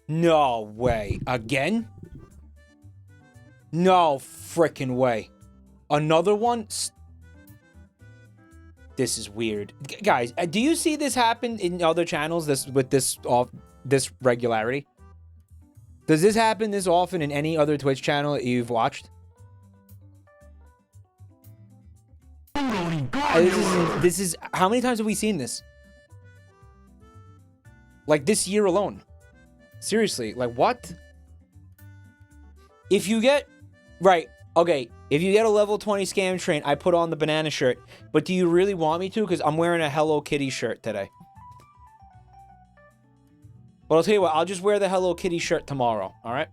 No way. Again? No frickin' way. Another one? This is weird. Guys, do you see this happen in other channels with this regularity? Does this happen this often in any other Twitch channel that you've watched? This is how many times have we seen this? Like this year alone. Seriously, like what? If you get right, Okay, if you get a level 20 scam train, I put on the banana shirt. But do you really want me to? Because I'm wearing a Hello Kitty shirt today. But I'll tell you what, I'll just wear the Hello Kitty shirt tomorrow, alright?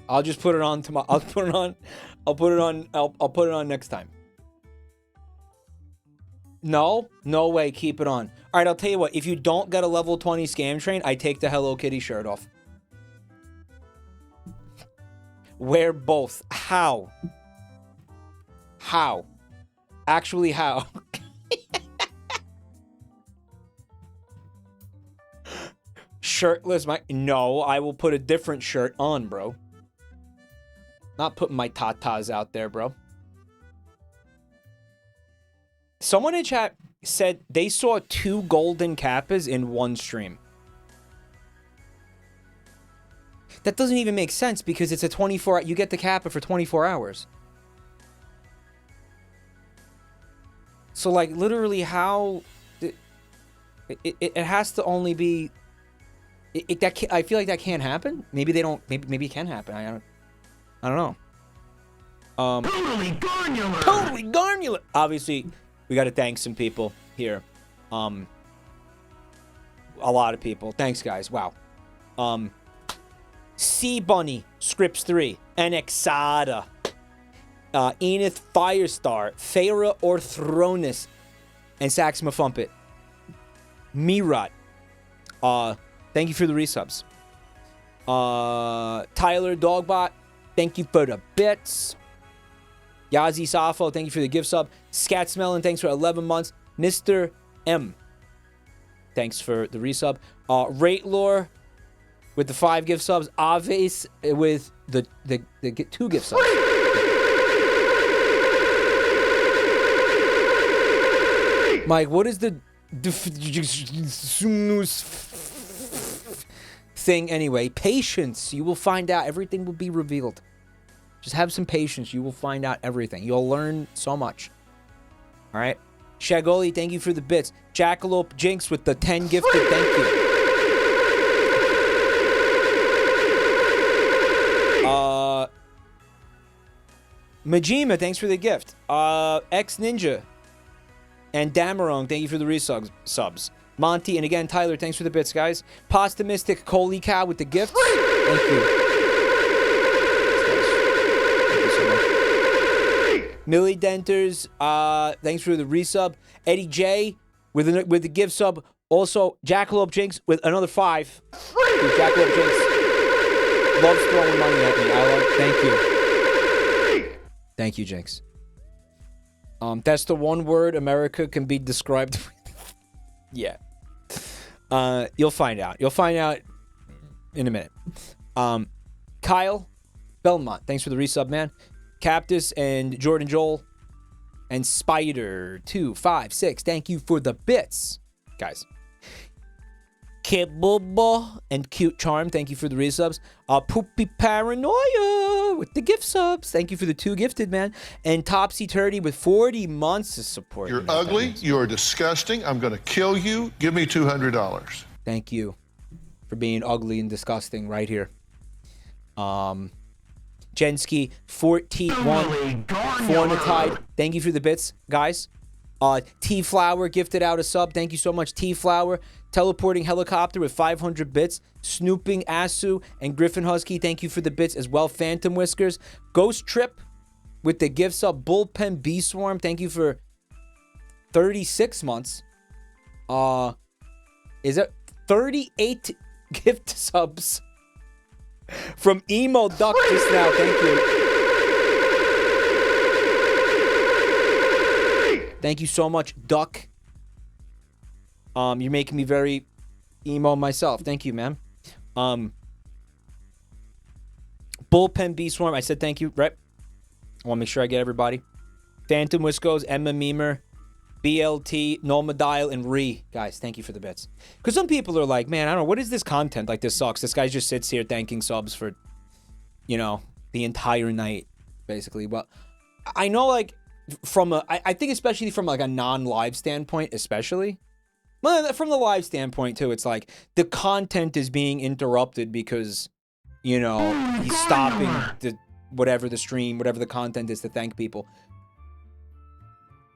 I'll just put it on tomorrow. I'll put it on next time. No? No way, keep it on. Alright, I'll tell you what, if you don't get a level 20 scam train, I take the Hello Kitty shirt off. Wear both. How? How? Actually, how? Shirtless, no, I will put a different shirt on, bro. Not putting my tatas out there, bro. Someone in chat said they saw 2 golden kappas in one stream. That doesn't even make sense because it's a 24... You get the kappa for 24 hours. So, like, literally how... It has to only be... I feel like that can't happen. Maybe they don't... Maybe it can happen. I don't know. Totally Garnular! Totally Garnular! Obviously, we gotta thank some people here. A lot of people. Thanks, guys. Wow. Sea Bunny, Scripts 3, Anexada, Enith Firestar, Farah Orthronus, and Saxma Fumpet. Mirat. Thank you for the resubs. Tyler Dogbot, thank you for the bits. Yazi Safo, thank you for the gift sub. Scat Smellin, thanks for 11 months. Mr. M, thanks for the resub. Rate Lore with the 5 gift subs. Aves with the 2 gift subs. Mike, what is the thing anyway? Patience. You will find out. Everything will be revealed. Just have some patience. You will find out everything. You'll learn so much. All right. Shagoli, thank you for the bits. Jackalope Jinx with the 10 gifted. Thank you. Majima, thanks for the gift. X Ninja and Damarong, thank you for the resubs. Monty, and again, Tyler, thanks for the bits, guys. Pasta Mystic, Coley Cow with the gifts. Thank you. Millie Denters, thanks for the resub. Eddie J with the gift sub. Also, Jackalope Jinx with another 5. Dude, Jackalope Jinx loves throwing money at me. Thank you. Thank you, Jinx. That's the one word America can be described with. Yeah. You'll find out. You'll find out in a minute. Kyle Belmont, thanks for the resub, man. Cactus and Jordan Joel and Spider 256, thank you for the bits, guys. Kibobo and Cute Charm, thank you for the resubs. Poopy Paranoia with the gift subs, thank you for the 2 gifted, man. And Topsy Turdy with 40 months of support. You're ugly. You are disgusting. I'm going to kill you. Give me $200. Thank you for being ugly and disgusting right here. Jensky 41 Fornitide, thank you for the bits, guys. T Flower gifted out a sub. Thank you so much, T Flower. Teleporting Helicopter with 500 bits. Snooping Asu and Griffin Husky, thank you for the bits as well. Phantom Whiskers. Ghost Trip with the gift sub. Bullpen Bee Swarm, thank you for 36 months. Is it 38 gift subs from Emo Duck just now? Thank you. Thank you so much, Duck. You're making me very emo myself. Thank you, man. Bullpen Bee Swarm, I said thank you, right? I want to make sure I get everybody. Phantom Wiscos, Emma Memer, BLT, Nomadial, and Ree. Guys, thank you for the bits. Because some people are like, man, I don't know, what is this content? Like, this sucks. This guy just sits here thanking subs for, you know, the entire night, basically. Well, I know, like, from a, I think especially from, like, a non-live standpoint, especially. Well, from the live standpoint, too, it's like, the content is being interrupted because, you know, he's stopping whatever the stream, whatever the content is to thank people.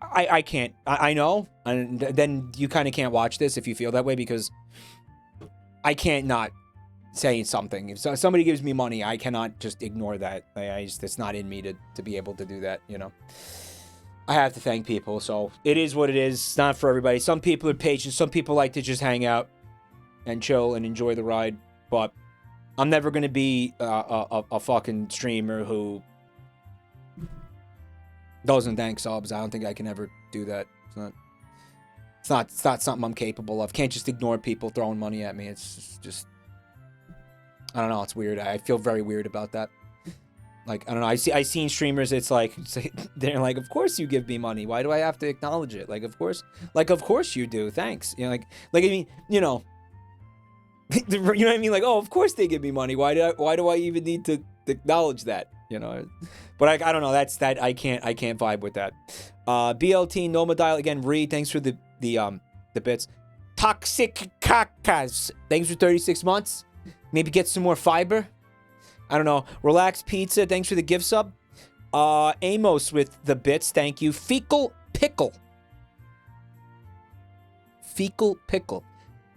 I can't. I know. And then you kind of can't watch this if you feel that way, because I can't not say something. If somebody gives me money, I cannot just ignore that. It's not in me to be able to do that, you know. I have to thank people, so it is what it is. It's not for everybody. Some people are patient. Some people like to just hang out and chill and enjoy the ride, but I'm never going to be a fucking streamer who doesn't thank subs. I don't think I can ever do that. It's not something I'm capable of. Can't just ignore people throwing money at me. It's just I don't know. It's weird. I feel very weird about that. Like, I don't know. I seen streamers. It's like they're like, of course you give me money. Why do I have to acknowledge it? Like, of course you do. Thanks. You know, like I mean, you know, you know what I mean? Like, oh, of course they give me money. Why do I even need to acknowledge that? You know, but I don't know. That's that. I can't vibe with that. BLT Nomadial again. Reed, thanks for the bits. Toxic Kakas, thanks for 36 months. Maybe get some more fiber. I don't know. Relax Pizza, thanks for the gift sub. Amos with the bits, thank you. Fecal Pickle,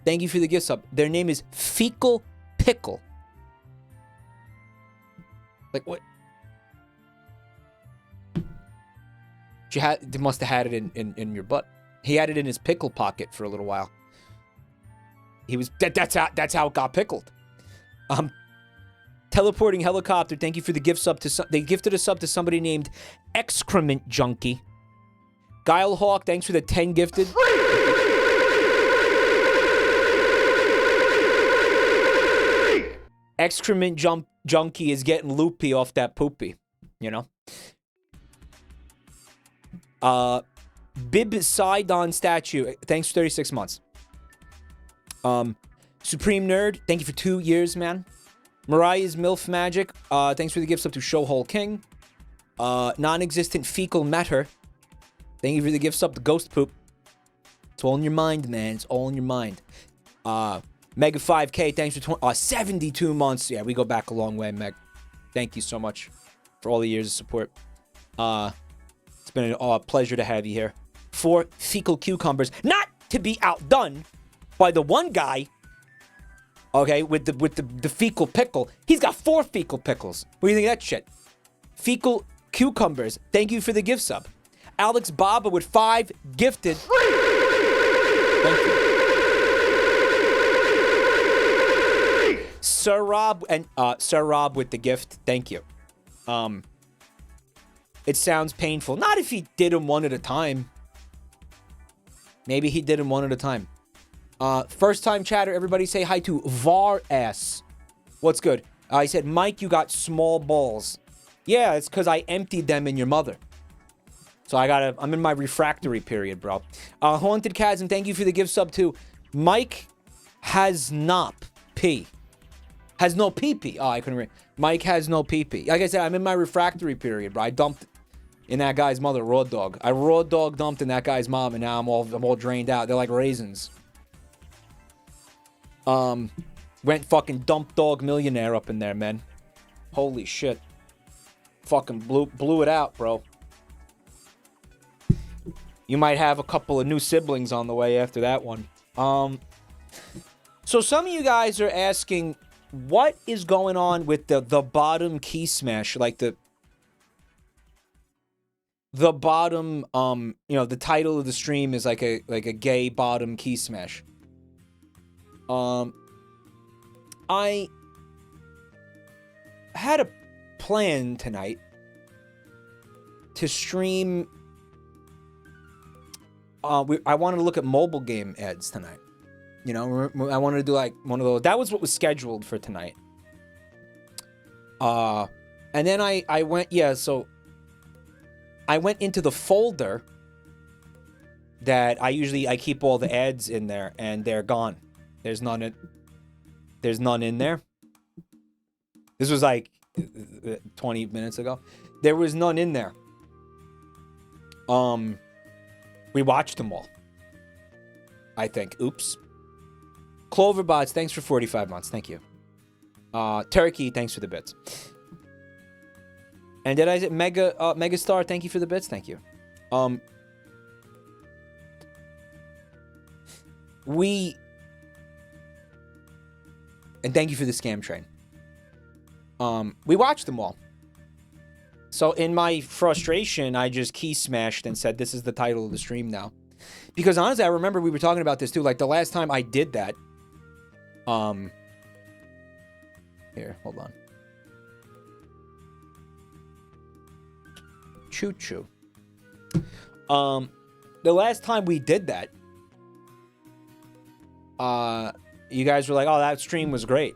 thank you for the gift sub. Their name is Fecal Pickle. Like what? They must have had it in your butt. He had it in his pickle pocket for a little while. He was that's how it got pickled. Teleporting Helicopter, thank you for the gift sub to they gifted a sub to somebody named Excrement Junkie. Guile Hawk, thanks for the 10 gifted. Excrement Junkie is getting loopy off that poopy, you know. Bib Sidon Statue, thanks for 36 months. Supreme Nerd, thank you for 2 years, man. Mariah's MILF Magic, thanks for the gifts up to Showhole King. Non-existent Fecal Matter, thank you for the gifts up to Ghost Poop. It's all in your mind, man. It's all in your mind. Mega 5K, thanks for 72 months. Yeah, we go back a long way, Meg. Thank you so much for all the years of support. It's been a pleasure to have you here. 4 Fecal Cucumbers, not to be outdone by the one guy, okay, with the Fecal Pickle. He's got 4 Fecal Pickles. What do you think of that shit? Fecal Cucumbers, thank you for the gift sub. Alex Baba with 5 gifted. Thank you. Sir Rob with the gift. Thank you. It sounds painful. Not if he did them one at a time. Maybe he did them one at a time. First time chatter, everybody say hi to Var S. What's good? He said, Mike, you got small balls. Yeah, it's because I emptied them in your mother. So I'm in my refractory period, bro. Haunted Chasm, thank you for the gift sub to Mike has not pee. Has no pee-pee. Oh, I couldn't read. Mike has no pee-pee. Like I said, I'm in my refractory period, bro. I dumped in that guy's mother, raw dog. I raw dog dumped in that guy's mom, and now I'm all drained out. They're like raisins. Went fucking dump dog millionaire up in there, man. Holy shit. Fucking blew it out, bro. You might have a couple of new siblings on the way after that one. So some of you guys are asking, what is going on with the bottom key smash? Like the bottom, you know, the title of the stream is like a gay bottom key smash. I had a plan tonight to stream. I wanted to look at mobile game ads tonight. You know, I wanted to do like one of those. That was what was scheduled for tonight. And then I went, yeah, so I went into the folder that I keep all the ads in there, and they're gone. There's none in there. This was like 20 minutes ago. There was none in there. We watched them all, I think. Oops. Cloverbots, thanks for 45 months. Thank you. Turkey, thanks for the bits. And did I say Megastar, thank you for the bits, thank you. And thank you for the scam train. We watched them all. So in my frustration, I just key smashed and said, this is the title of the stream now. Because honestly, I remember we were talking about this too. Like the last time I did that. Here, hold on. Choo choo. The last time we did that, you guys were like, oh, that stream was great.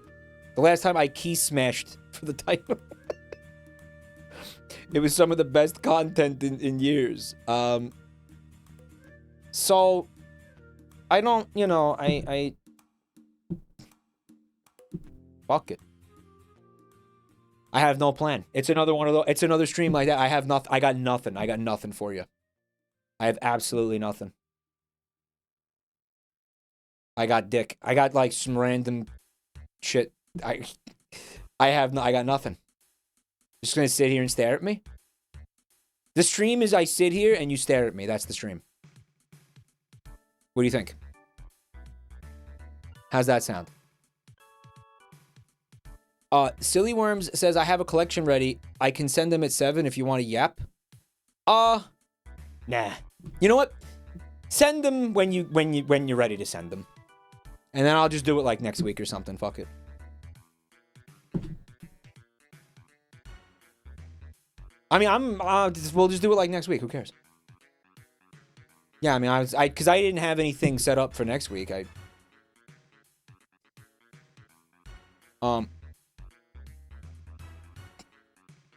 The last time I key smashed for the title. It was some of the best content in years. So, I don't, you know, I fuck it. I have no plan. It's another one of those. It's another stream like that. I have nothing. I got nothing. I got nothing for you. I have absolutely nothing. I got dick. I got like some random shit. I got nothing. Just gonna sit here and stare at me. The stream is I sit here and you stare at me. That's the stream. What do you think? How's that sound? Silly Worms says I have a collection ready. I can send them at 7 if you want to yap. Nah. You know what? Send them when you're ready to send them. And then I'll just do it like next week or something. Fuck it. I mean, we'll just do it like next week. Who cares? Yeah, I mean, because I didn't have anything set up for next week.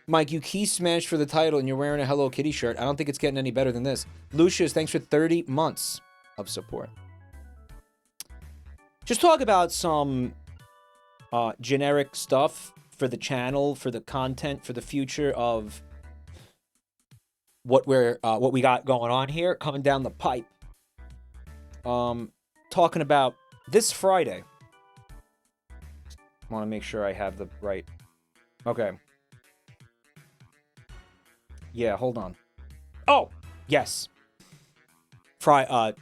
Mike, you key smashed for the title and you're wearing a Hello Kitty shirt. I don't think it's getting any better than this. Lucius, thanks for 30 months of support. Just talk about some generic stuff for the channel, for the content, for the future of what we got going on here, coming down the pipe. Talking about this Friday. I want to make sure I have the right. Okay. Yeah, hold on. Oh, yes. Friday.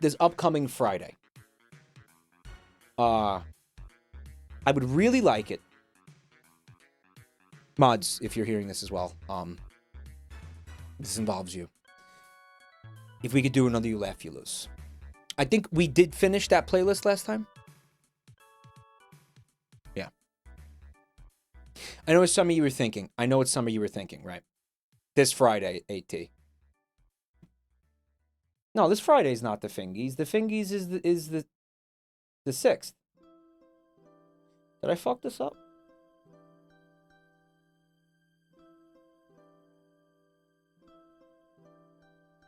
This upcoming Friday. I would really like it. Mods, if you're hearing this as well. This involves you. If we could do another You Laugh, You Lose. I think we did finish that playlist last time. Yeah. I know what some of you were thinking. Right? This Friday, AT. No, this Friday's not the Fingies. The Fingies is the 6th. Did I fuck this up?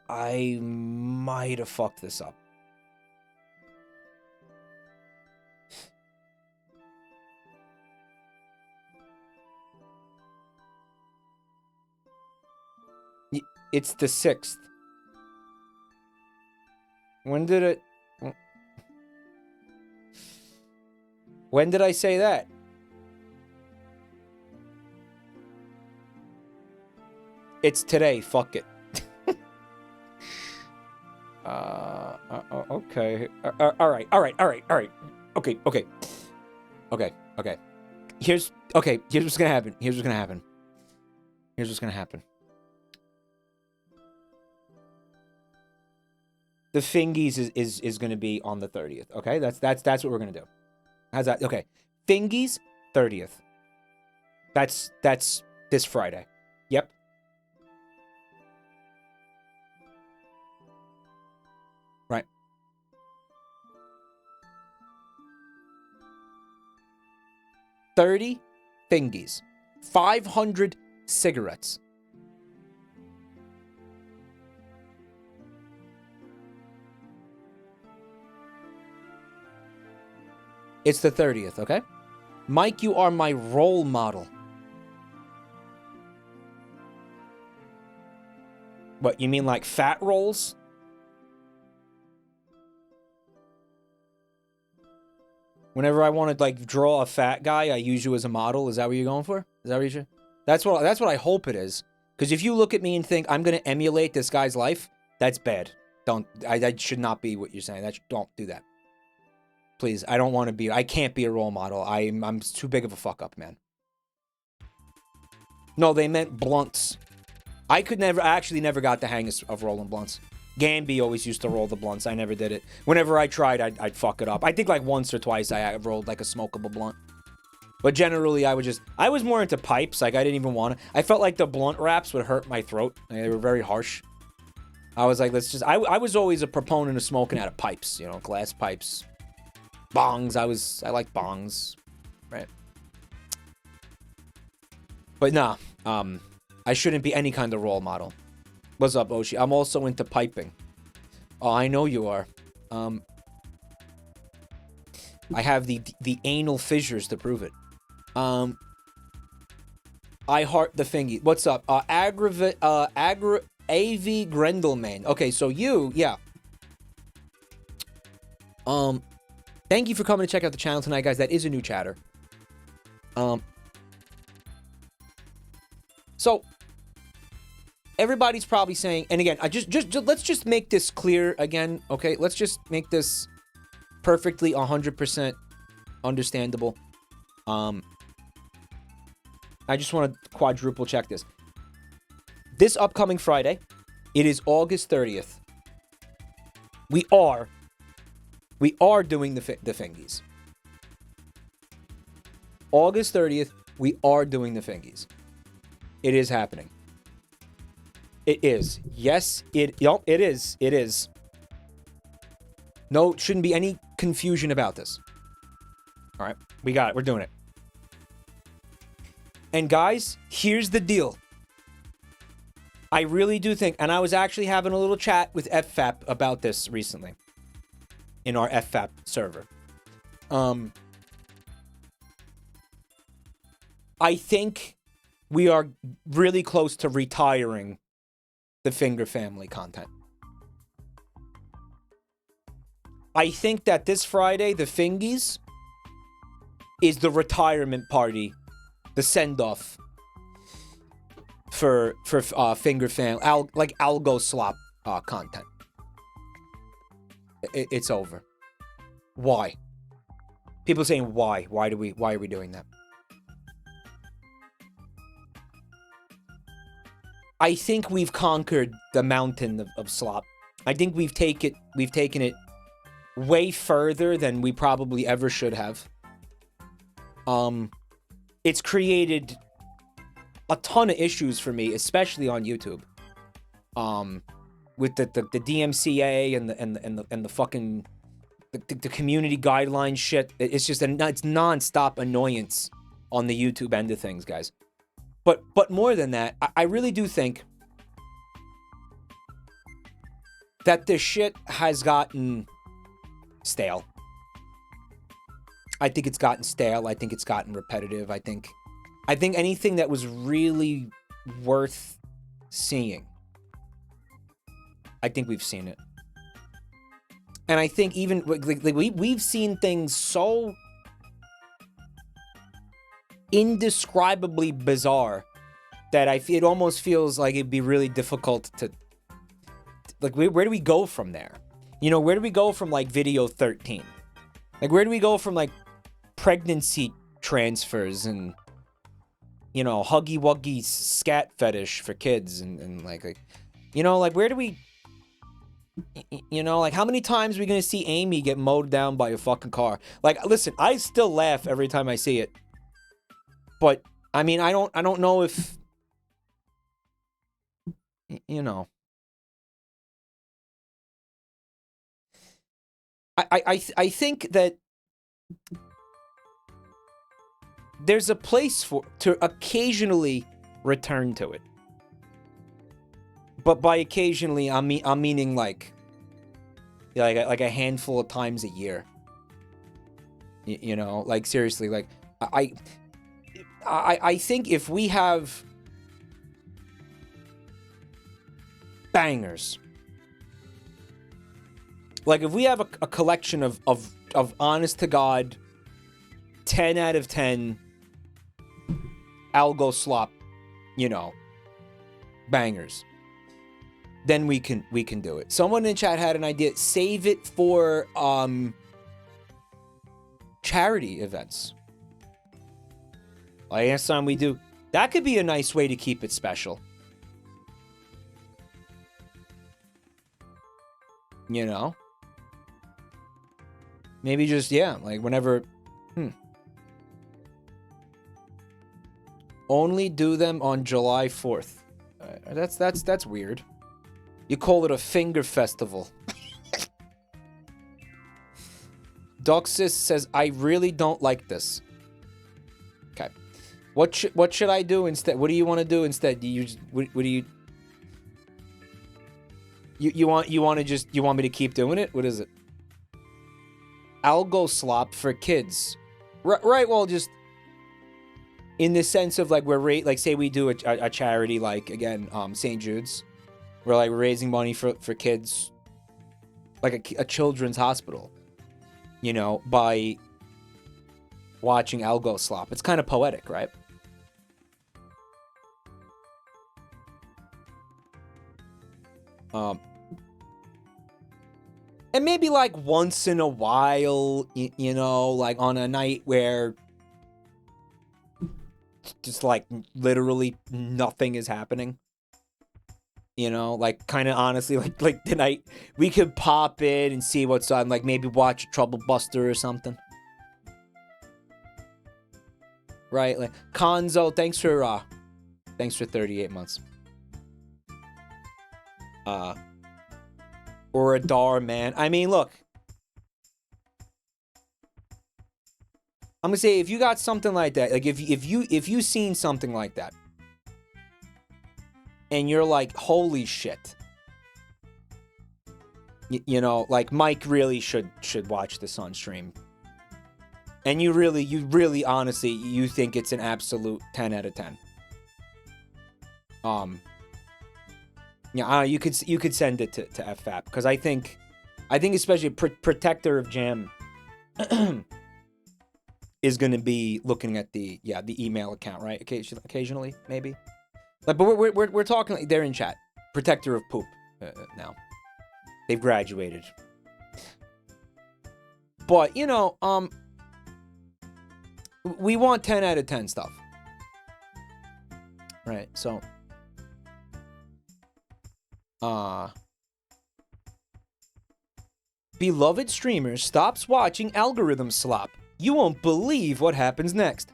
I might have fucked this up. It's the 6th. When did I say that? It's today. Fuck it. Okay. All right. Okay. Here's what's gonna happen. The Fingies is gonna be on the 30th. Okay, that's what we're gonna do. How's that? Okay, Fingies 30th. That's this Friday. Yep. Right. $30 Fingies. 500 cigarettes. It's the 30th, okay? Mike, you are my role model. What, you mean like fat rolls? Whenever I want to like draw a fat guy, I use you as a model. Is that what you're going for? Is that what you're? That's what I hope it is. Because if you look at me and think I'm gonna emulate this guy's life, that's bad. Don't. That should not be what you're saying. Don't do that. Please, I don't want to be. I can't be a role model. I'm too big of a fuck up, man. No, they meant blunts. I actually never got the hang of rolling blunts. Gamby always used to roll the blunts. I never did it. Whenever I tried, I'd fuck it up. I think like once or twice I rolled like a smokable blunt. But generally, I was more into pipes. Like I didn't even want to. I felt like the blunt wraps would hurt my throat. They were very harsh. I was like, I was always a proponent of smoking out of pipes. You know, glass pipes. Bongs. I like bongs. Right. But nah. I shouldn't be any kind of role model. What's up, Oshi? I'm also into piping. Oh, I know you are. I have the anal fissures to prove it. I heart the fingy. What's up? AV Grendelman. Okay, so you, yeah. Thank you for coming to check out the channel tonight, guys. That is a new chatter. So everybody's probably saying, and again, let's just make this clear again, okay? Let's just make this perfectly 100% understandable. I just want to quadruple check this. This upcoming Friday, it is August 30th. We are doing the fingies. August 30th, we are doing the fingies. It is happening. It is. Yes, it is. It is. No, shouldn't be any confusion about this. All right, we got it. We're doing it. And guys, here's the deal. I really do think, and I was actually having a little chat with FFAP about this recently in our FFAP server. I think we are really close to retiring the Finger Family content. I think that this Friday, the Fingies is the retirement party, the send-off for Finger Family, like Algo Slop content. It's over. Why? People saying why? Why are we doing that? I think we've conquered the mountain of slop. I think we've taken it way further than we probably ever should have. It's created a ton of issues for me, especially on YouTube. With the DMCA and the fucking the community guidelines shit. It's just it's nonstop annoyance on the YouTube end of things, guys. But more than that, I really do think that this shit has gotten stale. I think it's gotten stale. I think it's gotten repetitive. I think anything that was really worth seeing, I think we've seen it. And I think even like we've seen things so indescribably bizarre that it almost feels like it'd be really difficult to like where do we go from there? You know, where do we go from like video 13? Like where do we go from like pregnancy transfers and you know huggy wuggy scat fetish for kids and like you know like where do we you know like how many times are we gonna see Amy get mowed down by a fucking car? Like listen, I still laugh every time I see it. But I mean, I don't know if you know. I think that there's a place to occasionally return to it. But by occasionally, I'm meaning like a handful of times a year. You know, like seriously, like I think if we have bangers, like if we have a collection of honest to God 10 out of 10 algo slop, you know, bangers, then we can do it. Someone in chat had an idea. Save it for charity events. Like next time we do, that could be a nice way to keep it special. You know? Maybe just, yeah, like whenever... Only do them on July 4th. That's weird. You call it a finger festival. Doxis says, I really don't like this. Okay. What should I do instead? What do you want to do instead? Do you just, what do you... You want me to keep doing it? What is it? Algo slop for kids. Right, well, just in the sense of like like say we do a charity, like again, St. Jude's. We're like raising money for kids, like a children's hospital, you know, by watching algo slop. It's kind of poetic, right? And maybe like once in a while, you know, like on a night where just like literally nothing is happening. You know, like kind of honestly, like the night we could pop in and see what's on, like maybe watch Trouble Buster or something. Right? Like Konzo, thanks for 38 months. Or a Dar, man. I mean, look. I'm gonna say if you got something like that, like if you seen something like that, and you're like, holy shit. You know, like Mike really should watch this on stream. And you really honestly, you think it's an absolute 10 out of 10. Yeah, you could send it to FFAP, because I think especially Protector of Jam is going to be looking at the email account, right? Occasionally, maybe. Like, but we're talking like they're in chat. Protector of Poop now. They've graduated. But you know, we want 10 out of 10 stuff, right? So. Beloved streamer stops watching algorithm slop. You won't believe what happens next.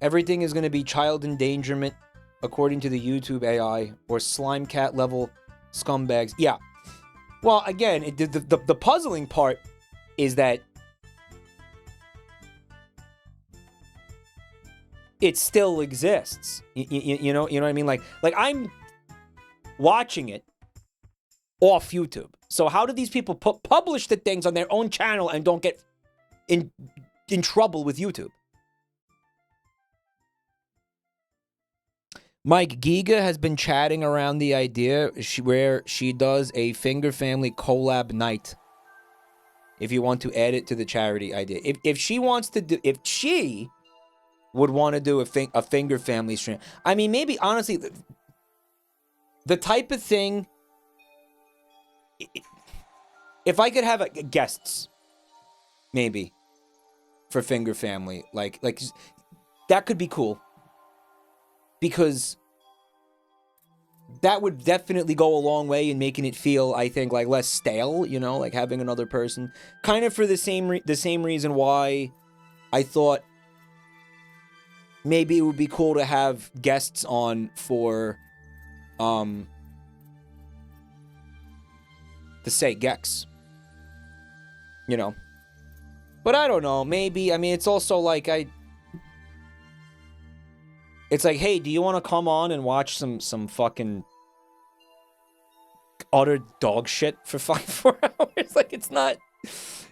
Everything is going to be child endangerment, according to the YouTube AI, or slime cat level scumbags. Yeah. Well, again, the puzzling part is that it still exists. You know what I mean? Like I'm watching it off YouTube. So how do these people publish the things on their own channel and don't get in trouble with YouTube? Mike Giga has been chatting around the idea where she does a Finger Family collab night. If you want to add it to the charity idea. If she wants to do... If she would want to do a Finger Family stream. I mean, maybe, honestly, the type of thing... If I could have guests, maybe, for Finger Family, like that could be cool. Because that would definitely go a long way in making it feel, I think, like less stale, you know, like having another person. Kind of for the same reason why I thought maybe it would be cool to have guests on for the Say Gex. You know. But I don't know, maybe, I mean, it's also like it's like, hey, do you want to come on and watch some fucking utter dog shit for fucking 4 hours? Like, it's not,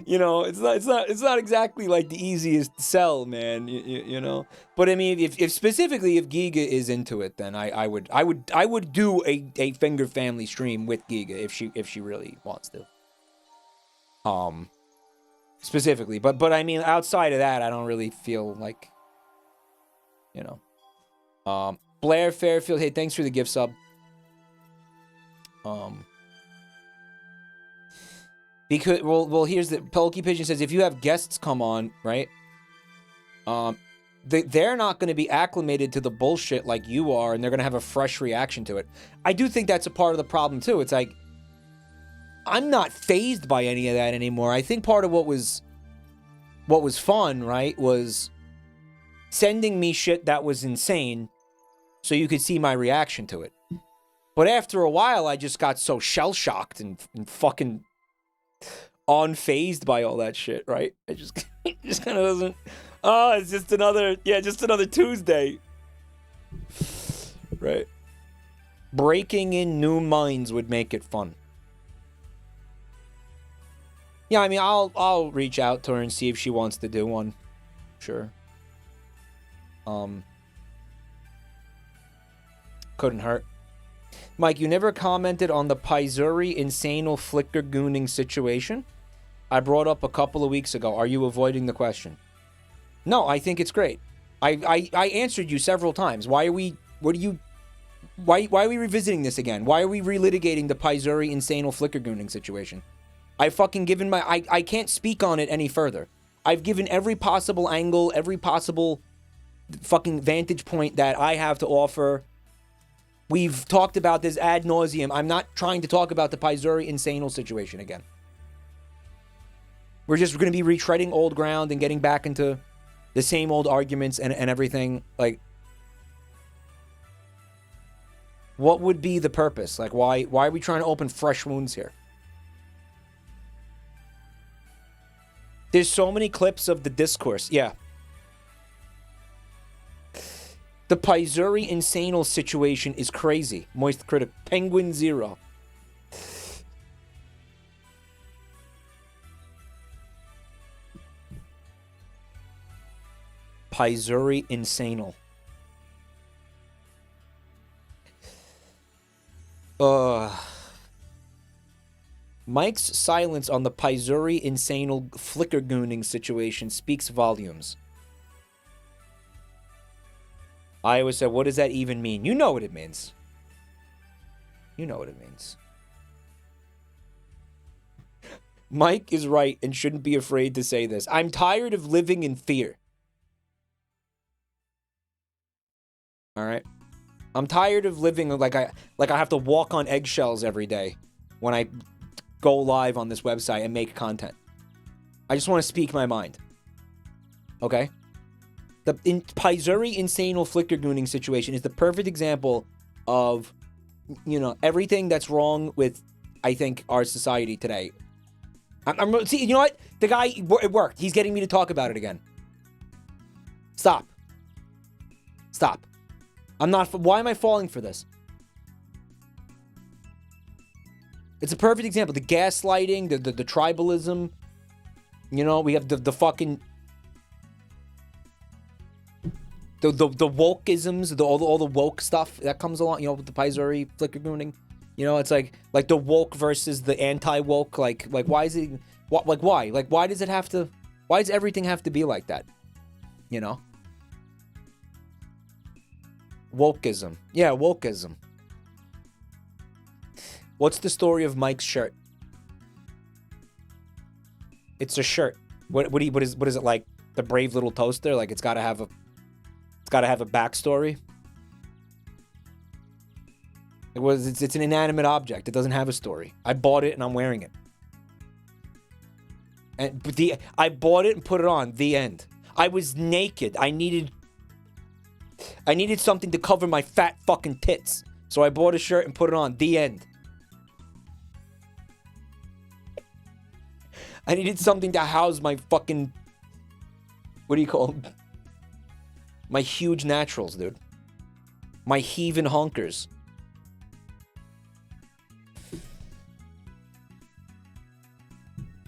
you know, it's not exactly like the easiest sell, man. You know. But I mean, if specifically if Giga is into it, then I would do a Finger Family stream with Giga if she really wants to. specifically. But I mean, outside of that, I don't really feel like, you know. Blair Fairfield, hey, thanks for the gift sub. Because well, here's the Pokey Pigeon says if you have guests come on, right? They're not going to be acclimated to the bullshit like you are, and they're going to have a fresh reaction to it. I do think that's a part of the problem too. It's like I'm not fazed by any of that anymore. I think part of what was fun, right, was sending me shit that was insane so you could see my reaction to it. But after a while, I just got so shell-shocked and fucking unfazed by all that shit, right? I just kind of wasn't... Oh, it's just another Tuesday. Right. Breaking in new minds would make it fun. Yeah, I mean, I'll reach out to her and see if she wants to do one. Sure. Couldn't hurt. Mike, you never commented on the Paizuri Insanal Flicker Gooning situation I brought up a couple of weeks ago. Are you avoiding the question? No, I think it's great. I answered you several times. Why are we revisiting this again? Why are we relitigating the Paizuri Insanal Flicker Gooning situation? I've fucking given my... I can't speak on it any further. I've given every possible angle, every possible fucking vantage point that I have to offer. We've talked about this ad nauseum. I'm not trying to talk about the Paizuri Insanal situation again. We're just going to be retreading old ground and getting back into the same old arguments and everything. Like, what would be the purpose? Like, why are we trying to open fresh wounds here? There's so many clips of the discourse. Yeah. The Paizuri Insanal situation is crazy. Moist Critic. Penguin Zero. Paizuri Insanal. Mike's silence on the Paizuri Insanal Flicker Gooning situation speaks volumes. I always said, what does that even mean? You know what it means. You know what it means. Mike is right and shouldn't be afraid to say this. I'm tired of living in fear. All right? I'm tired of living like I have to walk on eggshells every day when I go live on this website and make content. I just want to speak my mind. Okay? The Paizuri Insanal Flicker Gooning situation is the perfect example of, you know, everything that's wrong with, I think, our society today. See, you know what? The guy, it worked. He's getting me to talk about it again. Stop. Stop. Why am I falling for this? It's a perfect example. The gaslighting, the tribalism. You know, we have the fucking... The wokeisms, all the woke stuff that comes along, you know, with the Paizuri Flicker Gooning. You know, it's like the woke versus the anti-woke. Like why is it... why? Like, why does it have to... Why does everything have to be like that? You know? Wokeism. Yeah, wokeism. What's the story of Mike's shirt? It's a shirt. What is it like? The brave little toaster? Like it's gotta have a backstory. It's an inanimate object. It doesn't have a story. I bought it and I'm wearing it. I bought it and put it on. The end. I was naked. I needed something to cover my fat fucking tits. So I bought a shirt and put it on. The end. I needed something to house my fucking... What do you call them? My huge naturals, dude. My heaving honkers.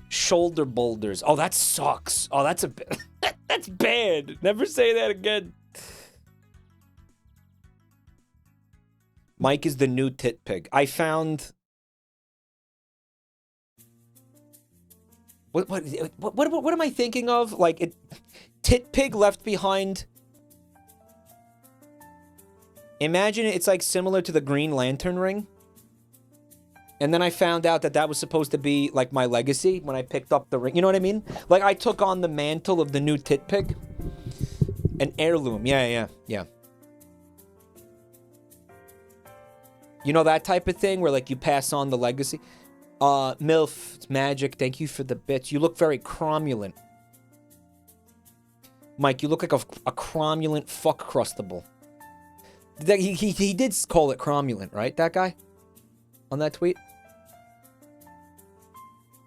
Shoulder boulders. Oh, that sucks. Oh, that's that's bad. Never say that again. Mike is the new tit pig. I found... What am I thinking of? Like, Tit Pig Left Behind. Imagine it's like similar to the Green Lantern ring. And then I found out that that was supposed to be like my legacy when I picked up the ring. You know what I mean? Like, I took on the mantle of the new Tit Pig. An heirloom. Yeah. You know that type of thing where, like, you pass on the legacy? MILF, it's Magic, thank you for the bits. You look very cromulent. Mike, you look like a cromulent fuck crustable. He did call it cromulent, right? That guy? On that tweet?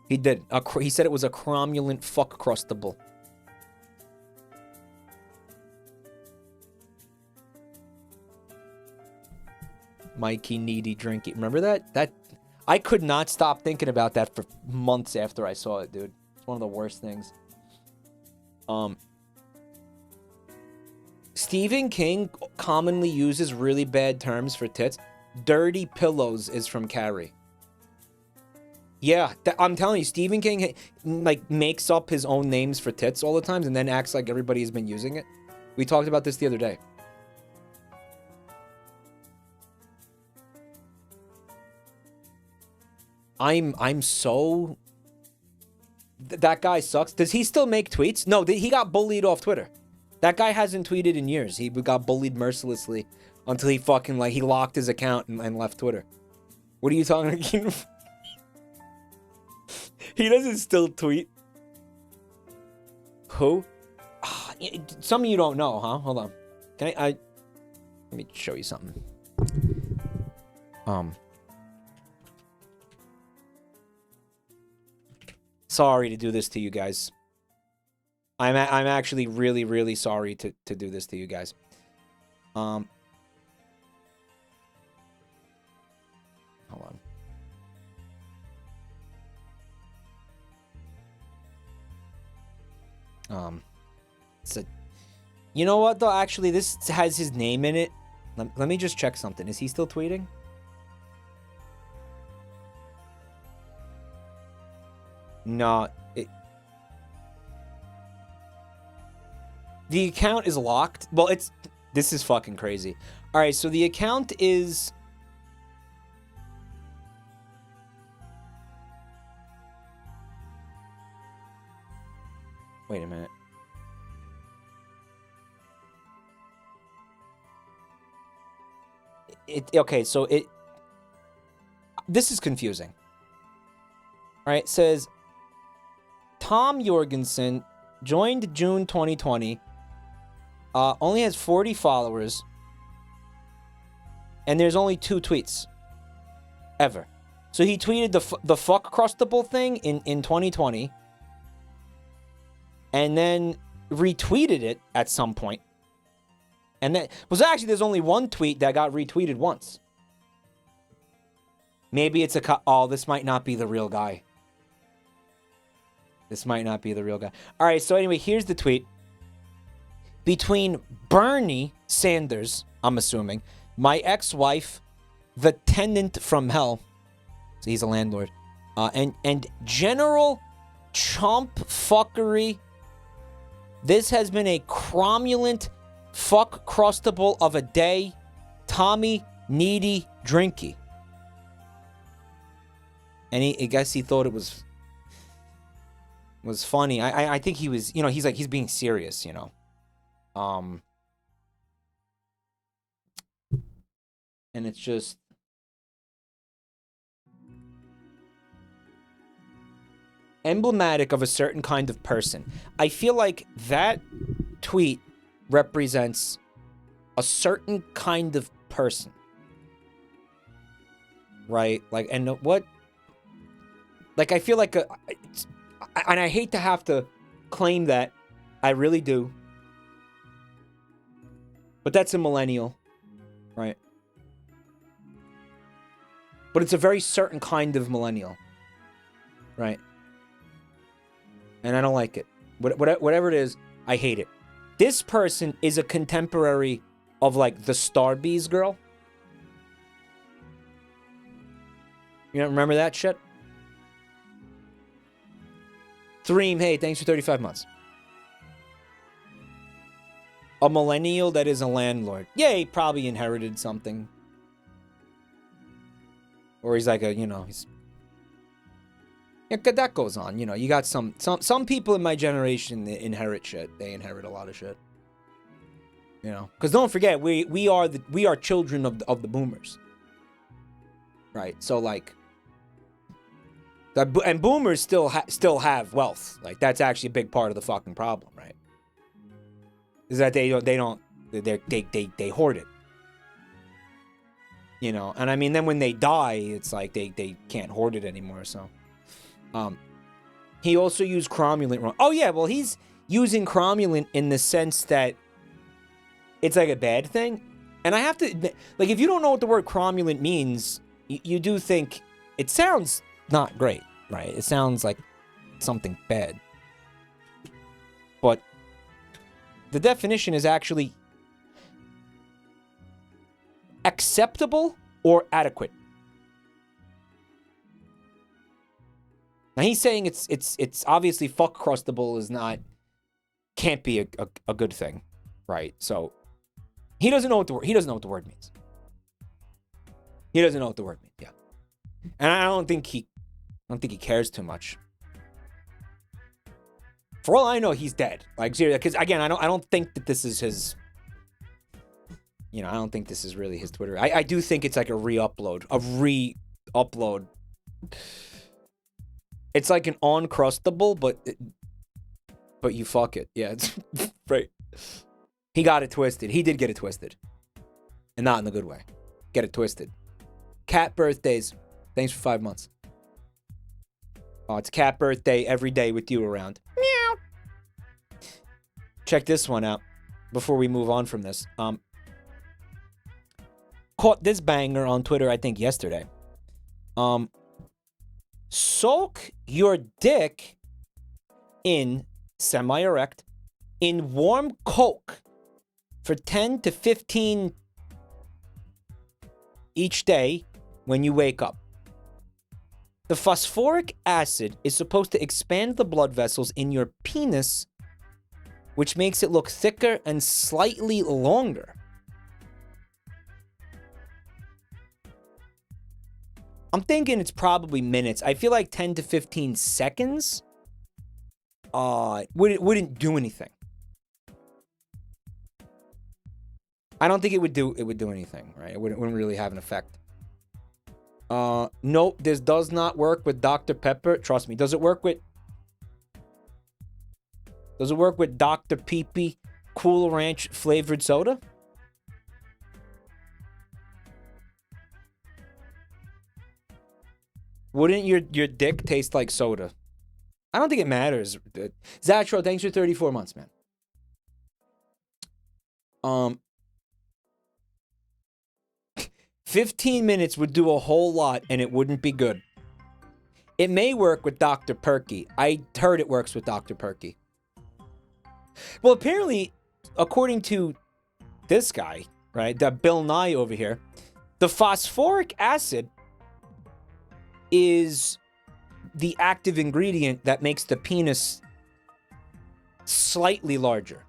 He did. He said it was a cromulent fuck crustable. Mikey Needy Drinky. Remember that? I could not stop thinking about that for months after I saw it, dude. It's one of the worst things. Stephen King commonly uses really bad terms for tits. Dirty pillows is from Carrie. Yeah, I'm telling you, Stephen King like makes up his own names for tits all the times and then acts like everybody has been using it. We talked about this the other day. I'm so... That guy sucks. Does he still make tweets? No, he got bullied off Twitter. That guy hasn't tweeted in years. He got bullied mercilessly until he fucking, like, he locked his account and left Twitter. What are you talking about? He doesn't still tweet. Who? Some of you don't know, huh? Hold on. Can I let me show you something. Sorry to do this to you guys. I'm actually really, really sorry to do this to you guys. Hold on. You know what though? Actually, this has his name in it. Let me just check something. Is he still tweeting? No. The account is locked. Well, this is fucking crazy. All right, so the account is... Wait a minute. Okay, so this is confusing. All right, it says Tom Jorgensen joined June 2020. Only has 40 followers. And there's only 2 tweets. Ever. So he tweeted the fuck crustable thing in 2020. And then retweeted it at some point. And then was actually there's only one tweet that got retweeted once. Maybe it's oh, this might not be the real guy. This might not be the real guy. All right, so anyway, here's the tweet. Between Bernie Sanders, I'm assuming, my ex-wife, the tenant from hell, so he's a landlord, and General Chomp Fuckery, this has been a cromulent fuck crustable of a day, Tommy Needy Drinky. And I guess he thought it was funny. I think he was, he's being serious, and it's just emblematic of a certain kind of person. I feel like that tweet represents a certain kind of person. Right? Like, and what? Like, I feel like and I hate to have to claim that. I really do. But that's a millennial. Right? But it's a very certain kind of millennial. Right? And I don't like it. Whatever it is, I hate it. This person is a contemporary of, like, the Starbees girl. You don't remember that shit? Threem, hey, thanks for 35 months. A millennial that is a landlord. Yeah, he probably inherited something. Or he's like a, you know, he's... Yeah, that goes on. You know, you got some people in my generation that inherit shit. They inherit a lot of shit. You know, because don't forget, we are children of the boomers. Right? So, like... And boomers still have wealth. Like, that's actually a big part of the fucking problem, right? Is that they hoard it. You know, and I mean, then when they die, it's like they can't hoard it anymore, so. He also used cromulent wrong. Oh, yeah, well, he's using cromulent in the sense that it's like a bad thing. And I have to, like, if you don't know what the word cromulent means, you do think it sounds not great, right? It sounds like something bad. But the definition is actually acceptable or adequate. Now he's saying it's obviously fuck crustable is not, can't be a good thing, right? So he doesn't know what the word means. He doesn't know what the word means. Yeah, and I don't think he cares too much. For all I know, he's dead. Like, seriously, because again, I don't think that this is his. You know, I don't think this is really his Twitter. I do think it's like a re-upload. It's like an uncrustable, but you fuck it. Yeah, it's right. He got it twisted. He did get it twisted. And not in the good way. Get it twisted. Cat birthdays. Thanks for 5 months. Oh, it's cat birthday every day with you around. Meow. Check this one out before we move on from this. Caught this banger on Twitter, I think, yesterday. Soak your dick in semi-erect in warm Coke for 10 to 15 each day when you wake up. The phosphoric acid is supposed to expand the blood vessels in your penis, which makes it look thicker and slightly longer. I'm thinking it's probably minutes. I feel like 10 to 15 seconds wouldn't do anything. I don't think it would do anything, right? It wouldn't really have an effect. Nope, this does not work with Dr. Pepper. Trust me. Does it work with Dr. Pee-Pee Cool Ranch flavored soda? Wouldn't your dick taste like soda? I don't think it matters. Zatro, thanks for 34 months, man. 15 minutes would do a whole lot, and it wouldn't be good. It may work with Dr. Perky. I heard it works with Dr. Perky. Well, apparently, according to this guy, right, that Bill Nye over here, the phosphoric acid is the active ingredient that makes the penis slightly larger.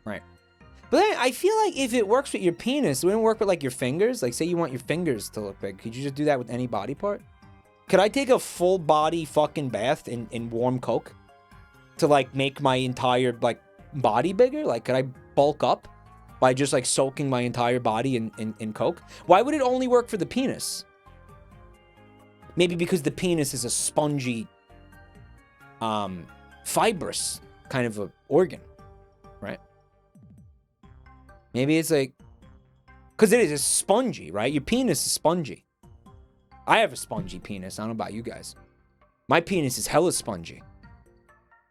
Right. But then I feel like if it works with your penis, it wouldn't work with like your fingers. Like, say you want your fingers to look big. Could you just do that with any body part? Could I take a full body fucking bath in warm Coke to like make my entire like body bigger? Like, could I bulk up by just like soaking my entire body in Coke? Why would it only work for the penis? Maybe because the penis is a spongy, fibrous kind of a organ, right? Maybe it's like, because it is spongy, right? Your penis is spongy. I have a spongy penis. I don't know about you guys. My penis is hella spongy.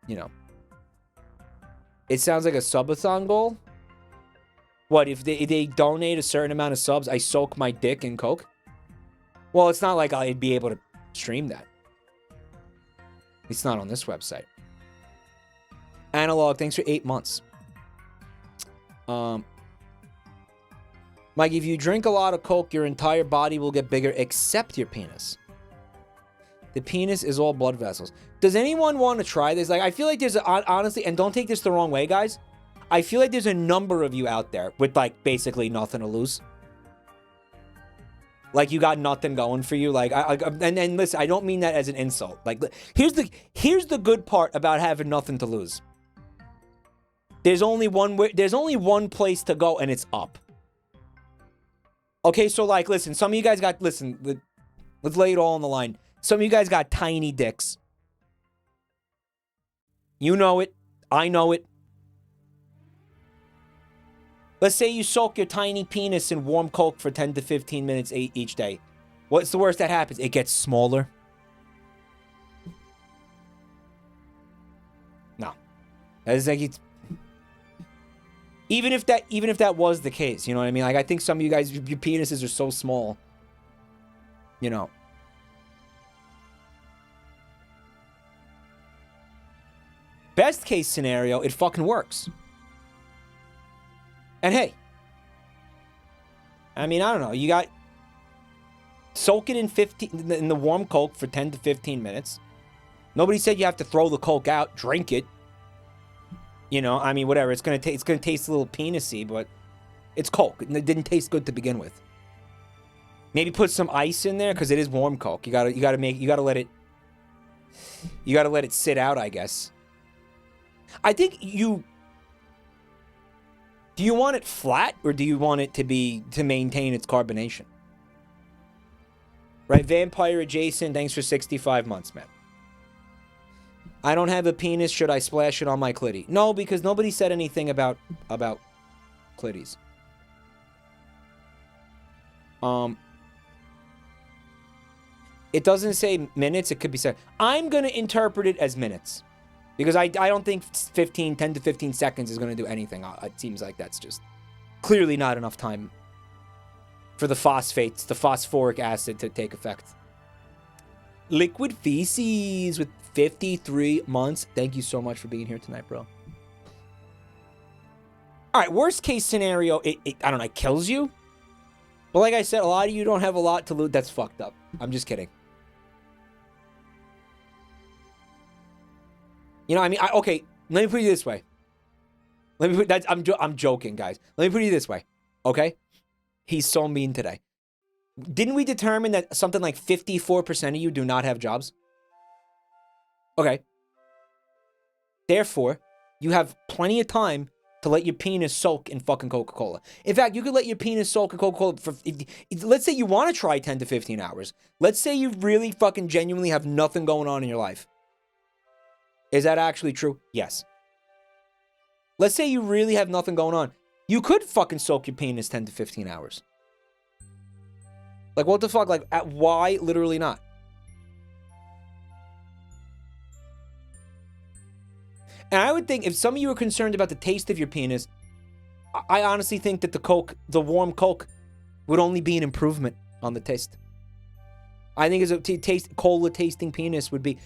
You know. It sounds like a subathon goal. What, if they donate a certain amount of subs, I soak my dick in Coke? Well, it's not like I'd be able to stream that. It's not on this website. Analog, thanks for 8 months. Mike, if you drink a lot of Coke, your entire body will get bigger except your penis. The penis is all blood vessels. Does anyone want to try this? Like, I feel like there's, honestly, and don't take this the wrong way, guys. I feel like there's a number of you out there with, like, basically nothing to lose. Like, you got nothing going for you. Like, and listen, I don't mean that as an insult. Like, here's the good part about having nothing to lose. There's only one place to go, and it's up. Okay, so, like, listen, some of you guys got, listen, let's lay it all on the line. Some of you guys got tiny dicks. You know it. I know it. Let's say you soak your tiny penis in warm Coke for 10 to 15 minutes each day. What's the worst that happens? It gets smaller. No. It's like it's... Even if that was the case, you know what I mean? Like, I think some of you guys, your penises are so small. You know. Best case scenario, it fucking works. And hey, I mean, I don't know. You got soak it in the warm Coke for 10 to 15 minutes. Nobody said you have to throw the Coke out, drink it. You know, I mean, whatever. It's gonna taste a little penisy, but it's Coke. It didn't taste good to begin with. Maybe put some ice in there because it is warm Coke. You gotta let it sit out, I guess. I think do you want it flat or do you want it to maintain its carbonation? Right, Vampire Adjacent, thanks for 65 months, man. I don't have a penis, should I splash it on my clitty? No, because nobody said anything about clitties. It doesn't say minutes, it could be said. I'm going to interpret it as minutes. Because I don't think 10 to 15 seconds is going to do anything. It seems like that's just clearly not enough time for the phosphoric acid to take effect. Liquid Feces with 53 months. Thank you so much for being here tonight, bro. All right, worst case scenario, I don't know, it kills you. But like I said, a lot of you don't have a lot to lose. That's fucked up. I'm just kidding. You know, I mean, okay, let me put it this way. I'm joking, guys. Let me put it this way, okay? He's so mean today. Didn't we determine that something like 54% of you do not have jobs? Okay. Therefore, you have plenty of time to let your penis soak in fucking Coca-Cola. In fact, you could let your penis soak in Coca-Cola for... let's say you want to try 10 to 15 hours. Let's say you really fucking genuinely have nothing going on in your life. Is that actually true? Yes. Let's say you really have nothing going on. You could fucking soak your penis 10 to 15 hours. Like, what the fuck? Like, why literally not? And I would think if some of you are concerned about the taste of your penis, I honestly think that the warm Coke would only be an improvement on the taste. I think as a cola tasting penis would be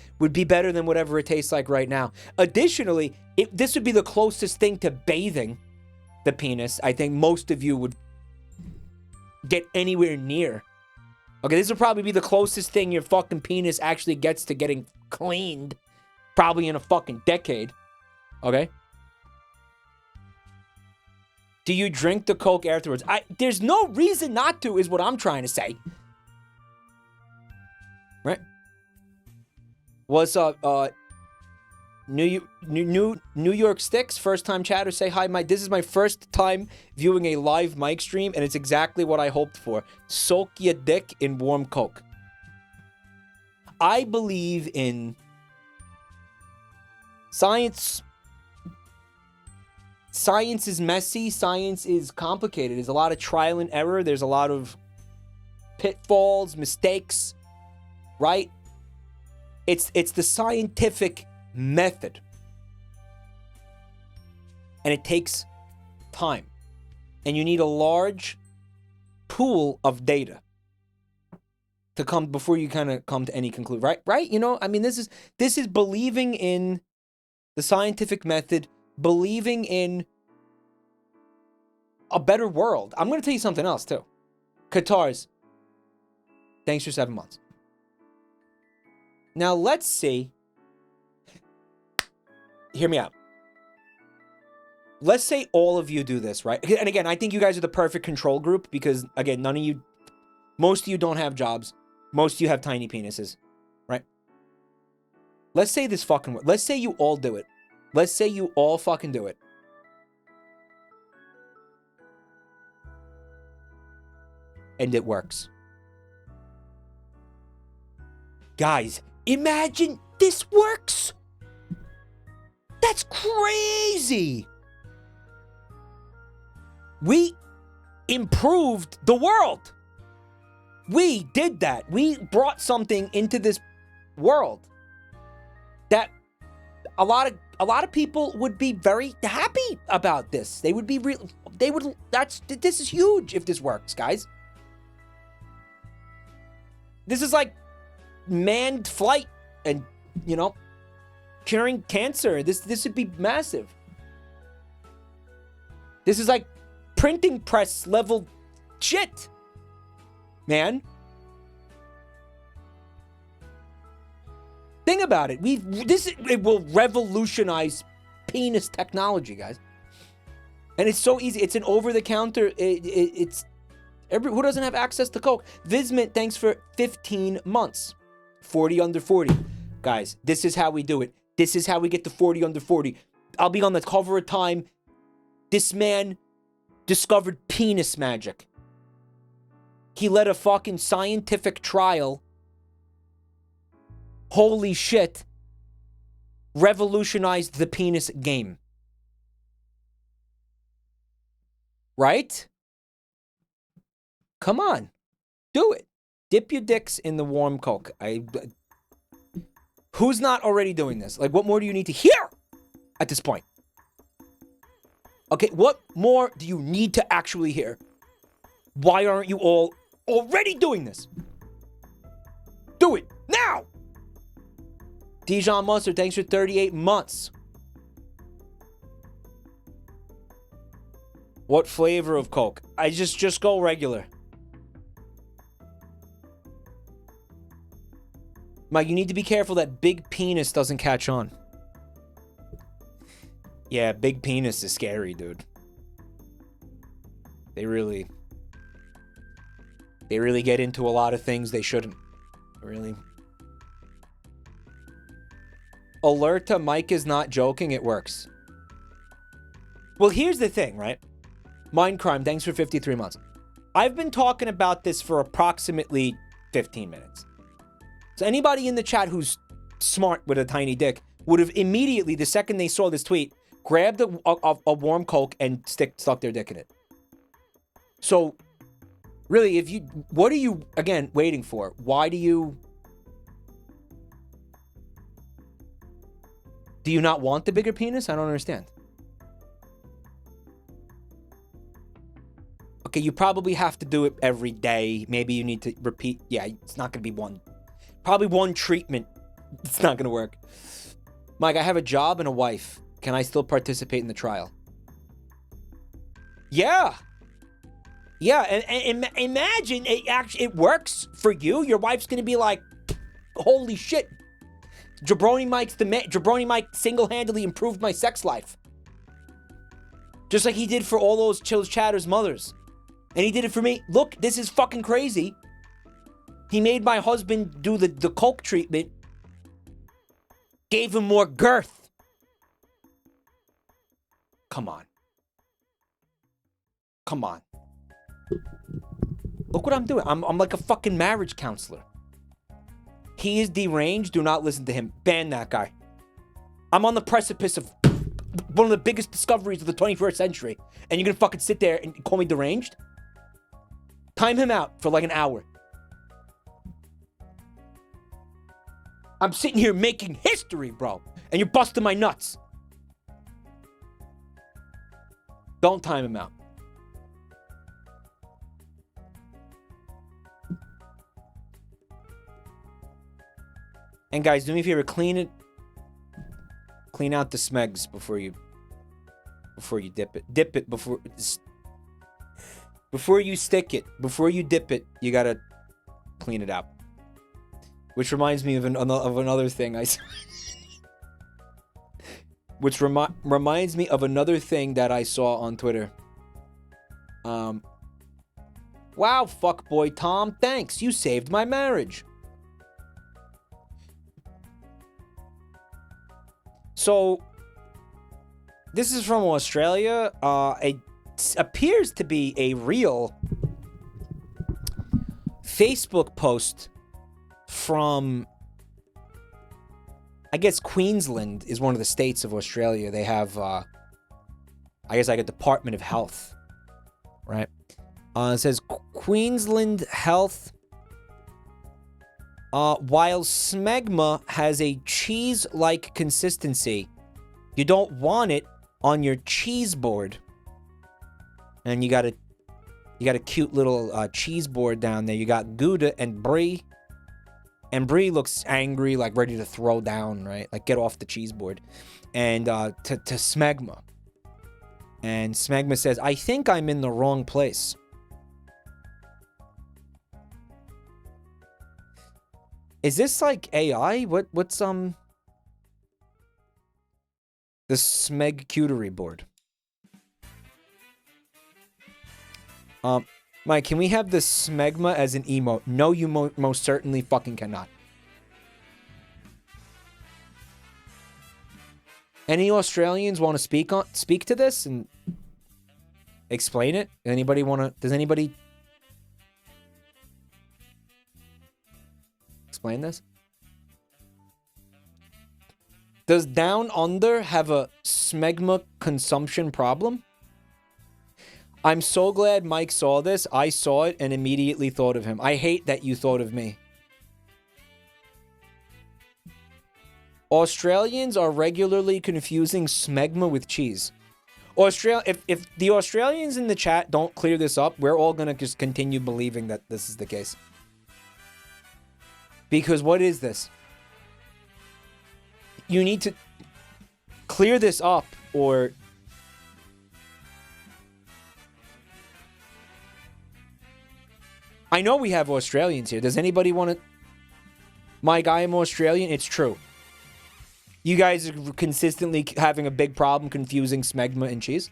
better than whatever it tastes like right now. Additionally, this would be the closest thing to bathing the penis I think most of you would get anywhere near. Okay, this would probably be the closest thing your fucking penis actually gets to getting cleaned probably in a fucking decade. Okay? Do you drink the Coke afterwards? There's no reason not to is what I'm trying to say. Right? What's up? New York Sticks, first time chatter. Say hi, Mike. This is my first time viewing a live mic stream, and it's exactly what I hoped for. Soak your dick in warm Coke. I believe in science. Science is messy. Science is complicated. There's a lot of trial and error. There's a lot of pitfalls, mistakes. Right? It's the scientific method. And it takes time. And you need a large pool of data to come before you kind of come to any conclusion. Right? You know, I mean, this is believing in the scientific method, believing in a better world. I'm going to tell you something else too. Qatars, thanks for 7 months. Now, let's see. Hear me out. Let's say all of you do this, right? And again, I think you guys are the perfect control group because, again, most of you don't have jobs. Most of you have tiny penises, right? Let's say this fucking works. Let's say you all do it. Let's say you all fucking do it. And it works. Guys, imagine this works. That's crazy. We improved the world. We did that. We brought something into this world that a lot of people would be very happy about this. They would be this is huge if this works, guys. This is like manned flight and, you know, curing cancer. This would be massive. This is like printing press level shit, man. Think about it. It will revolutionize penis technology, guys. And it's so easy. It's an over-the-counter. Who doesn't have access to Coke? Vismint, thanks for 15 months. 40 under 40. Guys, this is how we do it. This is how we get to 40 under 40. I'll be on the cover of Time. This man discovered penis magic. He led a fucking scientific trial. Holy shit. Revolutionized the penis game. Right? Come on. Do it. Dip your dicks in the warm Coke. Who's not already doing this? Like, what more do you need to hear at this point? Okay, what more do you need to actually hear? Why aren't you all already doing this? Do it now! Dijon Mustard, thanks for 38 months. What flavor of Coke? I just go regular. Mike, you need to be careful that big penis doesn't catch on. Yeah, big penis is scary, dude. They really get into a lot of things they shouldn't. Really. Alerta, Mike is not joking, it works. Well, here's the thing, right? Mindcrime, thanks for 53 months. I've been talking about this for approximately 15 minutes. So anybody in the chat who's smart with a tiny dick would have immediately, the second they saw this tweet, grabbed a warm Coke and stuck their dick in it. So, really, what are you, again, waiting for? Why do you not want the bigger penis? I don't understand. Okay, you probably have to do it every day. Maybe you need to repeat. Yeah, it's not going to be probably one treatment. It's not going to work. Mike, I have a job and a wife. Can I still participate in the trial? Yeah. Yeah, and imagine it works for you. Your wife's going to be like, holy shit. Jabroni Jabroni Mike single-handedly improved my sex life. Just like he did for all those Chills Chatters mothers. And he did it for me. Look, this is fucking crazy. He made my husband do the Coke treatment. Gave him more girth. Come on. Come on. Look what I'm doing. I'm like a fucking marriage counselor. He is deranged. Do not listen to him. Ban that guy. I'm on the precipice of one of the biggest discoveries of the 21st century. And you're going to fucking sit there and call me deranged? Time him out for like an hour. I'm sitting here making history, bro. And you're busting my nuts. Don't time him out. And guys, do me a favor, clean out the smegs before you dip it. Dip it before you stick it. Before you dip it, you gotta clean it out. Which reminds me of another thing I saw. Which reminds me of another thing that I saw on Twitter. Wow, fuckboy Tom, thanks. You saved my marriage. So, this is from Australia. It appears to be a real Facebook post from, I guess Queensland is one of the states of Australia. They have, I guess like a Department of Health, right? It says Queensland Health, while smegma has a cheese-like consistency, you don't want it on your cheese board. And you got a cute little cheese board down there. You got Gouda and Brie. And Brie looks angry, like ready to throw down, right? Like, get off the cheese board. And to Smegma. And Smegma says, I think I'm in the wrong place. Is this like AI? What's the Smegcutery board? Mike, can we have the smegma as an emote? No, you most certainly fucking cannot. Any Australians want to speak to this and explain it? Anybody want to? Does anybody explain this? Does Down Under have a smegma consumption problem? I'm so glad Mike saw this. I saw it and immediately thought of him. I hate that you thought of me. Australians are regularly confusing smegma with cheese. If the Australians in the chat don't clear this up, we're all going to just continue believing that this is the case. Because what is this? You need to clear this up, or I know we have Australians here. Does anybody want to? Mike, I am Australian. It's true. You guys are consistently having a big problem confusing smegma and cheese.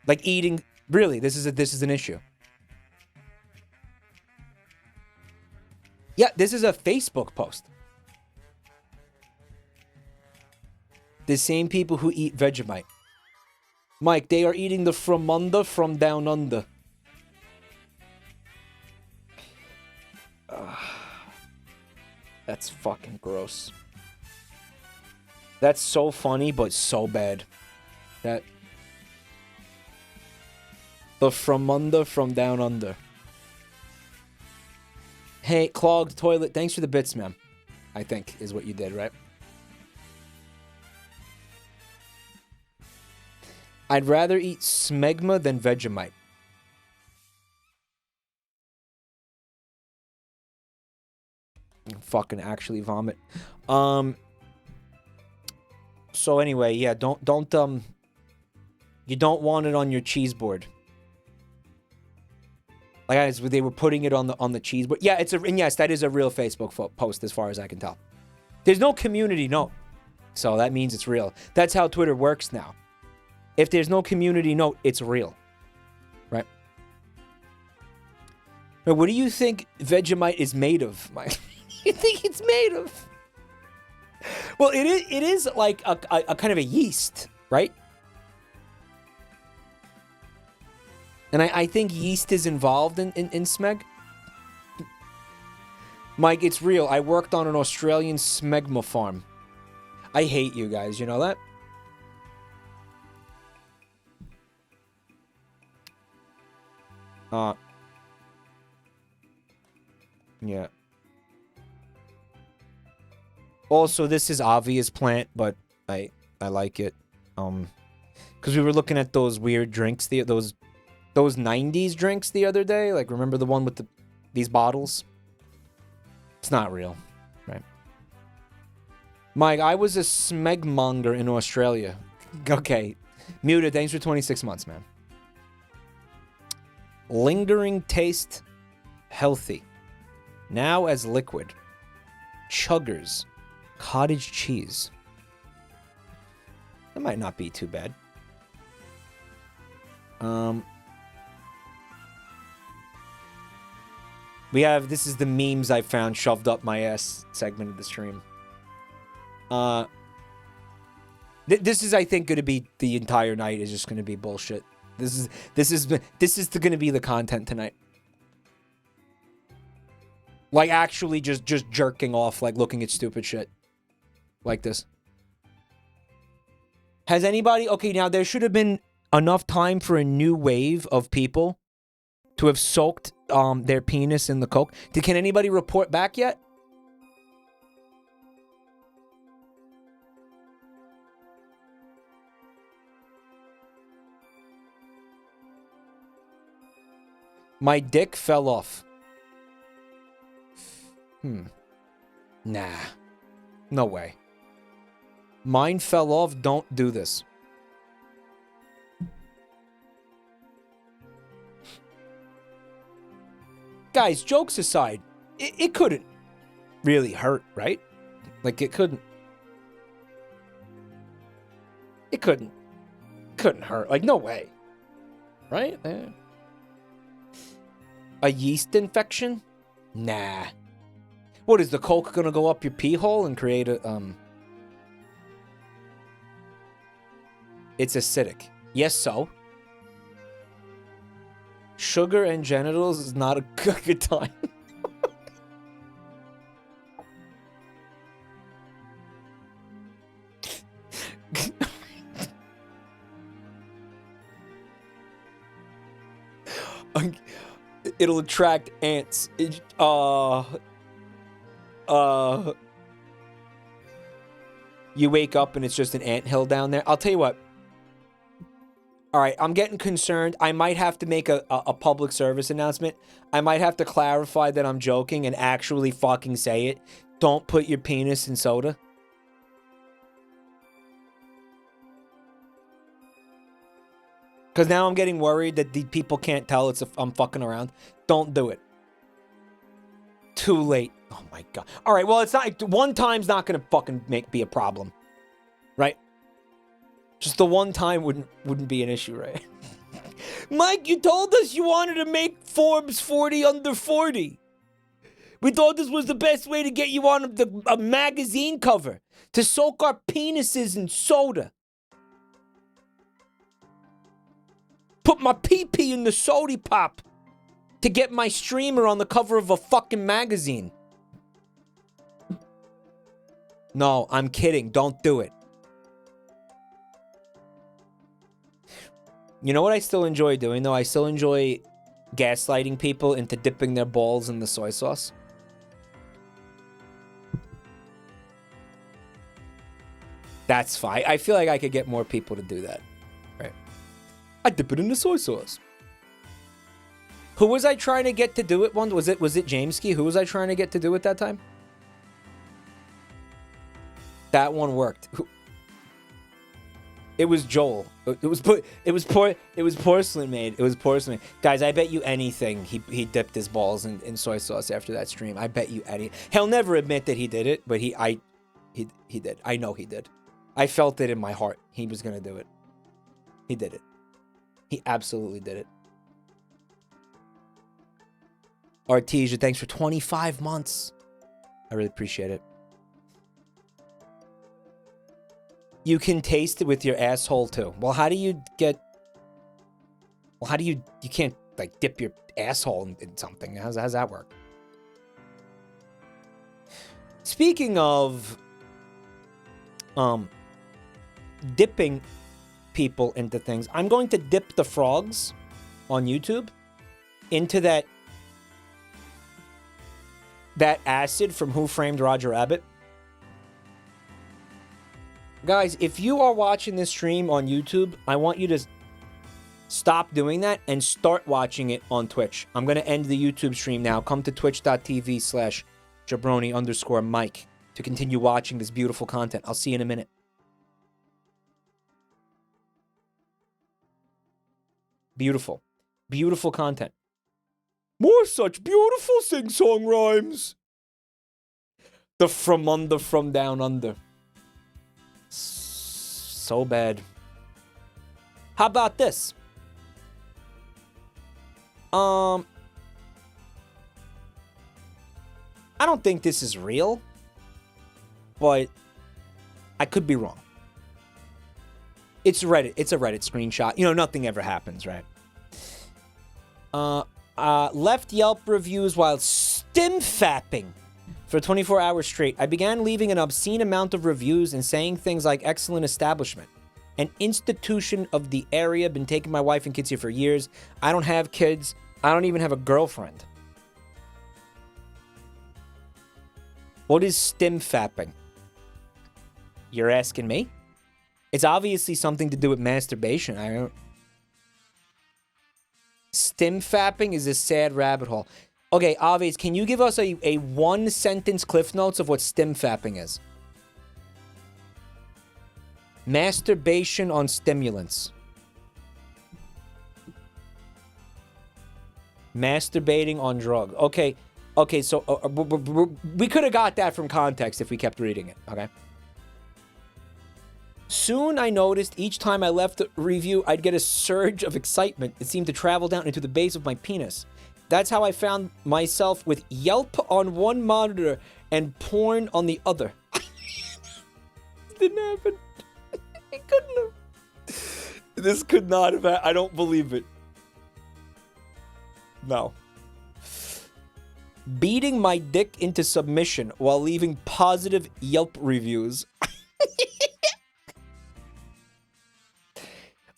Like eating. Really, this is an issue. Yeah, this is a Facebook post. The same people who eat Vegemite. Mike, they are eating the Fromunda from Down Under. That's fucking gross. That's so funny, but so bad. The Fromunda from Down Under. Hey, clogged toilet. Thanks for the bits, man. I think is what you did, right? I'd rather eat smegma than Vegemite. Fucking actually vomit. So anyway, yeah, don't you don't want it on your cheese board. Like guys, they were putting it on the cheese board. Yeah, and yes, that is a real Facebook post as far as I can tell. There's no community note, so that means it's real. That's how Twitter works now. If there's no community note, it's real, right? Now, what do you think Vegemite is made of, Mike? You think it's made of? Well, it is like a kind of a yeast, right? And I think yeast is involved in smeg. Mike, it's real. I worked on an Australian smegma farm. I hate you guys, you know that? Yeah. Also, this is obvious plant, but I like it. Because we were looking at those weird drinks, those 90s drinks the other day. Like, remember the one with these bottles? It's not real, right? Mike, I was a smegmonger in Australia. Okay. Muted, thanks for 26 months, man. Lingering taste, healthy. Now as liquid. Chuggers. Cottage cheese. That might not be too bad. We have, this is the memes I found shoved up my ass segment of the stream. This is, I think, going to be the entire night is just going to be bullshit. This is going to be the content tonight. Like, actually just jerking off, like, looking at stupid shit. Like this. Has anybody... Okay, now, there should have been enough time for a new wave of people to have soaked their penis in the Coke. Can anybody report back yet? My dick fell off. Nah. No way. Mine fell off. Don't do this. Guys, jokes aside, it couldn't really hurt, right? Like, it couldn't. It couldn't hurt. Like, no way. Right? A yeast infection? Nah. What, is the Coke gonna go up your pee hole and create a, It's acidic. Yes, so. Sugar and genitals is not a good time. It'll attract ants. You wake up and it's just an anthill down there. I'll tell you what. All right, I'm getting concerned. I might have to make a public service announcement. I might have to clarify that I'm joking and actually fucking say it. Don't put your penis in soda. Because now I'm getting worried that the people can't tell I'm fucking around. Don't do it. Too late. Oh my god. All right, well, it's not... One time's not going to fucking be a problem. Right? Just the one time wouldn't be an issue, right? Mike, you told us you wanted to make Forbes 40 under 40. We thought this was the best way to get you on a magazine cover. To soak our penises in soda. Put my pee-pee in the sody pop. To get my streamer on the cover of a fucking magazine. No, I'm kidding. Don't do it. You know what I still enjoy doing, though? I still enjoy gaslighting people into dipping their balls in the soy sauce. That's fine. I feel like I could get more people to do that. Right. I dip it in the soy sauce. Who was I trying to get to do it one? Was it Jameski? Who was I trying to get to do it that time? That one worked. It was Joel. It was porcelain made. It was porcelain. Guys, I bet you anything he dipped his balls in soy sauce after that stream. I bet you any. He'll never admit that he did it, but he did. I know he did. I felt it in my heart. He was gonna do it. He did it. He absolutely did it. Artesia, thanks for 25 months. I really appreciate it. You can taste it with your asshole too. Well, how do you get... Well, how do you... You can't, like, dip your asshole in something. How's that work? Speaking of... dipping people into things, I'm going to dip the frogs on YouTube into that acid from Who Framed Roger Rabbit. Guys, if you are watching this stream on YouTube, I want you to stop doing that and start watching it on Twitch. I'm going to end the YouTube stream now. Come to twitch.tv/Jabroni_Mike to continue watching this beautiful content. I'll see you in a minute. Beautiful. Beautiful content. More such beautiful sing-song rhymes. The from down under. So bad. How about this? I don't think this is real, but I could be wrong. It's Reddit. It's a Reddit screenshot. You know, nothing ever happens, right? Left Yelp reviews while stim-fapping for 24 hours straight. I began leaving an obscene amount of reviews and saying things like excellent establishment. An institution of the area. Been taking my wife and kids here for years. I don't have kids. I don't even have a girlfriend. What is stim-fapping? You're asking me? It's obviously something to do with masturbation. I don't... Stim-fapping is a sad rabbit hole. Okay, Aves, can you give us a one-sentence cliff notes of what stim-fapping is? Masturbation on stimulants. Masturbating on drug. Okay, so we could have got that from context if we kept reading it, okay? Soon I noticed each time I left a review, I'd get a surge of excitement. It seemed to travel down into the base of my penis. That's how I found myself with Yelp on one monitor and porn on the other. Didn't happen. It couldn't have. This could not have happened. I don't believe it. No. Beating my dick into submission while leaving positive Yelp reviews.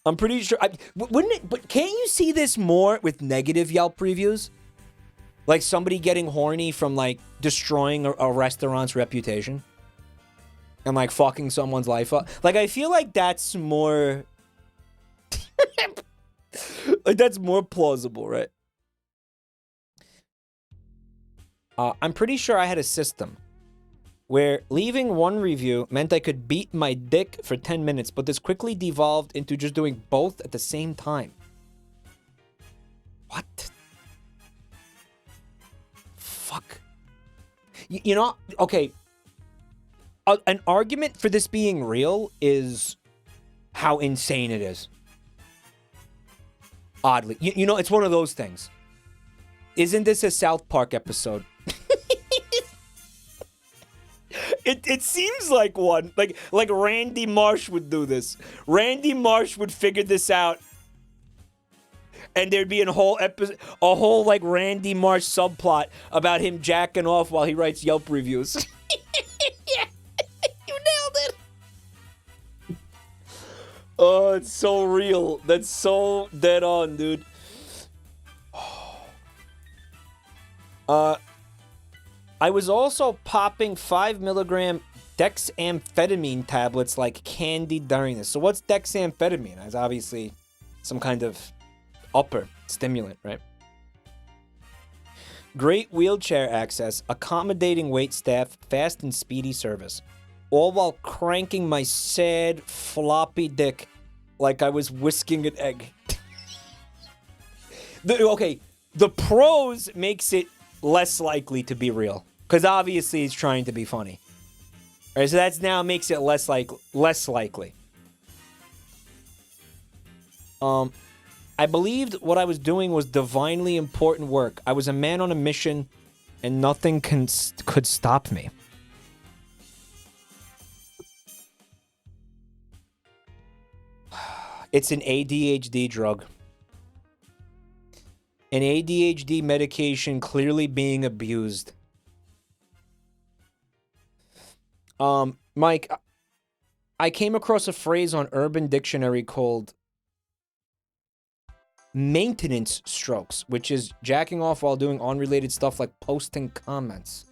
I'm pretty sure. Wouldn't it? But can't you see this more with negative Yelp reviews? Like somebody getting horny from like destroying a restaurant's reputation and like fucking someone's life up. Like I feel like that's more. Like that's more plausible, right? I'm pretty sure I had a system where leaving one review meant I could beat my dick for 10 minutes, but this quickly devolved into just doing both at the same time. What? Fuck. You know, okay. An argument for this being real is how insane it is. Oddly. You know, it's one of those things. Isn't this a South Park episode? It seems like one. Like Randy Marsh would do this. Randy Marsh would figure this out. And there'd be a whole like Randy Marsh subplot about him jacking off while he writes Yelp reviews. Yeah, you nailed it. Oh, it's so real. That's so dead on, dude. I was also popping 5 milligram dexamphetamine tablets like candy during this. So what's dexamphetamine? It's obviously some kind of upper stimulant, right? Great wheelchair access, accommodating wait staff, fast and speedy service. All while cranking my sad, floppy dick like I was whisking an egg. The pros makes it less likely to be real. Because obviously he's trying to be funny. All right, so that's now makes it less likely. I believed what I was doing was divinely important work. I was a man on a mission, and nothing could stop me. It's an ADHD drug. An ADHD medication clearly being abused. Mike, I came across a phrase on Urban Dictionary called maintenance strokes, which is jacking off while doing unrelated stuff like posting comments.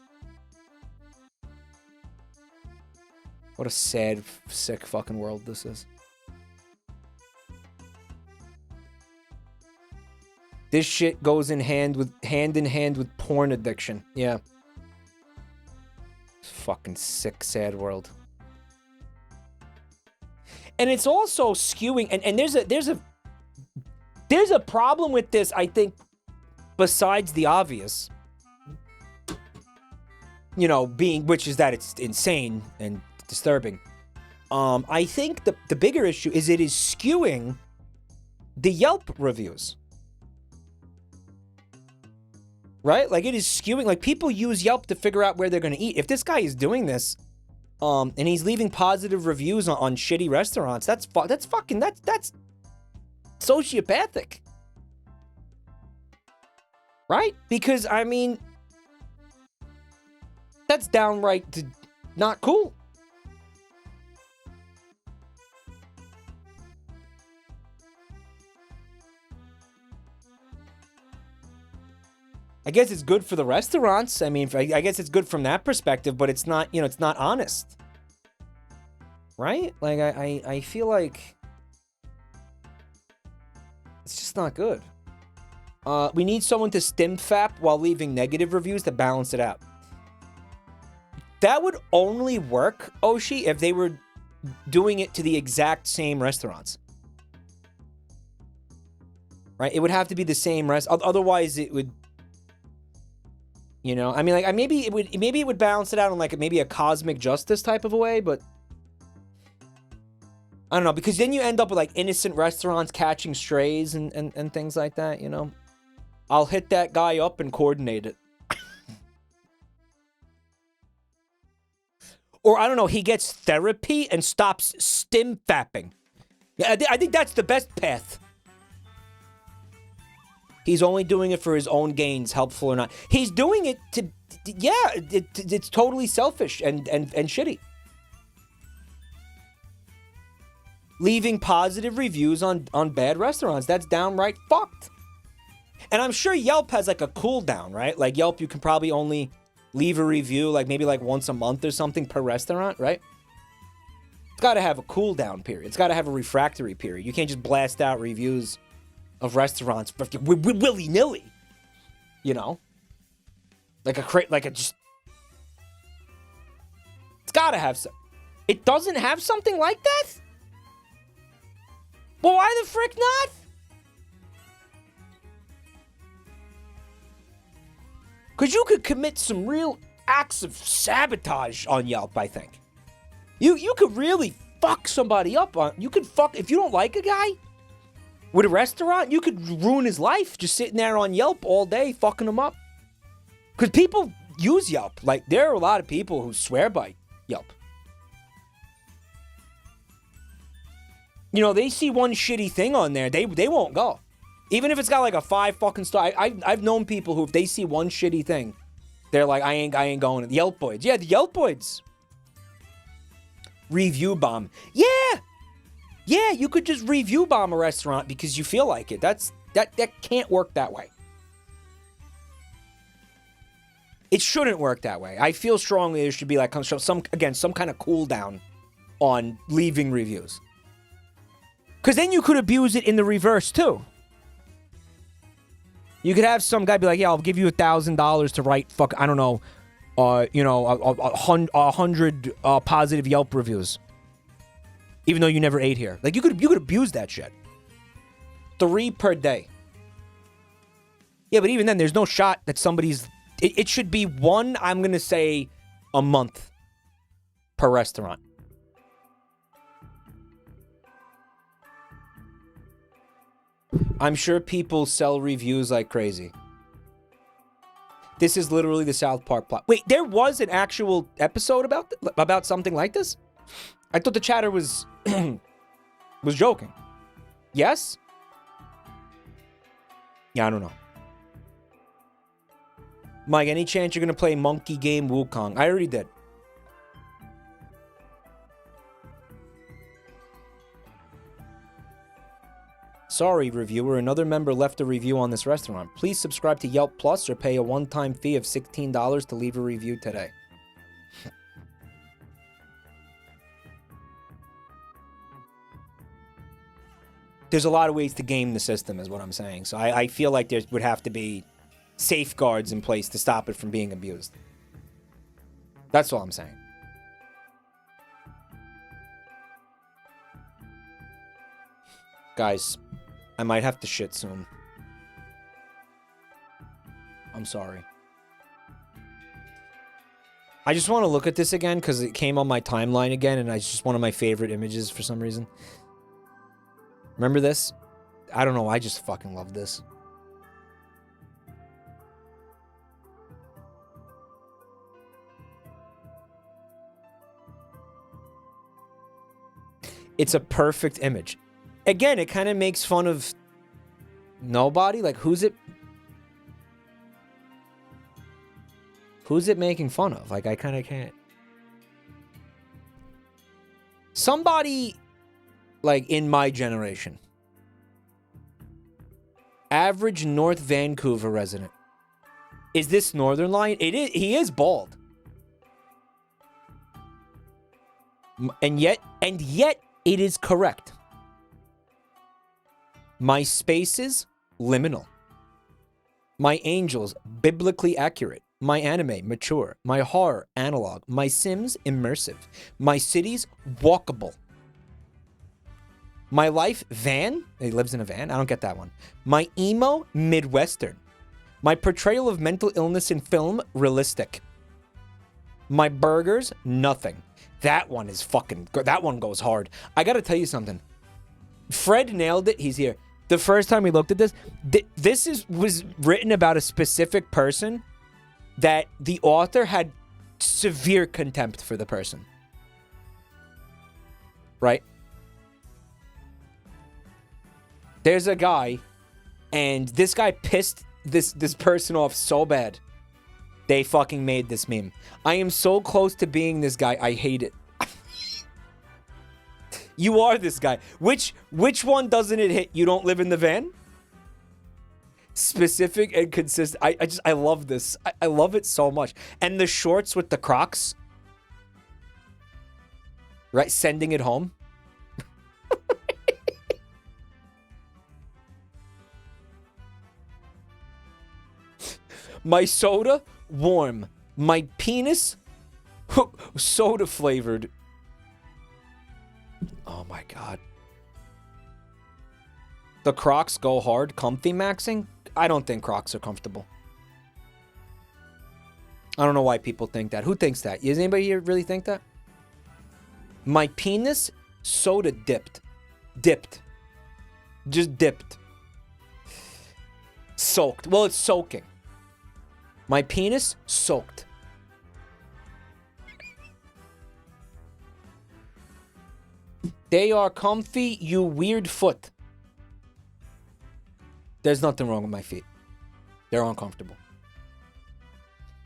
What a sad, sick fucking world this is. This shit goes hand in hand with porn addiction. Yeah. Fucking sick, sad world. And it's also skewing, and there's a problem with this, I think, besides the obvious. you know, which is that it's insane and disturbing. I think the bigger issue is it is skewing the Yelp reviews. Right? Like, it is skewing. Like, people use Yelp to figure out where they're going to eat. If this guy is doing this, and he's leaving positive reviews on shitty restaurants, that's sociopathic. Right? Because, I mean, that's downright not cool. I guess it's good for the restaurants. I mean, I guess it's good from that perspective, but it's not, you know, it's not honest. Right? Like, I feel like it's just not good. We need someone to stim-fap while leaving negative reviews to balance it out. That would only work, Oshi, if they were doing it to the exact same restaurants. Right? It would have to be the same otherwise it would, you know, I mean, like, maybe it would balance it out on, like, maybe a cosmic justice type of a way, but I don't know, because then you end up with, like, innocent restaurants catching strays and things like that, you know. I'll hit that guy up and coordinate it. Or, I don't know, he gets therapy and stops stim-fapping. Yeah, I think that's the best path. He's only doing it for his own gains, helpful or not. He's doing it to, yeah, it's totally selfish and shitty. Leaving positive reviews on bad restaurants, that's downright fucked. And I'm sure Yelp has, like, a cooldown, right? Like, Yelp, you can probably only leave a review, like, maybe, like, once a month or something per restaurant, right? It's got to have a cooldown period. It's got to have a refractory period. You can't just blast out reviews of restaurants willy-nilly, you know? Like it's gotta have some. It doesn't have something like that? Well, why the frick not? Because you could commit some real acts of sabotage on Yelp, I think. You could really fuck somebody up on, if you don't like a guy with a restaurant, you could ruin his life just sitting there on Yelp all day fucking him up. Because people use Yelp. Like, there are a lot of people who swear by Yelp. You know, they see one shitty thing on there, they won't go. Even if it's got like a 5 fucking star. I've known people who, if they see one shitty thing, they're like, I ain't going. The Yelpoids. Yeah, the Yelpoids. Review bomb. Yeah, you could just review bomb a restaurant because you feel like it. That can't work that way. It shouldn't work that way. I feel strongly there should be like some kind of cooldown on leaving reviews. Because then you could abuse it in the reverse too. You could have some guy be like, yeah, I'll give you $1,000 to write I don't know, 100 positive Yelp reviews. Even though you never ate here. Like, you could abuse that shit. 3 per day. Yeah, but even then, there's no shot that somebody's... It should be 1, I'm going to say, a month per restaurant. I'm sure people sell reviews like crazy. This is literally the South Park plot. Wait, there was an actual episode about something like this? I thought the chatter was was joking. Yes? Yeah, I don't know. Mike, any chance you're gonna play Monkey Game Wukong? I already did. Sorry, reviewer. Another member left a review on this restaurant. Please subscribe to Yelp Plus or pay a one-time fee of $16 to leave a review today. There's a lot of ways to game the system, is what I'm saying. So I feel like there would have to be safeguards in place to stop it from being abused. That's all I'm saying. Guys, I might have to shit soon. I'm sorry. I just want to look at this again because it came on my timeline again, and it's just one of my favorite images for some reason. Remember this? I don't know. I just fucking love this. It's a perfect image. Again, it kind of makes fun of nobody. Like, who's it making fun of? Like, I kind of can't. Somebody, like, in my generation. Average North Vancouver resident. Is this Northern Lion? It is. He is bald. And yet, it is correct. My spaces, liminal. My angels, biblically accurate. My anime, mature. My horror, analog. My Sims, immersive. My cities, walkable. My life, van. He lives in a van. I don't get that one. My emo, Midwestern. My portrayal of mental illness in film, realistic. My burgers, nothing. That one is fucking... That one goes hard. I gotta tell you something. Fred nailed it. He's here. The first time we looked at this, was written about a specific person that the author had severe contempt for the person. Right? There's a guy, and this guy pissed this person off so bad. They fucking made this meme. I am so close to being this guy. I hate it. You are this guy. Which one doesn't it hit? You don't live in the van? Specific and consistent. I love this. I love it so much. And the shorts with the Crocs. Right? Sending it home. My soda, warm. My penis, soda flavored. Oh my god. The Crocs go hard. Comfy maxing? I don't think Crocs are comfortable. I don't know why people think that. Who thinks that? Does anybody here really think that? My penis, soda dipped. Dipped. Just dipped. Soaked. Well, it's soaking. My penis, soaked. They are comfy, you weird foot. There's nothing wrong with my feet. They're uncomfortable.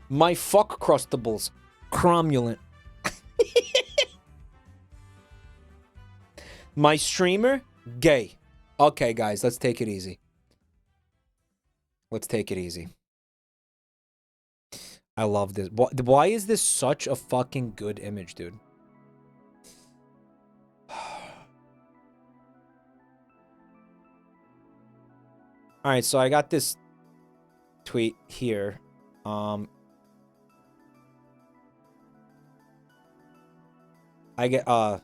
My fuck crustables, cromulent. My streamer, gay. Okay, guys, let's take it easy. Let's take it easy. I love this. Why is this such a fucking good image, dude? Alright, so I got this tweet here. I don't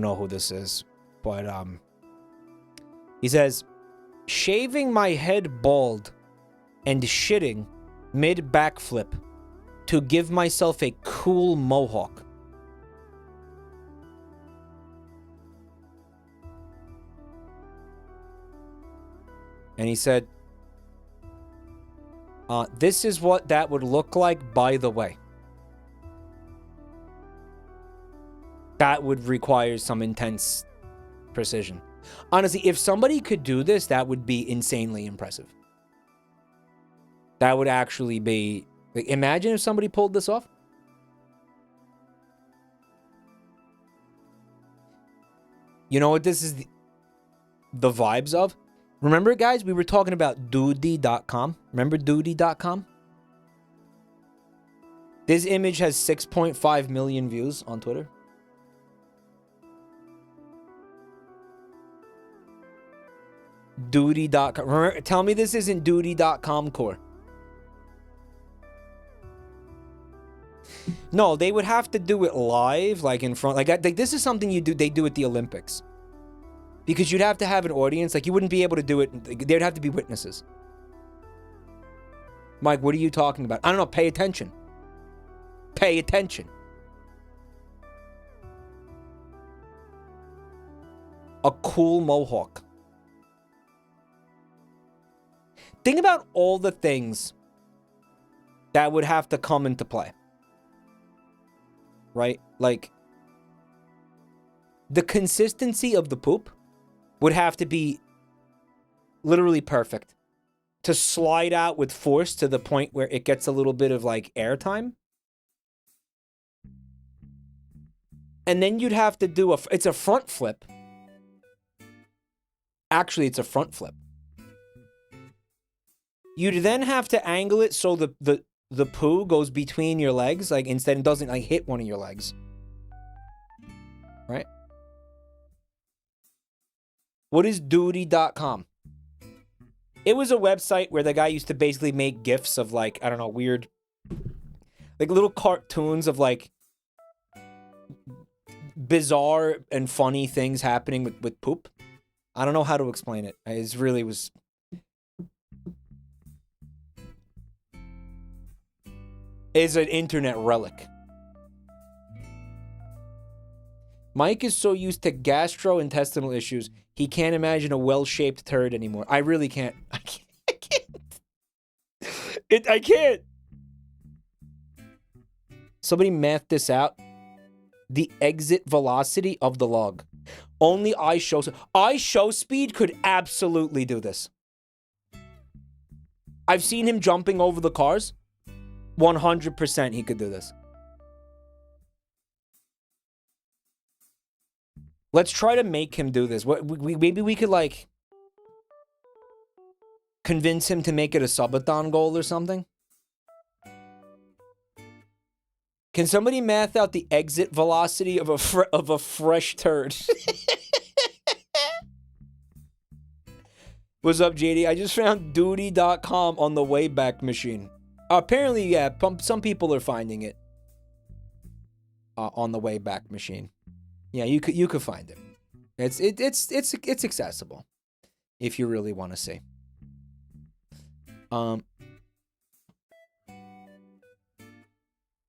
know who this is, but he says, shaving my head bald and shitting mid backflip to give myself a cool mohawk. And he said, this is what that would look like, by the way. That would require some intense precision. Honestly, if somebody could do this, that would be insanely impressive. That would actually be... Like, imagine if somebody pulled this off. You know what this is the vibes of? Remember, guys, we were talking about Doody.com. Remember Doody.com? This image has 6.5 million views on Twitter. Doody.com. Remember, tell me this isn't Doody.com core. No, they would have to do it live, like in front. Like this is something they do at the Olympics. Because you'd have to have an audience. Like, you wouldn't be able to do it. There'd have to be witnesses. Mike, what are you talking about? I don't know. Pay attention. Pay attention. A cool mohawk. Think about all the things that would have to come into play. Right? Like, the consistency of the poop would have to be literally perfect to slide out with force to the point where it gets a little bit of, like, airtime. And then you'd have to do it's a front flip. Actually, it's a front flip. You'd then have to angle it so the poo goes between your legs, like, instead it doesn't, like, hit one of your legs. Right? What is duty.com? It was a website where the guy used to basically make GIFs of, like, I don't know, weird, like, little cartoons of, like, bizarre and funny things happening with poop. I don't know how to explain it. It really was... Is an internet relic. Mike is so used to gastrointestinal issues, he can't imagine a well-shaped turd anymore. I really can't. I can't. I can't. Somebody mathed this out. The exit velocity of the log. Only iShow speed could absolutely do this. I've seen him jumping over the cars. 100% he could do this. Let's try to make him do this. Maybe we could, like, convince him to make it a subathon goal or something. Can somebody math out the exit velocity of a fresh turd? What's up, JD? I just found duty.com on the Wayback Machine. Apparently, yeah, some people are finding it on the Wayback Machine. Yeah, you could find it. It's accessible if you really want to see.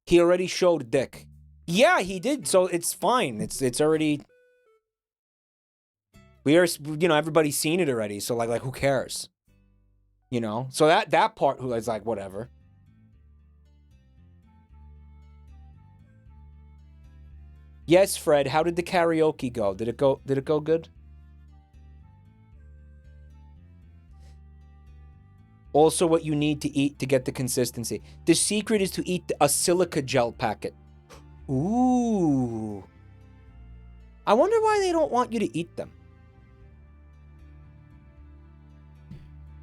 He already showed dick. Yeah, he did. So it's fine. It's already. We are, everybody's seen it already. So like who cares? So that part who is like whatever. Yes, Fred. How did the karaoke go? Did it go good? Also, what you need to eat to get the consistency. The secret is to eat a silica gel packet. Ooh. I wonder why they don't want you to eat them.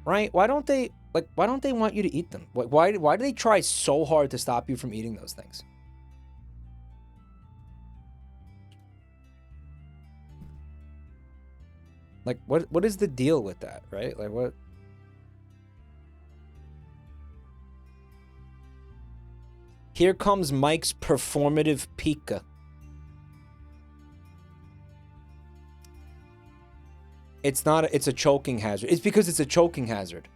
Right? Why don't they want you to eat them? Why do they try so hard to stop you from eating those things? Like, what is the deal with that, right? Like, what? Here comes Mike's performative pika. It's a choking hazard. It's because it's a choking hazard.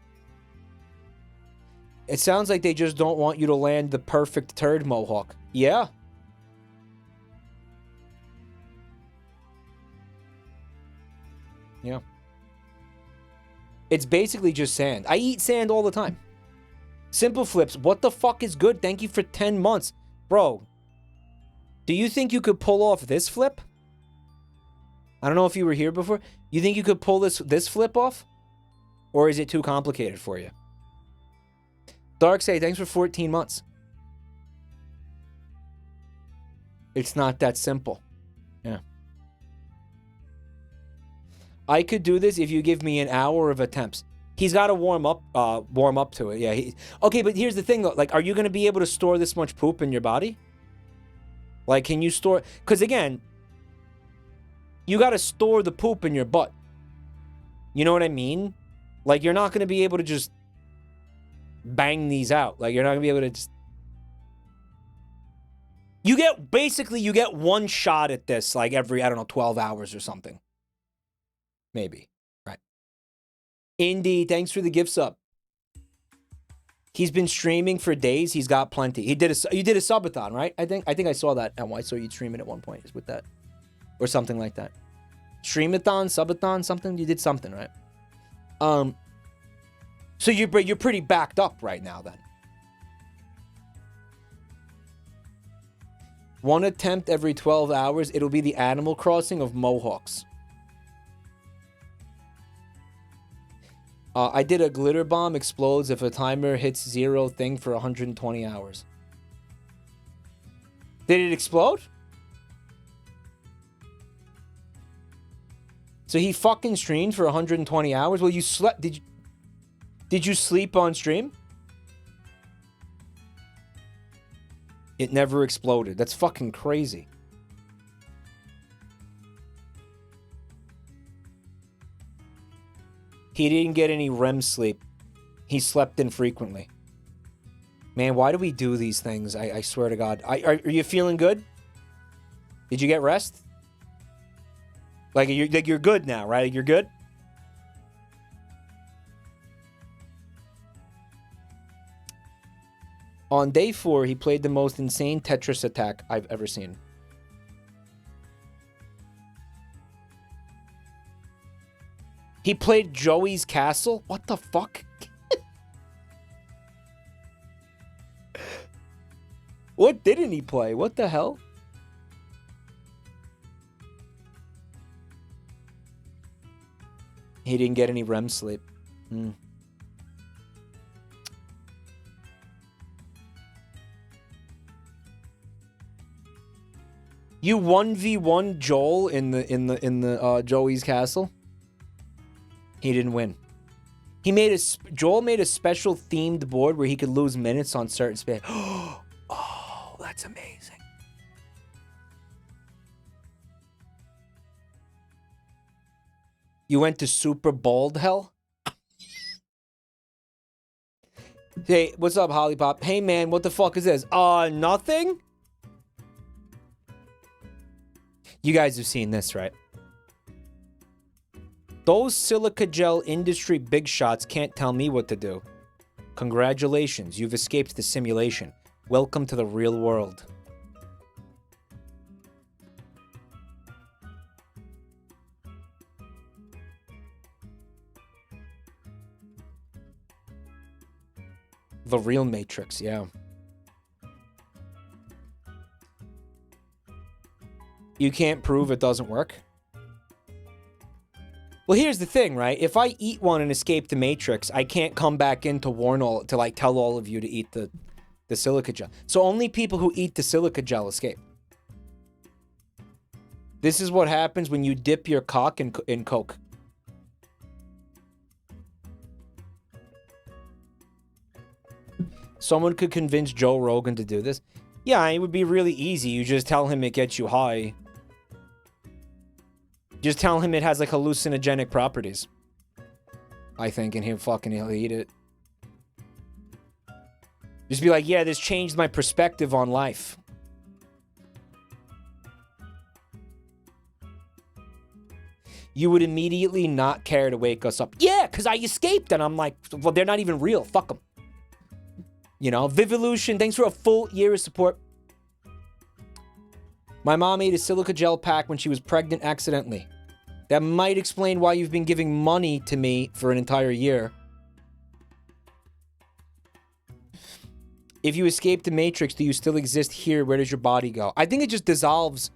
It sounds like they just don't want you to land the perfect turd mohawk. Yeah. Yeah. It's basically just sand. I eat sand all the time. Simple flips. What the fuck is good? Thank you for 10 months. Bro, do you think you could pull off this flip? I don't know if you were here before. You think you could pull this flip off? Or is it too complicated for you? Darksay, thanks for 14 months. It's not that simple. Yeah. I could do this if you give me an hour of attempts. He's got to warm up to it. Yeah. Okay, but here's the thing though. Like, are you going to be able to store this much poop in your body? Like, can you store? Because again, you got to store the poop in your butt. You know what I mean? Like, you're not going to be able to just bang these out. Like, you're not going to be able to just. You get one shot at this, like every, I don't know, 12 hours or something. Maybe. Right. Indy, thanks for the gift sub. He's been streaming for days. He's got plenty. You did a subathon, right? I think I saw that. And I saw you streaming at one point with that, or something like that. Streamathon, subathon, something. You did something, right? So you're pretty backed up right now, then. One attempt every 12 hours. It'll be the Animal Crossing of Mohawks. I did a glitter bomb explodes if a timer hits 0 thing for 120 hours. Did it explode? So he fucking streamed for 120 hours? Well, you slept. Did you sleep on stream? It never exploded. That's fucking crazy. He didn't get any REM sleep. He slept infrequently. Man, why do we do these things? I swear to God. Are you feeling good? Did you get rest? You're good now, right? You're good? On day 4, he played the most insane Tetris attack I've ever seen. He played Joey's Castle? What the fuck? What didn't he play? What the hell? He didn't get any REM sleep. You 1v1 Joel in the Joey's Castle? He didn't win. Joel made a special themed board where he could lose minutes on certain space. Oh, that's amazing. You went to Super Bald Hell? Hey, what's up, Hollipop? Hey, man, what the fuck is this? Nothing? You guys have seen this, right? Those silica gel industry big shots can't tell me what to do. Congratulations, you've escaped the simulation. Welcome to the real world. The real Matrix, yeah. You can't prove it doesn't work? Well, here's the thing, right? If I eat one and escape the Matrix, I can't come back in to tell all of you to eat the silica gel. So only people who eat the silica gel escape. This is what happens when you dip your cock in Coke. Someone could convince Joe Rogan to do this. Yeah, it would be really easy. You just tell him it gets you high. Just tell him it has, like, hallucinogenic properties. I think, and he'll eat it. Just be like, yeah, this changed my perspective on life. You would immediately not care to wake us up. Yeah, because I escaped. And I'm like, well, they're not even real. Fuck them. You know, Vivolution, thanks for a full year of support. My mom ate a silica gel pack when she was pregnant accidentally. That might explain why you've been giving money to me for an entire year. If you escape the Matrix, do you still exist here? Where does your body go? I think it just dissolves.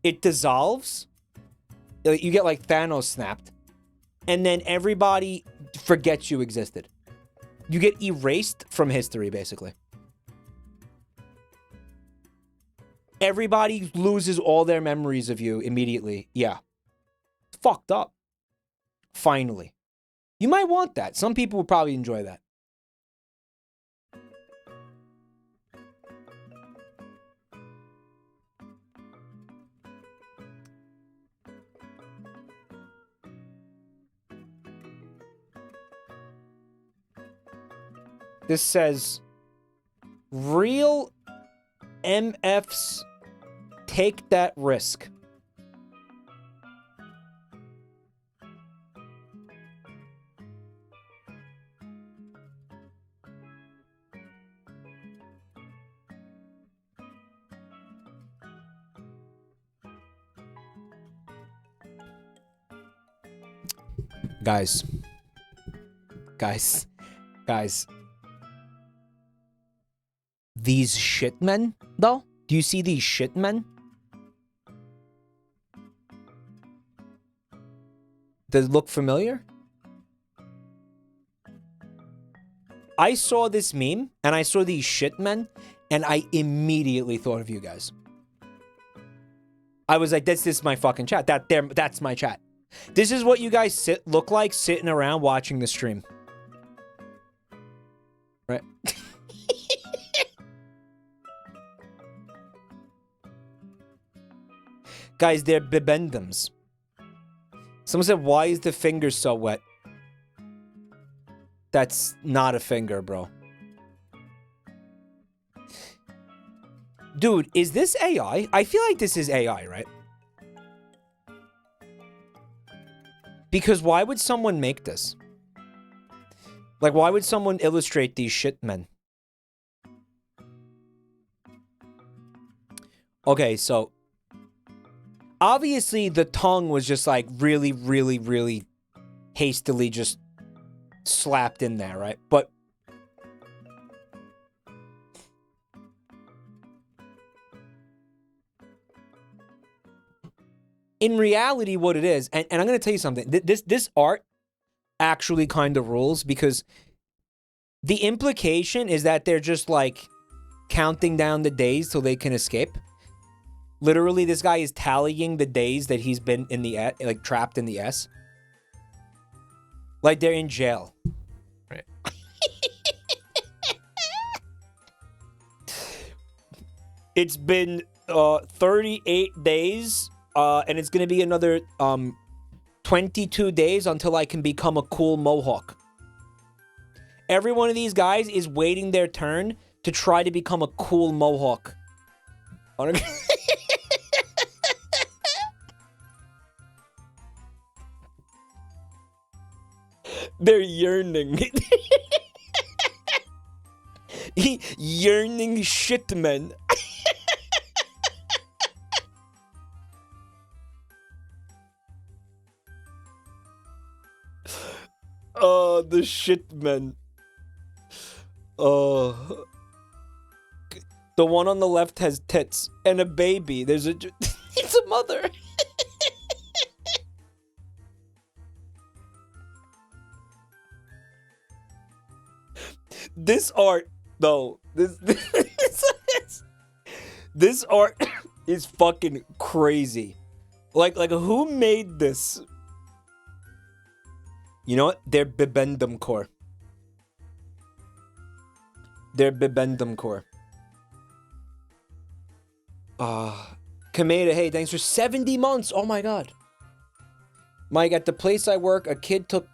It dissolves. You get like Thanos snapped. And then everybody forgets you existed. You get erased from history, basically. Everybody loses all their memories of you immediately. Yeah. It's fucked up. Finally. You might want that. Some people would probably enjoy that. This says, real MFs take that risk. Guys. These shit men, though? Do you see these shit men? Does it look familiar? I saw this meme, and I saw these shit men, and I immediately thought of you guys. I was like, this is my fucking chat. That's my chat. This is what you guys look like sitting around watching the stream. Right? Guys, they're bibendums. Someone said, why is the finger so wet? That's not a finger, bro. Dude, is this AI? I feel like this is AI, right? Because why would someone make this? Like, why would someone illustrate these shit men? Okay, so obviously the tongue was just like really, really, really hastily just slapped in there, right? But in reality, what it is, and I'm going to tell you something, this art actually kind of rules, because the implication is that they're just like counting down the days till they can escape. Literally, this guy is tallying the days that he's been in the, like, trapped in the S. Like they're in jail. Right. It's been 38 days, and it's gonna be another 22 days until I can become a cool mohawk. Every one of these guys is waiting their turn to try to become a cool mohawk. They're yearning. Yearning shit men. Oh, the shit men. Oh. The one on the left has tits and a baby. There's a... It's a mother. This art, though, this art is fucking crazy. Like who made this? You know what? They're bibendum core. They're bibendum core. Kameda, hey, thanks for 70 months. Oh my god. Mike, at the place I work, a kid took...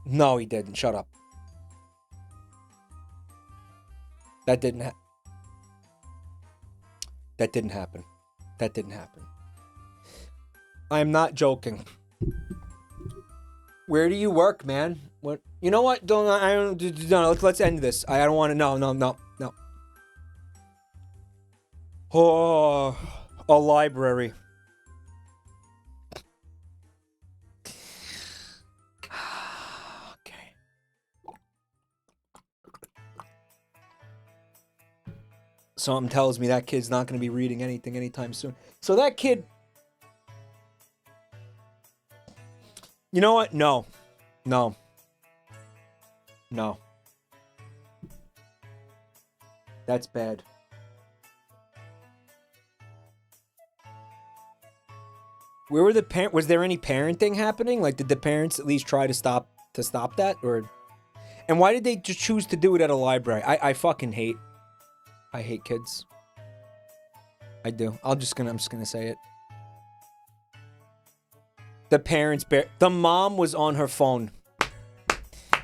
No, he didn't. Shut up. That didn't happen. That didn't happen. That didn't happen. I'm not joking. Where do you work, man? What? You know what? No, let's end this. I don't want to. No. Oh, a library. Okay. Something tells me that kid's not going to be reading anything anytime soon. So that kid... You know what? No. That's bad. Where were the parent? Was there any parenting happening? Like, did the parents at least try to stop that? Or, and why did they just choose to do it at a library? I fucking hate. I hate kids. I do. I'm just gonna say it. The parents the mom was on her phone.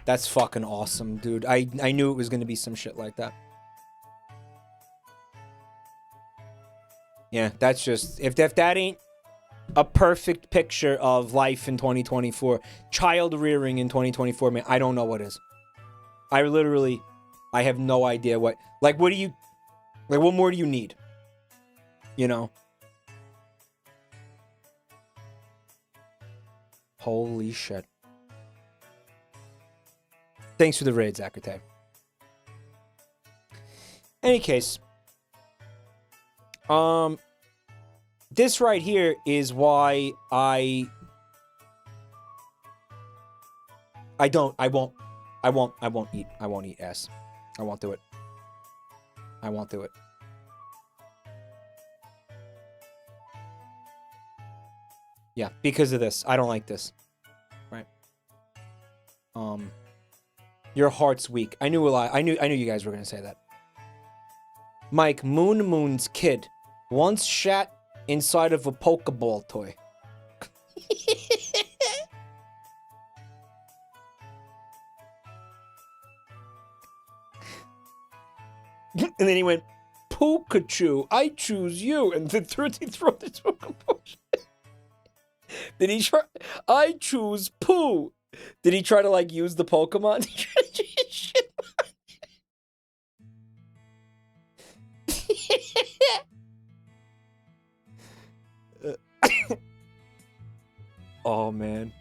That's fucking awesome, dude. I knew it was gonna be some shit like that. Yeah, that's just... If that ain't a perfect picture of life in 2024, child rearing in 2024, man, I don't know what is. I have no idea what... Like, what do you... Like, what more do you need? You know? Holy shit. Thanks for the raid, Zakate. Any case, this right here is why I won't eat ass. I won't do it. I won't do it. Yeah, because of this. I don't like this. Right. Your heart's weak. I knew you guys were gonna say that. Mike, Moon's kid once shat inside of a Pokeball toy. And then he went, Pikachu, I choose you. And then threw the Pokeball. Did he try? I choose Pooh. Did he try to, like, use the Pokemon? Oh, man.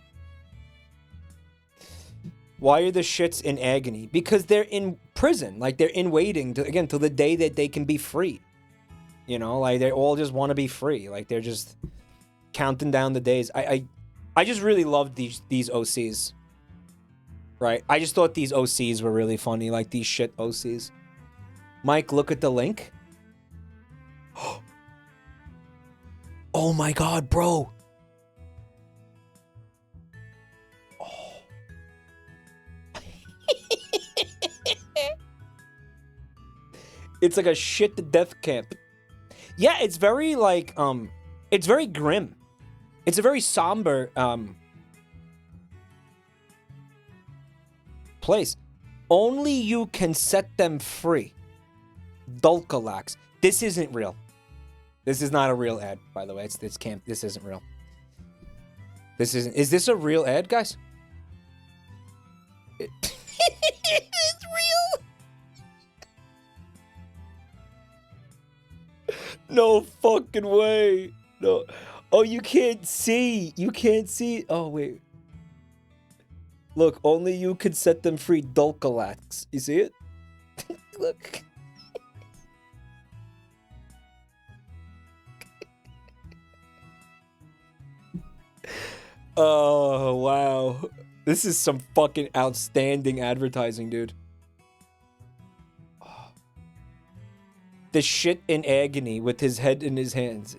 Why are the shits in agony? Because they're in prison. Like, they're in waiting, till the day that they can be free. You know, like, they all just want to be free. Like, they're just counting down the days. I just really loved these OCs. Right? I just thought these OCs were really funny. Like, these shit OCs. Mike, look at the link. Oh, my God, bro. It's like a shit to death camp. Yeah, it's very like it's very grim. It's a very somber place. Only you can set them free. Dulcalax. This isn't real. This is not a real ad, by the way. It's camp. This isn't real. This isn't. Is this a real ad, guys? It's real. No fucking way. No. Oh, you can't see. You can't see. Oh, wait. Look, only you can set them free. Dulcalax. You see it? Look. Oh, wow. This is some fucking outstanding advertising, dude. The shit in agony with his head in his hands.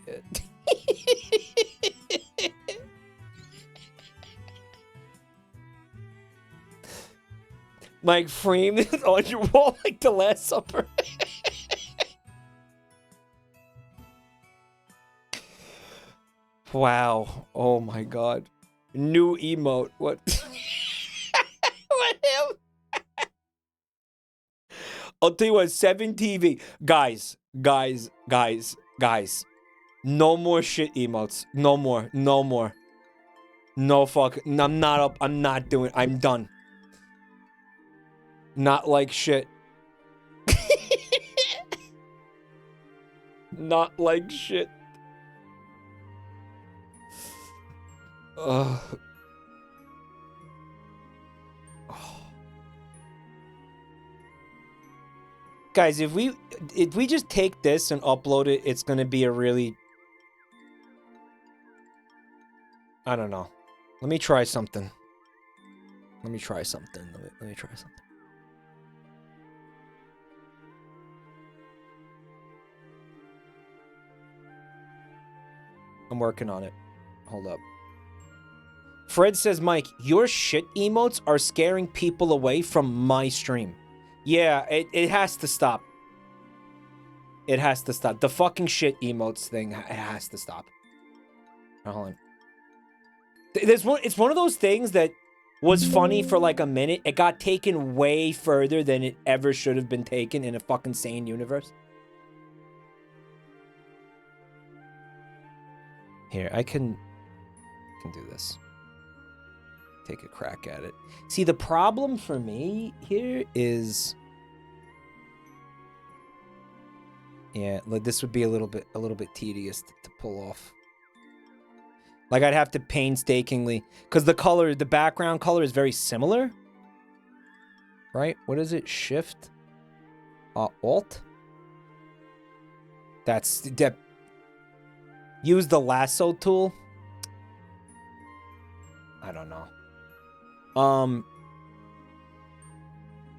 Mike, frame it on your wall like the Last Supper. Wow. Oh my god. New emote. What? What him? I'll tell you what, 7 TV. Guys. No more shit emotes. No more. No fuck. I'm not up. I'm not doing. I'm done. Not like shit. Not like shit. Ugh. Guys, if we just take this and upload it, it's gonna be a really... I don't know. Let me try something. Let me try something. I'm working on it. Hold up. Fred says, Mike, your shit emotes are scaring people away from my stream. Yeah, it has to stop. It has to stop. The fucking shit emotes thing, it has to stop. Hold on. It's one of those things that was funny for like a minute. It got taken way further than it ever should have been taken in a fucking sane universe. Here, I can do this. Take a crack at it. See, the problem for me here is... Yeah, this would be a little bit tedious to pull off. Like, I'd have to painstakingly... Because the color, the background color is very similar. Right? What is it? Shift? Alt? That... Use the lasso tool? I don't know.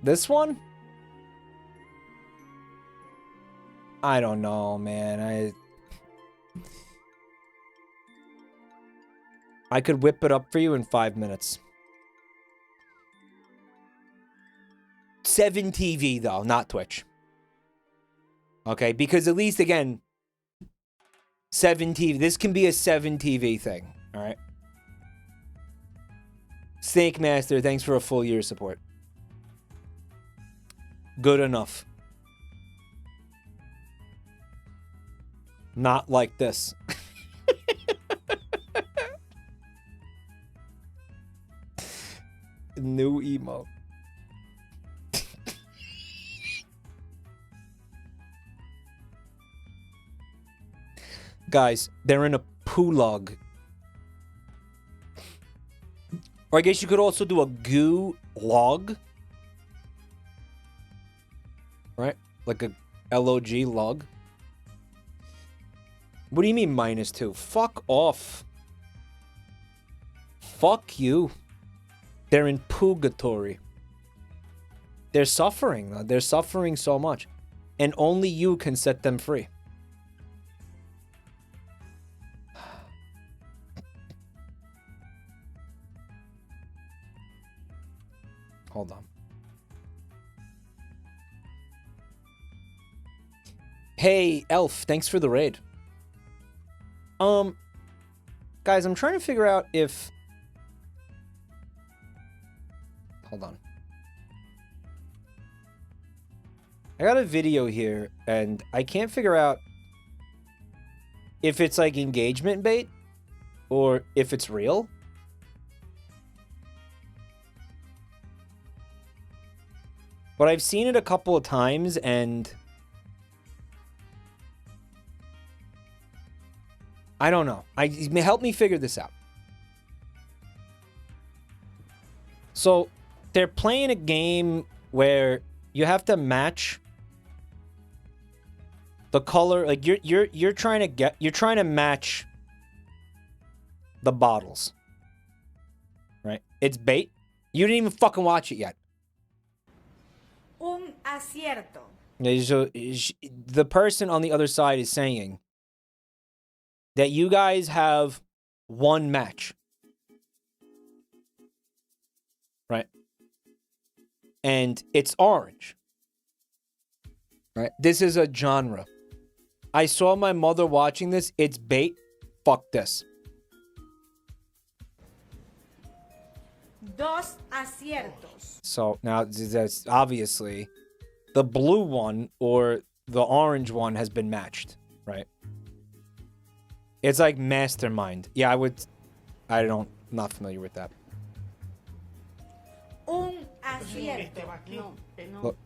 This one? I don't know, man. I could whip it up for you in 5 minutes. 7 TV, though, not Twitch. Okay, because at least, again, 7 TV. This can be a 7 TV thing, all right? Snake Master, thanks for a full year of support. Good enough. Not like this. New emo. Guys, they're in a poo log. Or I guess you could also do a goo log. Right? Like a LOG log. What do you mean -2? Fuck off. Fuck you. They're in purgatory. They're suffering. They're suffering so much. And only you can set them free. Hold on. Hey, Elf, thanks for the raid. Guys, I'm trying to figure out if... Hold on. I got a video here, and I can't figure out if it's like engagement bait or if it's real. But I've seen it a couple of times, and I don't know. Help me figure this out. So they're playing a game where you have to match the color. Like you're trying to match the bottles, right? It's bait. You didn't even fucking watch it yet. Un acierto. So the person on the other side is saying that you guys have one match. Right? And it's orange. Right? This is a genre. I saw my mother watching this. It's bait. Fuck this. Dos aciertos. So now that's obviously the blue one or the orange one has been matched, right? It's like Mastermind. Yeah, not familiar with that. Un acierto. No, no. Look.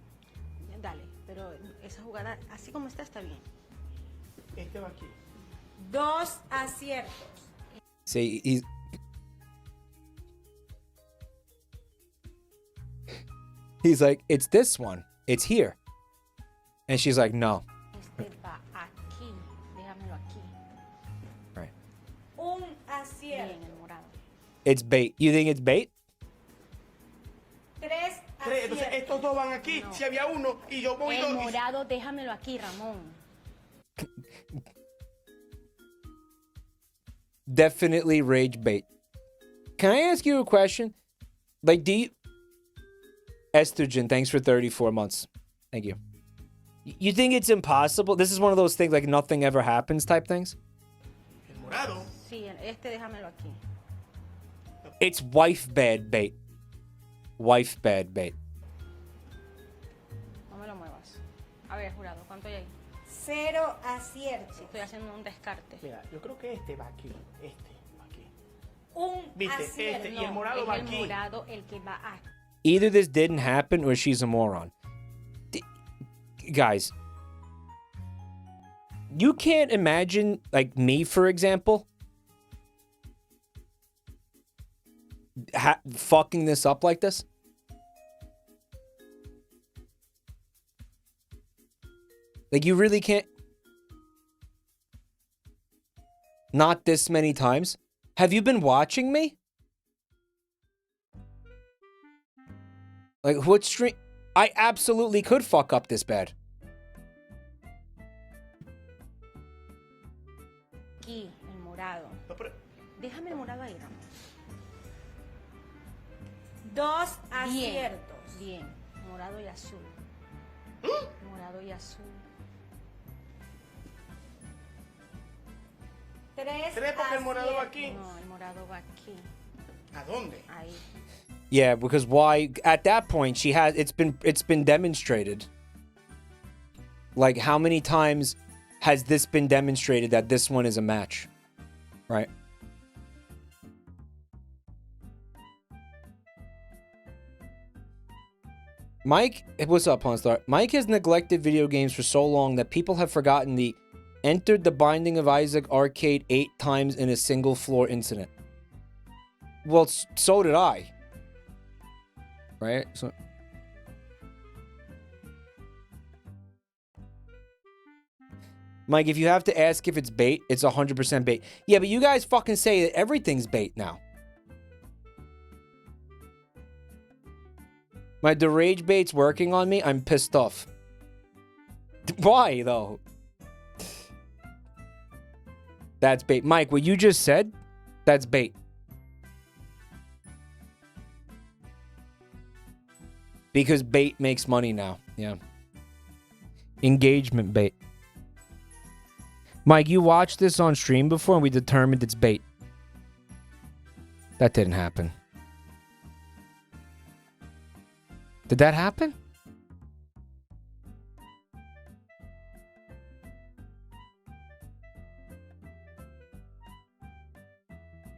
Dale, pero esa jugada, así como está bien. Este va aquí. Dos aciertos. See, he's like, it's this one. It's here. And she's like, no. Este va aquí. Déjamelo aquí. Right. Un Bien, acierto. el morado. It's bait. You think it's bait? Tres Entonces aciertos. estos dos van aquí. No. Si había uno y yo voy El dos. morado, déjamelo aquí, Ramón. Definitely rage bait. Can I ask you a question? Like, do you... Estrogen, thanks for 34 months. Thank you. You think it's impossible? This is one of those things like nothing ever happens type things? El morado. Sí, este déjamelo aquí. It's wife bad bait. Wife bad bait. No me lo muevas. A ver, jurado, ¿cuánto hay ahí? Cero aciertos. Estoy haciendo un descarte. Mira, yo creo que este va aquí. Este va aquí. Un ¿Viste? acierto. Este. Y el morado es va el aquí. morado el que va aquí. Either this didn't happen or she's a moron. Guys, you can't imagine, like me, for example, fucking this up like this? Like, you really can't... Not this many times. Have you been watching me? Like, what stream... I absolutely could fuck up this bad. Aquí, el morado. No, pero- Déjame el morado ahí, Ramón. Dos Bien, aciertos. bien. Morado y azul. Morado y azul. Tres Tres porque el morado va aciertos. aquí. No, el morado va aquí. ¿A dónde? Ahí. Yeah, because why? At that point, she has... It's been demonstrated. Like, how many times has this been demonstrated that this one is a match? Right? Mike, what's up, Pawnstar? Mike has neglected video games for so long that people have forgotten the entered the Binding of Isaac arcade 8 times in a single floor incident. Well, so did I. Right? So... Mike, if you have to ask if it's bait, it's 100% bait. Yeah, but you guys fucking say that everything's bait now. The rage bait's working on me. I'm pissed off. Why, though? That's bait. Mike, what you just said, that's bait. Because bait makes money now. Yeah. Engagement bait. Mike, you watched this on stream before and we determined it's bait. That didn't happen. Did that happen?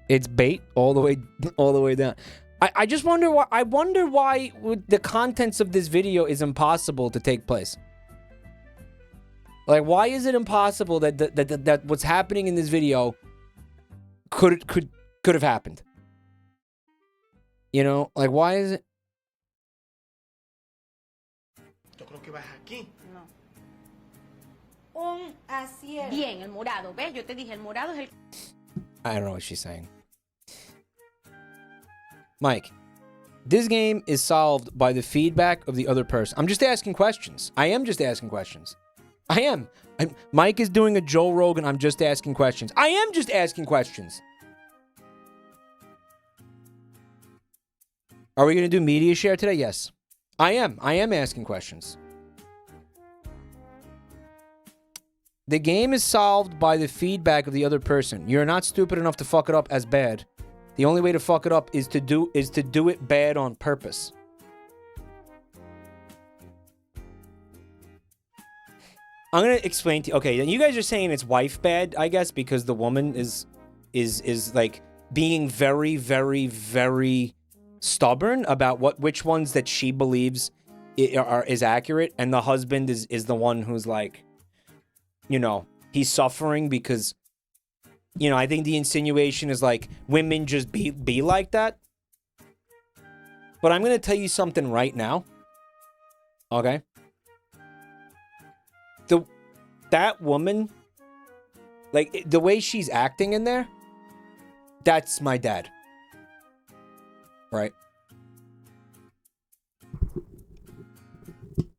It's bait all the way down. I just wonder why. I wonder why the contents of this video is impossible to take place. Like, why is it impossible that what's happening in this video could have happened? You know, like, why is it? Yo creo que vas aquí. No. Un acierto. Bien, el morado. ¿Ves? Yo te dije, el morado es el... I don't know what she's saying. Mike, this game is solved by the feedback of the other person. I'm just asking questions. I am just asking questions. I am. Mike is doing a Joe Rogan. I'm just asking questions. I am just asking questions. Are we going to do media share today? Yes. I am. I am asking questions. The game is solved by the feedback of the other person. You're not stupid enough to fuck it up as bad. The only way to fuck it up is to do it bad on purpose. I'm gonna explain to you. Okay, you guys are saying it's wife bad, I guess, because the woman is like being very, very, very stubborn about which ones that she believes is accurate, and the husband is the one who's like, you know, he's suffering because, you know, I think the insinuation is like women just be like that. But I'm gonna tell you something right now. Okay. That woman, like, the way she's acting in there, that's my dad. Right?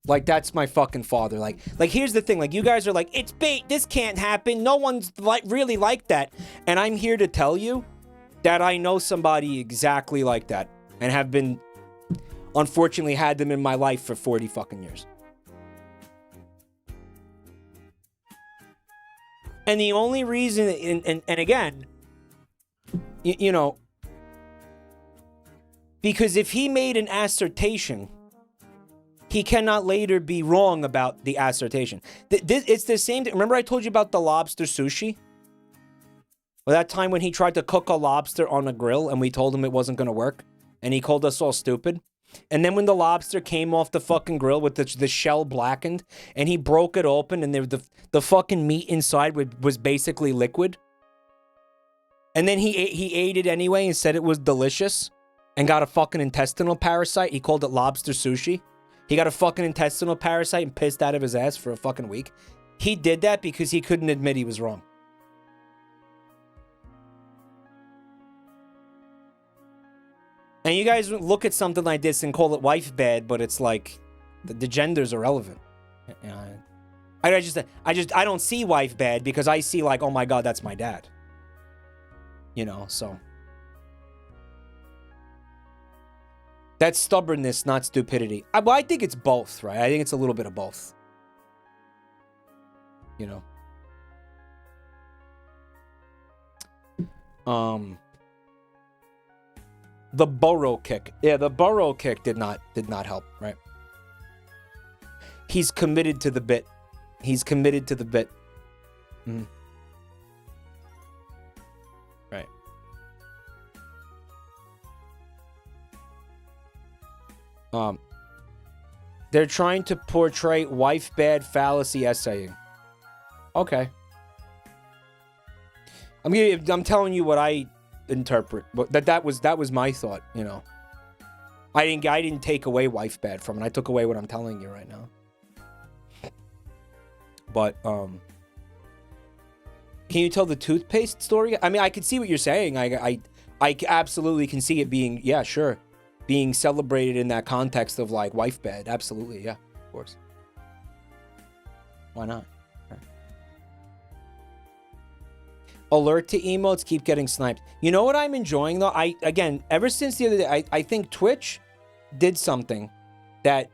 Like, that's my fucking father. Like, here's the thing. Like, you guys are like, it's bait. This can't happen. No one's really like that. And I'm here to tell you that I know somebody exactly like that. And have been, unfortunately, had them in my life for 40 fucking years. And the only reason, and again, you know, because if he made an assertion, he cannot later be wrong about the assertion. It's the same thing. Remember I told you about the lobster sushi? Well, that time when he tried to cook a lobster on a grill and we told him it wasn't going to work? And he called us all stupid? And then when the lobster came off the fucking grill with the shell blackened and he broke it open and the fucking meat inside was basically liquid. And then he ate it anyway and said it was delicious. and got a fucking intestinal parasite. He called it lobster sushi. He got a fucking intestinal parasite and pissed out of his ass for a fucking week. He did that because he couldn't admit he was wrong. And you guys look at something like this and call it wife bad, but it's like the genders are irrelevant. I don't see wife bad because I see like, oh my God, that's my dad. You know, so. That's stubbornness, not stupidity. Well, I think it's both, right? I think it's a little bit of both. You know. The burrow kick. Yeah, the burrow kick did not help, right? He's committed to the bit. He's committed to the bit. Right. They're trying to portray wife bad fallacy essaying. Okay. I'm telling you what I interpret. That was my thought, you know. I didn't take away wife bad from it. I took away what I'm telling you right now. But can you tell the toothpaste story? I mean, I can see what you're saying. I absolutely can see it being, yeah, sure, being celebrated in that context of like wife bad. Absolutely, yeah, of course. Why not? Alert to emotes keep getting sniped. You know what I'm enjoying though? Again, ever since the other day, I think Twitch did something that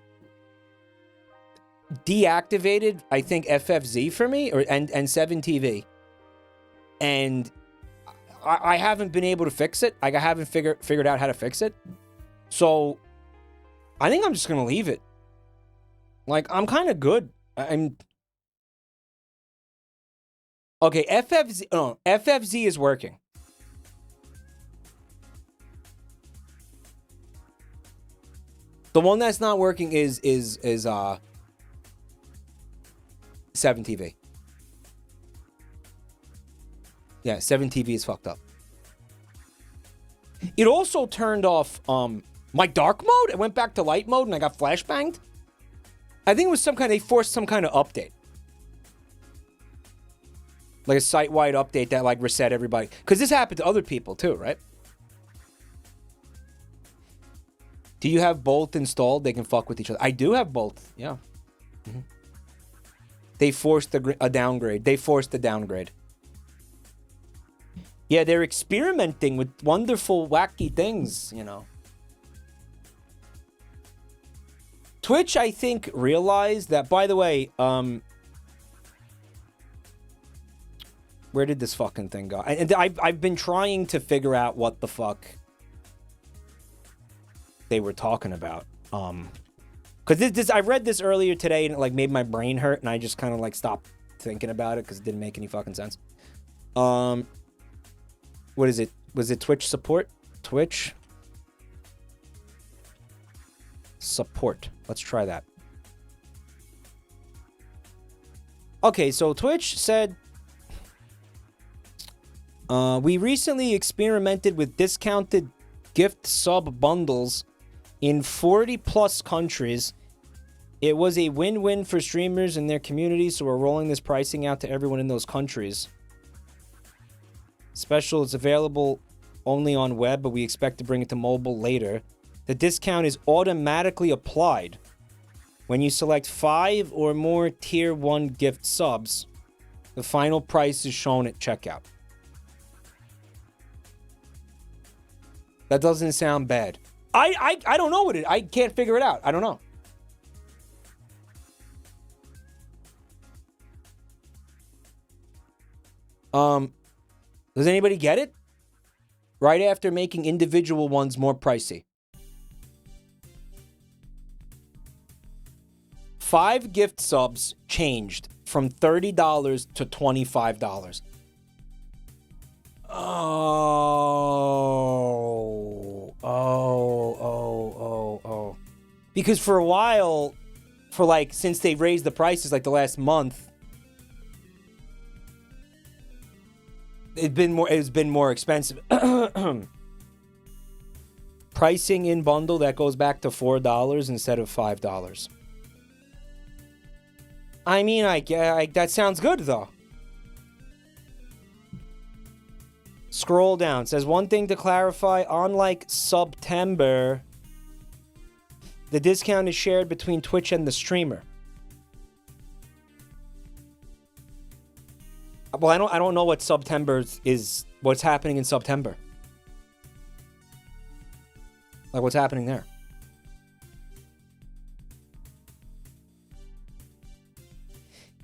deactivated, I think, FFZ for me and 7TV. And I haven't been able to fix it. Like I haven't figured out how to fix it. So I think I'm just gonna leave it. Like I'm kind of good. I'm okay. FFZ is working. The one that's not working is 7TV. Yeah, 7TV is fucked up. It also turned off my dark mode. It went back to light mode and I got flashbanged. I think it was they forced some kind of update. Like a site-wide update that like reset everybody. Because this happened to other people too, right? Do you have both installed? They can fuck with each other. I do have both, yeah. Mm-hmm. They forced a downgrade. They forced a downgrade. Yeah, they're experimenting with wonderful, wacky things, you know. Twitch, I think, realized that, by the way, where did this fucking thing go? I've been trying to figure out what the fuck they were talking about. Because I read this earlier today and it like made my brain hurt and I just kind of like stopped thinking about it because it didn't make any fucking sense. What is it? Was it Twitch support? Twitch support. Let's try that. Okay, so Twitch said, we recently experimented with discounted gift sub bundles in 40 plus countries. It was a win-win for streamers and their communities, so we're rolling this pricing out to everyone in those countries. Special is available only on web, but we expect to bring it to mobile later. The discount is automatically applied when you select 5 or more tier 1 gift subs. The final price is shown at checkout. That doesn't sound bad. I don't know what I can't figure it out. I don't know. Does anybody get it? Right after making individual ones more pricey. 5 gift subs changed from $30 to $25. Oh. Because for a while, since they raised the prices like the last month, it's been more expensive. Pricing in bundle that goes back to $4 instead of $5. I mean, that sounds good though. Scroll down. Says one thing to clarify. Unlike September, the discount is shared between Twitch and the streamer. Well, I don't know what September is. What's happening in September? Like, what's happening there?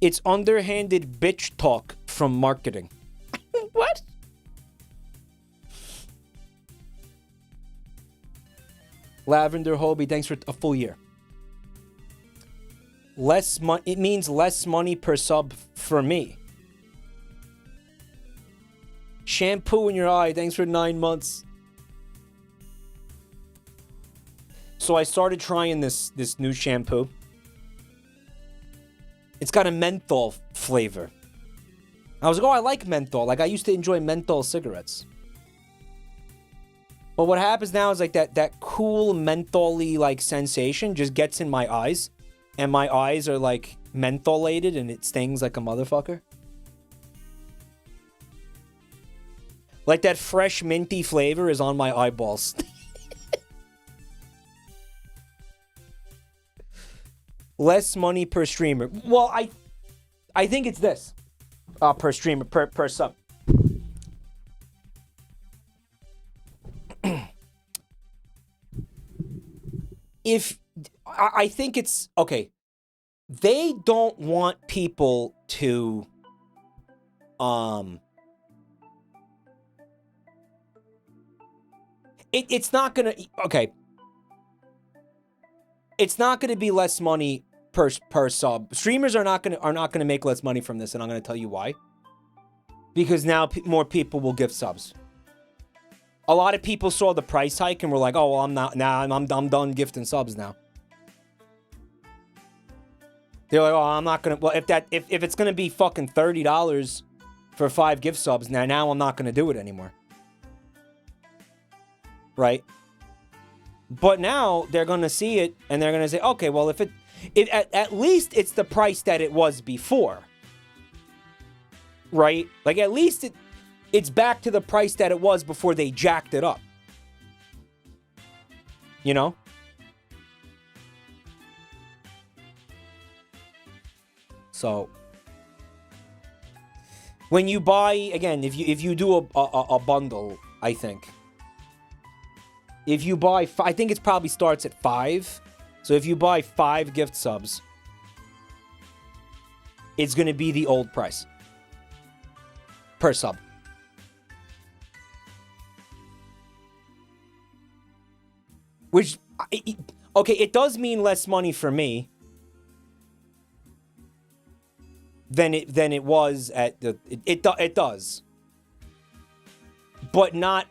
It's underhanded bitch talk from marketing. What? Lavender Hobie, thanks for a full year. It means less money per sub for me. Shampoo in your eye, thanks for 9 months. So I started trying this new shampoo. It's got a menthol flavor. I was like, oh, I like menthol. Like, I used to enjoy menthol cigarettes. But what happens now is like that cool menthol-y like sensation just gets in my eyes. And my eyes are like mentholated and it stings like a motherfucker. Like that fresh minty flavor is on my eyeballs. Less money per streamer. Well, I think it's this. Per streamer, per sub. I think it's okay. They don't want people to it's not gonna okay. It's not gonna be less money per sub. Streamers are not gonna make less money from this, and I'm gonna tell you why. Because now more people will gift subs. A lot of people saw the price hike and were like, "Oh, well, I'm I'm done gifting subs now." They're like, "Oh, I'm not gonna." Well, if it's gonna be fucking $30 for 5 gift subs, now I'm not gonna do it anymore. Right? But now they're gonna see it and they're gonna say, "Okay, well, if at least it's the price that it was before." Right? Like at least it's back to the price that it was before they jacked it up. You know? So when you buy, again, if you do a bundle, I think. If you buy, I think it probably starts at 5. So if you buy 5 gift subs, it's going to be the old price per sub. Which, okay, it does mean less money for me than it was at the it does, but not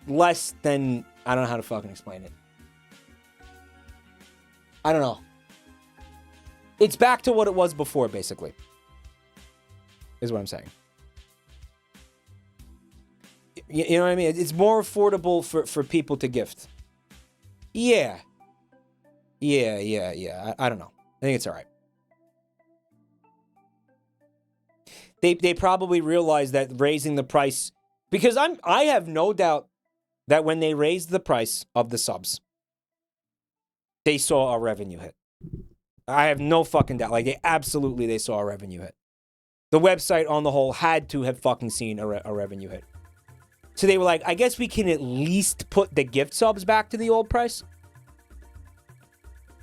less than. I don't know how to fucking explain it. I don't know. It's back to what it was before, basically. Is what I'm saying. You know what I mean? It's more affordable for people to gift. Yeah. I don't know. I think it's all right. They probably realize that raising the price, because I have no doubt that when they raised the price of the subs, they saw a revenue hit. I have no fucking doubt. Like they saw a revenue hit. The website on the whole had to have fucking seen a revenue hit. So they were like, I guess we can at least put the gift subs back to the old price.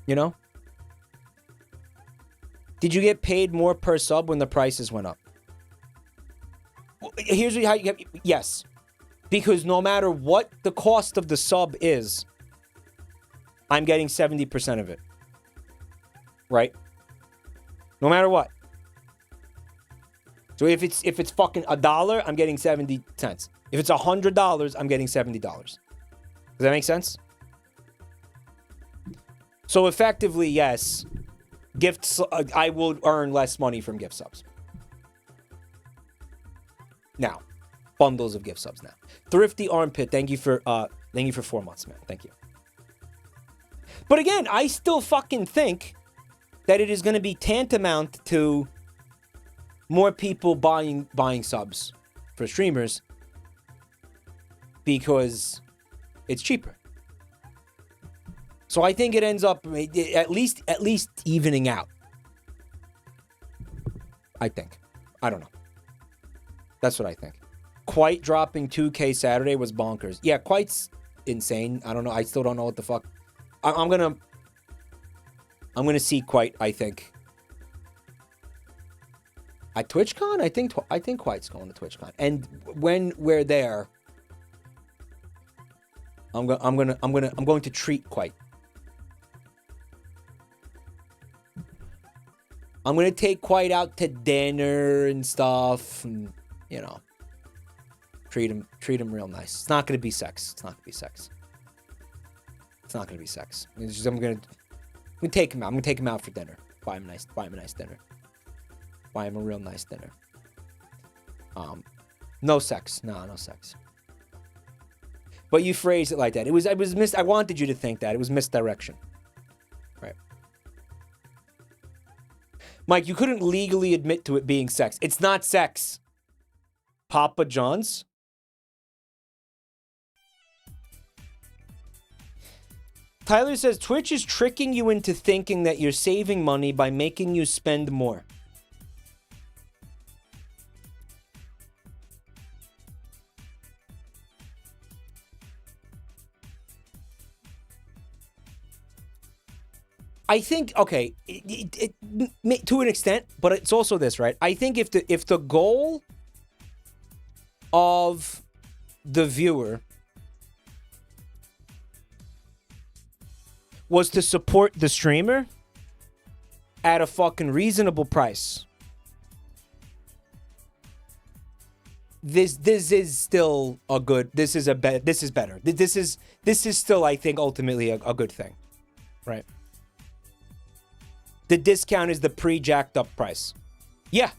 You know? Did you get paid more per sub when the prices went up? Here's how you get... Yes. Because no matter what the cost of the sub is, I'm getting 70% of it. Right? No matter what. So if it's fucking $1, I'm getting 70 cents. If it's $100, I'm getting $70. Does that make sense? So effectively, yes, gifts. I will earn less money from gift subs. Now, bundles of gift subs now. Thrifty Armpit, thank you for Thank you for 4 months, man. Thank you. But again, I still fucking think that it is going to be tantamount to more people buying subs for streamers because it's cheaper. So I think it ends up at least evening out. I think. I don't know. That's what I think. Quite dropping 2K Saturday was bonkers. Yeah, Quite's insane. I don't know. I still don't know what the fuck. I'm gonna see Quite, I think. At TwitchCon? I think Quite's going to TwitchCon. And when we're there, I'm going to treat Quite. I'm going to take Quite out to dinner and stuff, and, you know, treat him real nice. It's not going to be sex. It's not going to be sex. It's not going to be sex. It's just, I'm going to take him out. I'm going to take him out for dinner. Buy him a nice dinner. Buy him a real nice dinner. No sex. No sex. But you phrased it like that. I wanted you to think that. It was misdirection. Right. Mike, you couldn't legally admit to it being sex. It's not sex. Papa John's? Tyler says, Twitch is tricking you into thinking that you're saving money by making you spend more. I think, okay, to an extent, but it's also this, right? I think if the goal of the viewer was to support the streamer at a fucking reasonable price, this is still a good. This is better. This is still, I think, ultimately a good thing, right? The discount is the pre-jacked up price. Yeah.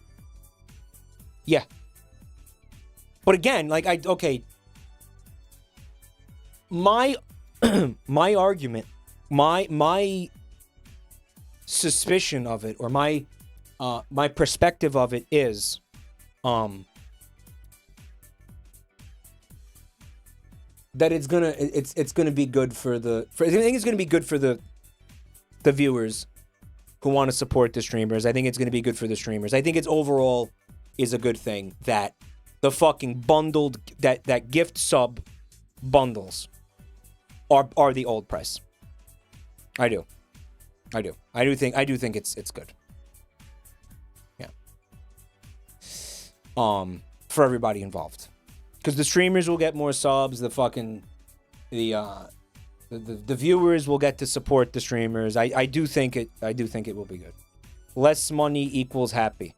But again, like my argument, my suspicion of it, or my perspective of it is, that it's gonna be good for the. I think it's gonna be good for the viewers who want to support the streamers. I think it's going to be good for the streamers. I think it's overall is a good thing that the fucking bundled, that gift sub bundles are the old price. I do think it's good. Yeah. For everybody involved. Because the streamers will get more subs, the viewers will get to support the streamers. I do think it will be good. Less money equals happy.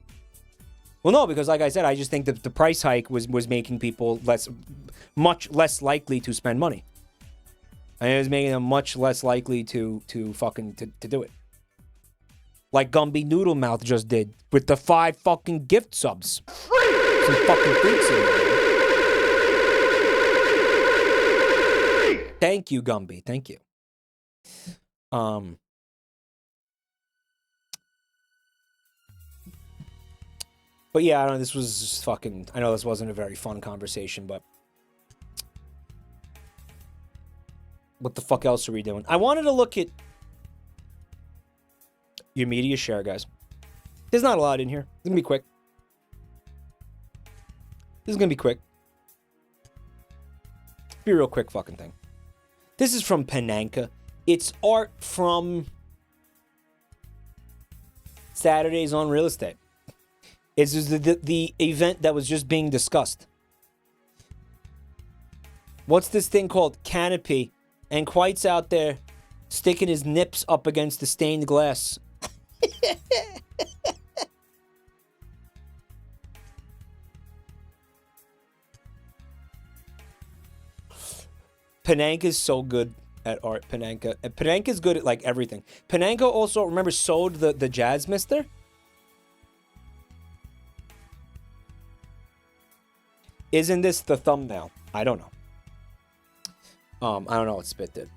Well, no, because like I said, I just think that the price hike was making people much less likely to spend money. And it was making them much less likely to do it. Like Gumby Noodle Mouth just did with the 5 fucking gift subs. Some fucking freaks in there. Thank you, Gumby. Thank you. But yeah, I don't know. This was just fucking. I know this wasn't a very fun conversation, but what the fuck else are we doing? I wanted to look at your media share, guys. There's not a lot in here. It's gonna be quick. This is gonna be quick. Be a real quick fucking thing. This is from Penanka. It's art from Saturdays on Real Estate. It's the event that was just being discussed. What's this thing called? Canopy. And Quite's out there sticking his nips up against the stained glass. Penanka's so good at art. Penanka's good at like everything. Penanka also, remember, sewed the Jazz Mister? Isn't this the thumbnail? I don't know. I don't know what Spit did.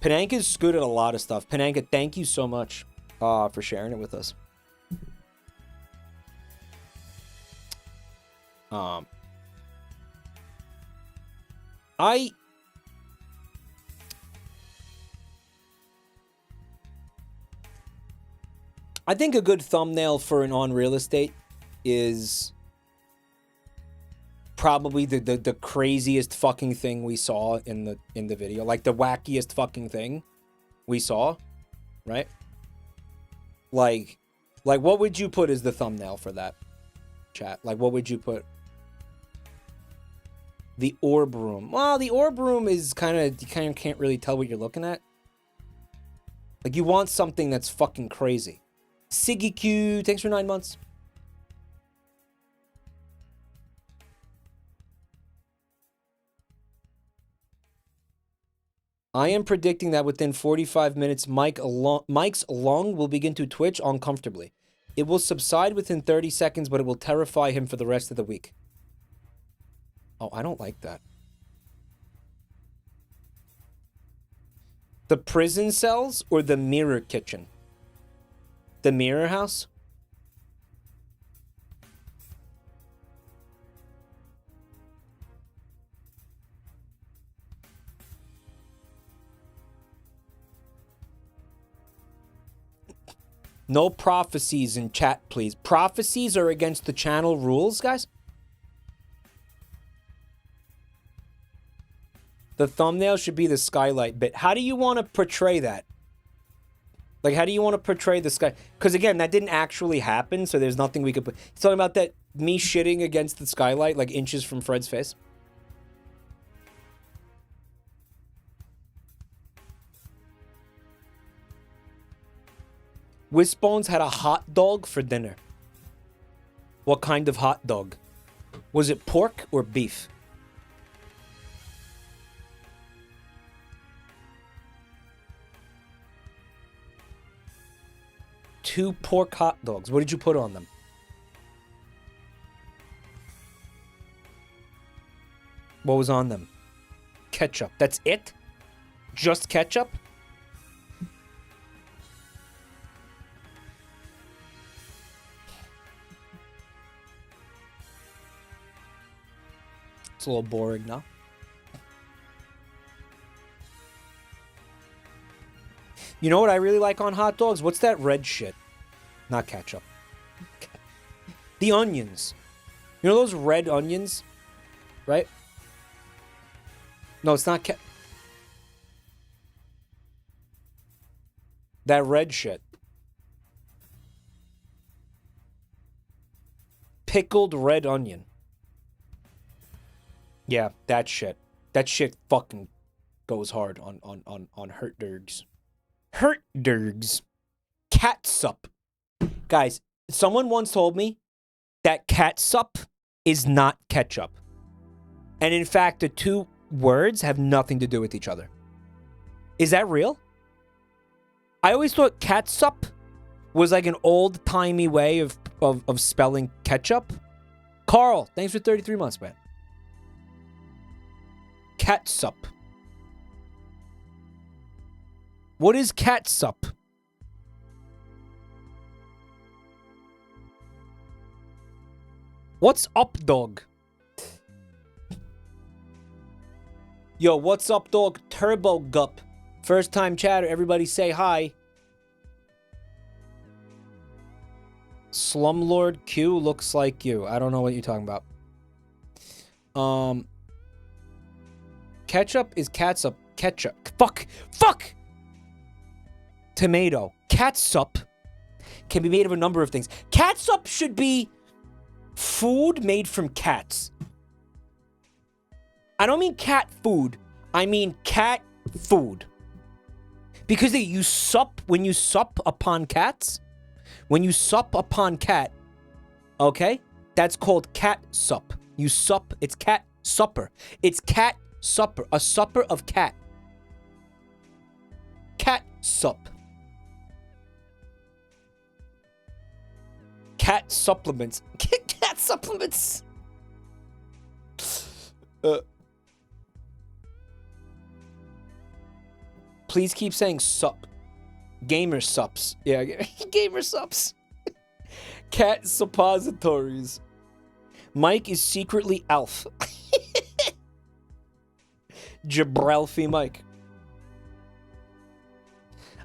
Pananka's good at a lot of stuff. Pananka, thank you so much for sharing it with us. I think a good thumbnail for an on real estate is probably the craziest fucking thing we saw in the video, like the wackiest fucking thing we saw, right? Like what would you put as the thumbnail for that, chat? Like what would you put? The orb room. Well, the orb room is you kind of can't really tell what you're looking at. Like you want something that's fucking crazy. Siggy Q, thanks for 9 months. I am predicting that within 45 minutes, Mike's lung will begin to twitch uncomfortably. It will subside within 30 seconds, but it will terrify him for the rest of the week. Oh, I don't like that. The prison cells or the mirror kitchen? The mirror house? No prophecies in chat, please. Prophecies are against the channel rules, guys. The thumbnail should be the skylight bit. How do you want to portray that? Like, how do you want to portray the sky? Because, again, that didn't actually happen, so there's nothing we could put. It's talking about that me shitting against the skylight, like inches from Fred's face. Wisbones had a hot dog for dinner. What kind of hot dog? Was it pork or beef? Two pork hot dogs. What did you put on them? What was on them? Ketchup. That's it? Just ketchup? It's a little boring now. You know what I really like on hot dogs? What's that red shit? Not ketchup. The onions. You know those red onions? Right? No, it's not that red shit. Pickled red onion. Yeah, that shit. That shit fucking goes hard on hurt dergs. Hurt dergs. Catsup. Guys, someone once told me that catsup is not ketchup. And in fact, the two words have nothing to do with each other. Is that real? I always thought catsup was like an old-timey way of spelling ketchup. Carl, thanks for 33 months, man. Catsup. What is catsup? What's up, dog? Yo, what's up, dog? Turbo Gup. First time chatter. Everybody say hi. Slumlord Q looks like you. I don't know what you're talking about. Ketchup is catsup. Ketchup. Fuck. Tomato. Catsup can be made of a number of things. Catsup should be food made from cats. I don't mean cat food. I mean cat food. Because you sup, when you sup upon cats, when you sup upon cat, okay? That's called cat sup. You sup, it's cat supper. It's cat supper, a supper of cat. Cat sup. Cat supplements. Cat supplements. Please keep saying sup. Gamer sups. Yeah, gamer sups. Cat suppositories. Mike is secretly Alf. Jabrelfi Mike.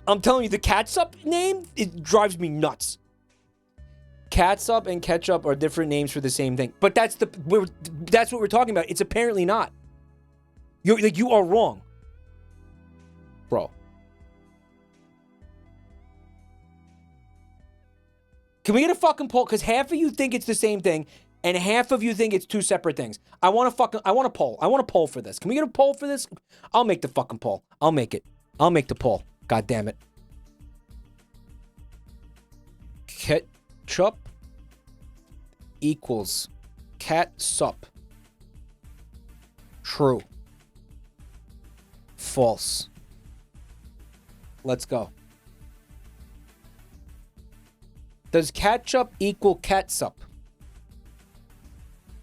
I'm telling you, the catsup name, it drives me nuts. Catsup and ketchup are different names for the same thing. But that's what we're talking about. It's apparently not. You are wrong. Bro. Can we get a fucking poll? Because half of you think it's the same thing, and half of you think it's two separate things. I want a poll. I want a poll for this. Can we get a poll for this? I'll make the fucking poll. I'll make it. I'll make the poll. God damn it. Ketchup equals catsup. True. False. Let's go. Does ketchup equal catsup?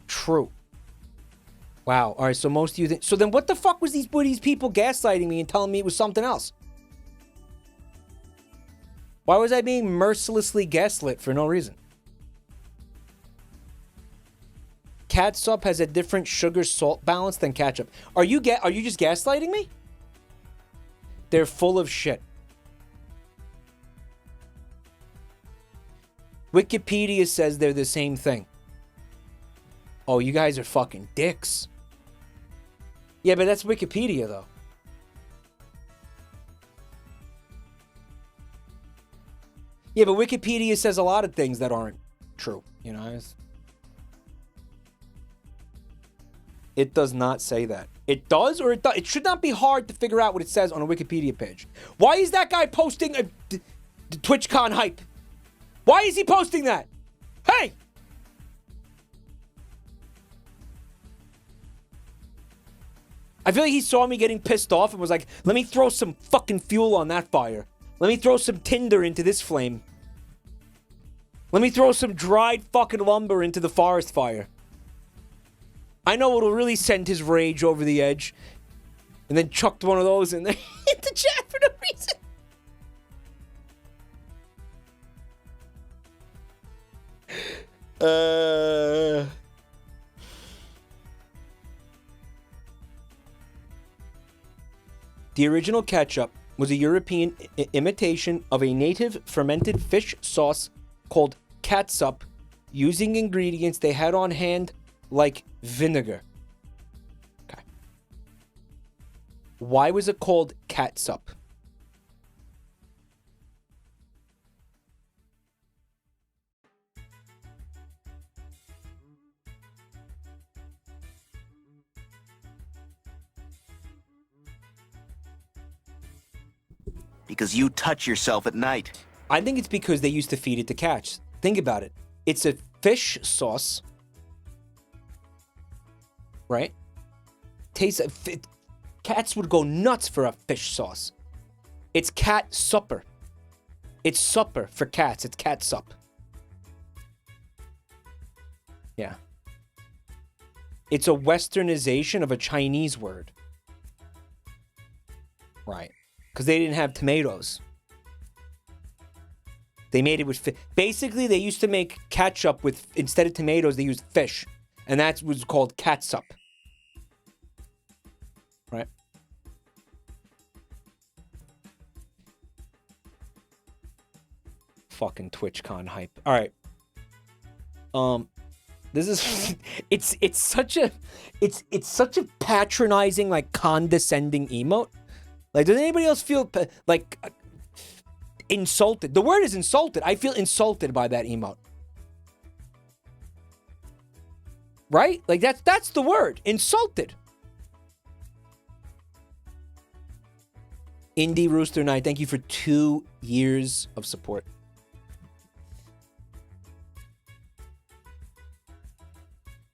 True. Wow. All right, so most of you think... So then what the fuck were these people gaslighting me and telling me it was something else? Why was I being mercilessly gaslit for no reason? Catsup has a different sugar-salt balance than ketchup. Are you just gaslighting me? They're full of shit. Wikipedia says they're the same thing. Oh, you guys are fucking dicks. Yeah, but that's Wikipedia, though. Yeah, but Wikipedia says a lot of things that aren't true, you know? It does not say that. It does or it does? It should not be hard to figure out what it says on a Wikipedia page. Why is that guy posting a TwitchCon hype? Why is he posting that? Hey! I feel like he saw me getting pissed off and was like, let me throw some fucking fuel on that fire. Let me throw some tinder into this flame. Let me throw some dried fucking lumber into the forest fire. I know it'll really send his rage over the edge. And then chucked one of those in there into chat for no reason. The original ketchup was a European imitation of a native fermented fish sauce called catsup, using ingredients they had on hand like vinegar. Okay. Why was it called catsup? Because you touch yourself at night. I think it's because they used to feed it to cats. Think about it. It's a fish sauce. Right? Cats would go nuts for a fish sauce. It's cat supper. It's supper for cats. It's cat sup. Yeah. It's a westernization of a Chinese word. Right. Because they didn't have tomatoes. They made it with basically, they used to make ketchup with, instead of tomatoes, they used fish. And that was called catsup. Right? Fucking TwitchCon hype. All right. This is it's such a patronizing, like, condescending emote. Like, does anybody else feel like insulted? The word is insulted. I feel insulted by that emote. Right? Like, that's the word. Insulted. Indie Rooster Knight, thank you for 2 years of support.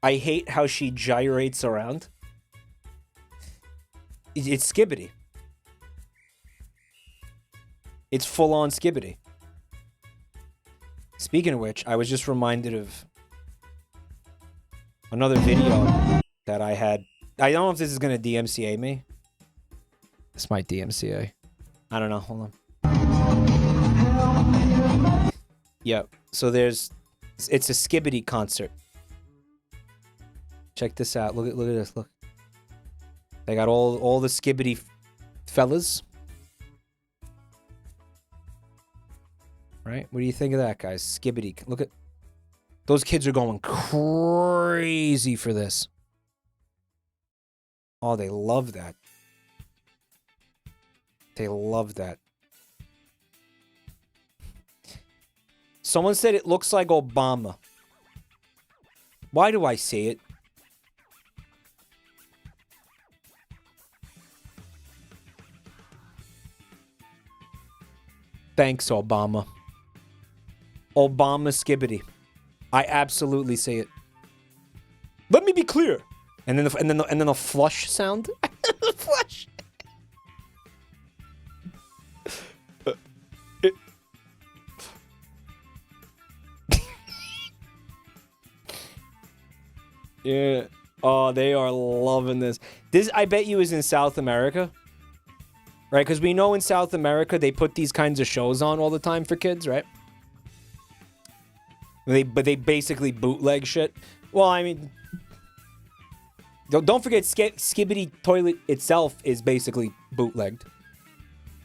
I hate how she gyrates around. It's skibbity. It's full-on skibbity. Speaking of which, I was just reminded of another video that I had I don't know if this is gonna DMCA me. This might DMCA. I don't know. Hold on. Yep. So it's a Skibbity concert. Check this out. Look at this. Look. They got all the Skibbity fellas. Right? What do you think of that, guys? Skibbity. Look at those kids are going crazy for this. Oh, they love that. They love that. Someone said it looks like Obama. Why do I say it? Thanks, Obama. Obama Skibbity. I absolutely say it. Let me be clear. And then the flush sound. The flush. Yeah. Oh, they are loving this. This, I bet you, is in South America. Right? Because we know in South America, they put these kinds of shows on all the time for kids, right? But they basically bootleg shit. Well, I mean... Don't forget, Skibbity Toilet itself is basically bootlegged.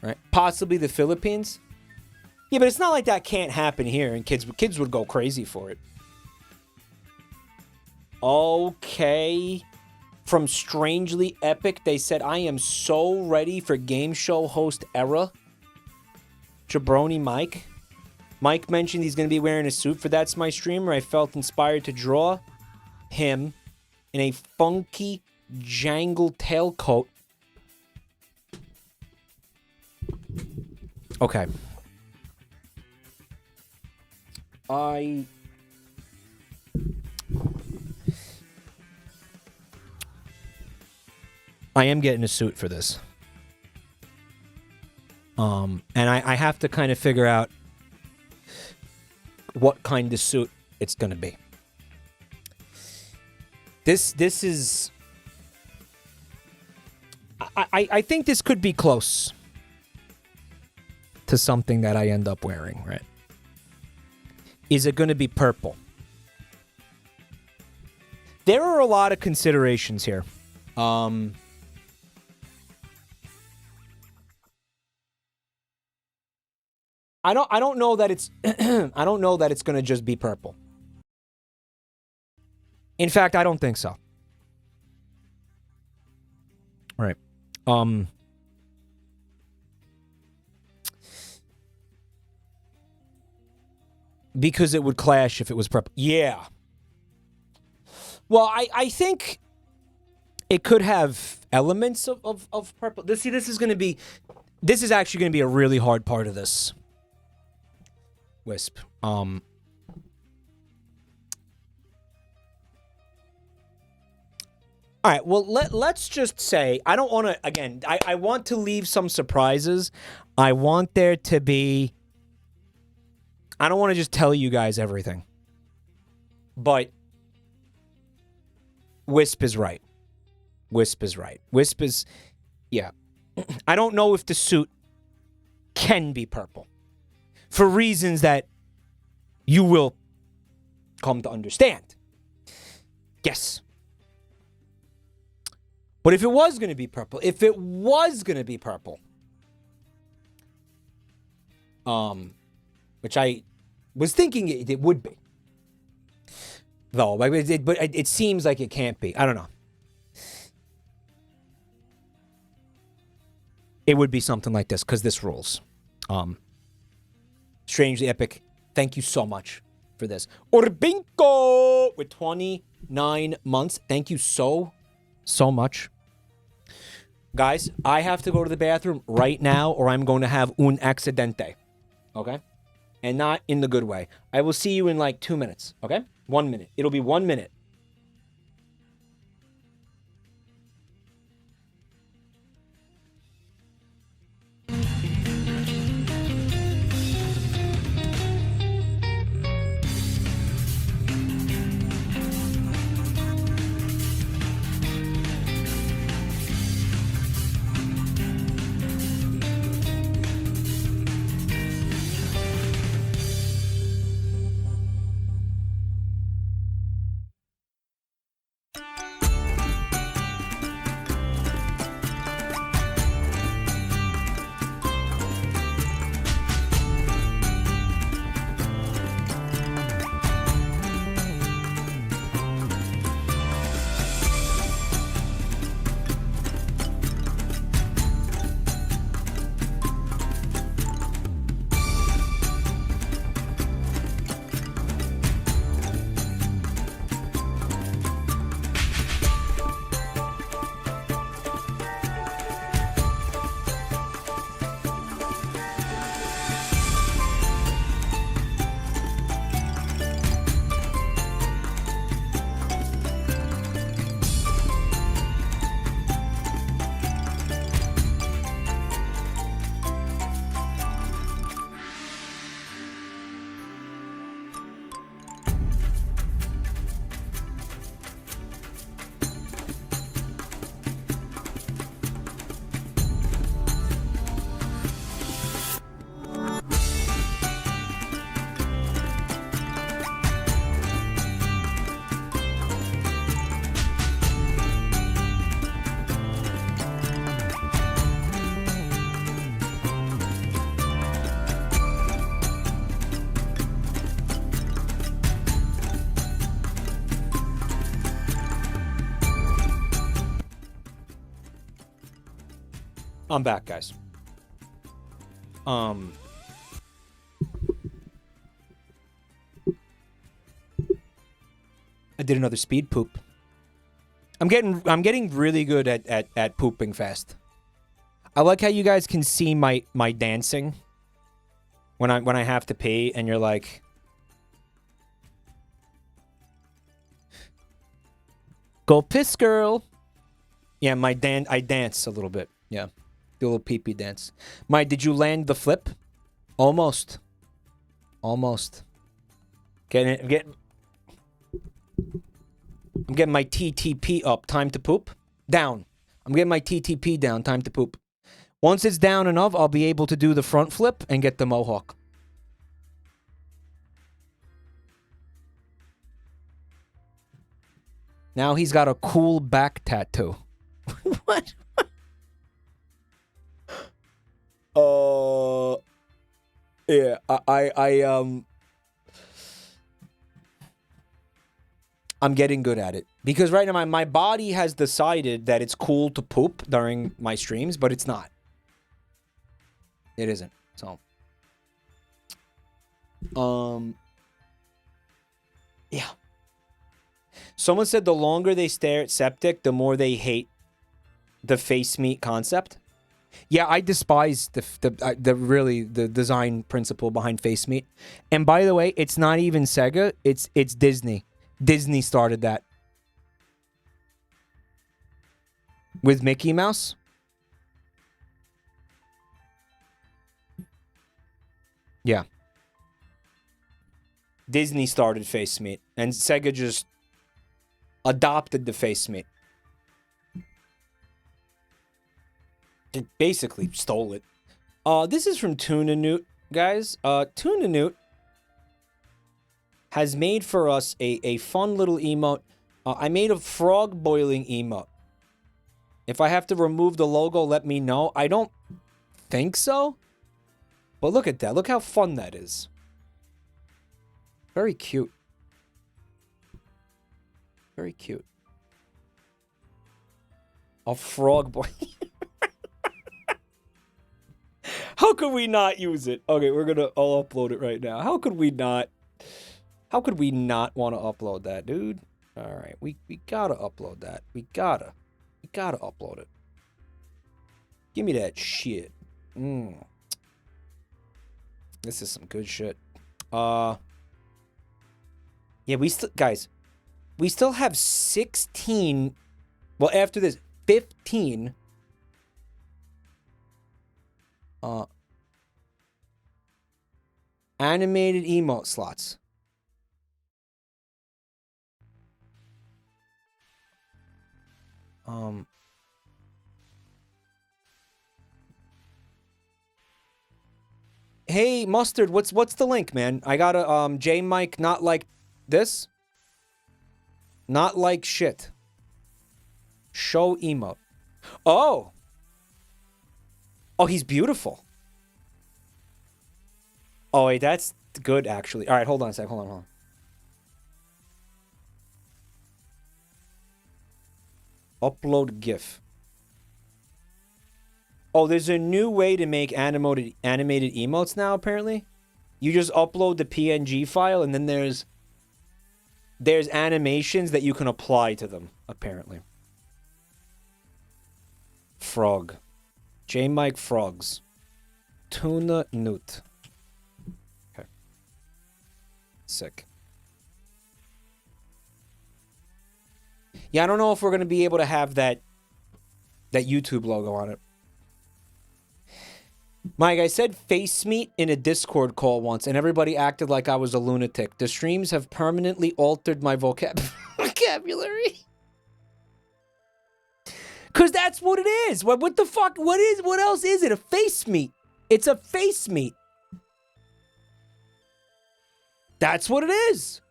Right? Possibly the Philippines. Yeah, but it's not like that can't happen here, and kids would go crazy for it. Okay. From Strangely Epic, they said, I am so ready for game show host era. Jabroni Mike. Mike mentioned he's going to be wearing a suit for That's My Streamer. I felt inspired to draw him in a funky jangle tailcoat. Okay. I am getting a suit for this. And I have to kind of figure out what kind of suit it's going to be. This is... I think this could be close to something that I end up wearing, right? Is it going to be purple? There are a lot of considerations here. I don't know that it's I don't know that it's going to just be purple. In fact, I don't think so. Right. Because it would clash if it was purple. Yeah. Well, I think it could have elements of purple. This is going to be... This is actually going to be a really hard part of this. Wisp. All right, well, let's just say, I don't want to, again, I want to leave some surprises. I want there to be, I don't want to just tell you guys everything. But Wisp is right. Wisp is right. Wisp is, yeah. I don't know if the suit can be purple. For reasons that you will come to understand. Yes. But if it was going to be purple, which I was thinking it would be, though, but it seems like it can't be. I don't know. It would be something like this, because this rules. Strangely Epic, thank you so much for this. Orbinco with 29 months. Thank you so much. Guys, I have to go to the bathroom right now, or I'm going to have un accidente. Okay? And not in the good way. I will see you in like 2 minutes. Okay? 1 minute. It'll be 1 minute. I'm back, guys. I did another speed poop. I'm getting really good at pooping fast. I like how you guys can see my dancing when I have to pee, and you're like, "Go piss, girl." Yeah, I dance a little bit. Yeah, do a little pee-pee dance. Did you land the flip? Almost. Almost. I'm getting my TTP up. Time to poop. Down. I'm getting my TTP down. Time to poop. Once it's down enough, I'll be able to do the front flip and get the mohawk. Now he's got a cool back tattoo. What? Yeah, I'm getting good at it. Because right now my body has decided that it's cool to poop during my streams, but it's not. It isn't. So yeah. Someone said the longer they stare at septic, the more they hate the face meat concept. Yeah, I despise the design principle behind face meat. And by the way, it's not even Sega, it's Disney. Disney started that. With Mickey Mouse. Yeah. Disney started face meat, and Sega just adopted the face meat. It basically stole it. This is from Tuna Newt, guys. Tuna Newt has made for us a fun little emote. I made a frog boiling emote. If I have to remove the logo, let me know. I don't think so. But look at that. Look how fun that is. Very cute. Very cute. A frog boy. How could we not use it? Okay, I'll upload it right now. How could we not want to upload that, dude? All right, we gotta upload that. We gotta upload it. Give me that shit. This is some good shit. Yeah, guys, we still have 16. Well, after this, 15. Animated emote slots. Hey, Mustard, what's the link, man? I got a J Mike not like this. Not like shit. Show emote. Oh. Oh, he's beautiful. Oh, wait, that's good, actually. All right, hold on a sec. Hold on. Upload GIF. Oh, there's a new way to make animated emotes now, apparently. You just upload the PNG file, and then there's animations that you can apply to them, apparently. Frog. J Mike Frogs. Tuna Newt. Okay. Sick. Yeah, I don't know if we're going to be able to have that YouTube logo on it. Mike, I said face meat in a Discord call once, and everybody acted like I was a lunatic. The streams have permanently altered my vocabulary. Because that's what it is. What the fuck? What else is it? A face meat. It's a face meat. That's what it is.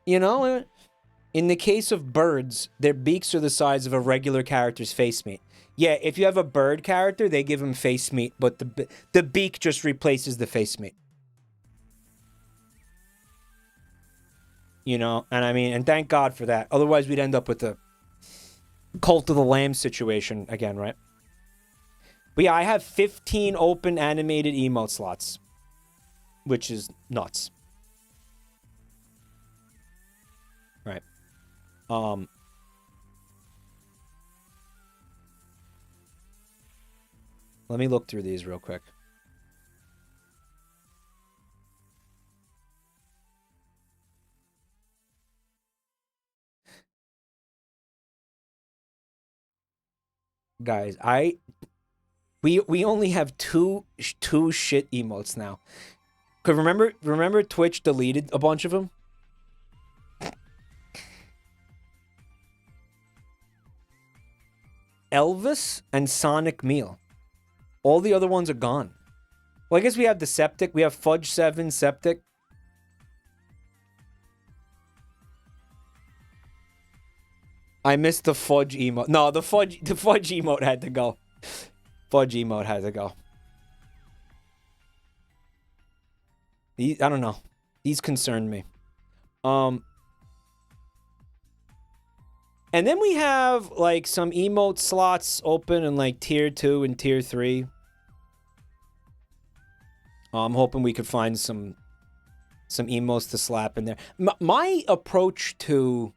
You know, in the case of birds, their beaks are the size of a regular character's face meat. Yeah, if you have a bird character, they give him face meat, but the beak just replaces the face meat. You know, and I mean, and thank God for that. Otherwise, we'd end up with Cult of the Lamb situation again, right? But yeah, I have 15 open animated emote slots, which is nuts. Right. Let me look through these real quick. Guys, we only have two shit emotes now. Cause remember Twitch deleted a bunch of them? Elvis and Sonic Meal. All the other ones are gone. Well, I guess we have the Septic. We have Fudge 7 Septic. I missed the Fudge emote. No, the Fudge emote had to go. Fudge emote had to go. I don't know. These concern me. And then we have like some emote slots open in like tier 2 and tier 3. I'm hoping we could find some emotes to slap in there. My approach to...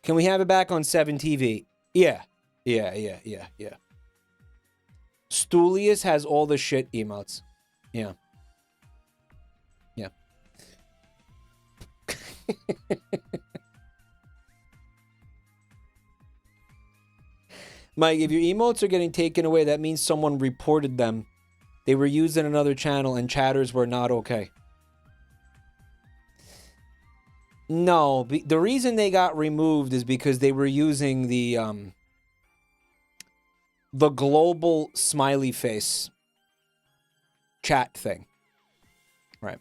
Can we have it back on 7 TV? Yeah. Stulius has all the shit emotes. Yeah. Mike, if your emotes are getting taken away, that means someone reported them. They were used in another channel and chatters were not okay. No, the reason they got removed is because they were using the global smiley face chat thing. Right.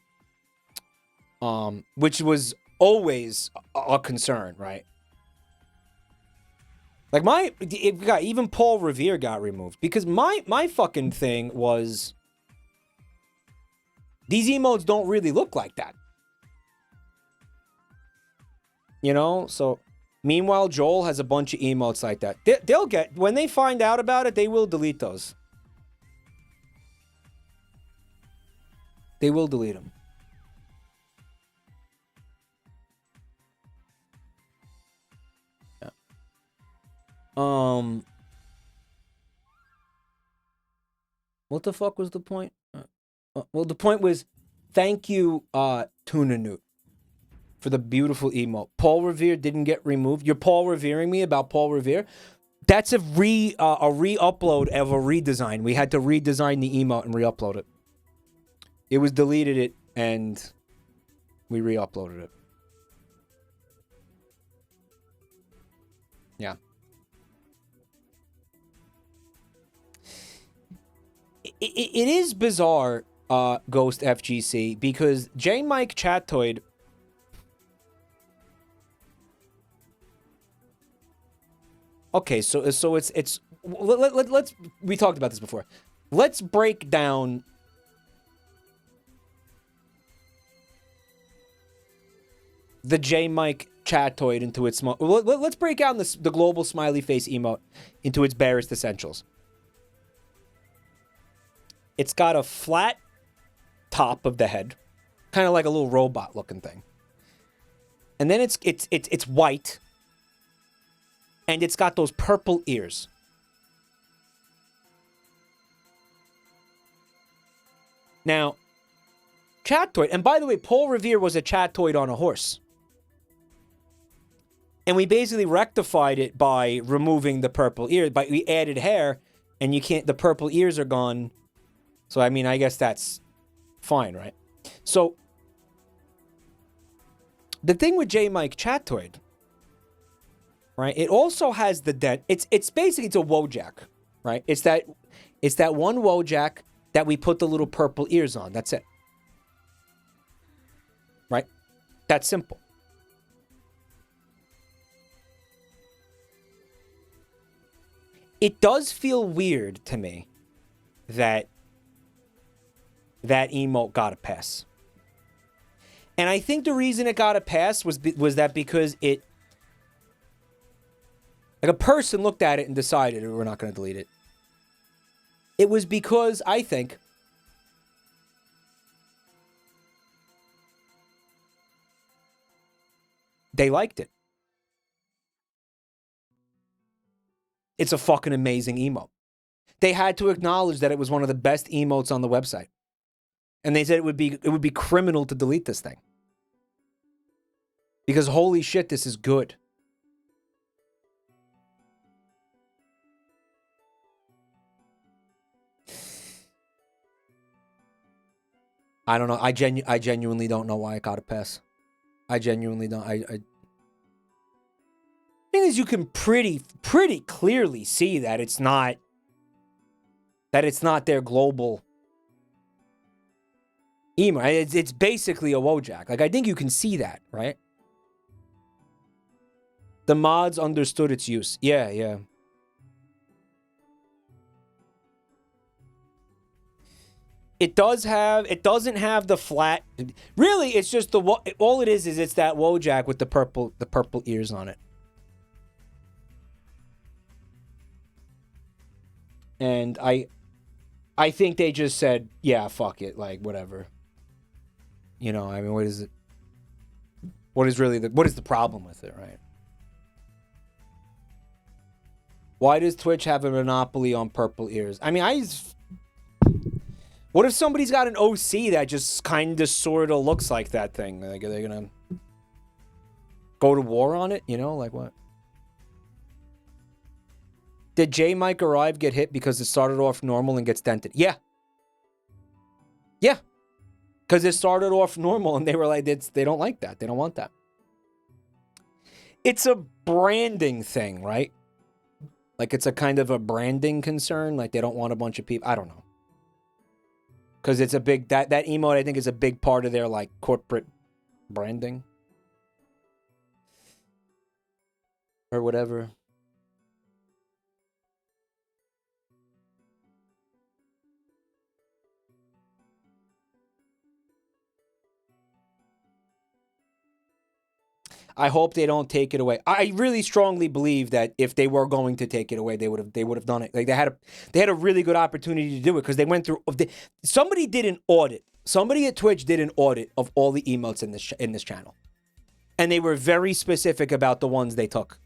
Which was always a concern, right? Like even Paul Revere got removed because my fucking thing was these emotes don't really look like that. You know, so meanwhile Joel has a bunch of emotes like that. They'll get, when they find out about it, they will delete those. They will delete them. What the fuck was the point? Well, the point was, thank you, Tuna Newt, for the beautiful emote. Paul Revere didn't get removed. You're Paul Revering me about Paul Revere? That's a re-upload of a redesign. We had to redesign the emote and re-upload it. It was deleted it, and we re-uploaded it. Yeah. It is bizarre, Ghost FGC, because J Mike Chatoid okay, so it's let's we talked about this before. Let's break down the J Mike Chatoid into its let's break down the global smiley face emote into its barest essentials. It's got a flat top of the head, kind of like a little robot looking thing. And then it's white. And it's got those purple ears. Now, Chatoid, and by the way, Paul Revere was a Chatoid on a horse. And we basically rectified it by removing the purple ears, but we added hair, and the purple ears are gone. So, I mean, I guess that's fine, right? So, the thing with J Mike Chatoid, right? It also has the dent. It's basically a Wojak, right? It's that one Wojak that we put the little purple ears on. That's it. Right? That's simple. It does feel weird to me that emote got a pass. And I think the reason it got a pass was that because Like a person looked at it and decided we're not going to delete it. It was because, I think, they liked it. It's a fucking amazing emote. They had to acknowledge that it was one of the best emotes on the website. And they said it would be criminal to delete this thing. Because holy shit, this is good. I don't know. I genuinely don't know why it got a pass. I genuinely don't. The thing is, you can pretty clearly see that it's not their global emo. It's basically a Wojak. Like, I think you can see that, right? The mods understood its use. Yeah. It doesn't have the flat. Really, it's just all it is it's that Wojak with the purple ears on it. And I think they just said, yeah, fuck it, like whatever. You know, I mean, what is it? What is the problem with it, right? Why does Twitch have a monopoly on purple ears? I mean, what if somebody's got an OC that just kind of sort of looks like that thing? Like, are they gonna go to war on it? You know, like what? Did J Mike Arrive get hit because it started off normal and gets dented? Yeah. Because it started off normal and they were like, they don't like that. They don't want that. It's a branding thing, right? Like, it's a kind of a branding concern. Like, they don't want a bunch of people. I don't know. Because it's a big, that emote, I think, is a big part of their, like, corporate branding. Or whatever. I hope they don't take it away. I really strongly believe that if they were going to take it away, they would have done it. Like, they had a really good opportunity to do it because they went through. Somebody did an audit. Somebody at Twitch did an audit of all the emotes in this channel, and they were very specific about the ones they took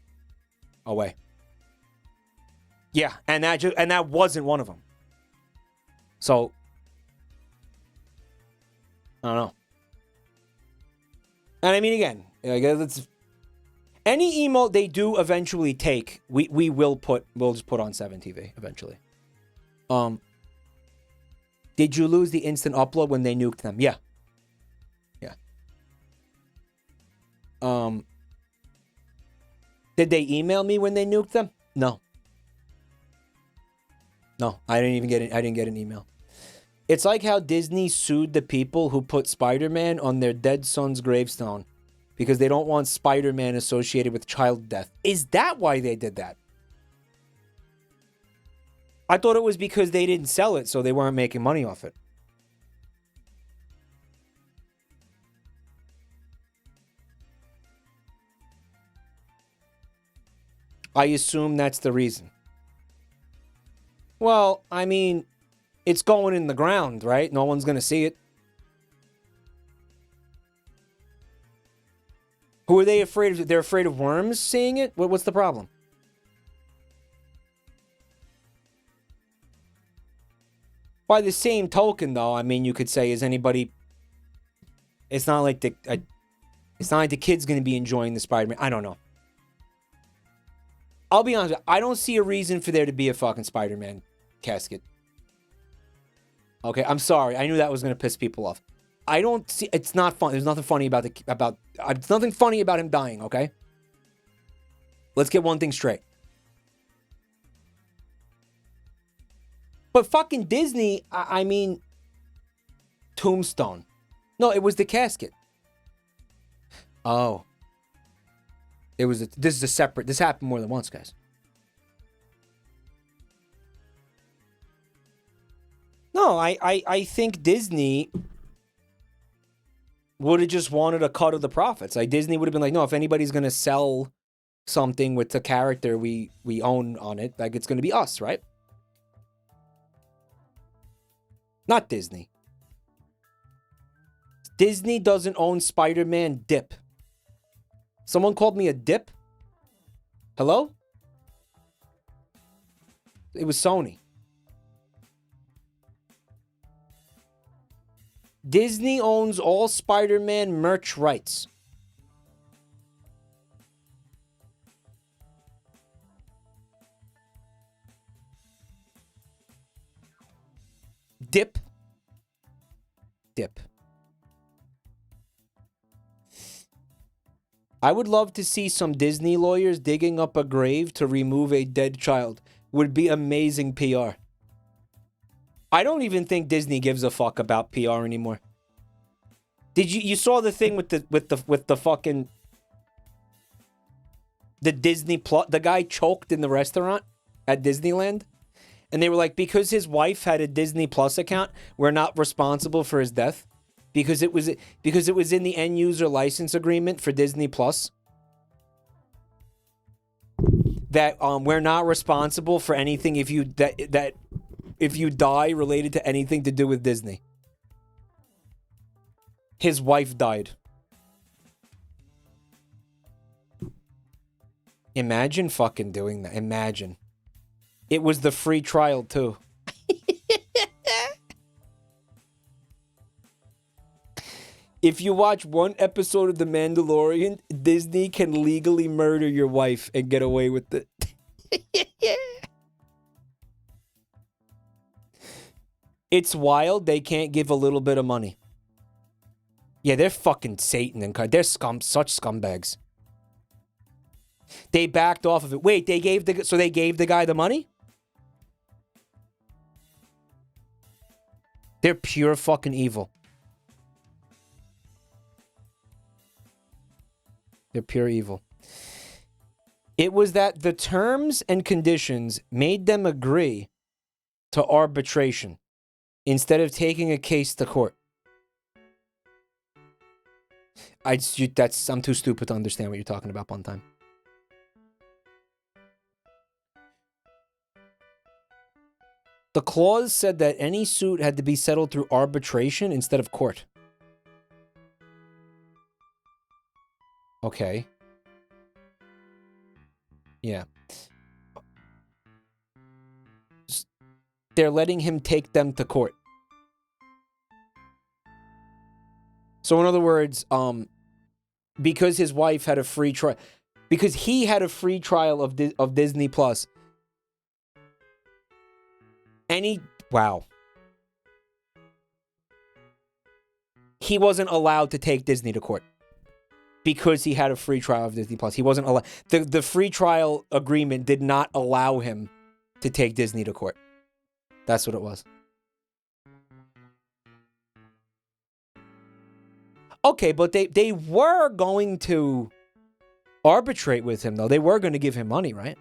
away. Yeah, and that wasn't one of them. So I don't know. And I mean, again, I guess it's any emote they do eventually take, we'll just put on 7TV eventually. Did you lose the instant upload when they nuked them? Yeah. Did they email me when they nuked them? No, I didn't get an email. It's like how Disney sued the people who put Spider-Man on their dead son's gravestone because they don't want Spider-Man associated with child death. Is that why they did that? I thought it was because they didn't sell it, so they weren't making money off it. I assume that's the reason. Well, I mean, it's going in the ground, right? No one's going to see it. Who are they afraid of? They're afraid of worms seeing it? What's the problem? By the same token, though, I mean, you could say, is anybody... It's not like the kid's going to be enjoying the Spider-Man. I don't know. I'll be honest with you, I don't see a reason for there to be a fucking Spider-Man casket. Okay, I'm sorry. I knew that was going to piss people off. I don't see... It's not fun. There's nothing funny about there's nothing funny about him dying, okay? Let's get one thing straight. But fucking Disney, I mean... Tombstone. No, it was the casket. Oh. It was... This is a separate... This happened more than once, guys. No, I think Disney would have just wanted a cut of the profits. Like, Disney would have been like, no, if anybody's going to sell something with the character we own on it, like it's going to be us, right? Not Disney. Disney doesn't own Spider-Man Dip. Someone called me a dip? Hello? It was Sony. Disney owns all Spider-Man merch rights. Dip. I would love to see some Disney lawyers digging up a grave to remove a dead child. Would be amazing PR. I don't even think Disney gives a fuck about PR anymore. Did you saw the thing with the fucking the Disney plot? The guy choked in the restaurant at Disneyland, and they were like, because his wife had a Disney Plus account, we're not responsible for his death because it was in the end user license agreement for Disney Plus. That we're not responsible for anything if you die related to anything to do with Disney. His wife died. Imagine fucking doing that. Imagine. It was the free trial too. If you watch one episode of The Mandalorian, Disney can legally murder your wife and get away with it. It's wild they can't give a little bit of money. Yeah, they're fucking Satan and they're such scumbags. They backed off of it. Wait, they gave the guy the money? They're pure fucking evil. They're pure evil. It was that the terms and conditions made them agree to arbitration instead of taking a case to court. I'm too stupid to understand what you're talking about, one time. The clause said that any suit had to be settled through arbitration instead of court. Okay. Yeah. They're letting him take them to court. So in other words, because his wife had a free trial, because he had a free trial of Disney Plus. Wow. He wasn't allowed to take Disney to court. Because he had a free trial of Disney Plus. He wasn't allowed. The free trial agreement did not allow him to take Disney to court. That's what it was. Okay, but they were going to arbitrate with him, though. They were going to give him money, right?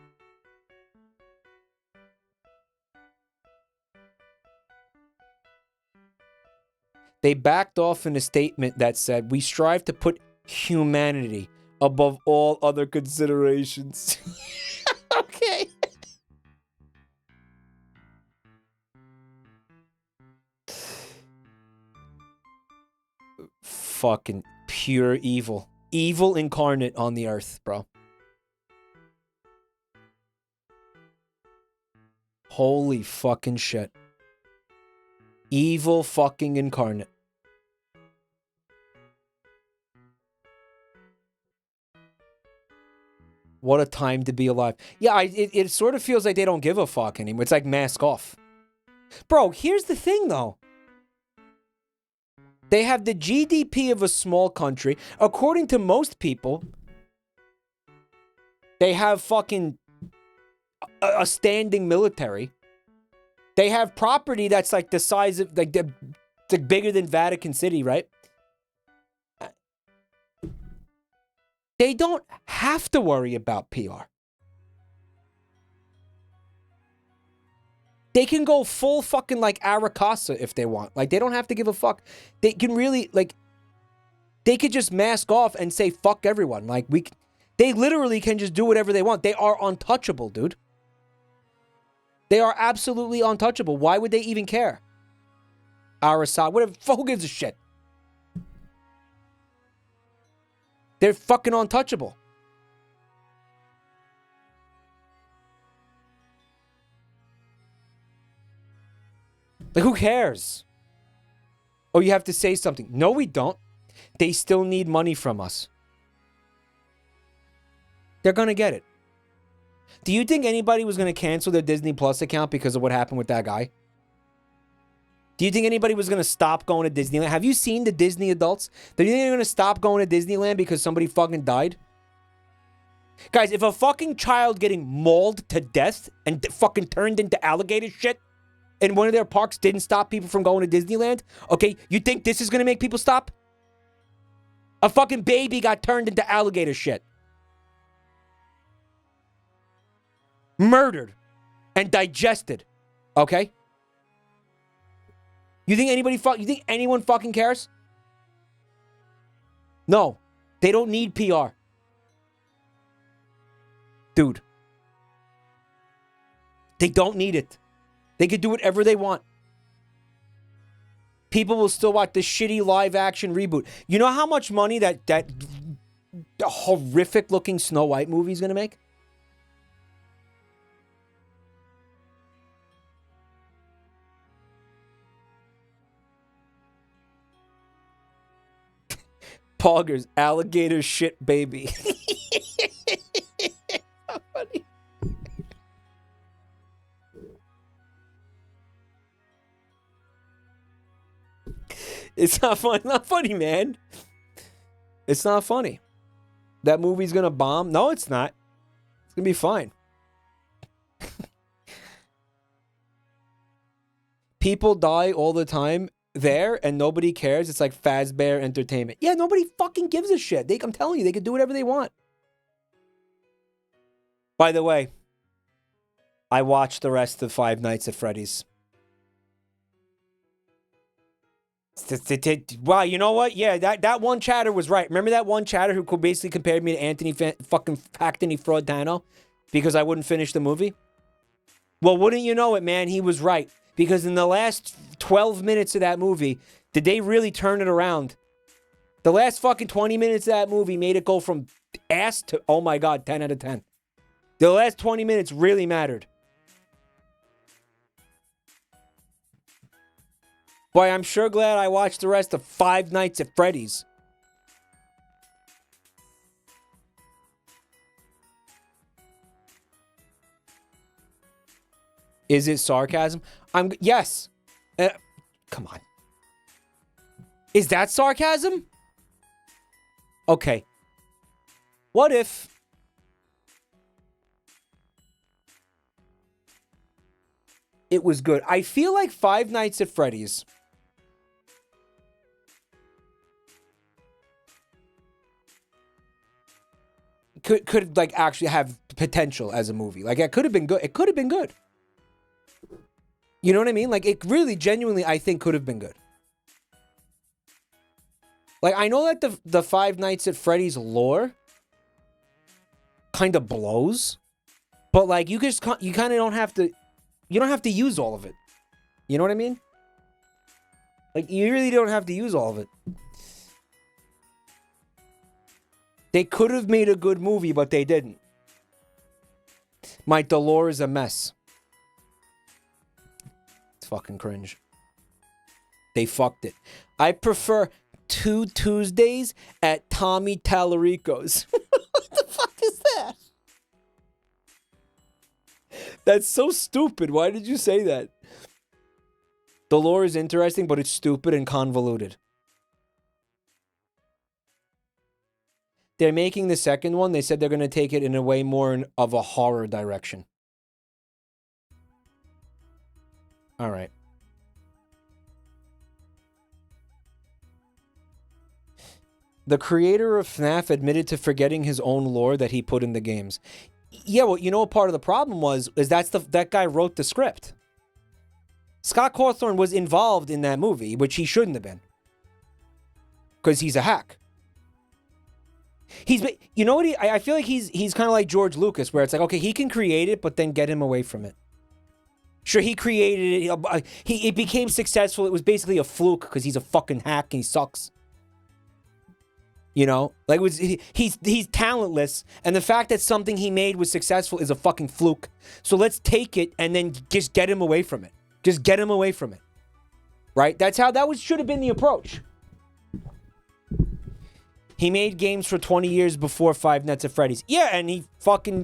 They backed off in a statement that said, "We strive to put humanity above all other considerations." Okay. Fucking pure evil. Evil incarnate on the earth, bro. Holy fucking shit. Evil fucking incarnate. What a time to be alive. Yeah, it sort of feels like they don't give a fuck anymore. It's like mask off. Bro, here's the thing, though. They have the GDP of a small country. According to most people, they have fucking a standing military. They have property that's like the size of, like, it's like bigger than Vatican City, right? They don't have to worry about PR. They can go full fucking like Aracasa if they want. Like, they don't have to give a fuck. They can really, like, they could just mask off and say fuck everyone. Like, They literally can just do whatever they want. They are untouchable, dude. They are absolutely untouchable. Why would they even care? Arasad, whatever. Who gives a shit? They're fucking untouchable. Like, who cares? Oh, you have to say something. No, we don't. They still need money from us. They're going to get it. Do you think anybody was going to cancel their Disney Plus account because of what happened with that guy? Do you think anybody was going to stop going to Disneyland? Have you seen the Disney adults? Do you think they're going to stop going to Disneyland because somebody fucking died? Guys, if a fucking child getting mauled to death and fucking turned into alligator shit in one of their parks didn't stop people from going to Disneyland, okay, you think this is going to make people stop? A fucking baby got turned into alligator shit. Murdered and digested, okay? You think you think anyone fucking cares? No, they don't need PR. Dude. They don't need it. They could do whatever they want. People will still watch this shitty live action reboot. You know how much money that horrific looking Snow White movie is going to make? Poggers, alligator shit baby. Not funny. It's not funny. Not funny, man. It's not funny. That movie's gonna bomb. No, it's not. It's gonna be fine. People die all the time there and nobody cares. It's like Fazbear Entertainment. Yeah, nobody fucking gives a shit. I'm telling you, they can do whatever they want. By the way, I watched the rest of Five Nights at Freddy's. Wow, you know what? Yeah, that one chatter was right. Remember that one chatter who basically compared me to Anthony fucking Factony Fraudano because I wouldn't finish the movie? Well, wouldn't you know it, man? He was right. Because in the last 12 minutes of that movie, did they really turn it around? The last fucking 20 minutes of that movie made it go from ass to, oh my God, 10 out of 10. The last 20 minutes really mattered. Boy, I'm sure glad I watched the rest of Five Nights at Freddy's. Is it sarcasm? Yes. Come on. Is that sarcasm? Okay. What if it was good? I feel like Five Nights at Freddy's could like actually have potential as a movie. Like it could have been good. It could have been good. You know what I mean? Like it really genuinely I think could have been good. Like I know that the Five Nights at Freddy's lore kind of blows, but like you kind of don't have to use all of it. You know what I mean? Like you really don't have to use all of it. They could have made a good movie, but they didn't. The lore is a mess. It's fucking cringe. They fucked it. I prefer 2 Tuesdays at Tommy Tallarico's. What the fuck is that? That's so stupid. Why did you say that? The lore is interesting, but it's stupid and convoluted. They're making the second one. They said they're going to take it in a way more of a horror direction. All right. The creator of FNAF admitted to forgetting his own lore that he put in the games. Yeah, well, you know what part of the problem is that guy wrote the script. Scott Cawthon was involved in that movie, which he shouldn't have been. Because he's a hack. You know what? I feel like he's kind of like George Lucas, where it's like, okay, he can create it, but then get him away from it. Sure, he created it. It became successful. It was basically a fluke because he's a fucking hack and he sucks. You know, like he's talentless, and the fact that something he made was successful is a fucking fluke. So let's take it and then just get him away from it. Just get him away from it. Right? That's how should have been the approach. He made games for 20 years before Five Nights at Freddy's. Yeah, and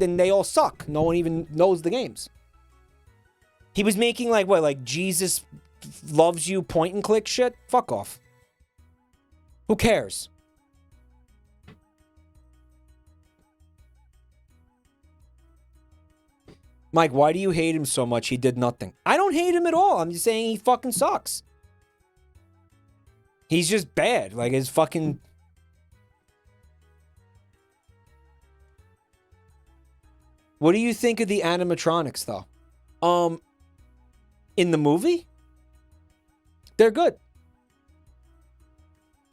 then they all suck. No one even knows the games. He was making like Jesus Loves You point and click shit? Fuck off. Who cares? Mike, why do you hate him so much? He did nothing. I don't hate him at all. I'm just saying he fucking sucks. He's just bad. Like his fucking... What do you think of the animatronics, though? In the movie? They're good.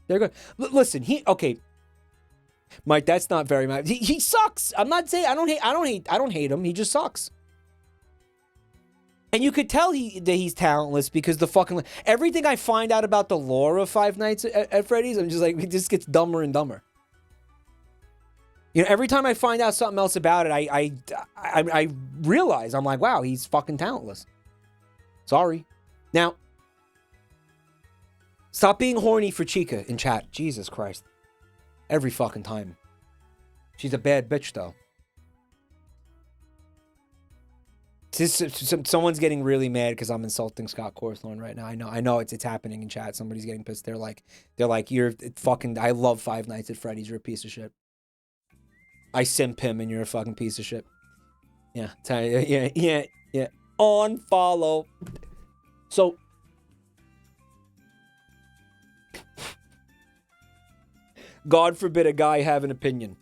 They're good. Listen, okay. Mike, that's not very much. He sucks. I'm not saying I don't hate him. He just sucks. And you could tell that he's talentless because the fucking everything I find out about the lore of Five Nights at Freddy's, I'm just like, it just gets dumber and dumber. You know, every time I find out something else about it, I realize, I'm like, wow, he's fucking talentless. Sorry. Now, stop being horny for Chica in chat. Jesus Christ. Every fucking time. She's a bad bitch, though. Someone's getting really mad because I'm insulting Scott Cawthorn right now. I know it's happening in chat. Somebody's getting pissed. They're like, you're fucking, I love Five Nights at Freddy's. You're a piece of shit. I simp him and you're a fucking piece of shit. Yeah. Yeah. Unfollow. So. God forbid a guy have an opinion.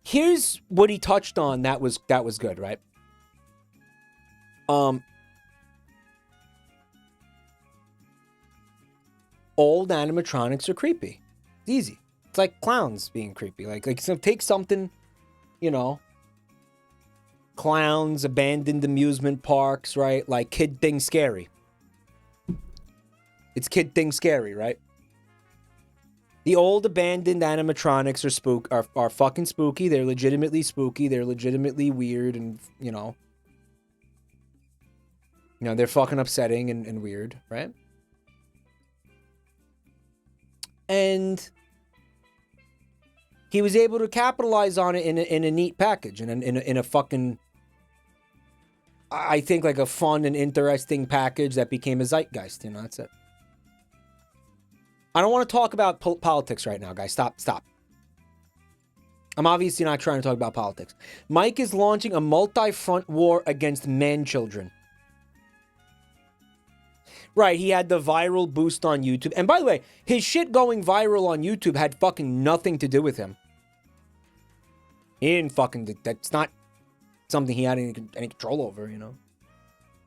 Here's what he touched on that was good, right? Old animatronics are creepy. It's easy. It's like clowns being creepy. Like so take something, you know, clowns, abandoned amusement parks, right? Like Kid Thing Scary. It's Kid Thing Scary, right? The old abandoned animatronics are fucking spooky. They're legitimately spooky. They're legitimately weird and, you know, they're fucking upsetting and weird, right? And he was able to capitalize on it in a neat package and in a fucking, I think, like a fun and interesting package that became a zeitgeist. You know, that's it. I don't want to talk about politics right now, guys. Stop. I'm obviously not trying to talk about politics. Mike is launching a multi-front war against man-children. Right, he had the viral boost on YouTube. And by the way, his shit going viral on YouTube had fucking nothing to do with him. He didn't fucking... That's not something he had any control over, you know?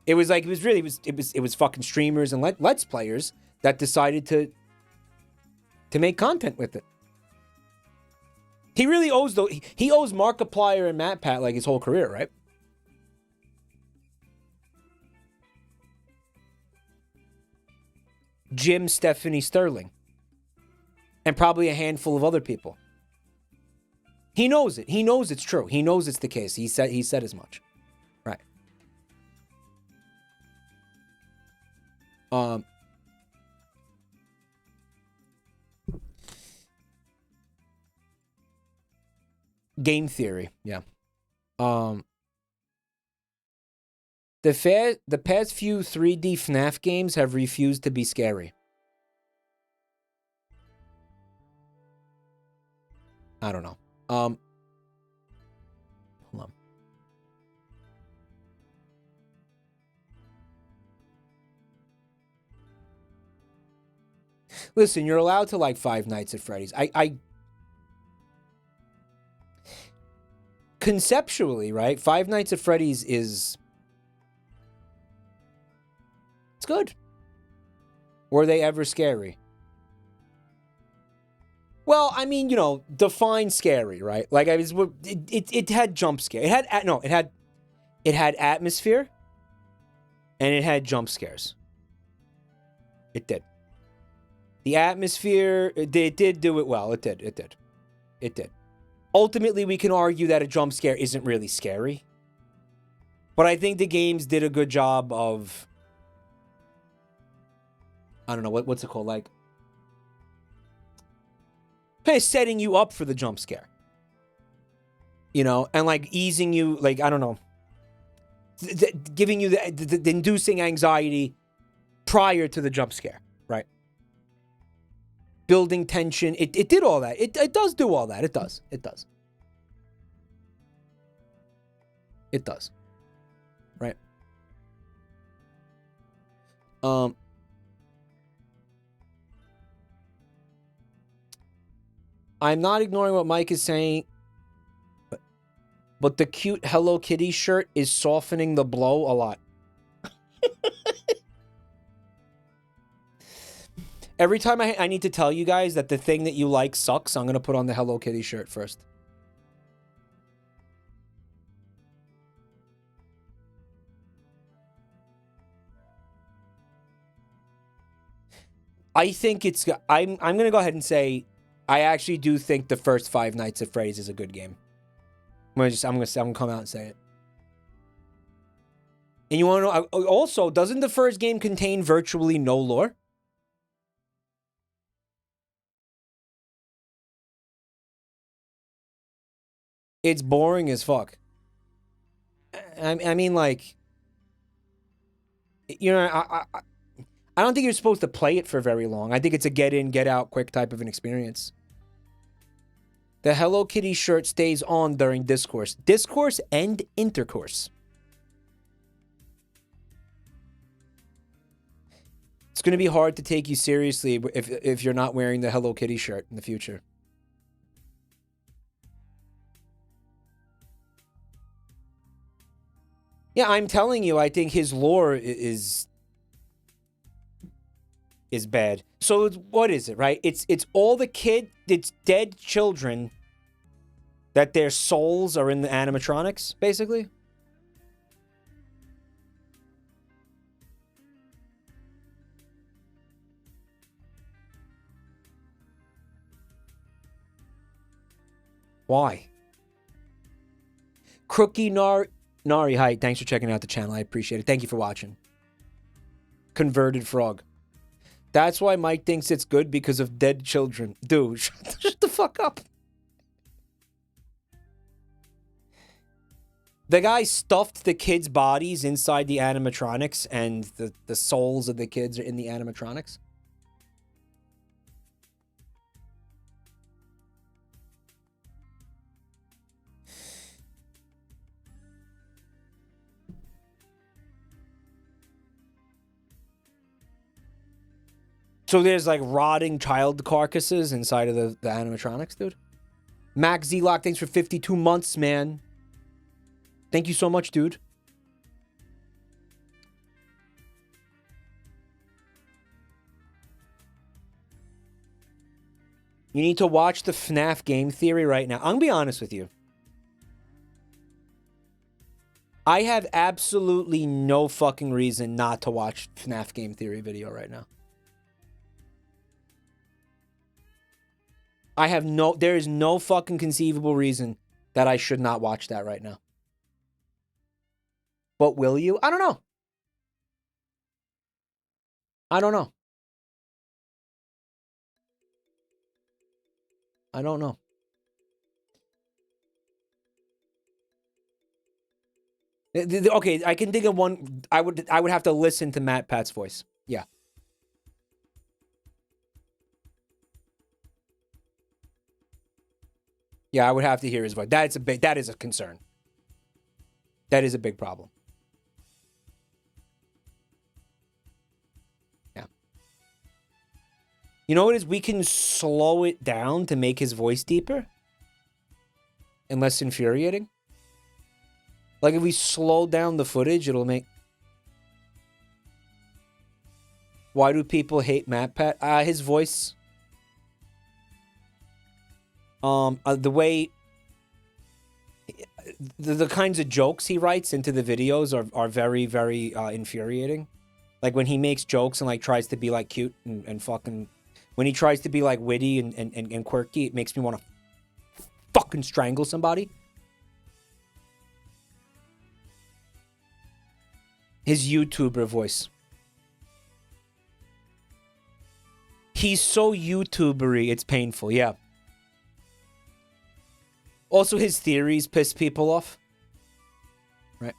It was fucking streamers and Let's Players that decided to make content with it. He really owes he owes Markiplier and MatPat like his whole career, right? Jim, Stephanie Sterling, and probably a handful of other people. He knows it. He knows it's true. He knows it's the case. He said as much. Right. Game theory, yeah. The past few 3D FNAF games have refused to be scary. I don't know. Hold on. Listen, you're allowed to like Five Nights at Freddy's. I conceptually, right? Five Nights at Freddy's is... It's good. Were they ever scary? Well, I mean, you know, define scary, right? Like, I was, it had jump scare. It had atmosphere, and it had jump scares. It did. The atmosphere, it did do it well. It did. Ultimately, we can argue that a jump scare isn't really scary. But I think the games did a good job of, I don't know, what's it called? Like, kind of setting you up for the jump scare. You know, and like easing you, like, I don't know, giving you the inducing anxiety prior to the jump scare, right? Building tension. It did all that. It does do all that. It does. Right? I'm not ignoring what Mike is saying, but the cute Hello Kitty shirt is softening the blow a lot. Every time I need to tell you guys that the thing that you like sucks, I'm going to put on the Hello Kitty shirt first. I think it's... I'm going to go ahead and say I actually do think the first Five Nights at Freddy's is a good game. I'm going to come out and say it. And you want to know... Also, doesn't the first game contain virtually no lore? It's boring as fuck. I mean, like, you know, I don't think you're supposed to play it for very long. I think it's a get in, get out quick type of an experience. The Hello Kitty shirt stays on during discourse. Discourse and intercourse. It's going to be hard to take you seriously if you're not wearing the Hello Kitty shirt in the future. Yeah, I'm telling you, I think his lore is bad. So what is it, right? It's all it's dead children that their souls are in the animatronics, basically. Why? Crookie Nari, hi. Thanks for checking out the channel. I appreciate it. Thank you for watching. Converted Frog. That's why Mike thinks it's good because of dead children. Dude, shut the fuck up. The guy stuffed the kids' bodies inside the animatronics, and the souls of the kids are in the animatronics. So there's like rotting child carcasses inside of the animatronics, dude. Max Z-Lock, thanks for 52 months, man. Thank you so much, dude. You need to watch the FNAF game theory right now. I'm going to be honest with you. I have absolutely no fucking reason not to watch FNAF game theory video right now. There is no fucking conceivable reason that I should not watch that right now. But will you? I don't know. I don't know. I don't know. Okay, I can think of one. I would have to listen to MatPat's voice. Yeah. Yeah, I would have to hear his voice. That is a concern. That is a big problem. Yeah. You know what it is? We can slow it down to make his voice deeper and less infuriating. Like if we slow down the footage, it'll make... Why do people hate MatPat? His voice... The way the kinds of jokes he writes into the videos are very, very infuriating. Like when he makes jokes and like tries to be like cute and fucking, when he tries to be like witty and quirky, it makes me want to fucking strangle somebody. His YouTuber voice. He's so YouTubery, it's painful, yeah. Also, his theories piss people off. Right?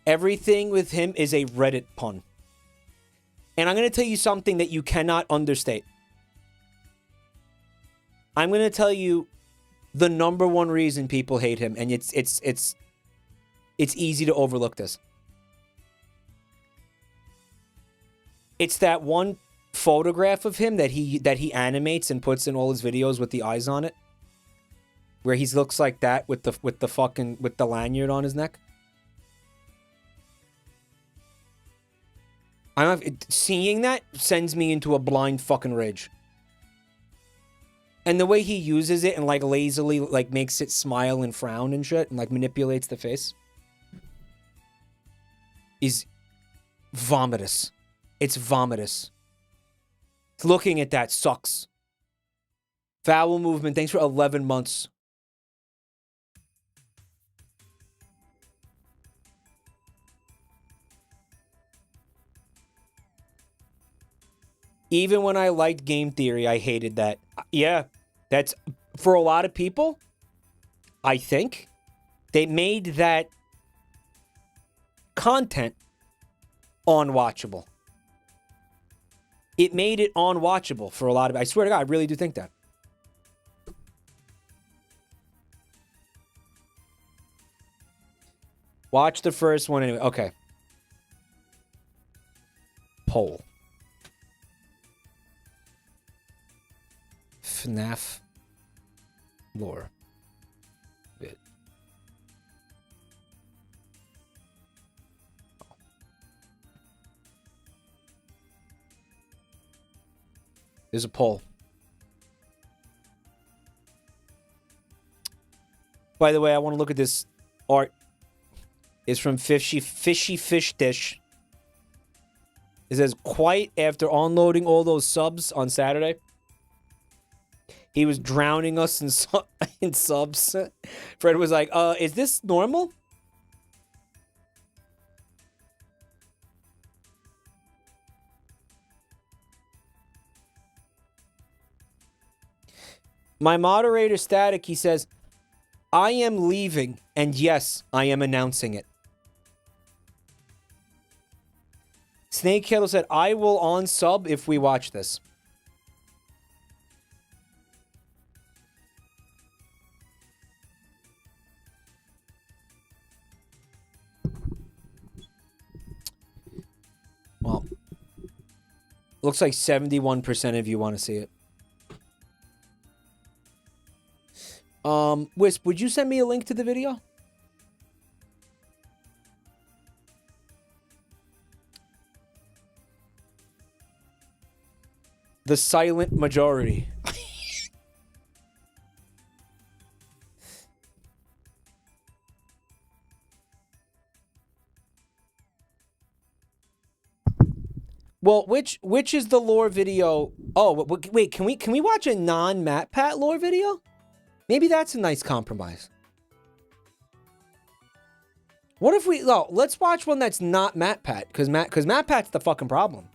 Everything with him is a Reddit pun. And I'm going to tell you something that you cannot understate. I'm going to tell you the number one reason people hate him, and it's easy to overlook this. It's that one photograph of him that he animates and puts in all his videos with the eyes on it, where he looks like that with the lanyard on his neck. Seeing that sends me into a blind fucking rage. And the way he uses it and like lazily like makes it smile and frown and shit and like manipulates the face is vomitous. It's vomitous. Looking at that sucks. Foul movement, thanks for 11 months. Even when I liked game theory, I hated that. Yeah, that's for a lot of people. I think they made that content unwatchable. It made it unwatchable for a lot of. I swear to God, I really do think that. Watch the first one anyway. Okay. Poll. FNAF lore. Bit. There's a poll. By the way, I want to look at this art. It's from Fishy Fish Dish. It says, quite after unloading all those subs on Saturday, he was drowning us in subs. Fred was like, is this normal? My moderator Static, he says, I am leaving, and yes, I am announcing it. Snake Kettle said, I will unsub if we watch this. Well, looks like 71% of you want to see it. Wisp, would you send me a link to the video? The silent majority. Well, which is the lore video? Oh, wait, can we watch a non-MatPat lore video? Maybe that's a nice compromise. What if we... Oh, let's watch one that's not MatPat, because MatPat's the fucking problem.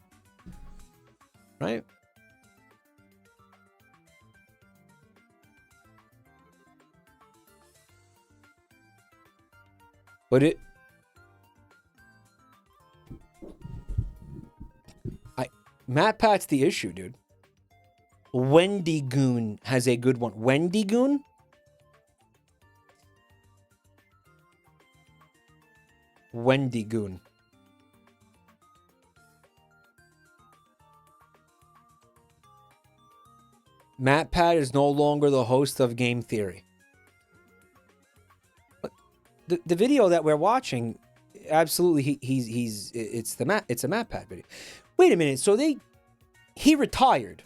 Right? But it... MatPat's the issue, dude. Wendy Goon has a good one. Wendy Goon? Wendy Goon. MatPat is no longer the host of Game Theory. But the video that we're watching, absolutely, it's a MatPat video. Wait a minute, so they he retired.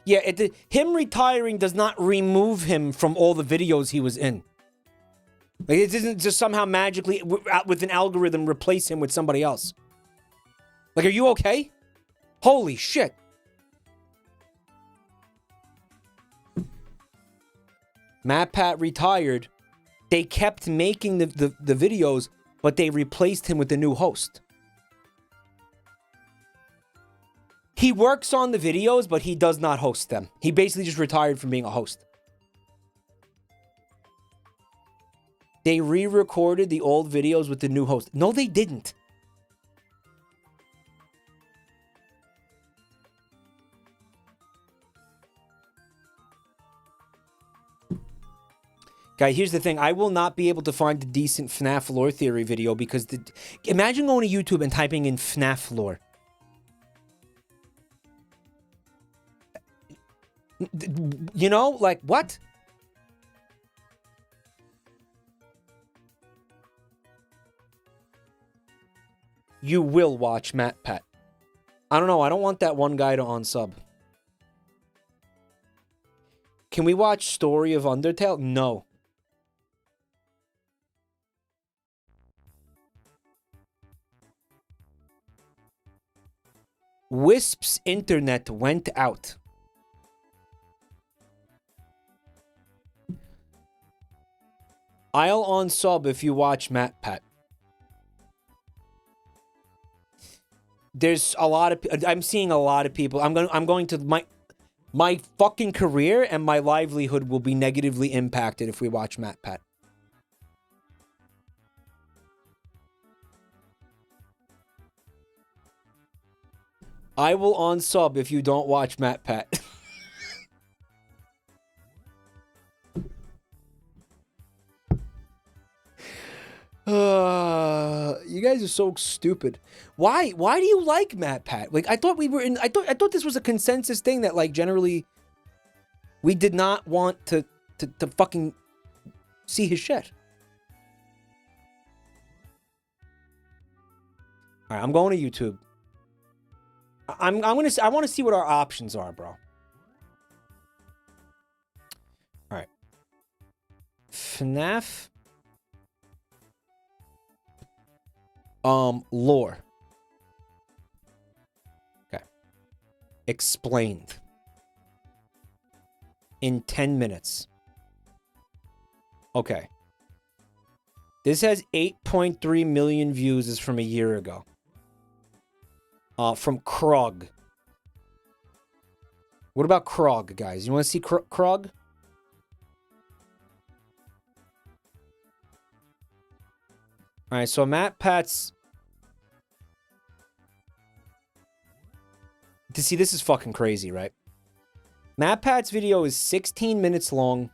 Yeah, him retiring does not remove him from all the videos he was in. Like, it doesn't just somehow magically, with an algorithm, replace him with somebody else. Like, are you okay? Holy shit. MatPat retired. They kept making the videos, but they replaced him with a new host. He works on the videos, but he does not host them. He basically just retired from being a host. They re-recorded the old videos with the new host. No, they didn't. Guy, here's the thing. I will not be able to find a decent FNAF lore theory video because imagine going to YouTube and typing in FNAF lore. You know, like, what? You will watch MatPat. I don't know. I don't want that one guy to unsub. Can we watch Story of Undertale? No. Wisp's internet went out. I'll unsub if you watch MatPat. There's a lot of... I'm seeing a lot of people. I'm going to... My fucking career and my livelihood will be negatively impacted if we watch MatPat. I will unsub if you don't watch MatPat. You guys are so stupid. Why do you like MatPat? Like, I thought we were in... I thought this was a consensus thing that, like, generally we did not want to fucking see his shit. All right, I'm going to YouTube. I want to see what our options are, bro. All right. FNAF lore. Okay. Explained. In 10 minutes. Okay. This has 8.3 million views. Is from a year ago. From Krog. What about Krog, guys? You want to see Krog? All right, so MatPat's... To see, this is fucking crazy, right? MatPat's video is 16 minutes long.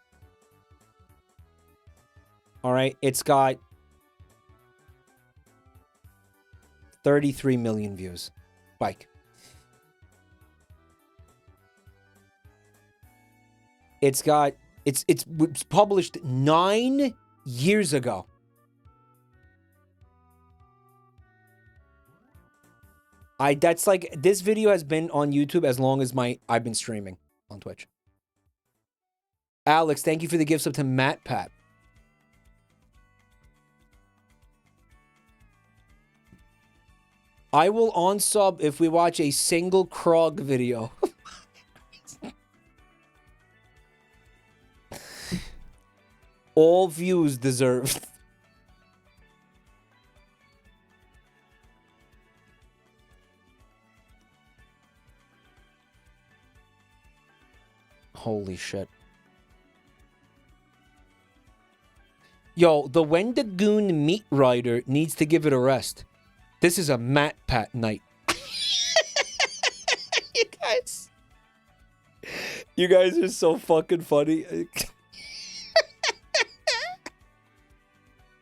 All right, it's got 33 million views. Bike. It's got... It's published 9 years ago. That's like, this video has been on YouTube as long as I've been streaming on Twitch. Alex, thank you for the gifts up to MatPat. I will unsub if we watch a single Krog video. All views deserved. Holy shit. Yo, the Wendigoon meat rider needs to give it a rest. This is a MatPat night. You guys are so fucking funny. The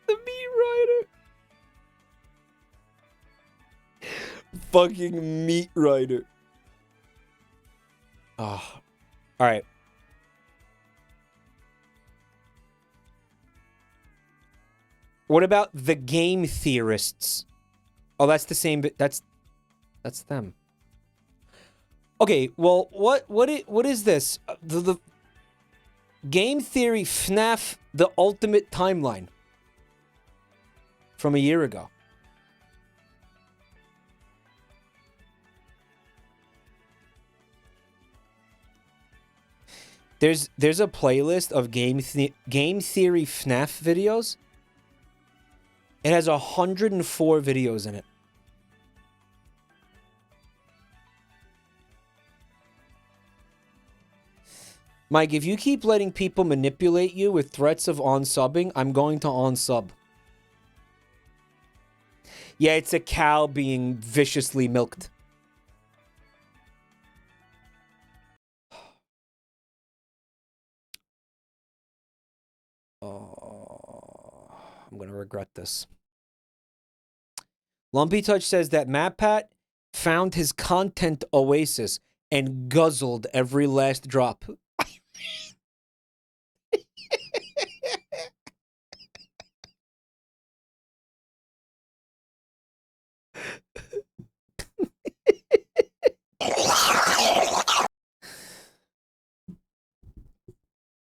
meat rider. Fucking meat rider. Oh. All right. What about the game theorists? Oh, that's the same. That's them. Okay, well, what is this? The Game Theory FNAF: The Ultimate Timeline from a year ago. There's a playlist of Game Theory FNAF videos. It has 104 videos in it. Mike, if you keep letting people manipulate you with threats of on-subbing, I'm going to on-sub. Yeah, it's a cow being viciously milked. Oh, I'm going to regret this. Lumpy Touch says that MatPat found his content oasis and guzzled every last drop.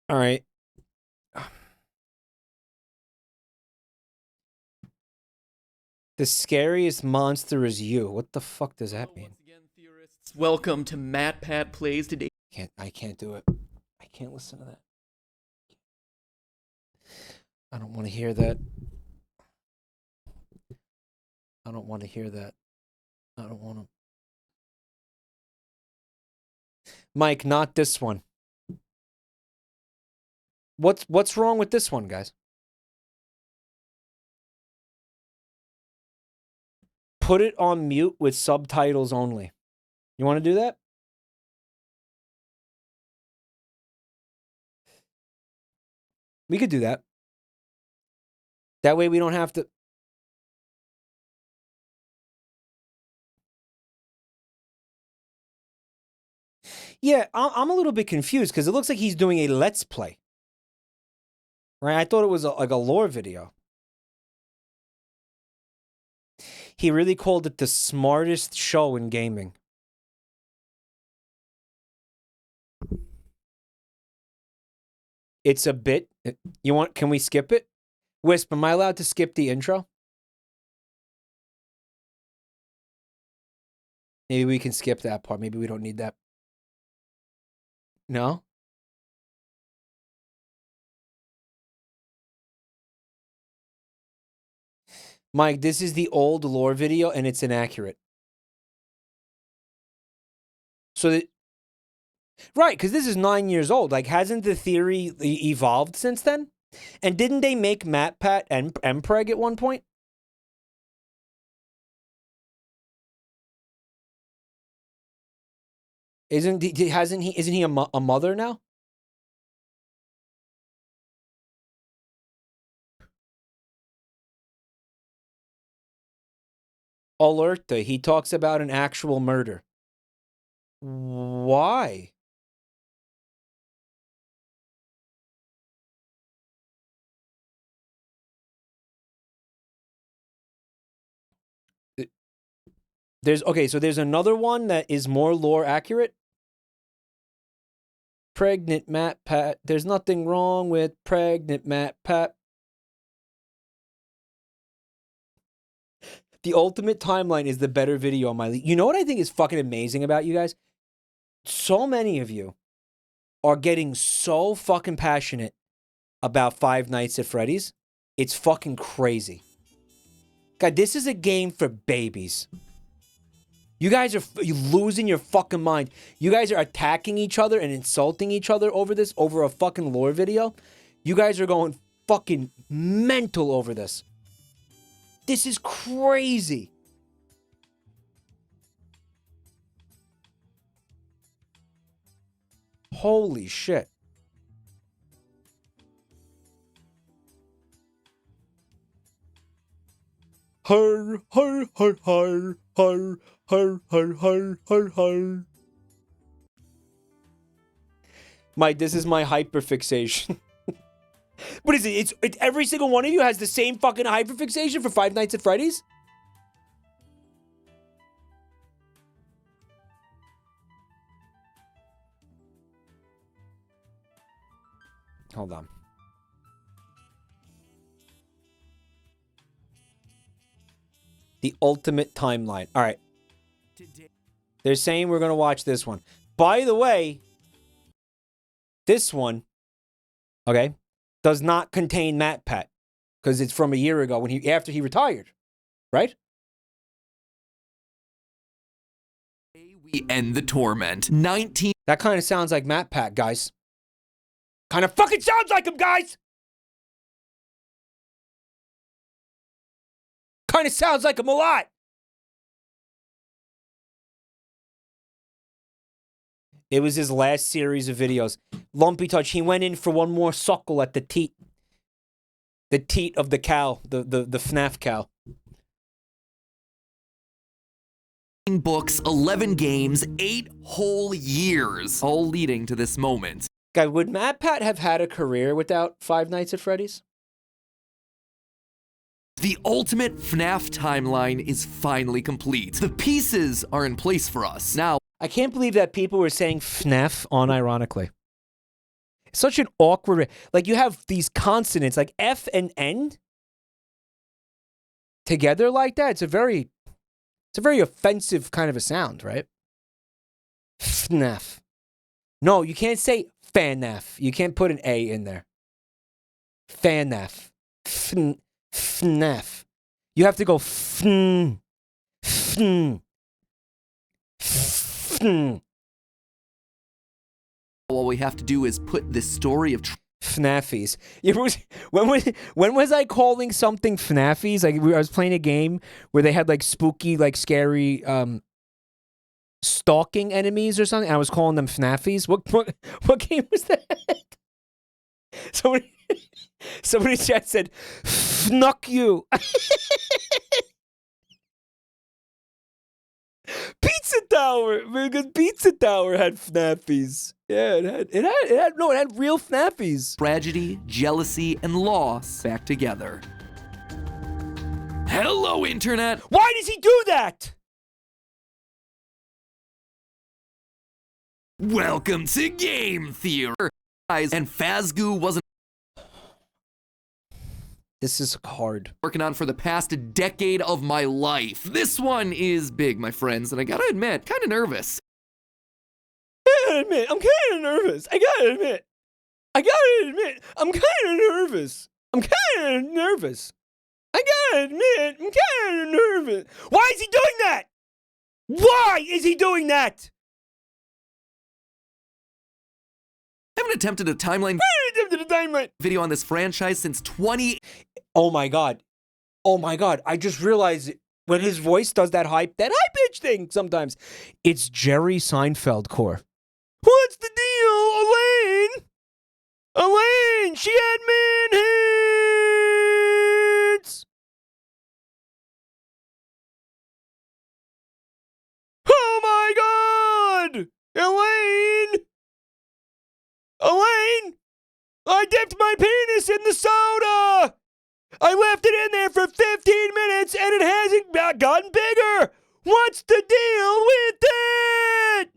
All right. The scariest monster is you. What the fuck does that mean? Once again, theorists, welcome to MatPat Plays Today. I can't do it. I can't listen to that. I don't want to hear that. I don't want to hear that. I don't want to. Mike, not this one. What's wrong with this one, guys? Put it on mute with subtitles only. You want to do that? We could do that. That way we don't have to... Yeah, I'm a little bit confused because it looks like he's doing a Let's Play. Right? I thought it was like a lore video. He really called it the smartest show in gaming. It's a bit... You want... Can we skip it? Wisp, am I allowed to skip the intro? Maybe we can skip that part. Maybe we don't need that. No? Mike, this is the old lore video and it's inaccurate. So that... Right, because this is 9 years old. Like, hasn't the theory evolved since then? And didn't they make MatPat and Mpreg at one point? Isn't he a mother now? Alerta, he talks about an actual murder. Why? So there's another one that is more lore accurate. Pregnant MatPat. There's nothing wrong with pregnant MatPat. The Ultimate Timeline is the better video on my league. You know what I think is fucking amazing about you guys? So many of you are getting so fucking passionate about Five Nights at Freddy's. It's fucking crazy. God, this is a game for babies. You guys are losing your fucking mind. You guys are attacking each other and insulting each other over this, over a fucking lore video. You guys are going fucking mental over this. This is crazy. Holy shit. Har, har, har, har, har, har, har, har, har, har. This is my hyperfixation. What is it? It's every single one of you has the same fucking hyperfixation for Five Nights at Freddy's? hold on. The ultimate timeline. All right. They're saying we're going to watch this one. By the way, this one, okay, does not contain MatPat because it's from a year ago when after he retired, right? We end the torment. 19. That kind of sounds like MatPat, guys. Kind of fucking sounds like him, guys. Kind of sounds like him a lot. It was his last series of videos. Lumpy Touch, he went in for one more suckle at the teat. The teat of the cow, the FNAF cow. Books, 11 games, 8 whole years, all leading to this moment. Guy, would MatPat have had a career without Five Nights at Freddy's? The ultimate FNAF timeline is finally complete. The pieces are in place for us. Now, I can't believe that people were saying FNAF unironically. It's such an awkward... Like, you have these consonants, like F and N, together like that. It's a very offensive kind of a sound, right? FNAF. No, you can't say FNAF. You can't put an A in there. FNAF. FNAF. You have to go FN. FN. FN. all we have to do is put this story of FNAFies. When was I calling something FNAFies? Like, I was playing a game where they had like spooky, like scary, stalking enemies or something. And I was calling them FNAFies. What game was that? Somebody in chat said, "Fnuck you." Pizza Tower, because Pizza Tower had FNAFies. Yeah, it had real FNAFies. tragedy, jealousy, and loss back together. Hello, Internet! Why does he do that? Welcome to Game Theory! And Fazgoo wasn't This is hard. working on for the past decade of my life. This one is big, my friends, and I gotta admit, kind of nervous. I'm kind of nervous. I'm kind of nervous. I'm kind of nervous. Why is he doing that? Why is he doing that? I haven't attempted a timeline video on this franchise since 20... Oh my god. I just realized when his voice does that high pitch thing sometimes. It's Jerry Seinfeld core. What's the deal, Elaine? Elaine, she had man hands. Oh my god! Elaine, I dipped my penis in the soda. I left it in there for 15 minutes and it hasn't gotten bigger. What's the deal with it?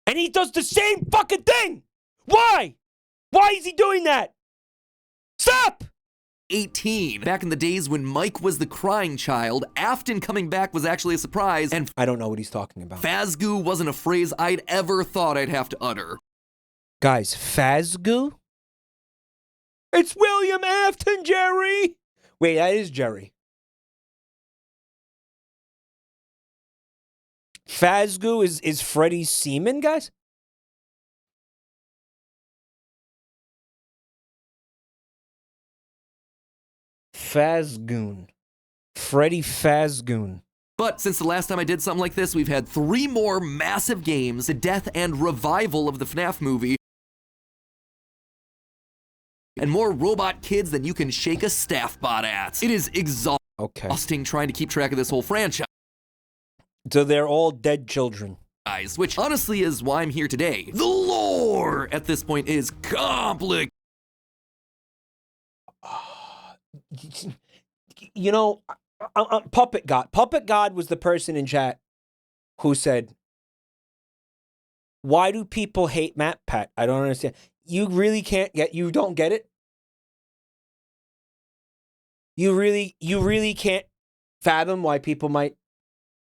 And he does the same fucking thing. Why? Why is he doing that? Stop! 18. Back in the days when Mike was the crying child, Afton coming back was actually a surprise, and I don't know what he's talking about. Fazgoo wasn't a phrase I'd ever thought I'd have to utter. Guys, Fazgoo? It's William Afton, Jerry! Wait, that is Jerry. Fazgoo is Freddy's semen, guys? Fazgoon. Freddy Fazgoon. But since the last time I did something like this, we've had 3 more massive games, the death and revival of the FNAF movie, and more robot kids than you can shake a staff bot at. It is exhausting trying to keep track of this whole franchise. So they're all dead children. Which honestly is why I'm here today. The lore at this point is complicated. You know, Puppet God was the person in chat who said, Why do people hate MatPat? I don't understand. You really can't get. You don't get it. You really can't fathom why people might.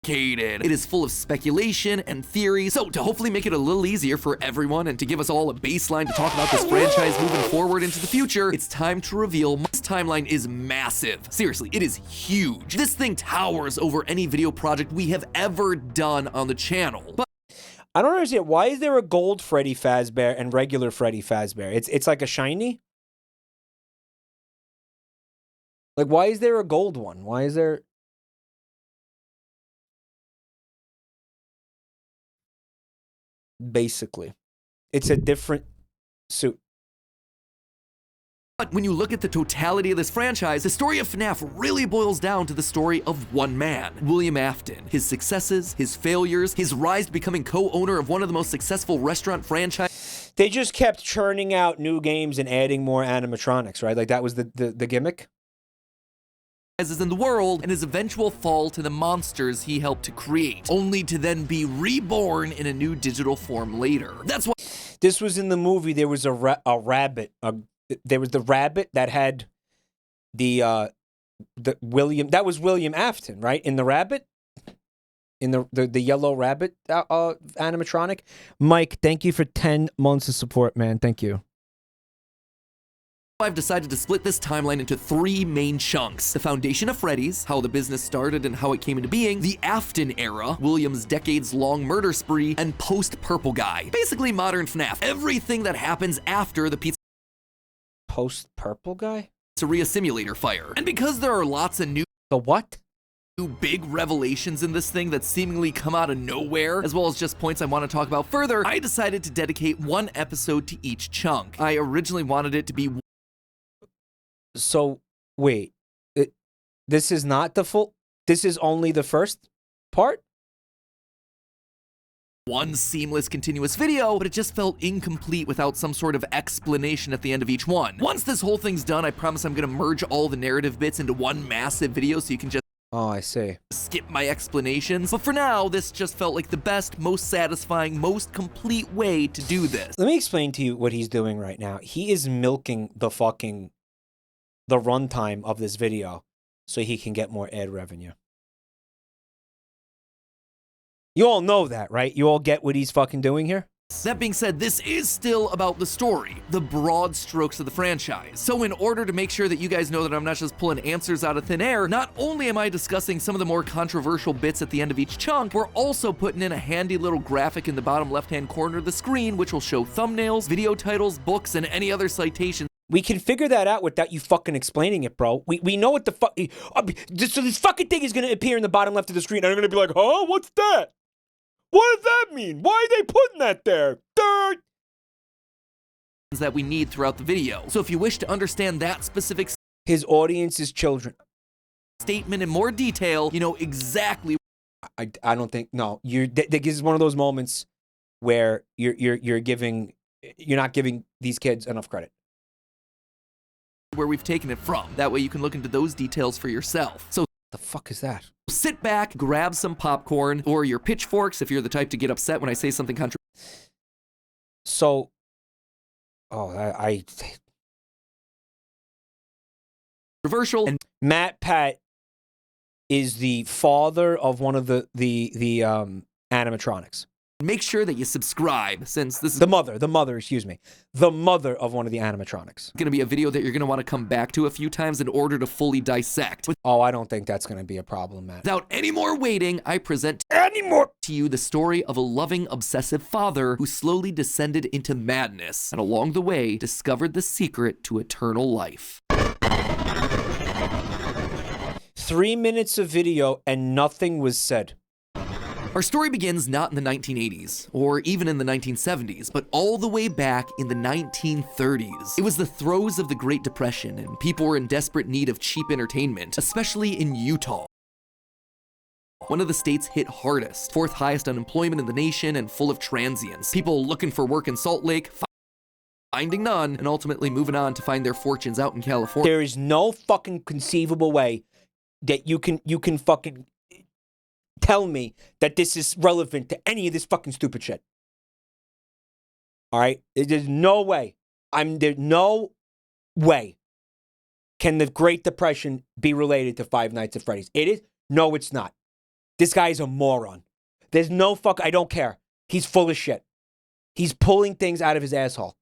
It is full of speculation and theory, so to hopefully make it a little easier for everyone and to give us all a baseline to talk about this franchise moving forward into the future, it's time to reveal this timeline is massive. Seriously, it is huge. This thing towers over any video project we have ever done on the channel. But I don't understand. Why is there a gold Freddy Fazbear and regular Freddy Fazbear? It's like a shiny? Like, why is there a gold one? Why is there... Basically. It's a different suit. But when you look at the totality of this franchise, the story of FNAF really boils down to the story of one man, William Afton. His successes, his failures, his rise to becoming co-owner of one of the most successful restaurant franchises. They just kept churning out new games and adding more animatronics, right? Like, that was the gimmick? In the world, and his eventual fall to the monsters he helped to create, only to then be reborn in a new digital form later. That's why this was in the movie. There was a rabbit. There was the rabbit that had the William. That was William Afton, right? In the rabbit, in the yellow rabbit animatronic. Mike, thank you for 10 months of support, man. Thank you. I've decided to split this timeline into 3 main chunks. The foundation of Freddy's, how the business started and how it came into being, the Afton era, William's decades-long murder spree, and post-Purple Guy. Basically modern FNAF. Everything that happens after the Post-Purple Guy? Pizzeria Simulator fire. And because there are lots of new... The what? Big revelations in this thing that seemingly come out of nowhere, as well as just points I want to talk about further, I decided to dedicate 1 episode to each chunk. I originally wanted it to be... So, wait, this is not the full, this is only the first part? One seamless continuous video, but it just felt incomplete without some sort of explanation at the end of each one. Once this whole thing's done, I promise I'm gonna merge all the narrative bits into one massive video so you can just Oh, I see. Skip my explanations, but for now, this just felt like the best, most satisfying, most complete way to do this. Let me explain to you what he's doing right now. He is milking the runtime of this video so he can get more ad revenue. You all know that, right? You all get what he's fucking doing here? That being said, this is still about the story, the broad strokes of the franchise. So in order to make sure that you guys know that I'm not just pulling answers out of thin air, not only am I discussing some of the more controversial bits at the end of each chunk, we're also putting in a handy little graphic in the bottom left-hand corner of the screen, which will show thumbnails, video titles, books, and any other citations. We can figure that out without you fucking explaining it, bro. We know what the fuck... So this fucking thing is going to appear in the bottom left of the screen, and I'm going to be like, huh? What's that? What does that mean? Why are they putting that there? Dirt! That we need throughout the video. So if you wish to understand that specific... His audience is children. ...statement in more detail, you know exactly... I don't think... No. This is one of those moments where you're not giving these kids enough credit. Where we've taken it from. That way you can look into those details for yourself. So the fuck is that? Sit back, grab some popcorn, or your pitchforks if you're the type to get upset when I say something So, I controversial. And MatPat is the father of one of the animatronics. Make sure that you subscribe, since this is the mother, excuse me. The mother of one of the animatronics. Going to be a video that you're going to want to come back to a few times in order to fully dissect. Oh, I don't think that's going to be a problem, Matt. Without any more waiting, I present to you the story of a loving, obsessive father who slowly descended into madness and along the way discovered the secret to eternal life. 3 minutes of video and nothing was said. Our story begins not in the 1980s, or even in the 1970s, but all the way back in the 1930s. It was the throes of the Great Depression, and people were in desperate need of cheap entertainment, especially in Utah. One of the states hit hardest, 4th highest unemployment in the nation, and full of transients. People looking for work in Salt Lake, finding none, and ultimately moving on to find their fortunes out in California. There is no fucking conceivable way that you can fucking tell me that this is relevant to any of this fucking stupid shit. All right? There's no way. There's no way can the Great Depression be related to Five Nights at Freddy's. It is? No, it's not. This guy is a moron. There's no fuck. I don't care. He's full of shit. He's pulling things out of his asshole.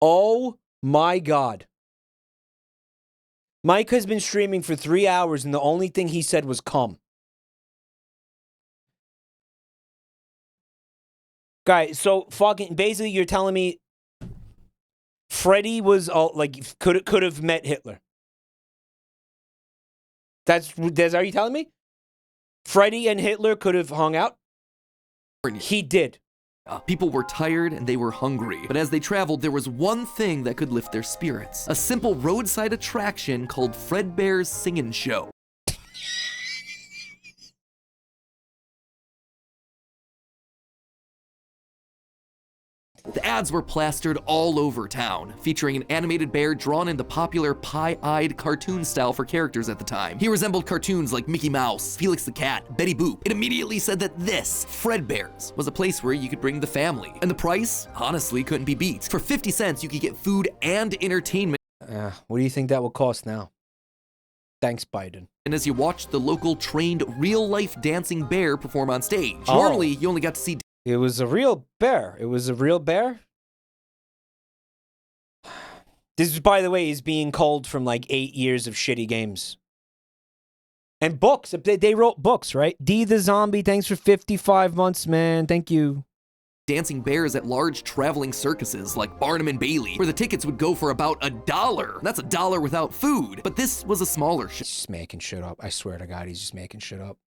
Oh my God. Mike has been streaming for 3 hours and the only thing he said was come. Guys, so fucking basically you're telling me Freddy was like could have met Hitler. That's are you telling me? Freddy and Hitler could have hung out? He did. People were tired and they were hungry, but as they traveled, there was one thing that could lift their spirits. A simple roadside attraction called Fredbear's Singin' Show. The ads were plastered all over town, featuring an animated bear drawn in the popular pie-eyed cartoon style for characters at the time. He resembled cartoons like Mickey Mouse, Felix the Cat, Betty Boop. It immediately said that this, Fredbear's, was a place where you could bring the family. And the price, honestly, couldn't be beat. For 50 cents, you could get food and entertainment. What do you think that will cost now? Thanks, Biden. And as you watched the local trained real-life dancing bear perform on stage. Oh. Normally, you only got to see It was a real bear. It was a real bear? This, by the way, is being culled from like 8 years of shitty games. And books. They wrote books, right? D the Zombie, thanks for 55 months, man. Thank you. dancing bears at large traveling circuses like Barnum and Bailey, where the tickets would go for about $1. That's $1 without food. But this was a smaller show. He's just making shit up. I swear to God, he's just making shit up.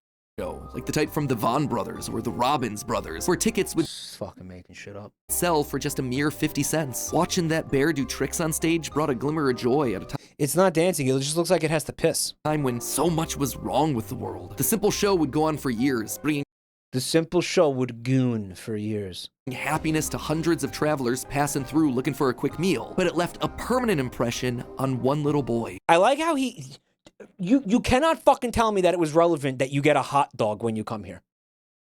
Like the type from the Von Brothers or the Robbins Brothers, where tickets would Just fucking making shit up. sell for just a mere 50 cents. Watching that bear do tricks on stage brought a glimmer of joy at a It's not dancing. It just looks like it has to piss. time when so much was wrong with the world. The simple show would go on for years, bringing The simple show would goon for years. happiness to hundreds of travelers passing through looking for a quick meal. But it left a permanent impression on one little boy. I like how you cannot fucking tell me that it was relevant that you get a hot dog when you come here.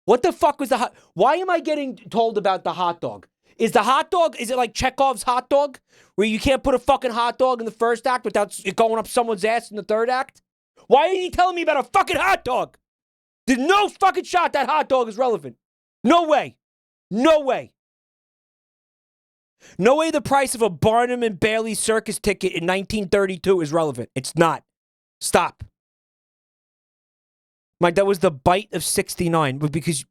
What the fuck was the hot? Why am I getting told about the hot dog? Is the hot dog, is it like Chekhov's hot dog? Where you can't put a fucking hot dog in the first act without it going up someone's ass in the third act? Why are you telling me about a fucking hot dog? There's no fucking shot that hot dog is relevant. No way. No way. No way the price of a Barnum and Bailey circus ticket in 1932 is relevant. It's not. Stop. Mike, that was the bite of 69. But because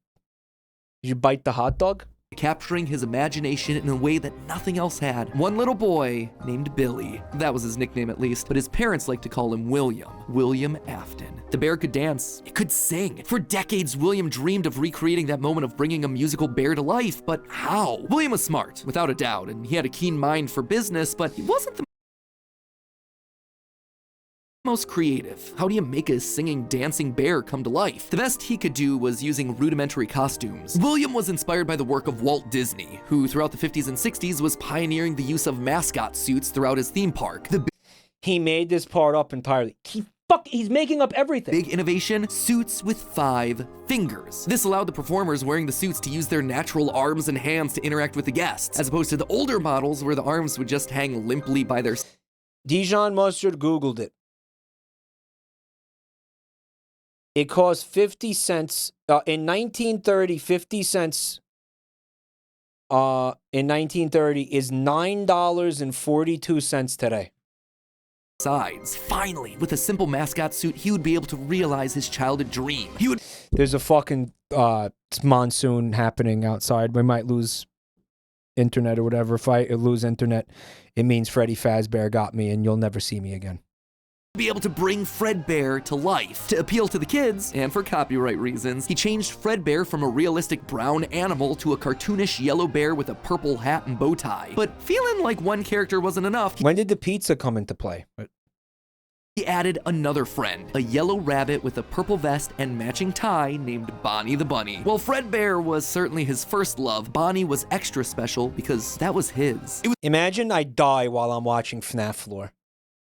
you bite the hot dog? Capturing his imagination in a way that nothing else had. One little boy named Billy. That was his nickname at least, but his parents liked to call him William Afton. The bear could dance, it could sing. For decades, William dreamed of recreating that moment of bringing a musical bear to life, but how? William was smart, without a doubt, and he had a keen mind for business, but he wasn't the most creative. How do you make a singing, dancing bear come to life? The best he could do was using rudimentary costumes. William was inspired by the work of Walt Disney, who throughout the 50s and 60s was pioneering the use of mascot suits throughout his theme park. The He made this part up entirely. He's making up everything. big innovation, suits with 5 fingers. This allowed the performers wearing the suits to use their natural arms and hands to interact with the guests, as opposed to the older models where the arms would just hang limply by their Dijon Mustard Googled it. It cost 50 cents. In 1930, 50 cents in 1930 is $9.42 today. sides. Finally, with a simple mascot suit, he would be able to realize his childhood dream. He would There's a fucking monsoon happening outside. We might lose internet or whatever. If I lose internet, it means Freddy Fazbear got me and you'll never see me again. be able to bring Fredbear to life. To appeal to the kids, and for copyright reasons, he changed Fredbear from a realistic brown animal to a cartoonish yellow bear with a purple hat and bow tie. But feeling like one character wasn't enough, When did the pizza come into play? he added another friend, a yellow rabbit with a purple vest and matching tie named Bonnie the Bunny. While Fredbear was certainly his first love, Bonnie was extra special because that was his. It was Imagine I die while I'm watching FNAF lore.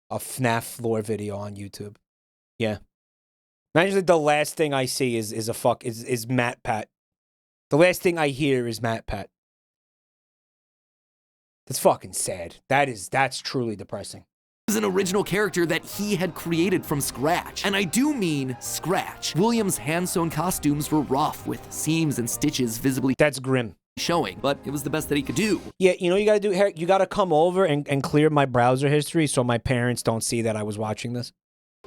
A FNAF lore video on YouTube. Yeah. Imagine that the last thing I see is MatPat The last thing I hear is MatPat. That's fucking sad. That's truly depressing. Was an original character that he had created from scratch. And I do mean scratch. William's hand-sewn costumes were rough, with seams and stitches visibly That's grim. showing, but it was the best that he could do. Yeah, you know what you gotta do, Eric? You gotta come over and clear my browser history so my parents don't see that I was watching this.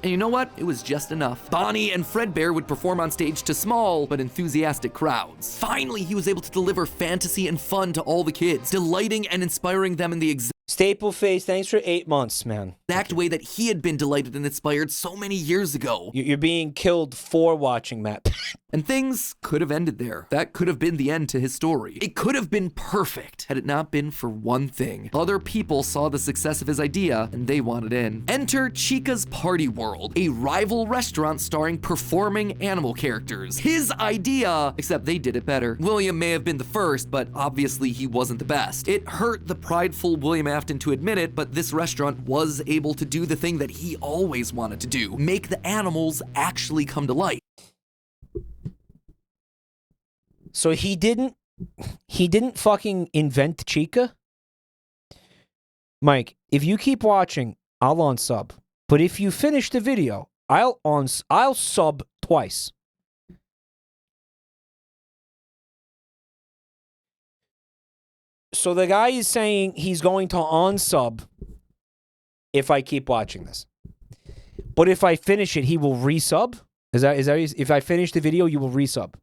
And you know what? It was just enough. Bonnie and Fredbear would perform on stage to small but enthusiastic crowds. Finally, he was able to deliver fantasy and fun to all the kids, delighting and inspiring them in the Staple Face, thanks for 8 months, man. exact way that he had been delighted and inspired so many years ago. You're being killed for watching Matt. And things could have ended there. That could have been the end to his story. It could have been perfect had it not been for one thing. Other people saw the success of his idea and they wanted in. Enter Chica's Party World, a rival restaurant starring performing animal characters. His idea, except they did it better. William may have been the first, but obviously he wasn't the best. It hurt the prideful William Afton to admit it, but this restaurant was able to do the thing that he always wanted to do, make the animals actually come to life. So he didn't fucking invent Chica? Mike, if you keep watching, I'll unsub. But if you finish the video, I'll sub twice. So the guy is saying he's going to unsub if I keep watching this. But if I finish it, he will resub? Is that if I finish the video, you will resub?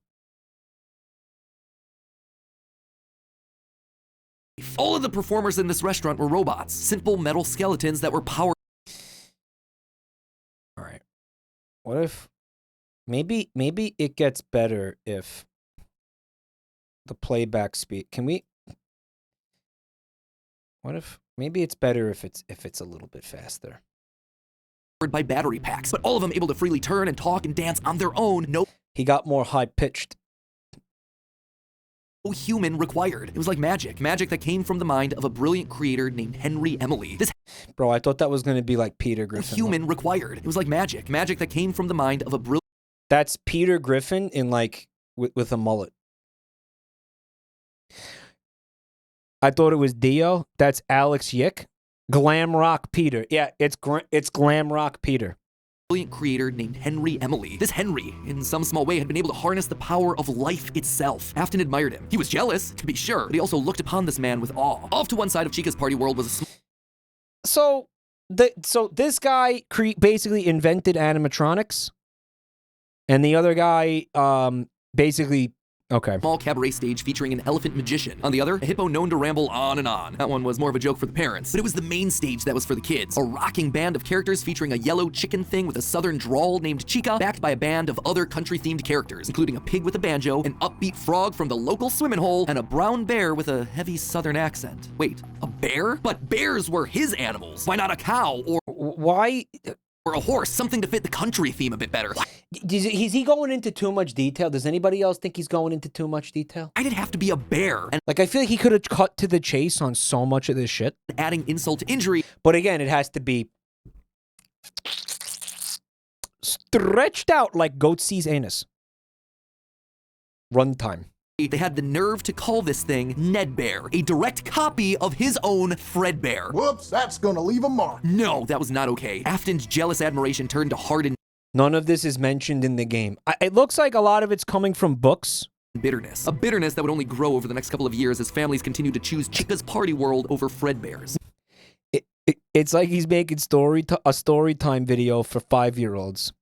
All of the performers in this restaurant were robots, simple metal skeletons that were powered. All right. What if maybe it gets better if the playback speed. Can we? What if maybe it's better if it's a little bit faster? By battery packs, but all of them able to freely turn and talk and dance on their own. No More high pitched. Human required. It was like magic that came from the mind of a brilliant creator named Henry Emily. This Bro, I thought that was going to be like Peter Griffin. Human required. It was like magic that came from the mind of a brilliant. That's Peter Griffin in like with a mullet. I thought it was Dio. That's Alex Yick. Glam Rock Peter. Yeah, it's Glam Rock Peter. Brilliant creator named Henry Emily. This Henry, in some small way, had been able to harness the power of life itself. Afton admired him. He was jealous, to be sure, but he also looked upon this man with awe. Off to one side of Chica's Party World was a So this guy basically invented animatronics, and the other guy basically. Okay. Small cabaret stage featuring an elephant magician. On the other, a hippo known to ramble on and on. That one was more of a joke for the parents, but it was the main stage that was for the kids. A rocking band of characters featuring a yellow chicken thing with a southern drawl named Chica, backed by a band of other country-themed characters, including a pig with a banjo, an upbeat frog from the local swimming hole, and a brown bear with a heavy southern accent. Wait, a bear? But bears were his animals. Why not a cow or why? Or a horse, something to fit the country theme a bit better. Is he going into too much detail? Does anybody else think he's going into too much detail? Why did it have to be a bear? And like, I feel like he could have cut to the chase on so much of this shit. Adding insult to injury. But again, it has to be stretched out like Goatsee's anus. Runtime. They had the nerve to call this thing Ned Bear, a direct copy of his own Fredbear. Whoops, that's gonna leave a mark. No, that was not okay. Afton's jealous admiration turned to hardened. None of this is mentioned in the game. It looks like a lot of it's coming from books. Bitterness. A bitterness that would only grow over the next couple of years as families continue to choose Chica's Party World over Fredbear's. It's like he's making a story time video for 5-year-olds.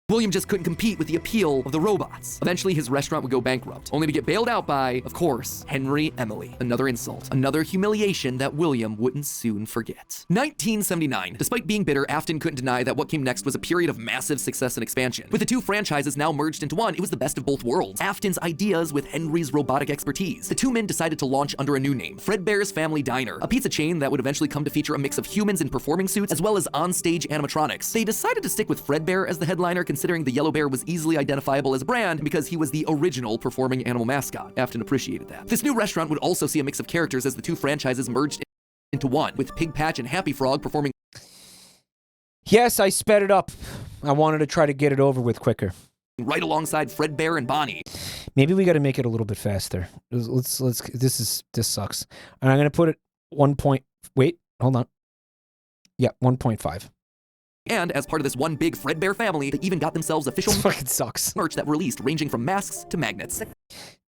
William just couldn't compete with the appeal of the robots. Eventually, his restaurant would go bankrupt, only to get bailed out by, of course, Henry Emily. Another insult. Another humiliation that William wouldn't soon forget. 1979. Despite being bitter, Afton couldn't deny that what came next was a period of massive success and expansion. With the two franchises now merged into one, it was the best of both worlds. Afton's ideas with Henry's robotic expertise. The two men decided to launch under a new name, Fredbear's Family Diner, a pizza chain that would eventually come to feature a mix of humans in performing suits as well as on-stage animatronics. They decided to stick with Fredbear as the headliner, considering the yellow bear was easily identifiable as a brand and because he was the original performing animal mascot. Afton appreciated that. This new restaurant would also see a mix of characters as the two franchises merged into one, with Pig Patch and Happy Frog performing. Yes, I sped it up. I wanted to try to get it over with quicker. right alongside Fredbear and Bonnie. Maybe we got to make it a little bit faster. Let's. This sucks. And I'm gonna put it 1 point. Wait, hold on. Yeah, 1.5. And as part of this one big Fredbear family, they even got themselves official This fucking sucks. merch that released, ranging from masks to magnets.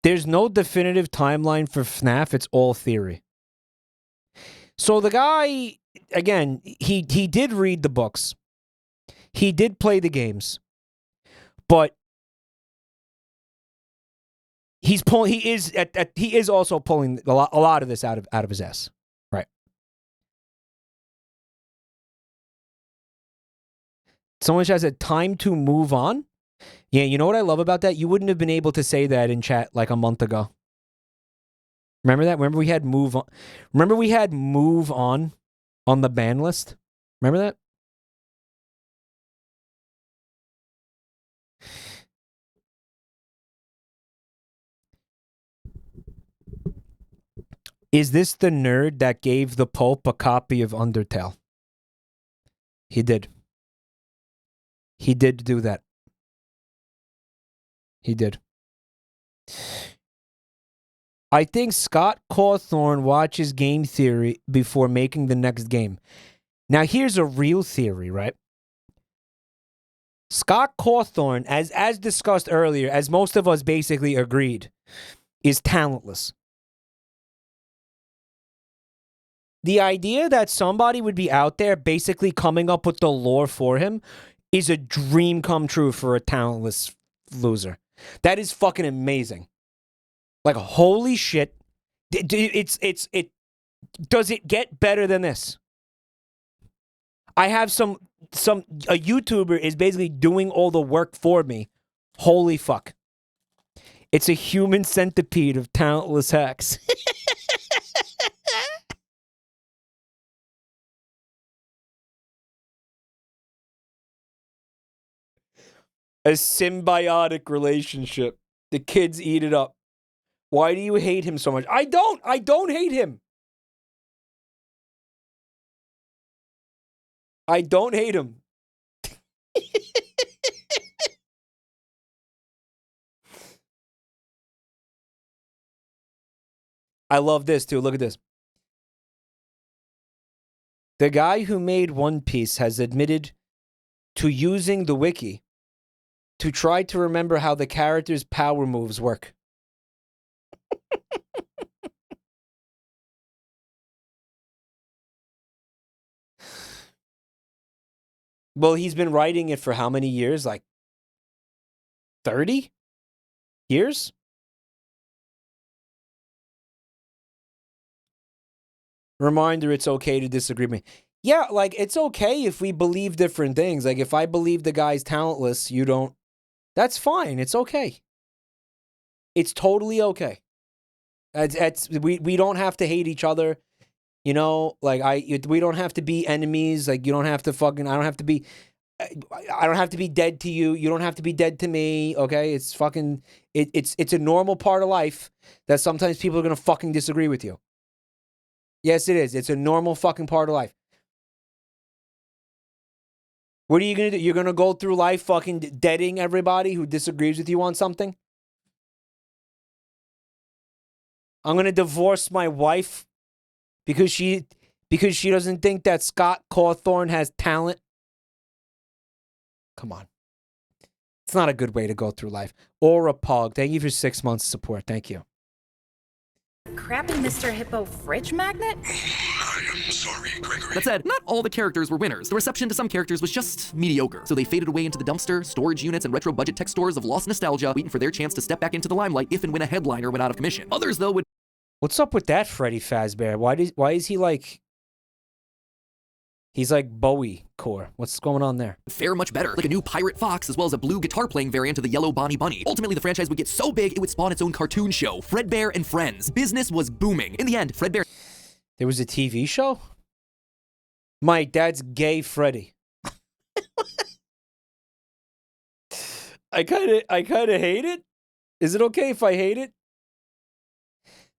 There's no definitive timeline for FNAF. It's all theory. So the guy, again, he did read the books. He did play the games. But he is also pulling a lot of this out of his ass. Right. Someone has a time to move on. Yeah, you know what I love about that? You wouldn't have been able to say that in chat like a month ago. Remember that? Remember we had move on. Remember we had move on the ban list? Remember that? Is this the nerd that gave the Pope a copy of Undertale? He did. He did do that. He did. I think Scott Cawthorn watches game theory before making the next game. Now, here's a real theory, right? Scott Cawthorn, as discussed earlier, as most of us basically agreed, is talentless. The idea that somebody would be out there basically coming up with the lore for him is a dream come true for a talentless loser. That is fucking amazing. Like, holy shit. Does it get better than this? I have a YouTuber is basically doing all the work for me. Holy fuck. It's a human centipede of talentless hacks. A symbiotic relationship. The kids eat it up. Why do you hate him so much? I don't hate him. I don't hate him. I love this too. Look at this. The guy who made One Piece has admitted to using the wiki to try to remember how the character's power moves work. Well, he's been writing it for how many years? Like 30 years? Reminder, it's okay to disagree with me. Yeah, like, it's okay if we believe different things. Like, if I believe the guy's talentless, you don't. That's fine. It's okay. It's totally okay. We don't have to hate each other. You know, like, we don't have to be enemies. Like, you don't have to fucking, I don't have to be dead to you. You don't have to be dead to me. Okay. It's fucking, it's a normal part of life that sometimes people are going to fucking disagree with you. Yes, it is. It's a normal fucking part of life. What are you going to do? You're going to go through life fucking deading everybody who disagrees with you on something? I'm going to divorce my wife because she doesn't think that Scott Cawthorn has talent? Come on. It's not a good way to go through life. Or a pug. Thank you for 6 months support. Thank you. Crappy Mr. Hippo fridge magnet? I'm sorry, Gregory. That said, not all the characters were winners. The reception to some characters was just mediocre, so they faded away into the dumpster, storage units, and retro budget tech stores of lost nostalgia, waiting for their chance to step back into the limelight if and when a headliner went out of commission. Others, though, would... What's up with that Freddy Fazbear? Why is he like... He's like Bowie core. What's going on there? fare much better, like a new Pirate Fox, as well as a blue guitar-playing variant of the yellow Bonnie Bunny. Ultimately, the franchise would get so big, it would spawn its own cartoon show, Fredbear and Friends. Business was booming. In the end, Fredbear... There was a TV show? Mike, that's gay Freddy. I kind of hate it. Is it okay if I hate it?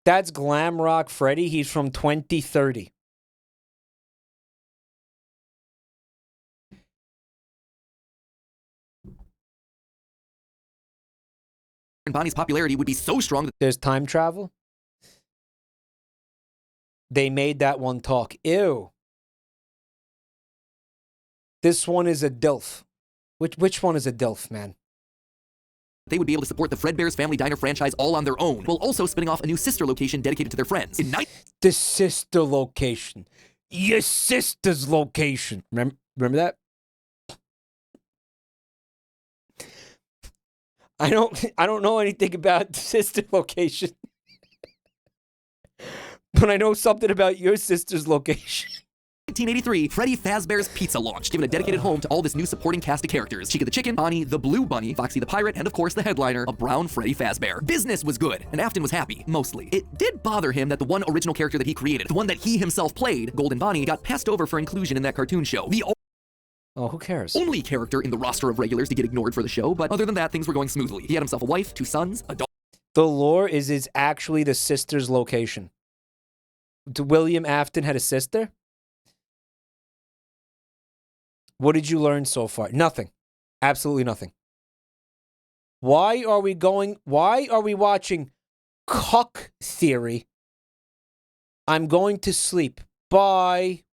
That's glam rock Freddy. He's from 2030. Bonnie's popularity would be so strong that There's time travel. They made that one talk. Ew. This one is a DILF. Which one is a DILF, man? they would be able to support the Fredbear's Family Diner franchise all on their own, while also spinning off a new sister location dedicated to their friends. The sister location. Your sister's location. Remember that? I don't know anything about the sister location. But I know something about your sister's location. 1983, Freddy Fazbear's Pizza launched, giving a dedicated home to all this new supporting cast of characters. Chica the Chicken, Bonnie the Blue Bunny, Foxy the Pirate, and of course the headliner, a brown Freddy Fazbear. Business was good, and Afton was happy, mostly. It did bother him that the one original character that he created, the one that he himself played, Golden Bonnie, got passed over for inclusion in that cartoon show. Oh, who cares? Only character in the roster of regulars to get ignored for the show, but other than that, things were going smoothly. He had himself a wife, 2 sons, a dog. The lore is it's actually the sister's location. William Afton had a sister? What did you learn so far? Nothing. Absolutely nothing. Why are we watching Cuck Theory? I'm going to sleep. Bye.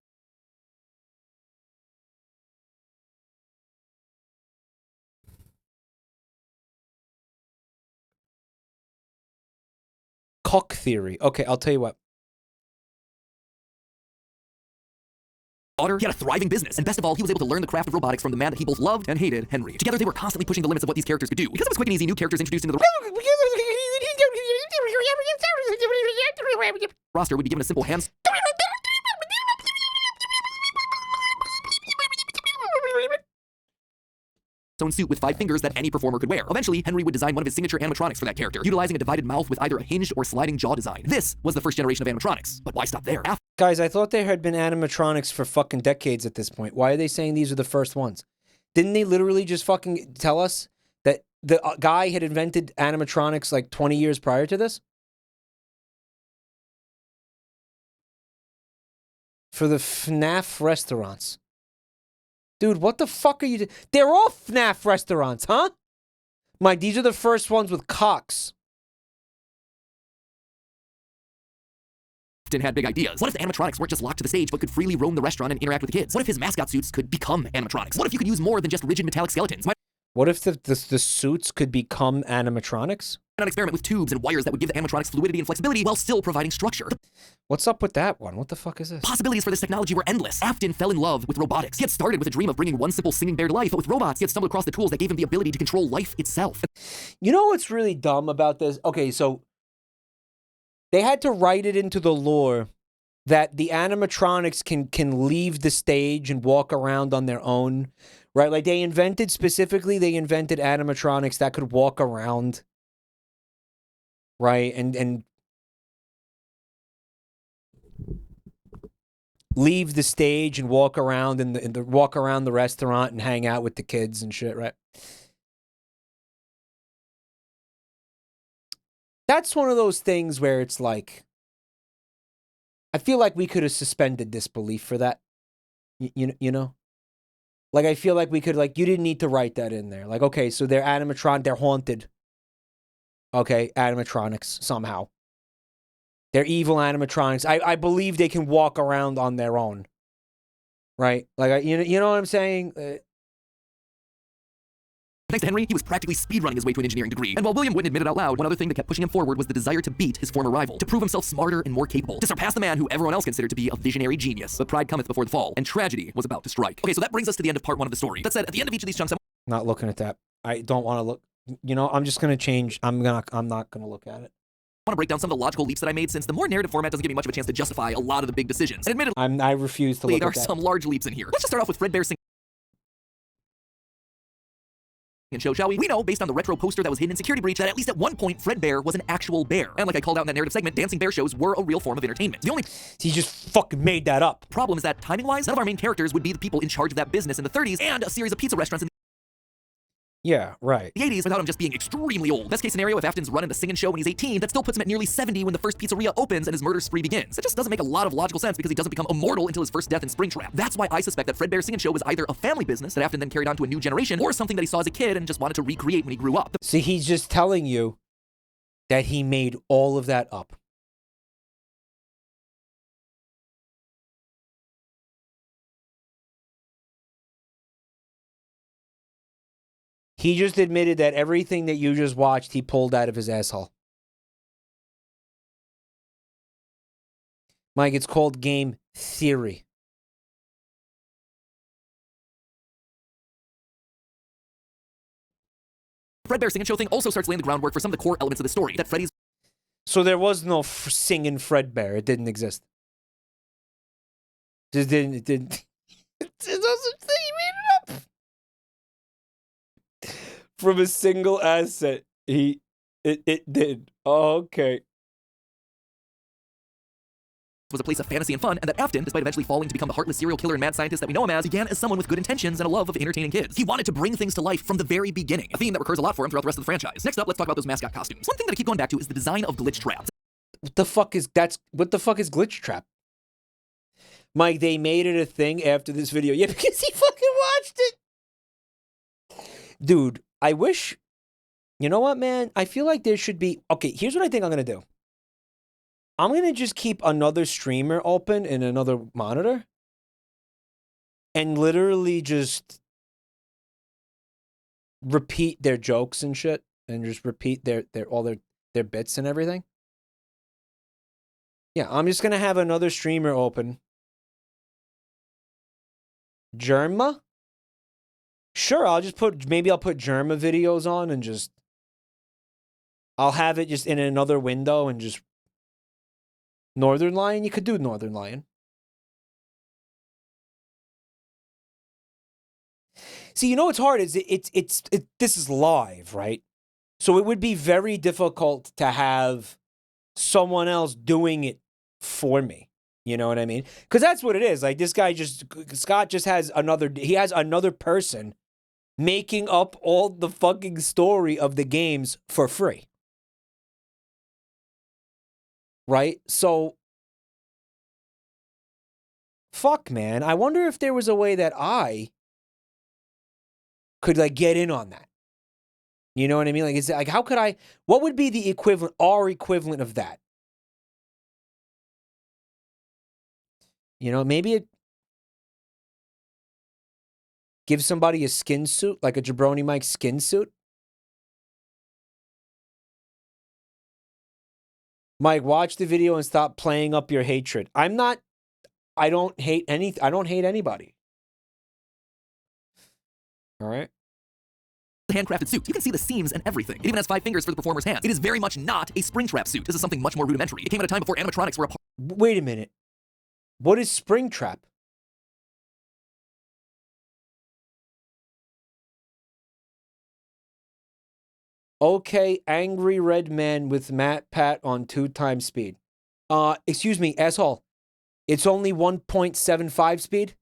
Cuck Theory. Okay, I'll tell you what. Daughter, he had a thriving business, and best of all, he was able to learn the craft of robotics from the man that he both loved and hated, Henry. Together, they were constantly pushing the limits of what these characters could do. Because it was quick and easy, new characters introduced into the roster would be given a simple hand sewn suit with 5 fingers that any performer could wear. Eventually, Henry would design one of his signature animatronics for that character, utilizing a divided mouth with either a hinged or sliding jaw design. This was the first generation of animatronics. But why stop there? Guys, I thought there had been animatronics for fucking decades at this point. Why are they saying these are the first ones? Didn't they literally just fucking tell us that the guy had invented animatronics like 20 years prior to this? For the FNAF restaurants. Dude, what the fuck are you doing? They're all FNAF restaurants, huh? Mike, these are the first ones with cocks. Had big ideas. What if the animatronics weren't just locked to the stage, but could freely roam the restaurant and interact with the kids? What if his mascot suits could become animatronics? What if you could use more than just rigid metallic skeletons? What if the suits could become animatronics? Why not experiment with tubes and wires that would give the animatronics fluidity and flexibility while still providing structure? What's up with that one? What the fuck is this? Possibilities for this technology were endless. Afton fell in love with robotics. He had started with a dream of bringing one simple singing bear to life, but with robots, he had stumbled across the tools that gave him the ability to control life itself. You know what's really dumb about this? Okay, so they had to write it into the lore that the animatronics can leave the stage and walk around on their own, right? Like they invented animatronics that could walk around, right? And leave the stage and walk around walk around the restaurant and hang out with the kids and shit, right? That's one of those things where it's like, I feel like we could have suspended disbelief for that. You know? Like, I feel like we could, like, you didn't need to write that in there. Like, okay, so they're they're haunted. Okay, animatronics, somehow. They're evil animatronics. I believe they can walk around on their own. Right? Like, you know what I'm saying? Thanks to Henry, he was practically speedrunning his way to an engineering degree. And while William wouldn't admit it out loud, one other thing that kept pushing him forward was the desire to beat his former rival, to prove himself smarter and more capable, to surpass the man who everyone else considered to be a visionary genius. But pride cometh before the fall, and tragedy was about to strike. Okay, so that brings us to the end of part 1 of the story. That said, at the end of each of these chunks, Not looking at that. I don't want to look. You know, I'm just going to change. I'm not going to look at it. I want to break down some of the logical leaps that I made, since the more narrative format doesn't give me much of a chance to justify a lot of the big decisions. And admittedly, I refuse to look there at are that. some large leaps in here. Let's just start off with Fredbear singing show, shall we? We know, based on the retro poster that was hidden in Security Breach, that at least at one point, Fredbear was an actual bear. And like I called out in that narrative segment, dancing bear shows were a real form of entertainment. The only He just fucking made that up. problem is that, timing-wise, none of our main characters would be the people in charge of that business in the 30s and a series of pizza restaurants in Yeah, right. the 80s without him just being extremely old. Best case scenario, if Afton's running the singing show when he's 18, that still puts him at nearly 70 when the first pizzeria opens and his murder spree begins. It just doesn't make a lot of logical sense because he doesn't become immortal until his first death in Springtrap. That's why I suspect that Fredbear's Singing Show was either a family business that Afton then carried on to a new generation, or something that he saw as a kid and just wanted to recreate when he grew up. See, he's just telling you that he made all of that up. He just admitted that everything that you just watched, he pulled out of his asshole. Mike, it's called game theory. Fredbear Sing and Show thing also starts laying the groundwork for some of the core elements of the story. That Freddy's So there was no singing Fredbear. It didn't exist. Just didn't. It didn't. It's no such thing. He made it up from a single asset. It did. Oh, okay. was a place of fantasy and fun, and that Afton, despite eventually falling to become the heartless serial killer and mad scientist that we know him as, began as someone with good intentions and a love of entertaining kids. He wanted to bring things to life from the very beginning, a theme that recurs a lot for him throughout the rest of the franchise. Next up, let's talk about those mascot costumes. One thing that I keep going back to is the design of Glitch Trap. What the fuck is Glitch Trap? Mike, they made it a thing after this video. Yeah, because he fucking watched it. Dude, I wish... You know what, man? I feel like there should be... Okay, here's what I think I'm going to do. I'm going to just keep another streamer open in another monitor. And literally just... repeat their jokes and shit. And just repeat all their bits and everything. Yeah, I'm just going to have another streamer open. Germa? Sure, I'll just put... Maybe I'll put Germa videos on and just... I'll have it just in another window and just... Northern Lion? You could do Northern Lion. See, you know what's hard is this is live, right? So it would be very difficult to have someone else doing it for me. You know what I mean? Because that's what it is. Like, this guy just... Scott just has another... He has another person making up all the fucking story of the games for free. Right? So... Fuck, man. I wonder if there was a way that I could, like, get in on that. You know what I mean? Like, like, how could I... What would be the equivalent, our equivalent of that? You know, maybe it... Give somebody a skin suit, like a Jabroni Mike skin suit. Mike, watch the video and stop playing up your hatred. I'm not... I don't hate anybody. All right? Handcrafted suit. You can see the seams and everything. It even has 5 fingers for the performer's hands. It is very much not a Springtrap suit. This is something much more rudimentary. It came at a time before animatronics were a part. Wait a minute. What is Springtrap? Okay, angry red man with MatPat on 2x speed. Excuse me, asshole. It's only 1.75 speed?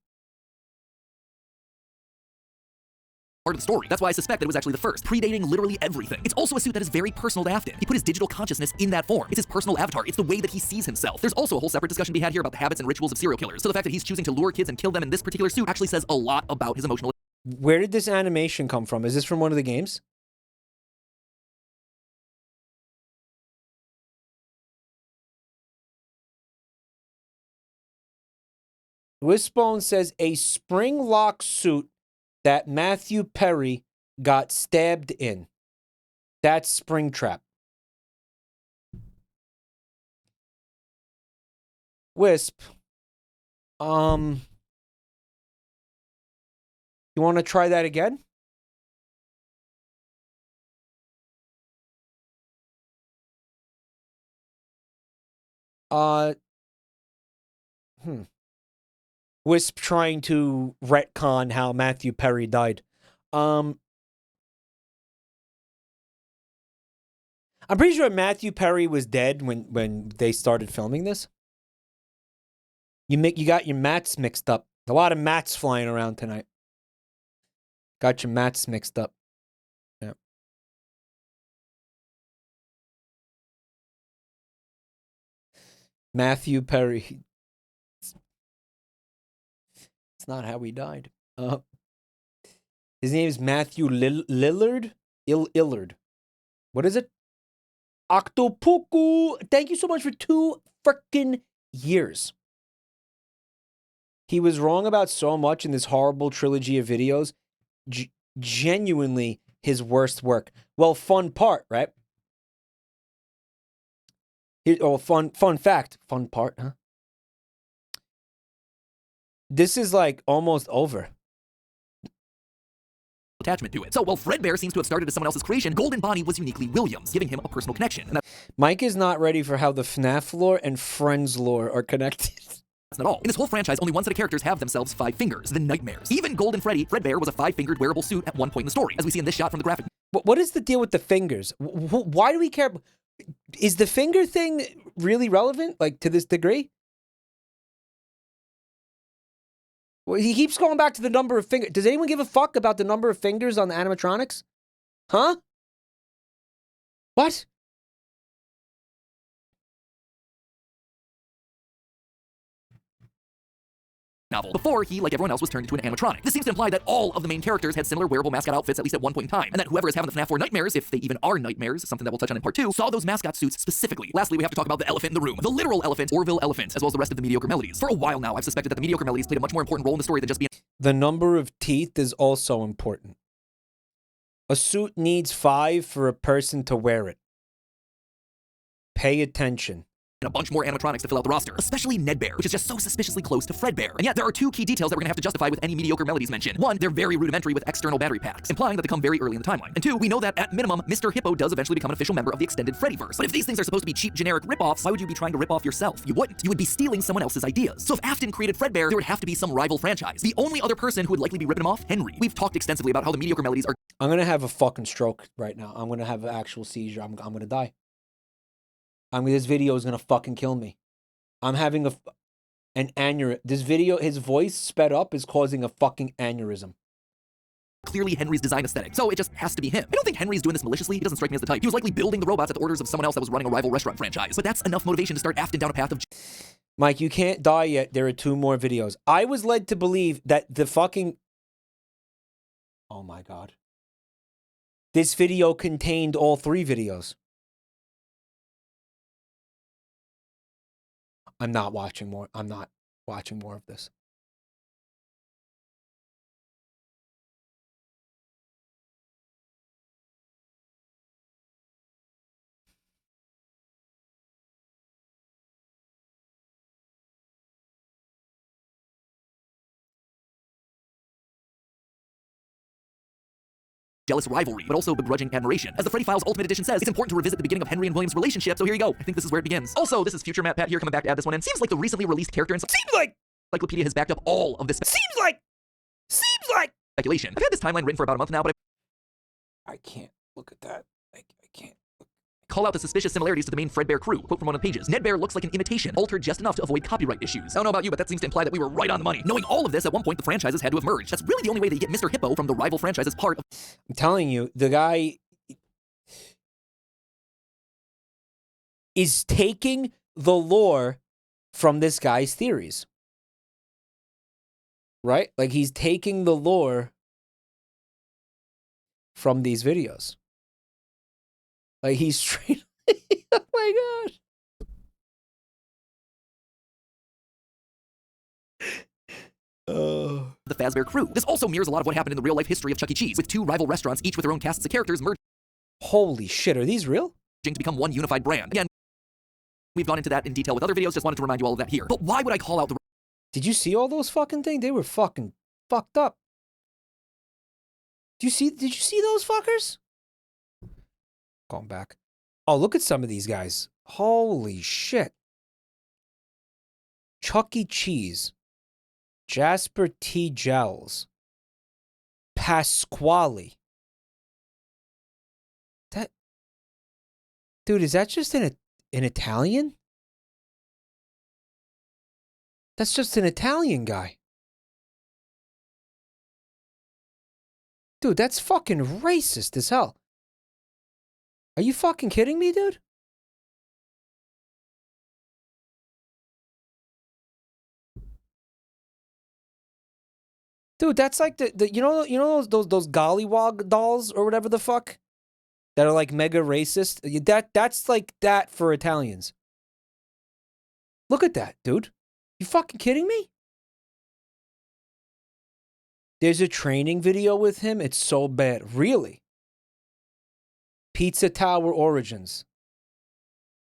Part of the story. That's why I suspect that it was actually the first, predating literally everything. It's also a suit that is very personal to Afton. He put his digital consciousness in that form. It's his personal avatar. It's the way that he sees himself. There's also a whole separate discussion to be had here about the habits and rituals of serial killers. So the fact that he's choosing to lure kids and kill them in this particular suit actually says a lot about his emotional... Where did this animation come from? Is this from one of the games? Wishbone says a spring lock suit that Matthew Perry got stabbed in. That's Springtrap. Wisp. You want to try that again? Wisp trying to retcon how Matthew Perry died. I'm pretty sure Matthew Perry was dead when they started filming this. You got your mats mixed up. A lot of mats flying around tonight. Got your mats mixed up. Yeah. Matthew Perry. It's not how he died. His name is Matthew Lillard? Illard. What is it? Octopuku, thank you so much for 2 freaking years. He was wrong about so much in this horrible trilogy of videos. Genuinely his worst work. Well, fun part, right? Fun fact. Fun part, huh? This is like almost over. Attachment to it. So while Fredbear seems to have started as someone else's creation, Golden Bonnie was uniquely Williams, giving him a personal connection. And Mike is not ready for how the FNAF lore and Friends lore are connected. that's not all. In this whole franchise, only one set of characters have themselves 5 fingers, the Nightmares. Even Golden Freddy, Fredbear was a 5-fingered wearable suit at one point in the story, as we see in this shot from the graphic. What is the deal with the fingers? Why do we care? Is the finger thing really relevant, like, to this degree? Well, he keeps going back to the number of fingers. Does anyone give a fuck about the number of fingers on the animatronics? Huh? What? Novel. Before he, like everyone else, was turned into an animatronic. This seems to imply that all of the main characters had similar wearable mascot outfits at least at one point in time, and that whoever is having the FNAF 4 nightmares, if they even are nightmares, something that we'll touch on in part 2, saw those mascot suits specifically. Lastly, we have to talk about the elephant in the room. The literal elephant, Orville Elephant, as well as the rest of the mediocre melodies. For a while now, I've suspected that the mediocre melodies played a much more important role in the story than just being... The number of teeth is also important. A suit needs 5 for a person to wear it. Pay attention. and a bunch more animatronics to fill out the roster, especially Nedbear, which is just so suspiciously close to Fredbear. And yet, there are 2 key details that we're gonna have to justify with any mediocre melodies mentioned. 1, they're very rudimentary with external battery packs, implying that they come very early in the timeline. And 2, we know that at minimum, Mr. Hippo does eventually become an official member of the extended Freddyverse. But if these things are supposed to be cheap, generic ripoffs, why would you be trying to rip off yourself? You wouldn't. You would be stealing someone else's ideas. So if Afton created Fredbear, there would have to be some rival franchise. The only other person who would likely be ripping him off, Henry. We've talked extensively about how the mediocre melodies are... I'm gonna have a fucking stroke right now. I'm gonna have an actual seizure. I'm gonna die. This video is gonna fucking kill me. I'm having an aneurysm. This video, his voice sped up is causing a fucking aneurysm. Clearly Henry's design aesthetic, so it just has to be him. I don't think Henry's doing this maliciously. He doesn't strike me as the type. He was likely building the robots at the orders of someone else that was running a rival restaurant franchise. But that's enough motivation to start Afton down a path of... Mike, you can't die yet. There are 2 more videos. I was led to believe that the fucking... Oh my God. This video contained all 3 videos. I'm not watching more. I'm not watching more of this. Jealous rivalry, but also begrudging admiration. As the Freddy Files Ultimate Edition says, it's important to revisit the beginning of Henry and William's relationship, so here you go. I think this is where it begins. Also, this is future MatPat here coming back to add this one in. Seems like the recently released character encyclopedia has backed up all of this Seems like speculation. I've had this timeline written for about a month now, but I can't look at that. I can't. call out the suspicious similarities to the main Fredbear crew. Quote from one of the pages. Nedbear looks like an imitation, altered just enough to avoid copyright issues. I don't know about you, but that seems to imply that we were right on the money. Knowing all of this, at one point the franchises had to have merged. That's really the only way that you get Mr. Hippo from the rival franchise's part of... I'm telling you, the guy is taking the lore from this guy's theories. Right? Like, he's taking the lore from these videos. Like, he's straight... Oh my God. the Fazbear crew. This also mirrors a lot of what happened in the real-life history of Chuck E. Cheese, with 2 rival restaurants, each with their own casts of characters, merging Holy shit, are these real? to become one unified brand. Again, we've gone into that in detail with other videos, just wanted to remind you all of that here. But why would I call out the... Did you see all those fucking things? They were fucking fucked up. Did you see those fuckers? Going back. Oh, look at some of these guys. Holy shit. Chuck E. Cheese. Jasper T. Gels. Pasqually. Dude, is that just an Italian? That's just an Italian guy. Dude, that's fucking racist as hell. Are you fucking kidding me, dude? Dude, that's like the you know those gollywog dolls or whatever the fuck? that are like mega racist. That's like that for Italians. Look at that, dude. You fucking kidding me? There's a training video with him. It's so bad. Really? Pizza Tower Origins.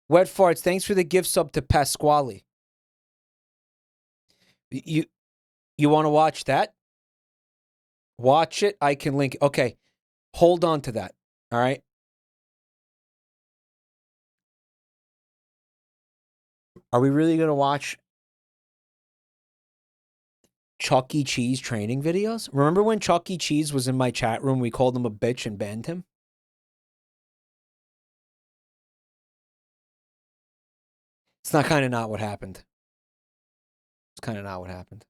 Wet Farts, thanks for the gift sub to Pasqually. You want to watch that? Watch it. I can link. Okay. Hold on to that. All right. Are we really going to watch Chuck E. Cheese training videos? Remember when Chuck E. Cheese was in my chat room? We called him a bitch and banned him? It's not kind of not what happened. It's kind of not what happened.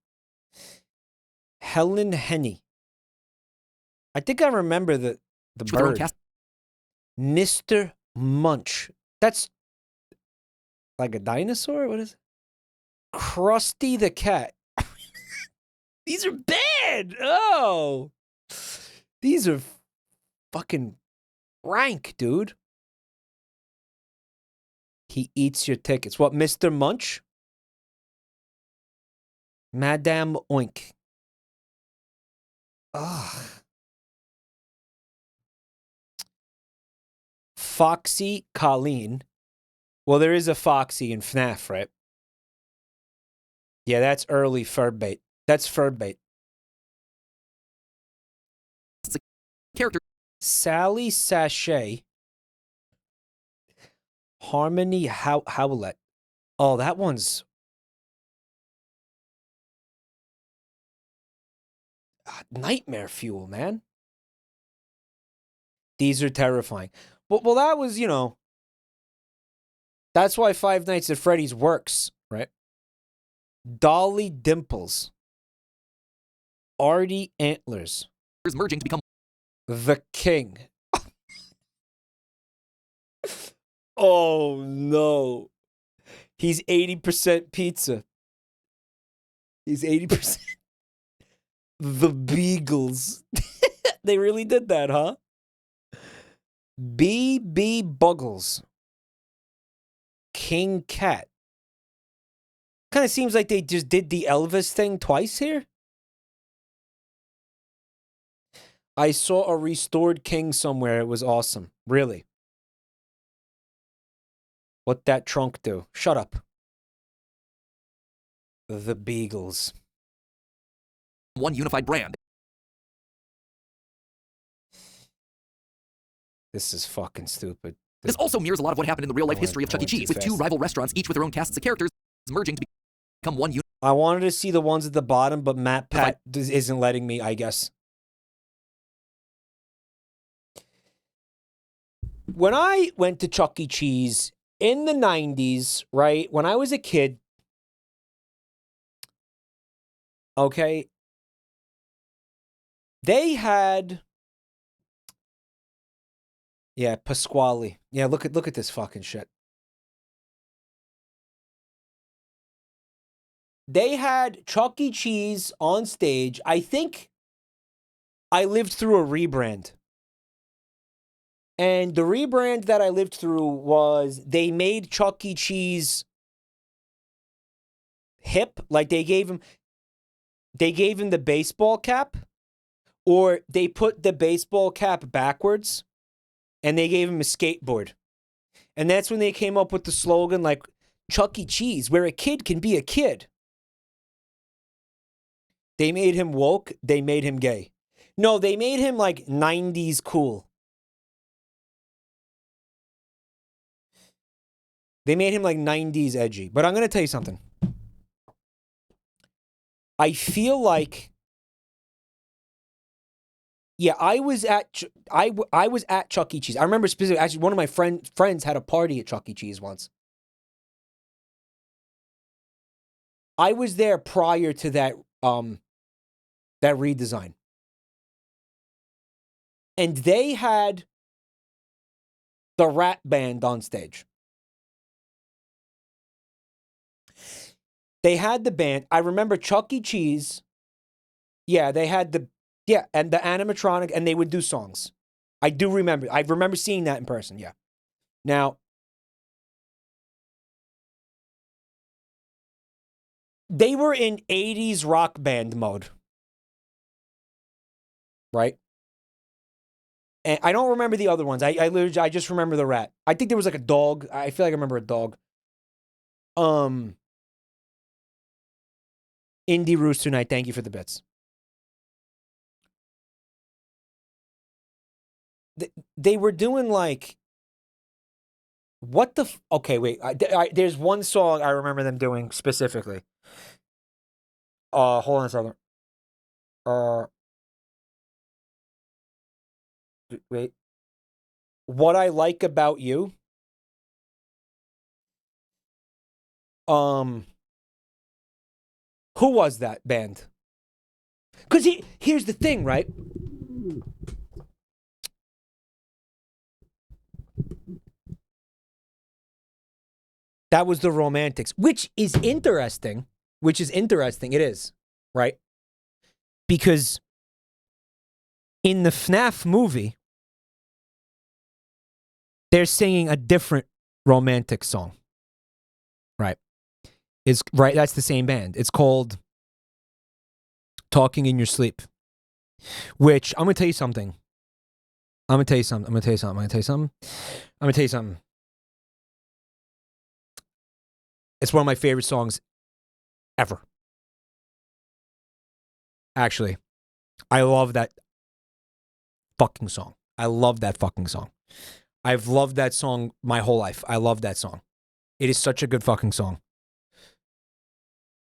Helen Henny. I think I remember the bird. Mr. Munch. That's like a dinosaur? What is it? Krusty the Cat. These are bad. Oh. These are fucking rank, dude. He eats your tickets. What, Mr. Munch? Madame Oink. Ugh. Foxy Colleen. Well, there is a Foxy in FNAF, right? Yeah, that's early fur bait. That's fur bait. Character. Sally Sachet. Harmony Howlett. Oh, that one's... nightmare fuel, man. These are terrifying. Well, that was, you know... That's why Five Nights at Freddy's works, right? Dolly Dimples. Artie Antlers. Merging to become The King. Oh, no. He's 80% pizza. He's 80%. The Beagles. They really did that, huh? B.B. Buggles. King Cat. Kind of seems like they just did the Elvis thing twice here. I saw a restored king somewhere. It was awesome. Really. What that trunk do? Shut up. The Beagles. one unified brand. This is fucking stupid. This also mirrors a lot of what happened in the real-life history of Chuck E. Cheese, with two rival restaurants, each with their own casts of characters, merging to become one unit. I wanted to see the ones at the bottom, but MatPat isn't letting me, I guess. When I went to Chuck E. Cheese in the 90s, right, when I was a kid, okay, they had... Yeah, Pasqually. Yeah, look at this fucking shit. They had Chuck E. Cheese on stage. I think I lived through a rebrand. And the rebrand that I lived through was they made Chuck E. Cheese hip. Like they gave him the baseball cap, or they put the baseball cap backwards and they gave him a skateboard. And that's when they came up with the slogan like Chuck E. Cheese, where a kid can be a kid. They made him woke. They made him gay. No, they made him like 90s cool. They made him like 90s edgy. But I'm going to tell you something. I feel like... Yeah, I was at Chuck E. Cheese. I remember specifically, actually, one of my friends had a party at Chuck E. Cheese once. I was there prior to that redesign. And they had the Rat Band on stage. They had the band. I remember Chuck E. Cheese. Yeah, they had the... Yeah, and the animatronic, and they would do songs. I do remember. I remember seeing that in person, yeah. Now, they were in 80s rock band mode. Right? And I don't remember the other ones. I literally, I just remember the rat. I think there was like a dog. I feel like I remember a dog. Indie Rooster Night, thank you for the bits. They were doing like, what the, okay, wait. There's one song I remember them doing specifically. Hold on a second. Wait. What I Like About You. Who was that band? Because here's the thing, right? That was the Romantics, which is interesting. It is, right? Because in the FNAF movie, they're singing a different romantic song. Right. That's the same band. It's called Talking in Your Sleep. Which I'm gonna tell you something. It's one of my favorite songs ever. Actually, I love that fucking song. I've loved that song my whole life. I love that song. It is such a good fucking song.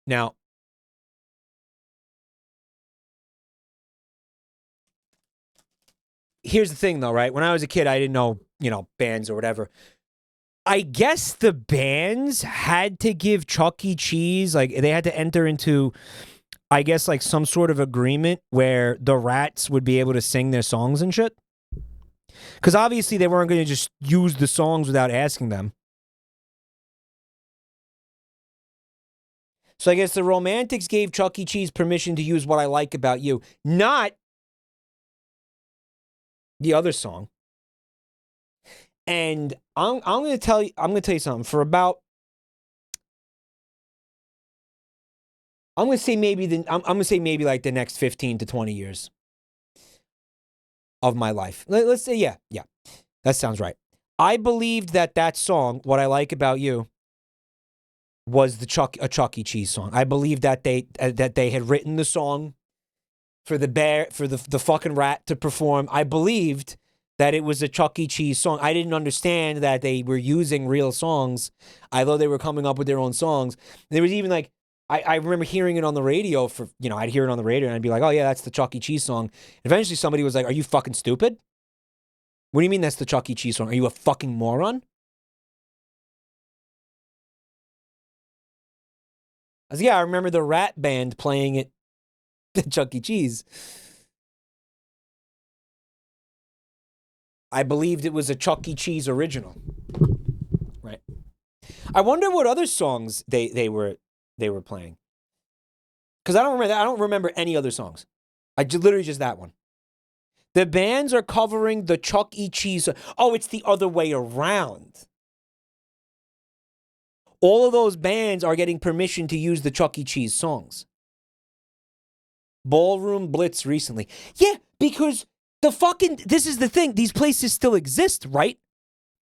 Now, here's the thing though, right? When I was a kid, I didn't know, bands or whatever. I guess the bands had to give Chuck E. Cheese, like they had to enter into, I guess, like some sort of agreement where the rats would be able to sing their songs and shit. Because obviously they weren't going to just use the songs without asking them. So I guess the Romantics gave Chuck E. Cheese permission to use What I Like About You, not the other song. And I'm going to tell you something. For about, I'm going to say maybe like the next 15 to 20 years of my life. Let's say, yeah, that sounds right. I believed that song, What I Like About You, was a Chuck E. Cheese song. I believed that they had written the song for the fucking rat to perform. I believed that it was a Chuck E. Cheese song. I didn't understand that they were using real songs. I thought they were coming up with their own songs. And there was even like, I remember hearing it on the radio I'd hear it on the radio and I'd be like, oh yeah, that's the Chuck E. Cheese song. And eventually somebody was like, are you fucking stupid? What do you mean that's the Chuck E. Cheese song? Are you a fucking moron? I was like, yeah, I remember the Rat Band playing it at Chuck E. Cheese. I believed it was a Chuck E. Cheese original. Right. I wonder what other songs they were playing. Because I don't remember any other songs. Literally just that one. The bands are covering the Chuck E. Cheese. Oh, it's the other way around. All of those bands are getting permission to use the Chuck E. Cheese songs. Ballroom Blitz recently. Yeah, because this is the thing. These places still exist, right?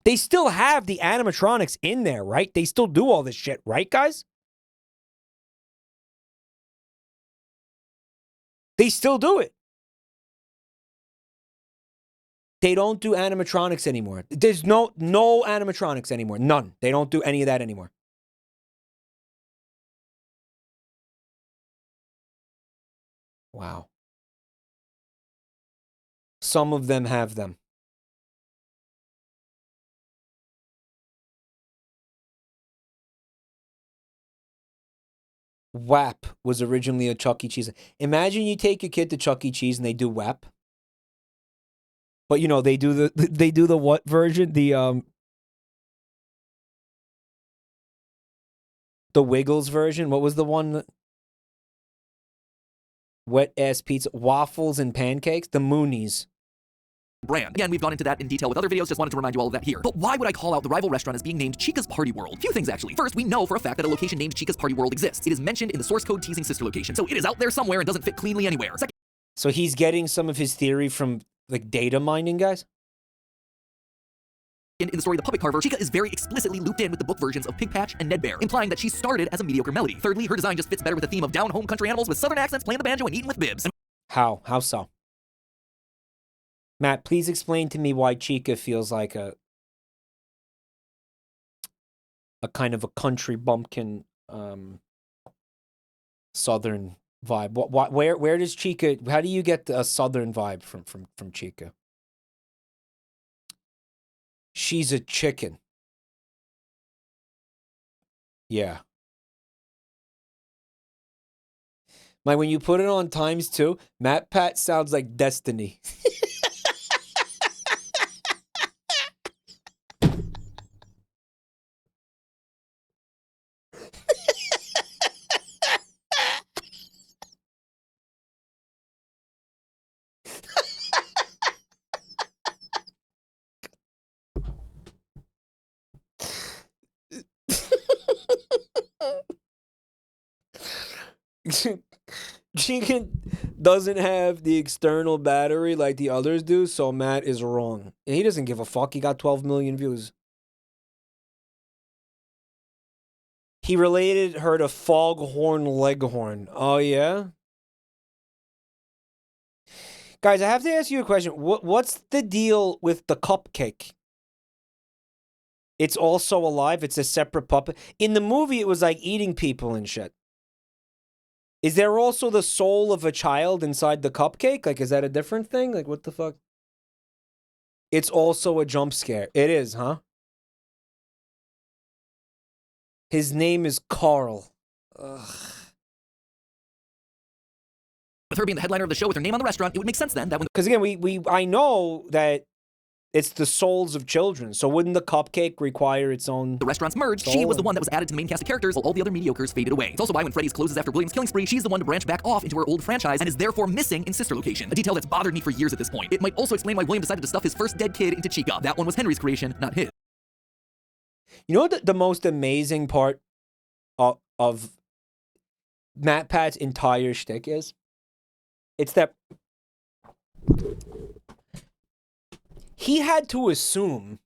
They still have the animatronics in there, right? They still do all this shit, right, guys? They still do it. They don't do animatronics anymore. There's no animatronics anymore. None. They don't do any of that anymore. Wow. Some of them have them. WAP was originally a Chuck E. Cheese. Imagine you take your kid to Chuck E. Cheese and they do WAP. But they do the what version? The Wiggles version. What was the one? Wet ass pizza, waffles and pancakes. The Moonies. brand. Again, we've gone into that in detail with other videos, just wanted to remind you all of that here. But why would I call out the rival restaurant as being named Chica's Party World? Few things, actually. First, we know for a fact that a location named Chica's Party World exists. It is mentioned in the source code teasing sister location, so it is out there somewhere and doesn't fit cleanly anywhere. Second, So he's getting some of his theory from, like, data mining, guys? in the story The Puppet Carver, Chica is very explicitly looped in with the book versions of Pig Patch and Ned Bear, implying that she started as a mediocre melody. Thirdly, her design just fits better with the theme of down-home country animals with southern accents playing the banjo and eating with bibs. And How? How so? Matt, please explain to me why Chica feels like a kind of a country bumpkin, southern vibe. Where does Chica? How do you get a southern vibe from Chica? She's a chicken. Yeah. Like when you put it on ×2, MatPat sounds like Destiny. Chicken doesn't have the external battery like the others do, so Matt is wrong. And he doesn't give a fuck. He got 12 million views. He related her to Foghorn Leghorn. Oh, yeah? Guys, I have to ask you a question. What's the deal with the cupcake? It's also alive? It's a separate puppet? In the movie, it was like eating people and shit. Is there also the soul of a child inside the cupcake? Like, is that a different thing? Like, what the fuck? It's also a jump scare. It is, huh? His name is Carl. Ugh. with her being the headliner of the show with her name on the restaurant, it would make sense then that when Because again, I know that it's the souls of children. So wouldn't the cupcake require its own the restaurants merged, soul? she was the one that was added to the main cast of characters while all the other mediocres faded away. It's also why when Freddy's closes after Williams' killing spree, she's the one to branch back off into her old franchise and is therefore missing in sister location. A detail that's bothered me for years at this point. It might also explain why William decided to stuff his first dead kid into Chica. That one was Henry's creation, not his. You know what the most amazing part of MatPat's entire shtick is? It's that he had to assume,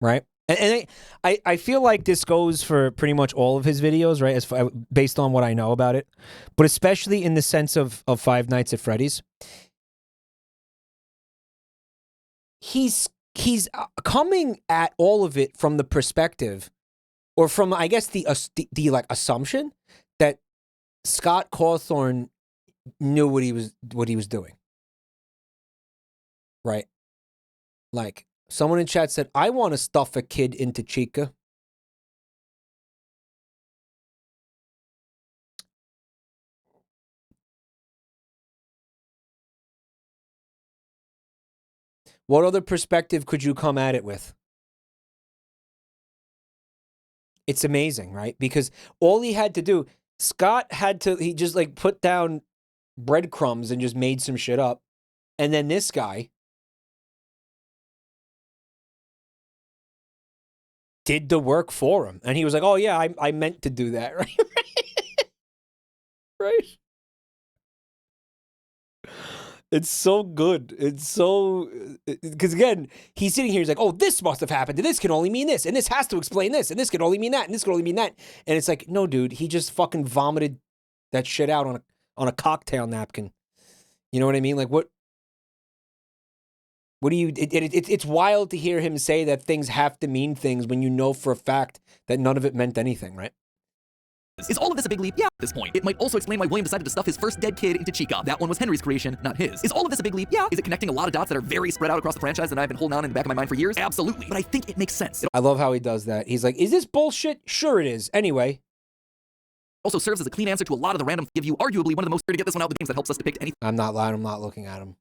right? And I feel like this goes for pretty much all of his videos, right? Based on what I know about it, but especially in the sense of Five Nights at Freddy's. He's coming at all of it from the perspective, or from, I guess, the like assumption that Scott Cawthorn knew what he was doing, right? Like, someone in chat said, I want to stuff a kid into Chica. What other perspective could you come at it with? It's amazing, right? Because all he had to do, he just like put down breadcrumbs and just made some shit up. And then this guy did the work for him. And he was like, oh yeah, I meant to do that, right? Right? It's so good. It's so... Because again, he's sitting here, he's like, oh, this must have happened, and this can only mean this, and this has to explain this, and this can only mean that, and this can only mean that. And it's like, no, dude, he just fucking vomited that shit out on a cocktail napkin. You know what I mean? Like, what do you... It's wild to hear him say that things have to mean things when you know for a fact that none of it meant anything, right? Is all of this a big leap? Yeah, at this point. It might also explain why William decided to stuff his first dead kid into Chica. That one was Henry's creation, not his. Is all of this a big leap? Yeah. Is it connecting a lot of dots that are very spread out across the franchise that I've been holding on in the back of my mind for years? Absolutely. But I think it makes sense. It I love how he does that. He's like, is this bullshit? Sure it is. Anyway. also serves as a clean answer to a lot of the random give you arguably one of the most to get this one out of the games that helps us depict anything I'm not lying. I'm not looking at him.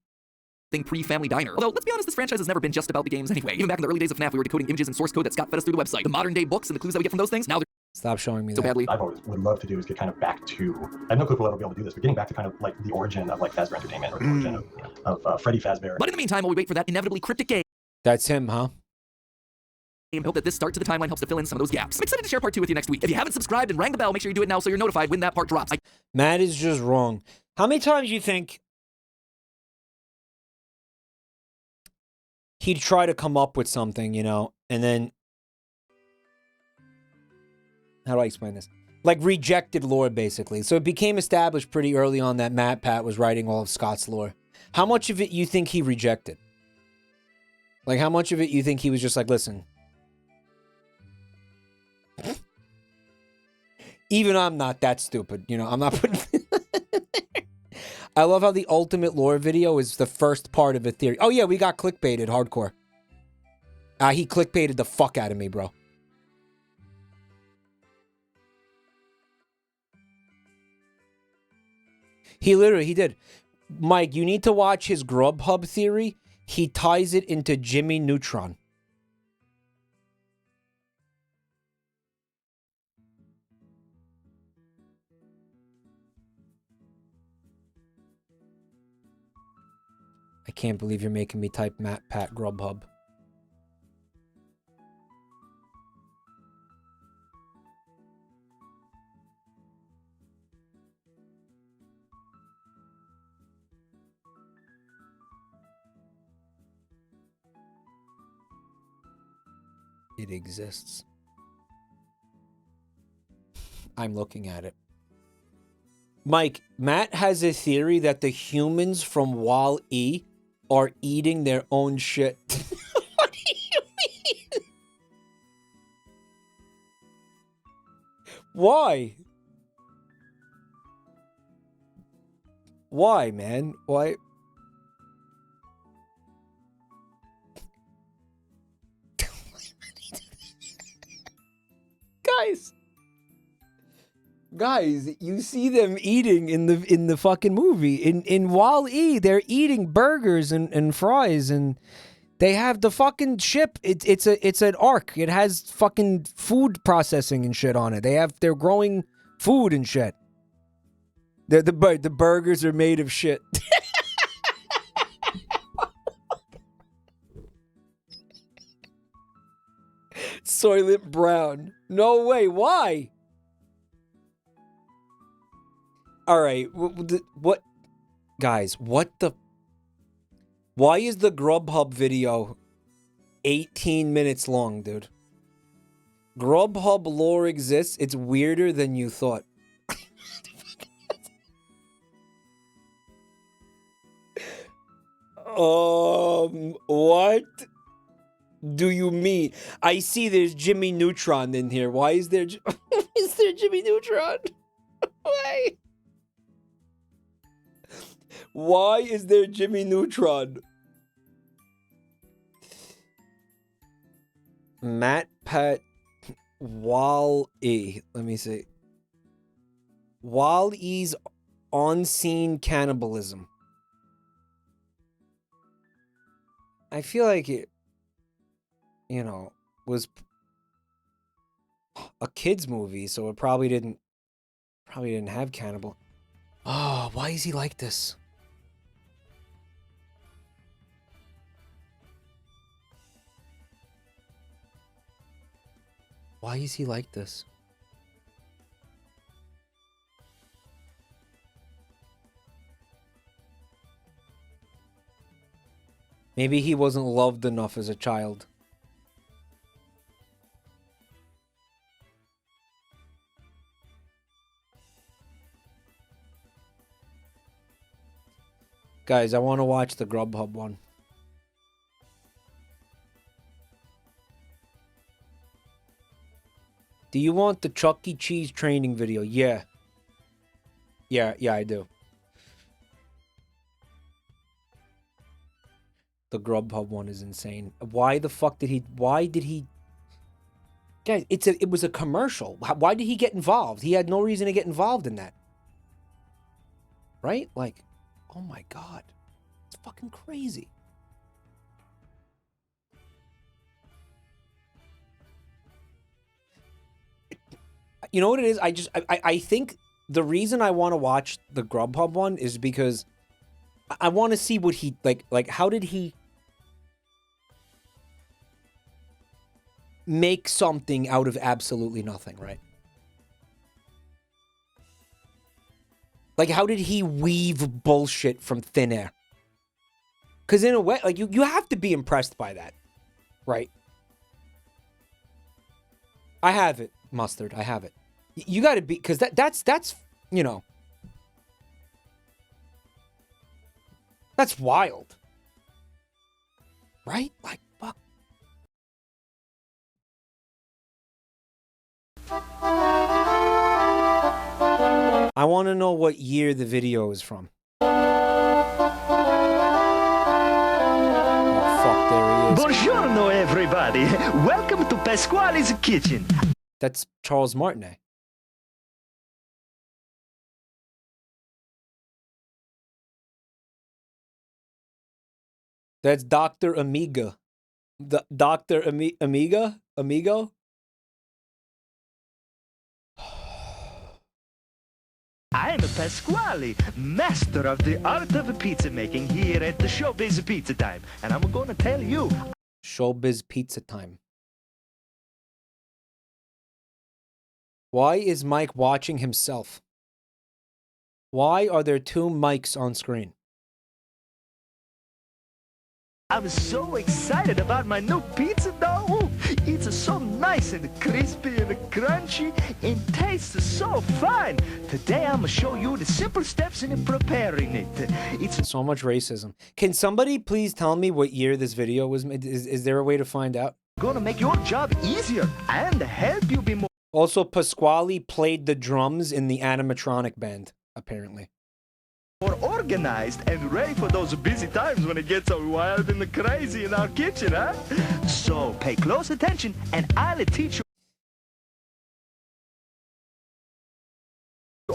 pre-Family Diner. Although, let's be honest, this franchise has never been just about the games anyway. Even back in the early days of FNAF, we were decoding images and source code that Scott fed us through the website. The modern day books and the clues that we get from those things, now they're Stop showing me so that. badly. I've always would love to do is get kind of back to, I have no clue if we'll ever be able to do this, but getting back to kind of like the origin of like Fazbear Entertainment, or the origin of Freddy Fazbear. But in the meantime, while we wait for that inevitably cryptic game, That's him, huh? hope that this start to the timeline helps to fill in some of those gaps. I'm excited to share part 2 with you next week. If you haven't subscribed and rang the bell, make sure you do it now so you're notified when that part drops. Matt is just wrong. How many times do you think he'd try to come up with something, you know, and then... How do I explain this? Like, rejected lore, basically. So it became established pretty early on that MatPat was writing all of Scott's lore. How much of it you think he rejected? Like, how much of it you think he was just like, listen... Even I'm not that stupid, you know, I'm not putting... I love how the ultimate lore video is the first part of a theory. Oh yeah, we got clickbaited hardcore. He clickbaited the fuck out of me, bro. He did. Mike, you need to watch his Grubhub theory. He ties it into Jimmy Neutron. I can't believe you're making me type MatPat Grubhub. It exists. I'm looking at it. Mike, Matt has a theory that the humans from Wall-E are eating their own shit. What do you mean? Why? Why, man? Why? Guys, you see them eating in the fucking movie. In Wall-E, they're eating burgers and fries, and they have the fucking ship. It's an ark. It has fucking food processing and shit on it. They're growing food and shit. The burgers are made of shit. Soylent Brown. No way. Why? All right. What? Guys, what the? Why is the Grubhub video 18 minutes long, dude? Grubhub lore exists. It's weirder than you thought. What do you mean? I see there's Jimmy Neutron in here. Why is there is there Jimmy Neutron? Why? Why is there Jimmy Neutron? MatPat Wall-E. Let me see. Wall-E's on-scene cannibalism. I feel like it, you know, was a kid's movie, so it probably didn't have cannibal. Oh, why is he like this? Why is he like this? Maybe he wasn't loved enough as a child. Guys, I want to watch the Grubhub one. Do you want the Chuck E. Cheese training video? Yeah. Yeah, I do. The Grubhub one is insane. Why the fuck did he... Why did he... Guys, it was a commercial. Why did he get involved? He had no reason to get involved in that. Right? Like, oh my God. It's fucking crazy. You know what it is? I think the reason I want to watch the Grubhub one is because I want to see what he like how did he make something out of absolutely nothing, right? Like, how did he weave bullshit from thin air? Because in a way, like, you have to be impressed by that, right? I have it, Mustard. I have it. You got to be, because that's, you know, that's wild. Right? Like, fuck. I want to know what year the video is from. Oh, fuck, there he is. Buongiorno, everybody. Welcome to Pasqually's kitchen. That's Charles Martinet. That's Dr. Amiga. Dr. Amigo? I'm Pasqually, master of the art of pizza making here at the Showbiz Pizza Time. And I'm gonna tell you... Showbiz Pizza Time. Why is Mike watching himself? Why are there two mics on screen? I'm so excited about my new pizza dough. Ooh, it's so nice and crispy and crunchy and tastes so fine. Today I'm gonna show you the simple steps in preparing it. It's so much racism. Can somebody please tell me what year this video was made? Is there a way to find out? Gonna make your job easier and help you be more... Also, Pasqually played the drums in the animatronic band, apparently. More organized and ready for those busy times when it gets all wild and crazy in our kitchen, huh? So pay close attention and I'll teach you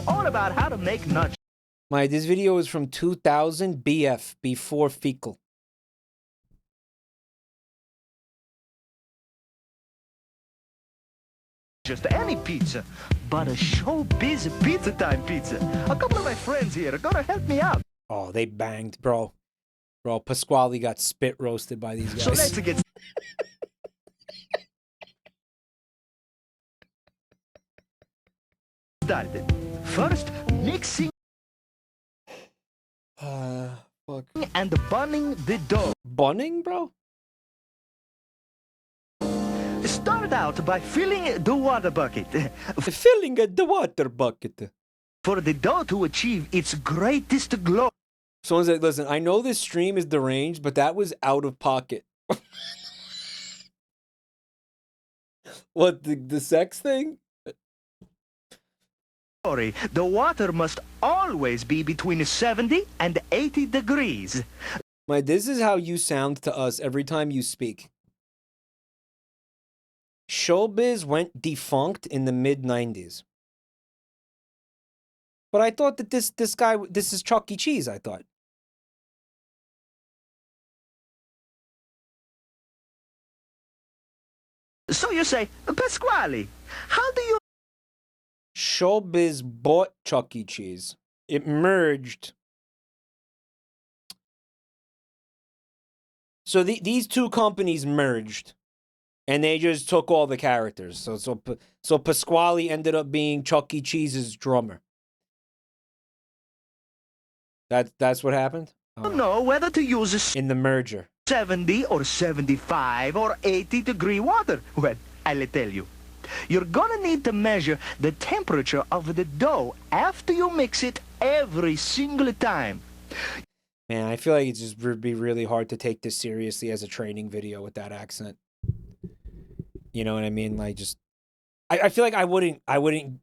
all about how to make nuts. This video is from 2000 BF, before fecal. Just any pizza, but a Showbiz Pizza Time pizza. A couple of my friends here are gonna help me out. Oh, they banged, bro. Bro, Pasqually got spit roasted by these guys. So let's get started. First, mixing fuck. And bunning the dough. Bunning, bro? Start out by filling the water bucket. Filling the water bucket. For the dough to achieve its greatest glow. Someone said, listen, I know this stream is deranged, but that was out of pocket. What, the sex thing? The water must always be between 70 and 80 degrees. This is how you sound to us every time you speak. Showbiz went defunct in the mid-90s. But I thought that this is Chuck E. Cheese, I thought. So you say, Pasqually, how do you... Showbiz bought Chuck E. Cheese. It merged. So these two companies merged. And they just took all the characters. So Pasqually ended up being Chuck E. Cheese's drummer. That's what happened? Oh. Know whether to use in the merger. 70 or 75 or 80 degree water. Well, I'll tell you. You're gonna need to measure the temperature of the dough after you mix it every single time. Man, I feel like it's just would be really hard to take this seriously as a training video with that accent. You know what I mean? Like, just I feel like I wouldn't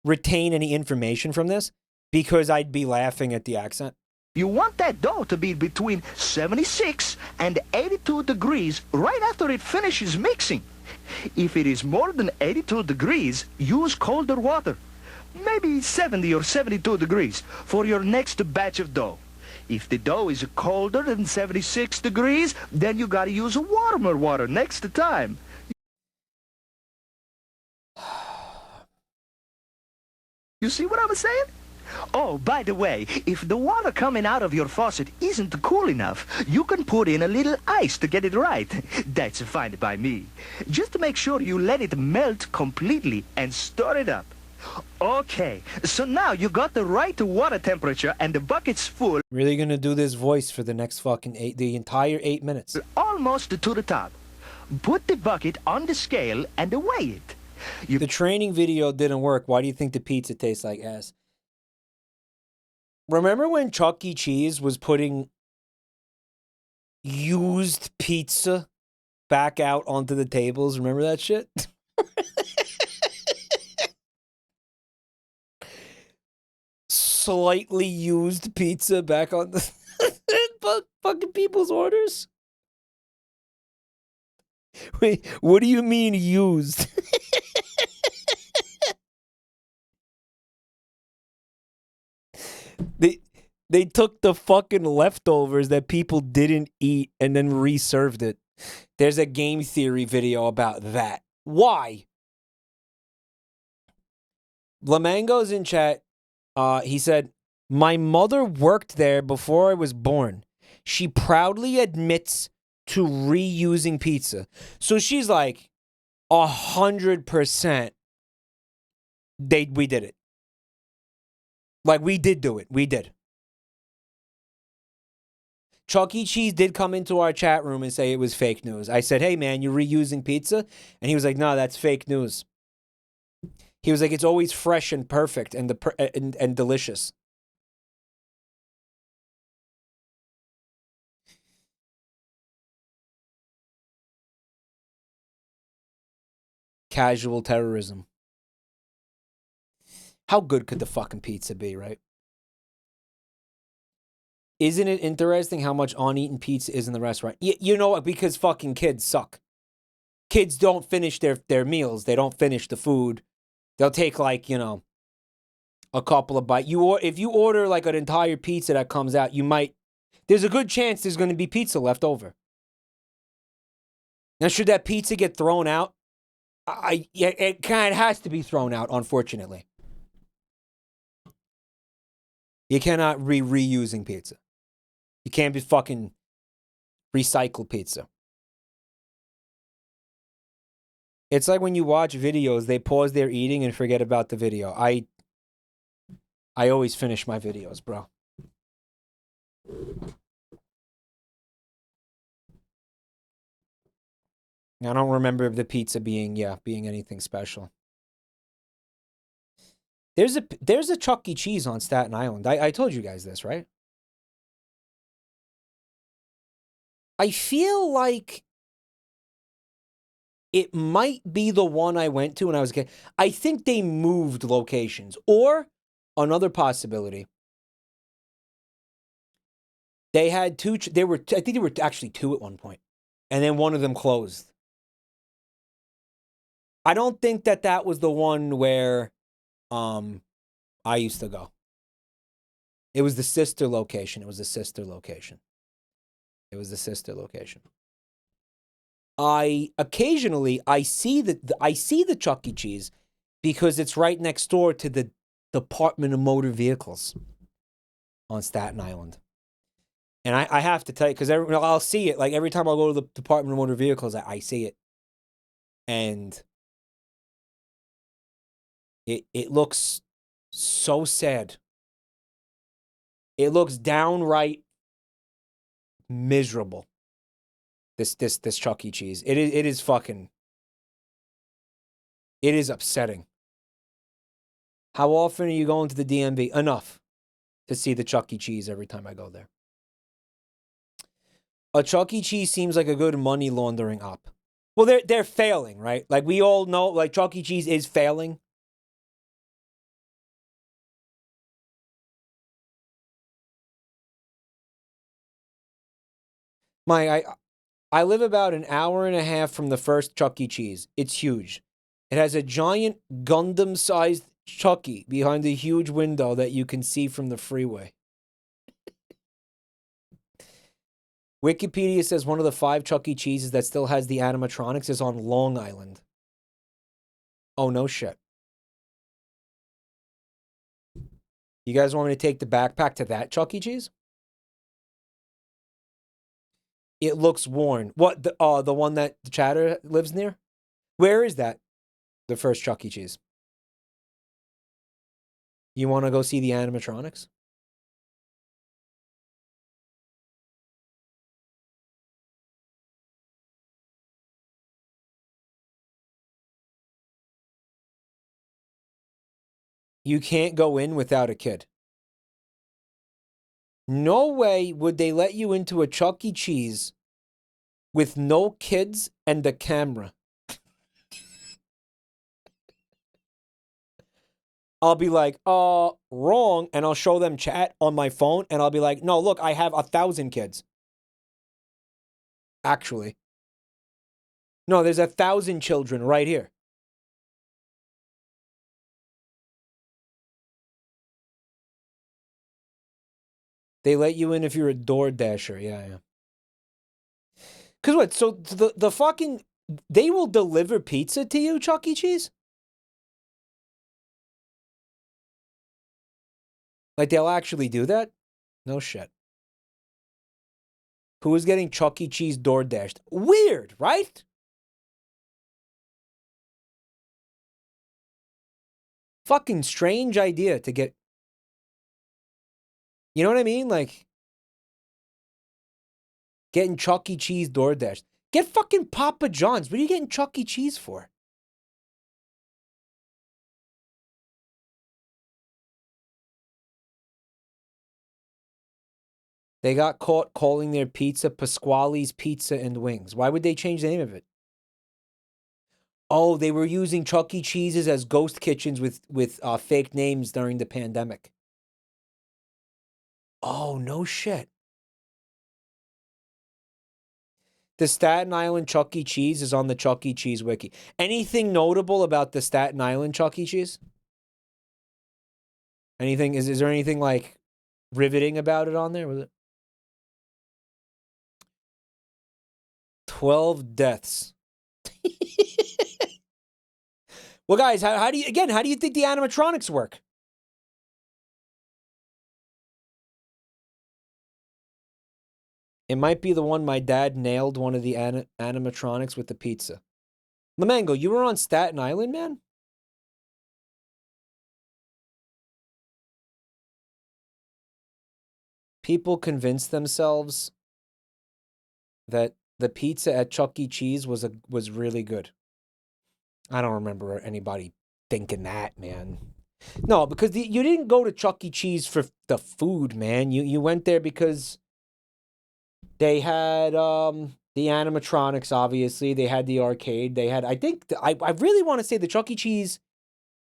retain any information from this because I'd be laughing at the accent. You want that dough to be between 76 and 82 degrees right after it finishes mixing. If it is more than 82 degrees, use colder water. Maybe 70 or 72 degrees for your next batch of dough. If the dough is colder than 76 degrees, then you gotta use warmer water next time. You see what I'm saying? Oh, by the way, if the water coming out of your faucet isn't cool enough, you can put in a little ice to get it right. That's fine by me. Just to make sure you let it melt completely and stir it up. Okay, so now you got the right water temperature and the bucket's full. Really gonna do this voice for the next fucking the entire 8 minutes. Almost to the top. Put the bucket on the scale and weigh it. The training video didn't work. Why do you think the pizza tastes like ass? Remember when Chuck E. Cheese was putting used pizza back out onto the tables? Remember that shit? Slightly used pizza back on the fucking people's orders? Wait, what do you mean used? They took the fucking leftovers that people didn't eat and then reserved it. There's a game theory video about that. Why? Lamango's in chat. He said, my mother worked there before I was born. She proudly admits to reusing pizza. So she's like, 100% we did it. Like, we did do it. We did. Chuck E. Cheese did come into our chat room and say it was fake news. I said, hey, man, you're reusing pizza? And he was like, no, that's fake news. He was like, it's always fresh and perfect and delicious. Casual terrorism. How good could the fucking pizza be, right? Isn't it interesting how much uneaten pizza is in the restaurant? You know what? Because fucking kids suck. Kids don't finish their meals. They don't finish the food. They'll take like, you know, a couple of bites. If you order like an entire pizza that comes out, there's a good chance there's going to be pizza left over. Now, should that pizza get thrown out? It kind of has to be thrown out, unfortunately. You cannot reusing pizza. You can't be fucking recycled pizza. It's like when you watch videos, they pause their eating and forget about the video. I always finish my videos, bro. I don't remember the pizza being anything special. There's a Chuck E. Cheese on Staten Island. I told you guys this, right? I feel like it might be the one I went to when I was a kid. I think they moved locations. Or, another possibility, they had two, I think there were actually two at one point. And then one of them closed. I don't think that was the one where I used to go. It was the sister location. Occasionally I see the Chuck E. Cheese because it's right next door to the Department of Motor Vehicles on Staten Island. And I have to tell you, because I'll see it. Like every time I go to the Department of Motor Vehicles, I see it. And it looks so sad. It looks downright miserable. This Chuck E. Cheese. It is fucking. It is upsetting. How often are you going to the DMV? Enough to see the Chuck E. Cheese every time I go there. A Chuck E. Cheese seems like a good money laundering op. Well, they're failing, right? Like we all know, like Chuck E. Cheese is failing. I live about an hour and a half from the first Chuck E. Cheese. It's huge. It has a giant Gundam-sized Chucky behind a huge window that you can see from the freeway. Wikipedia says one of the 5 Chuck E. Cheeses that still has the animatronics is on Long Island. Oh, no shit. You guys want me to take the backpack to that Chuck E. Cheese? It looks worn. What, the one that the chatter lives near? Where is that? The first Chuck E. Cheese. You want to go see the animatronics? You can't go in without a kid. No way would they let you into a Chuck E. Cheese with no kids and a camera. I'll be like, wrong, and I'll show them chat on my phone, and I'll be like, no, look, I have 1,000 kids. Actually. No, there's 1,000 children right here. They let you in if you're a door dasher. Yeah. Because what? So the fucking... They will deliver pizza to you, Chuck E. Cheese? Like, they'll actually do that? No shit. Who is getting Chuck E. Cheese door dashed? Weird, right? Fucking strange idea to get... You know what I mean? Like, getting Chuck E. Cheese door dashed. Get fucking Papa John's. What are you getting Chuck E. Cheese for? They got caught calling their pizza Pasqually's Pizza and Wings. Why would they change the name of it? Oh, they were using Chuck E. Cheese's as ghost kitchens with fake names during the pandemic. Oh, no shit. The Staten Island Chuck E. Cheese is on the Chuck E. Cheese wiki. Anything notable about the Staten Island Chuck E. Cheese? Anything? Is there anything like riveting about it on there? Was it 12 deaths? Well, guys, how do you think the animatronics work? It might be the one my dad nailed one of the animatronics with the pizza. Lamango, you were on Staten Island, man? People convince themselves that the pizza at Chuck E. Cheese was really good. I don't remember anybody thinking that, man. No, because you didn't go to Chuck E. Cheese for the food, man. You went there because they had the animatronics, obviously. They had the arcade. They had, I really want to say the Chuck E. Cheese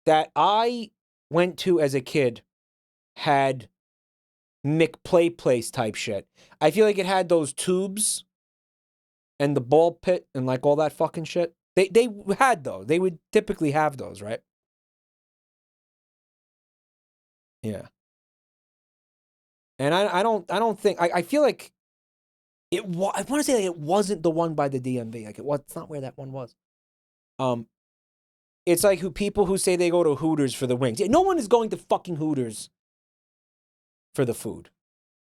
that I went to as a kid had McPlay Place type shit. I feel like it had those tubes and the ball pit and like all that fucking shit. They had those. They would typically have those, right? Yeah. And I don't think I feel like I want to say like it wasn't the one by the DMV. Like it's not where that one was. It's like people who say they go to Hooters for the wings. Yeah, no one is going to fucking Hooters for the food.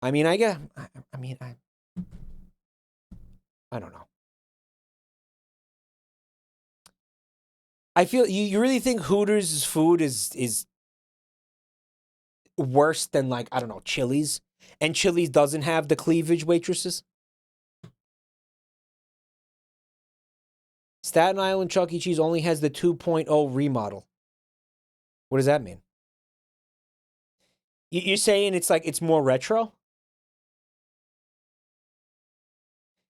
I mean, I don't know. I feel you really think Hooters' food is worse than like, I don't know, Chili's? And Chili's doesn't have the cleavage waitresses? Staten Island Chuck E. Cheese only has the 2.0 remodel. What does that mean? You're saying it's like it's more retro?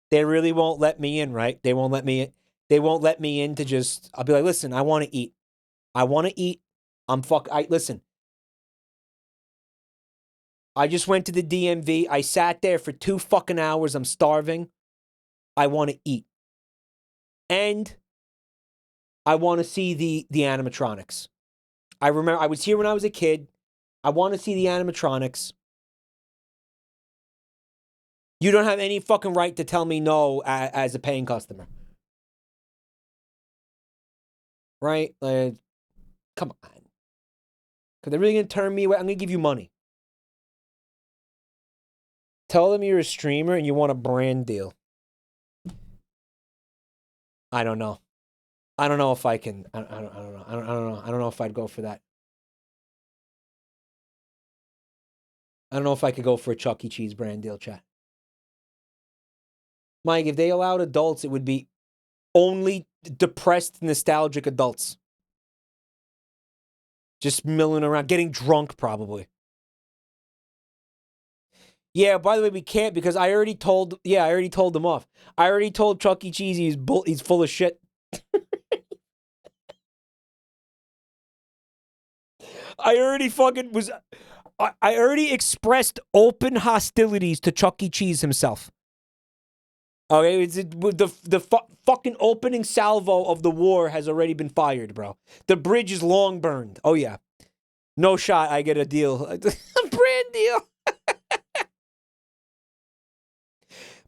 They really won't let me in, right? They won't let me in. They won't let me in to just... I'll be like, listen, I want to eat. I want to eat. Listen. I just went to the DMV. I sat there for 2 fucking hours. I'm starving. I want to eat. And I want to see the animatronics. I remember I was here when I was a kid. I want to see the animatronics. You don't have any fucking right to tell me no as a paying customer. Right? Like, come on. Because they're really going to turn me away. I'm going to give you money. Tell them you're a streamer and you want a brand deal. I don't know. I don't know if I can. I don't know. I don't know. I don't know if I'd go for that. I don't know if I could go for a Chuck E. Cheese brand deal, chat. Mike, if they allowed adults, it would be only depressed, nostalgic adults. Just milling around, getting drunk, probably. Yeah, by the way, we can't because I already told them off. I already told Chuck E. Cheese he's full of shit. I already expressed open hostilities to Chuck E. Cheese himself. Okay, the fucking opening salvo of the war has already been fired, bro. The bridge is long burned. Oh, yeah. No shot, I get a deal. A brand deal.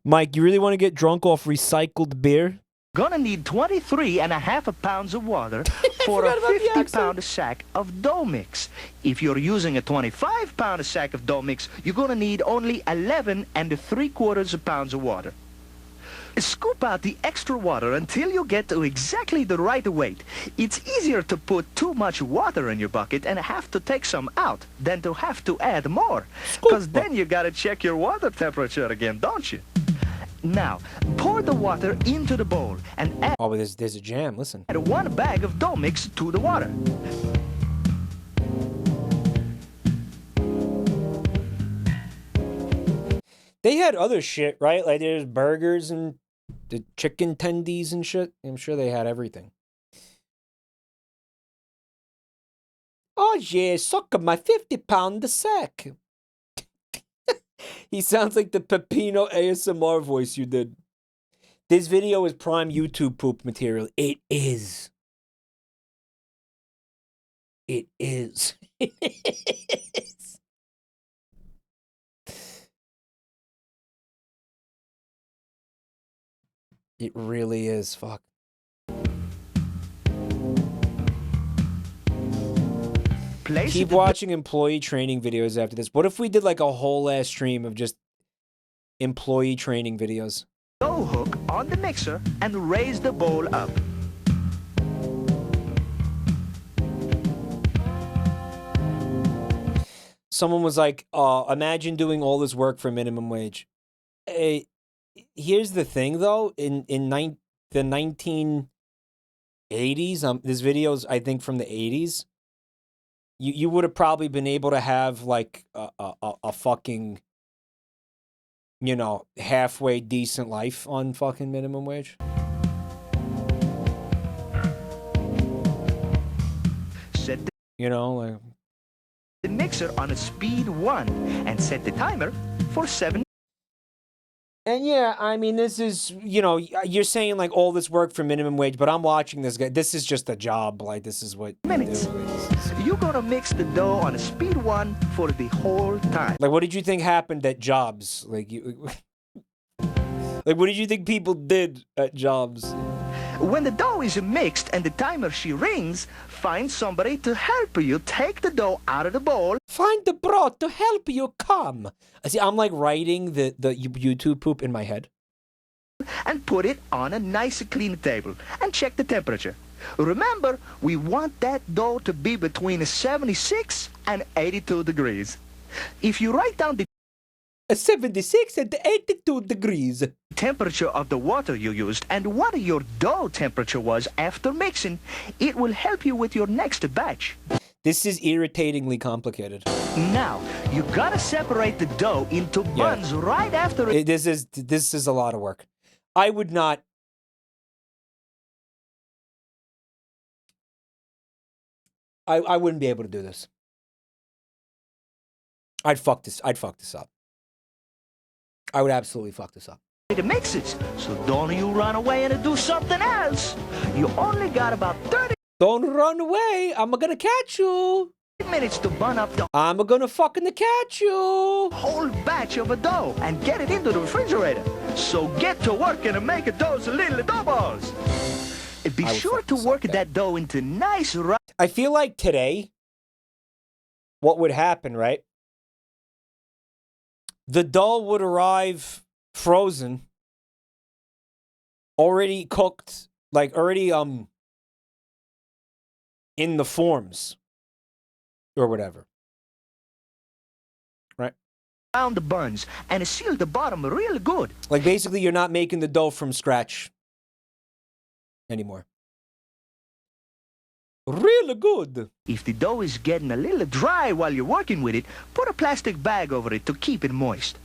Mike, you really want to get drunk off recycled beer? Gonna need 23.5 pounds of water for a 50-pound sack of dough mix. If you're using a 25-pound sack of dough mix, you're gonna need only 11.75 pounds of water. Scoop out the extra water until you get to exactly the right weight. It's easier to put too much water in your bucket and have to take some out than to have to add more. Because then you gotta check your water temperature again, don't you? Now, pour the water into the bowl and add... Oh, but there's a jam, listen. Add 1 bag of dough mix to the water. They had other shit, right? Like there's burgers and the chicken tendies and shit. I'm sure they had everything. Oh yeah, suck my 50-pound sack. He sounds like the Pepino ASMR voice you did. This video is prime YouTube poop material. It is. It is. It is. It really is. Fuck. Keep watching employee training videos after this. What if we did like a whole ass stream of just employee training videos? Dough hook on the mixer and raise the bowl up. Someone was like, imagine doing all this work for minimum wage. Hey, here's the thing though, in the 1980s, this video's I think from the 80s. You would have probably been able to have like a fucking, you know, halfway decent life on fucking minimum wage. Set you know, like the mixer on a speed 1 and set the timer for 7. And yeah, I mean, this is, you know, you're saying like all this work for minimum wage, but I'm watching this guy. This is just a job. Like, this is what minutes. You're gonna mix the dough on a speed 1 for the whole time. Like, what did you think happened at jobs? Like, like, what did you think people did at jobs? When the dough is mixed and the timer she rings, find somebody to help you take the dough out of the bowl. Find the broth to help you come. See, I'm like writing the YouTube poop in my head. And put it on a nice clean table and check the temperature. Remember, we want that dough to be between 76 and 82 degrees. If you write down the 76 and 82 degrees temperature of the water you used and what your dough temperature was after mixing, it will help you with your next batch. This is irritatingly complicated. Now, you gotta separate the dough into buns right after it. This is a lot of work. I would not. I wouldn't be able to do this. I'd fuck this up. I would absolutely fuck this up. To mix it, so don't you run away and do something else. You only got about 30. Don't run away. I'm gonna catch you. Minutes to bun up the I'm gonna fucking catch you. Whole batch of a dough and get it into the refrigerator. So get to work and make those little dough balls. Be sure to work that dough into nice. I feel like today what would happen, right? The dough would arrive frozen, already cooked, like already in the forms or whatever. Right? Around the buns and seal the bottom real good. Like basically you're not making the dough from scratch anymore. Really good. If the dough is getting a little dry while you're working with it, put a plastic bag over it to keep it moist.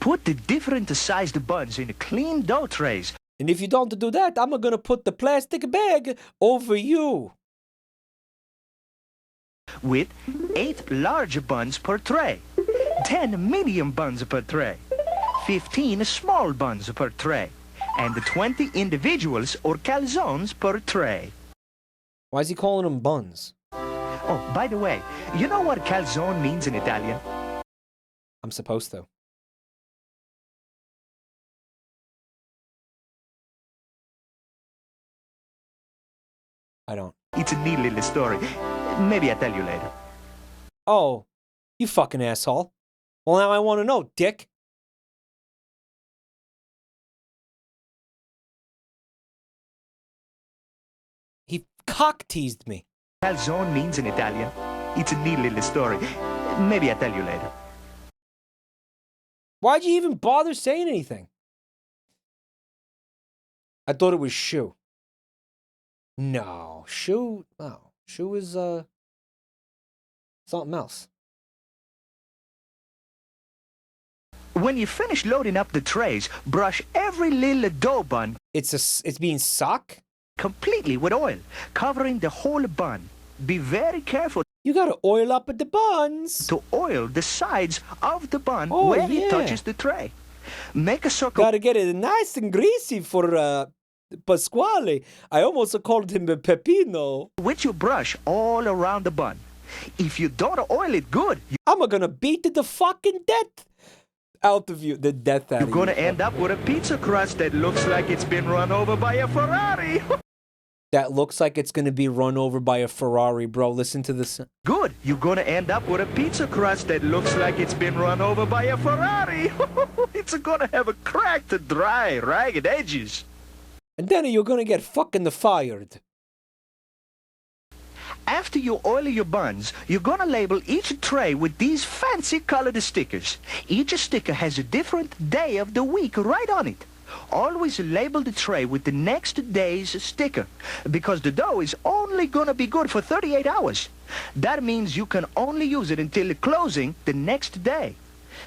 Put the different sized buns in clean dough trays. And if you don't do that, I'm gonna put the plastic bag over you. With 8 large buns per tray, 10 medium buns per tray, 15 small buns per tray, and 20 individuals or calzones per tray. Why is he calling them buns? Oh, by the way, you know what calzone means in Italian? I'm supposed to. I don't. It's a neat little story. Maybe I'll tell you later. Oh, you fucking asshole. Well, now I want to know, dick. He cock-teased me. Calzone means in Italian. It's a neat little story. Maybe I'll tell you later. Why'd you even bother saying anything? I thought it was shoe. No, shoe. No, shoe is something else. When you finish loading up the trays, brush every little dough bun. It's being sock completely with oil, covering the whole bun. Be very careful. You gotta oil up at the buns. To oil the sides of the bun where it touches the tray. Make a circle. Gotta get it nice and greasy for Pasqually. I almost called him a Pepino. With your brush all around the bun. If you don't oil it good, I'm gonna beat the fucking death out of you. The death out of you. You're gonna end up with a pizza crust that looks like it's been run over by a Ferrari. That looks like it's gonna be run over by a Ferrari, bro. Listen to this. Good. You're gonna end up with a pizza crust that looks like it's been run over by a Ferrari. It's gonna have a cracked, dry, ragged edges. And then you're gonna get fucking fired. After you oil your buns, you're gonna label each tray with these fancy colored stickers. Each sticker has a different day of the week right on it. Always label the tray with the next day's sticker, because the dough is only gonna be good for 38 hours. That means you can only use it until closing the next day.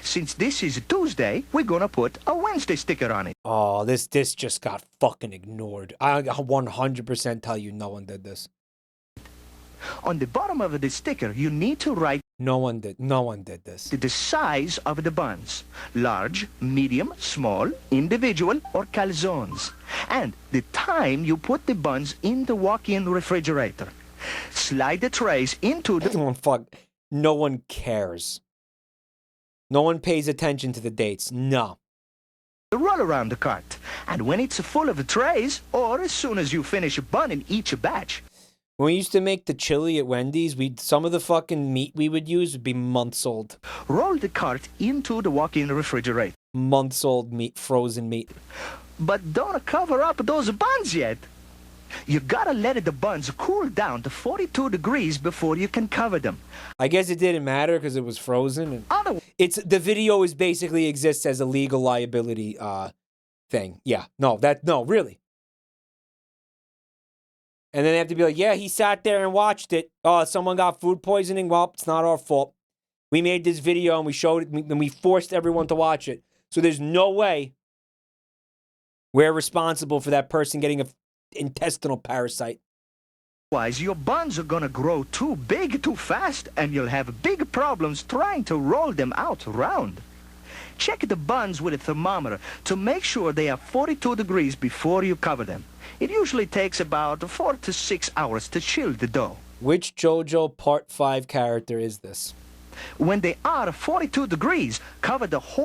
Since this is Tuesday, we're gonna put a Wednesday sticker on it. Oh, this just got fucking ignored. I 100% tell you no one did this. On the bottom of the sticker, you need to write No one did this. the size of the buns. Large, medium, small, individual, or calzones. And the time you put the buns in the walk-in refrigerator. Slide the trays into the... No one cares. No one pays attention to the dates. No. roll around the cart. And when it's full of trays, or as soon as you finish a bun in each batch. When we used to make the chili at Wendy's, some of the fucking meat we would use would be months old. Roll the cart into the walk-in refrigerator. Months old meat, frozen meat. But don't cover up those buns yet. You gotta let the buns cool down to 42 degrees before you can cover them. I guess it didn't matter because it was frozen. The video is basically exists as a legal liability thing. Yeah, no, really. And then they have to be like, yeah, he sat there and watched it. Oh, someone got food poisoning. Well, it's not our fault. We made this video and we showed it and we forced everyone to watch it. So there's no way we're responsible for that person getting an intestinal parasite. Otherwise, your buns are gonna grow too big too fast and you'll have big problems trying to roll them out round. Check the buns with a thermometer to make sure they are 42 degrees before you cover them. It usually takes about 4 to 6 hours to chill the dough. Which JoJo Part 5 character is this? When they are 42 degrees, cover the whole...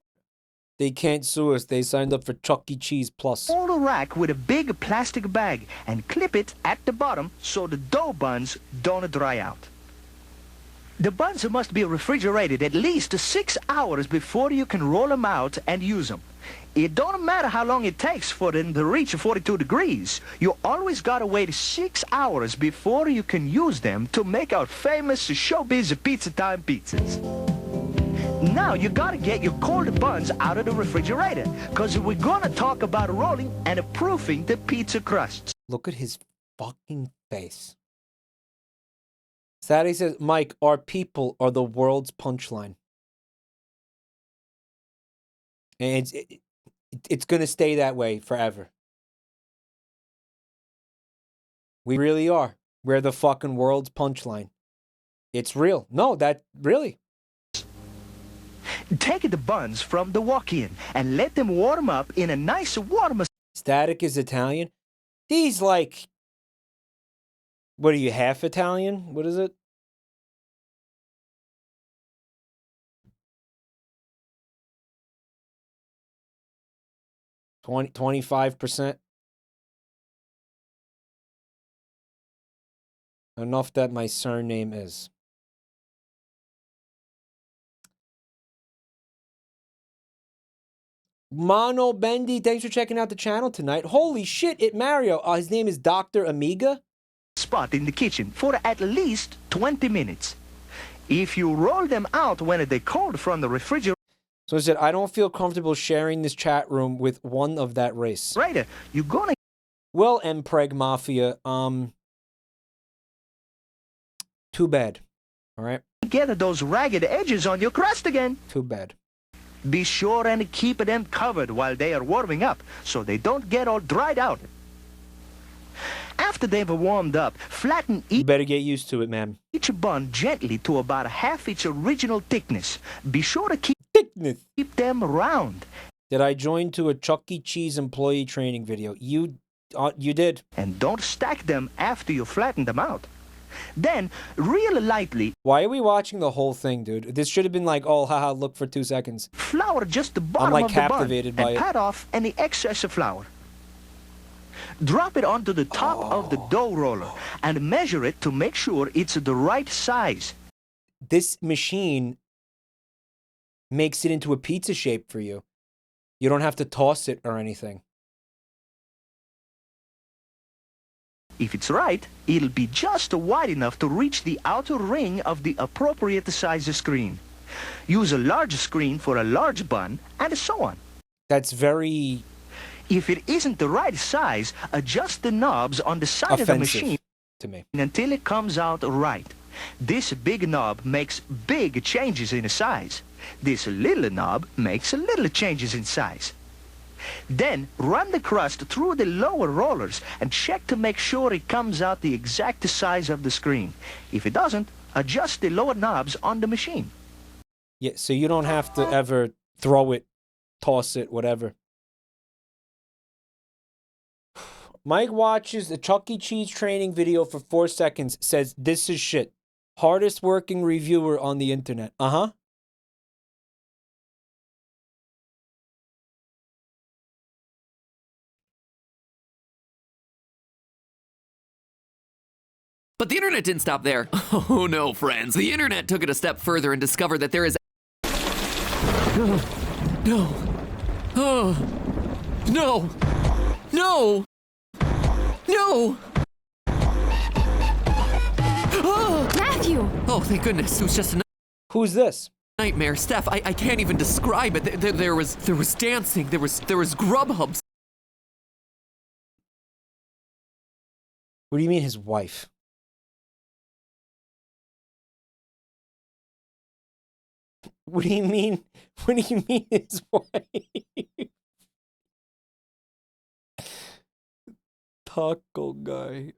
They can't sue us. They signed up for Chuck E. Cheese Plus. Whole rack with a big plastic bag and clip it at the bottom so the dough buns don't dry out. The buns must be refrigerated at least 6 hours before you can roll them out and use them. It don't matter how long it takes for them to reach 42 degrees. You always gotta wait 6 hours before you can use them to make our famous showbiz pizza time pizzas. Now you gotta get your cold buns out of the refrigerator, because we're gonna talk about rolling and proofing the pizza crusts. Look at his fucking face. Sadie says, Mike, our people are the world's punchline. And it's going to stay that way forever. We really are. We're the fucking world's punchline. It's real. No, that really. Take the buns from the walk-in and let them warm up in a nice warm... Static is Italian. He's like... What are you, half Italian? What is it? – 25%. Enough that my surname is. Mono Bendy, thanks for checking out the channel tonight. Holy shit, it Mario. His name is Dr. Amiga. Spot in the kitchen for at least 20 minutes. If you roll them out when they're cold from the refrigerator... So I said, I don't feel comfortable sharing this chat room with one of that race. Right, you're gonna... Well, Mpreg Mafia, too bad. All right? Get those ragged edges on your crust again. Too bad. Be sure and keep them covered while they are warming up, so they don't get all dried out. After they've warmed up, flatten You better get used to it, man. each bun gently to about half its original thickness. Be sure to keep them round. Did I join to a Chuck E. Cheese employee training video? You did. And don't stack them after you flatten them out. Then, real lightly... Why are we watching the whole thing, dude? This should have been like, oh, haha, look for 2 seconds. Flour just the bottom I'm like of the bun captivated by and it. pat off any excess of flour. Drop it onto the top of the dough roller and measure it to make sure it's the right size. This machine makes it into a pizza shape for you. You don't have to toss it or anything. If it's right, it'll be just wide enough to reach the outer ring of the appropriate size screen. Use a large screen for a large bun, and so on. That's very... If it isn't the right size, adjust the knobs on the side of the machine to me until it comes out right. This big knob makes big changes in size. This little knob makes little changes in size. Then run the crust through the lower rollers and check to make sure it comes out the exact size of the screen. If it doesn't, adjust the lower knobs on the machine. Yeah, so you don't have to ever throw it, toss it, whatever. Mike watches a Chuck E. Cheese training video for 4 seconds, says, this is shit. Hardest working reviewer on the internet. Uh-huh. But the internet didn't stop there. Oh no, friends. The internet took it a step further and discovered that there is... No. Oh. No. No. No. Oh. Matthew! Oh, thank goodness. It was just a Who's this? nightmare. Steph, I can't even describe it. There was dancing. There was Grubhub. What do you mean his wife? What do you mean? What do you mean his wife? Taco guy.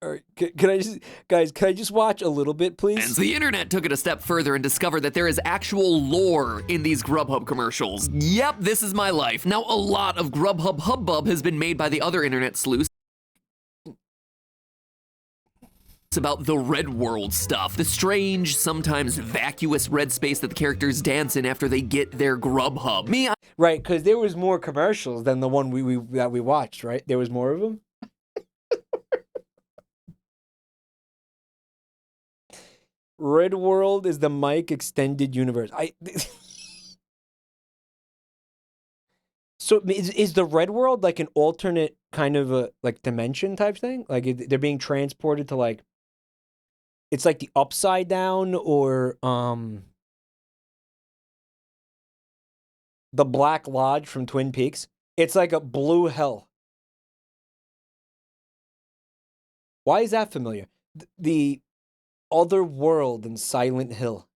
All right, can I just, guys, can I just watch a little bit, please? The internet took it a step further and discovered that there is actual lore in these Grubhub commercials. Yep, this is my life. Now, a lot of Grubhub hubbub has been made by the other internet sleuths. It's about the red world stuff, the strange, sometimes vacuous red space that the characters dance in after they get their Grubhub. Right, because there was more commercials than the one that we watched, right? There was more of them. Red World is the Mike extended universe. So is the Red World like an alternate kind of a like dimension type thing? Like they're being transported to like, it's like the Upside Down or the Black Lodge from Twin Peaks. It's like a blue hell. Why is that familiar? The other world in Silent Hill.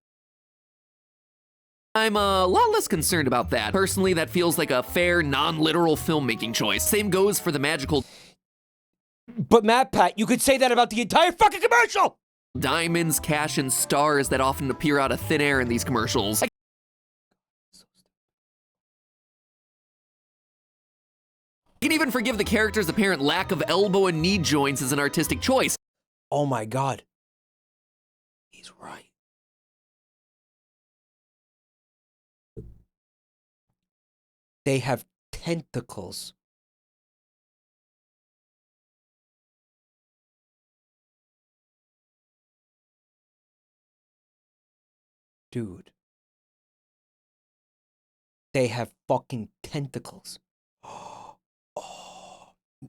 I'm a lot less concerned about that. Personally, that feels like a fair, non-literal filmmaking choice. Same goes for the magical... But MatPat, you could say that about the entire fucking commercial! Diamonds, cash, and stars that often appear out of thin air in these commercials. I can even forgive the character's apparent lack of elbow and knee joints as an artistic choice. Oh my god. He's right. They have tentacles. Dude. They have fucking tentacles. Oh.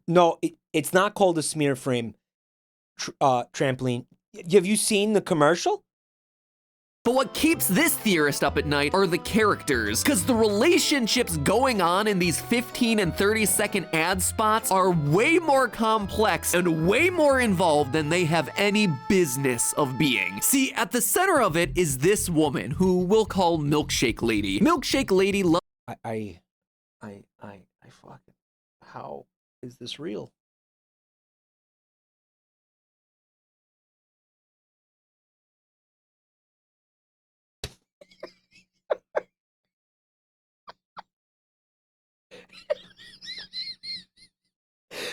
No, it's not called a smear frame trampoline. Have you seen the commercial? But what keeps this theorist up at night are the characters, because the relationships going on in these 15 and 30-second ad spots are way more complex and way more involved than they have any business of being. See, at the center of it is this woman, who we'll call Milkshake Lady. Milkshake Lady I fucking, how is this real?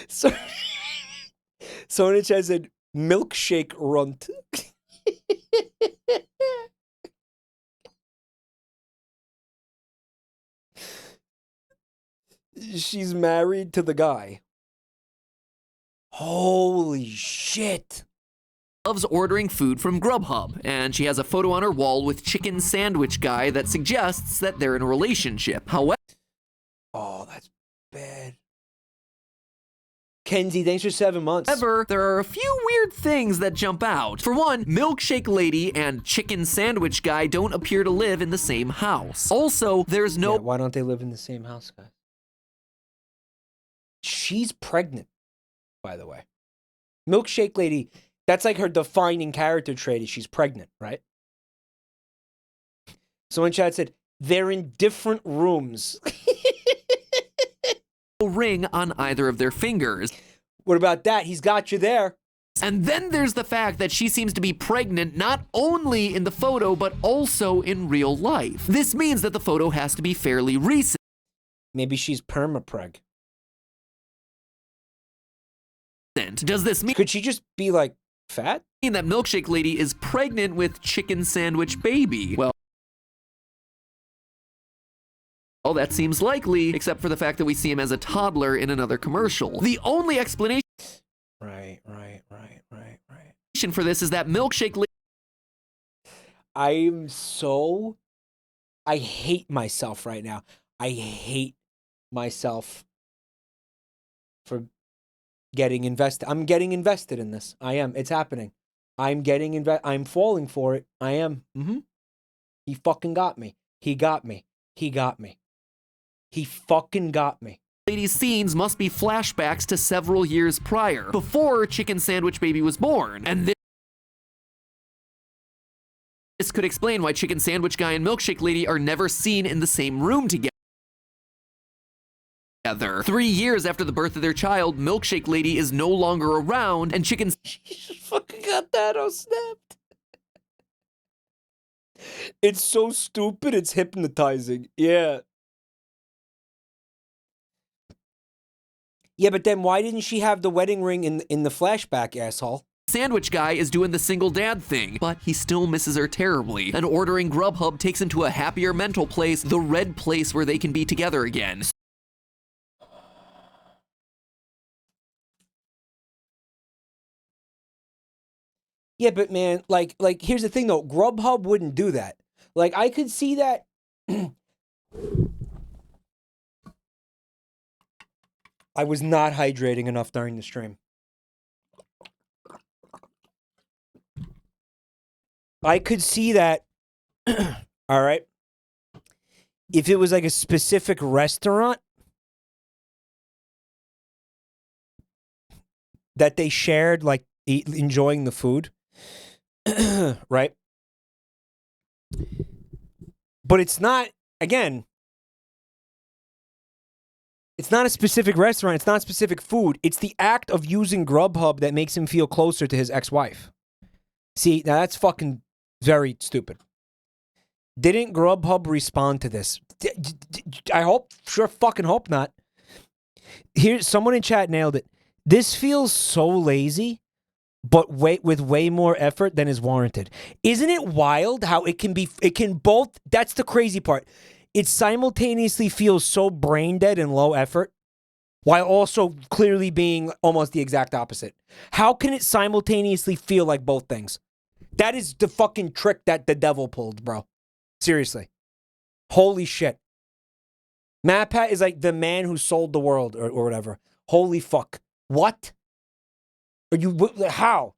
So, someone says a milkshake runt. She's married to the guy. Holy shit. Loves ordering food from Grubhub, and she has a photo on her wall with chicken sandwich guy that suggests that they're in a relationship. However, oh, that's bad. Kenzie, thanks for 7 months. However, there are a few weird things that jump out. For one, Milkshake Lady and Chicken Sandwich Guy don't appear to live in the same house. Also, there's no... Yeah, why don't they live in the same house, guys? She's pregnant, by the way. Milkshake Lady, that's like her defining character trait is she's pregnant, right? Someone in chat said, they're in different rooms. ring on either of their fingers. What about that? He's got you there. And then there's the fact that she seems to be pregnant not only in the photo, but also in real life. This means that the photo has to be fairly recent. Maybe she's perma-preg. Does this mean... Could she just be, like, fat? ...that Milkshake Lady is pregnant with Chicken Sandwich Baby? Well, that seems likely, except for the fact that we see him as a toddler in another commercial. The only explanation Right. for this is that Milkshake Lady... I hate myself right now. I hate myself for getting invested. I'm getting invested in this. I am. It's happening. I'm falling for it. I am. He fucking got me. He got me. He fucking got me. Lady's scenes must be flashbacks to several years prior, before Chicken Sandwich Baby was born. And this could explain why Chicken Sandwich Guy and Milkshake Lady are never seen in the same room together. 3 years after the birth of their child, Milkshake Lady is no longer around, and Chicken... She just fucking got that. Oh, snapped. It's so stupid, it's hypnotizing. Yeah. Yeah, but then why didn't she have the wedding ring in the flashback, asshole? Sandwich Guy is doing the single dad thing, but he still misses her terribly, and ordering Grubhub takes him to a happier mental place, the red place where they can be together again. Yeah, but man, like here's the thing though. Grubhub wouldn't do that. Like I could see that. I was not hydrating enough during the stream. I could see that. All right. If it was like a specific restaurant that they shared, like enjoying the food, right? But it's not, again, it's not a specific restaurant. It's not specific food. It's the act of using Grubhub that makes him feel closer to his ex-wife. See, now that's fucking very stupid. Didn't Grubhub respond to this? I sure fucking hope not. Here, someone in chat nailed it. This feels so lazy, but with way more effort than is warranted. Isn't it wild how it can both, that's the crazy part. It simultaneously feels so brain dead and low effort, while also clearly being almost the exact opposite. How can it simultaneously feel like both things? That is the fucking trick that the devil pulled, bro. Seriously. Holy shit. MatPat is like the man who sold the world or whatever. Holy fuck. What? Are you, how?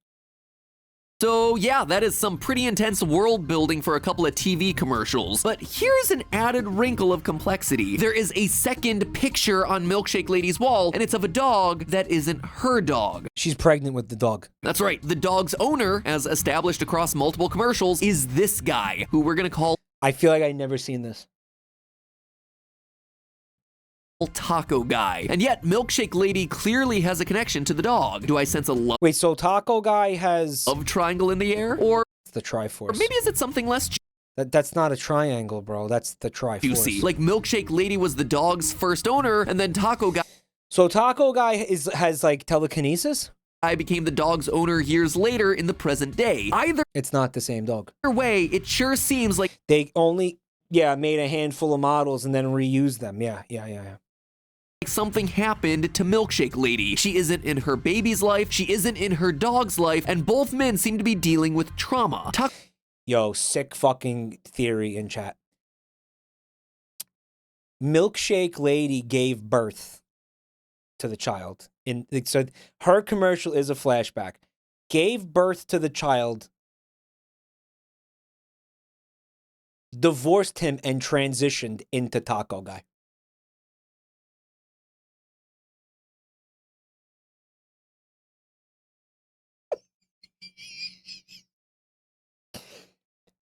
So yeah, that is some pretty intense world building for a couple of TV commercials. But here's an added wrinkle of complexity. There is a second picture on Milkshake Lady's wall, and it's of a dog that isn't her dog. She's pregnant with the dog. That's right. The dog's owner, as established across multiple commercials, is this guy, who we're gonna call... I feel like I've never seen this. Taco Guy. And yet, Milkshake Lady clearly has a connection to the dog. Do I sense a love... Wait, so Taco Guy has... Love triangle in the air? Or... It's the Triforce. Or maybe is it something less... That's not a triangle, bro. That's the Triforce. Juicy. Like Milkshake Lady was the dog's first owner, and then Taco Guy... So Taco Guy has like telekinesis? I became the dog's owner years later in the present day. Either... It's not the same dog. Either way, it sure seems like... They only, made a handful of models and then reused them. Yeah. Something happened to Milkshake Lady. She isn't in her baby's life, she isn't in her dog's life, and both men seem to be dealing with trauma. Yo, sick fucking theory in chat. Milkshake Lady gave birth to the child. So her commercial is a flashback. Gave birth to the child, divorced him, and transitioned into Taco Guy.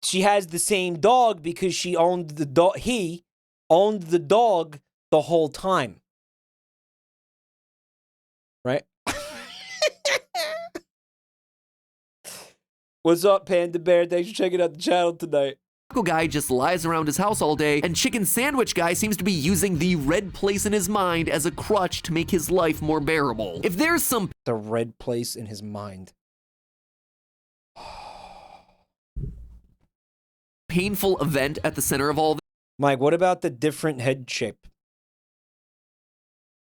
She has the same dog because she owned the dog. He owned the dog the whole time. Right? What's up, Panda Bear? Thanks for checking out the channel tonight. Taco Guy just lies around his house all day, and Chicken Sandwich Guy seems to be using the red place in his mind as a crutch to make his life more bearable. If there's some... The red place in his mind. painful event at the center of all this. Mike, what about the different head shape?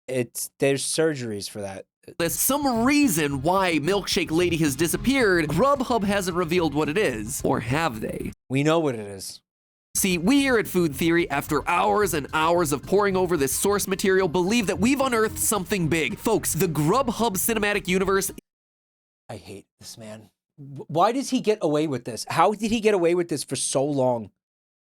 There's surgeries for that. There's some reason why Milkshake Lady has disappeared. Grubhub hasn't revealed what it is. Or have they? We know what it is. See, we here at Food Theory, after hours and hours of poring over this source material, believe that we've unearthed something big. Folks, the Grubhub cinematic universe... I hate this man. Why does he get away with this? How did he get away with this for so long?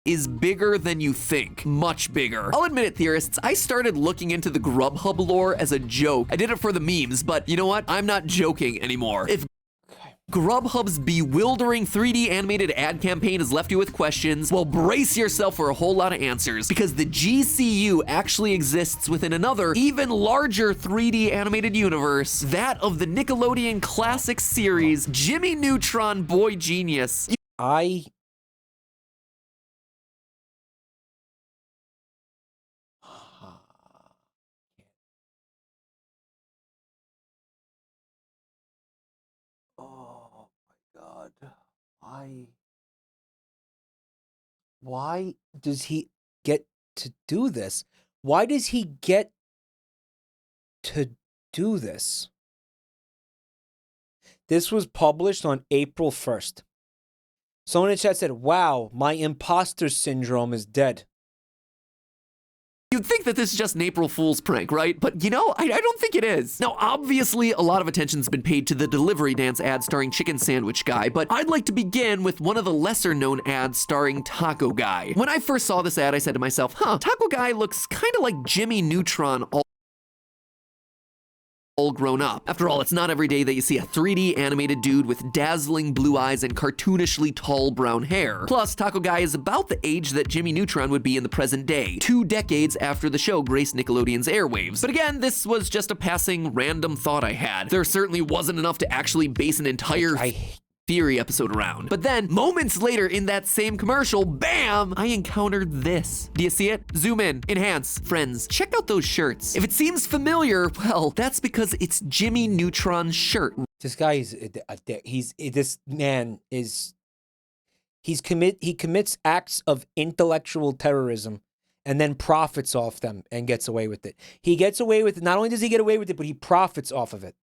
Is bigger than you think. Much bigger. I'll admit it, theorists, I started looking into the Grubhub lore as a joke. I did it for the memes, but you know what? I'm not joking anymore. If Grubhub's bewildering 3D animated ad campaign has left you with questions, well, brace yourself for a whole lot of answers, because the GCU actually exists within another, even larger 3D animated universe, that of the Nickelodeon classic series, Jimmy Neutron Boy Genius. Why does he get to do this? Why does he get to do this? This was published on April 1st. Someone in chat said, wow, my imposter syndrome is dead. You'd think that this is just an April Fool's prank, right? But you know, I don't think it is. Now, obviously, a lot of attention's been paid to the delivery dance ad starring Chicken Sandwich Guy, but I'd like to begin with one of the lesser-known ads starring Taco Guy. When I first saw this ad, I said to myself, Taco Guy looks kind of like Jimmy Neutron all grown up. After all, it's not every day that you see a 3D animated dude with dazzling blue eyes and cartoonishly tall brown hair. Plus, Taco Guy is about the age that Jimmy Neutron would be in the present day, 2 decades after the show graced Nickelodeon's airwaves. But again, this was just a passing random thought I had. There certainly wasn't enough to actually base an entire theory episode around. But then, moments later in that same commercial, bam, I encountered this. Do you see it? Zoom in, enhance. Friends, check out those shirts. If it seems familiar, well, that's because it's Jimmy Neutron's shirt. This guy is he commits acts of intellectual terrorism and then profits off them and gets away with it. He gets away with it. Not only does he get away with it, but he profits off of it.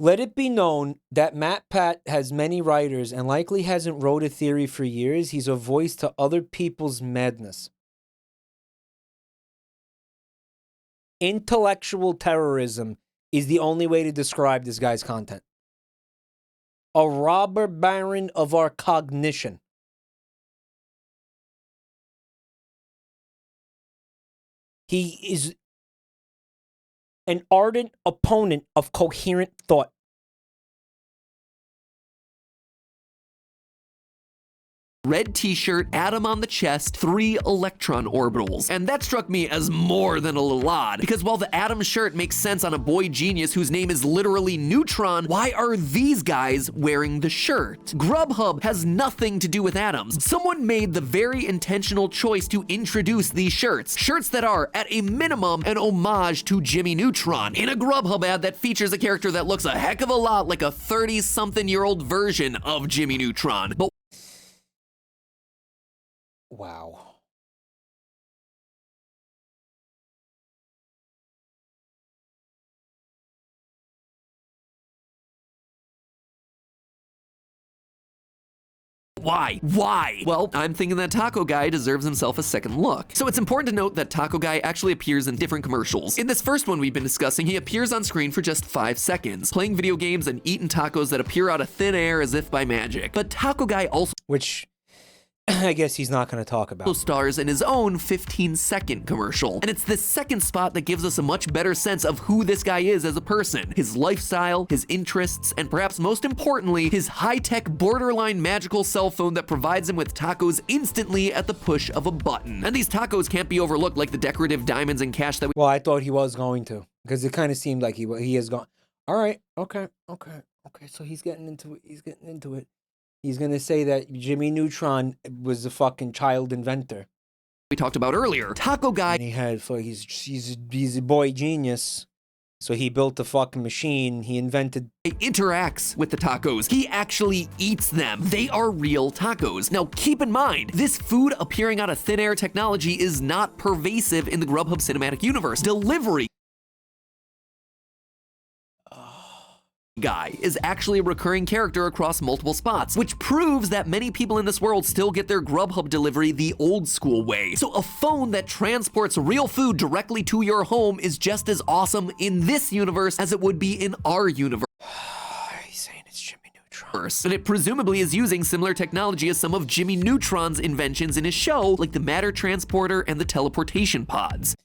Let it be known that MatPat has many writers and likely hasn't wrote a theory for years. He's a voice to other people's madness. Intellectual terrorism is the only way to describe this guy's content. A robber baron of our cognition. He is an ardent opponent of coherent thought. Red t-shirt, atom on the chest, 3 electron orbitals. And that struck me as more than a little odd, because while the atom shirt makes sense on a boy genius whose name is literally Neutron, why are these guys wearing the shirt? Grubhub has nothing to do with atoms. Someone made the very intentional choice to introduce these shirts. Shirts that are, at a minimum, an homage to Jimmy Neutron, in a Grubhub ad that features a character that looks a heck of a lot like a 30-something-year-old version of Jimmy Neutron. But wow. why? Why? Well, I'm thinking that Taco Guy deserves himself a second look. So it's important to note that Taco Guy actually appears in different commercials. In this first one we've been discussing, he appears on screen for just 5 seconds, playing video games and eating tacos that appear out of thin air as if by magic. But Taco Guy also, which I guess he's not going to talk about, stars in his own 15-second commercial. And it's this second spot that gives us a much better sense of who this guy is as a person, his lifestyle, his interests, and perhaps most importantly, his high-tech, borderline magical cell phone that provides him with tacos instantly at the push of a button. And these tacos can't be overlooked like the decorative diamonds and cash that we— well, I thought he was going to, because it kind of seemed like he has gone. All right, okay, so he's getting into it. He's going to say that Jimmy Neutron was a fucking child inventor we talked about earlier. Taco Guy, and he had, he's a boy genius, so he built a fucking machine. He invented— interacts with the tacos. He actually eats them. They are real tacos. Now, keep in mind, this food appearing out of thin air technology is not pervasive in the Grubhub cinematic universe. Delivery Guy is actually a recurring character across multiple spots, which proves that many people in this world still get their Grubhub delivery the old school way. So a phone that transports real food directly to your home is just as awesome in this universe as it would be in our universe. He's saying it's Jimmy Neutron. And it presumably is using similar technology as some of Jimmy Neutron's inventions in his show, like the matter transporter and the teleportation pods.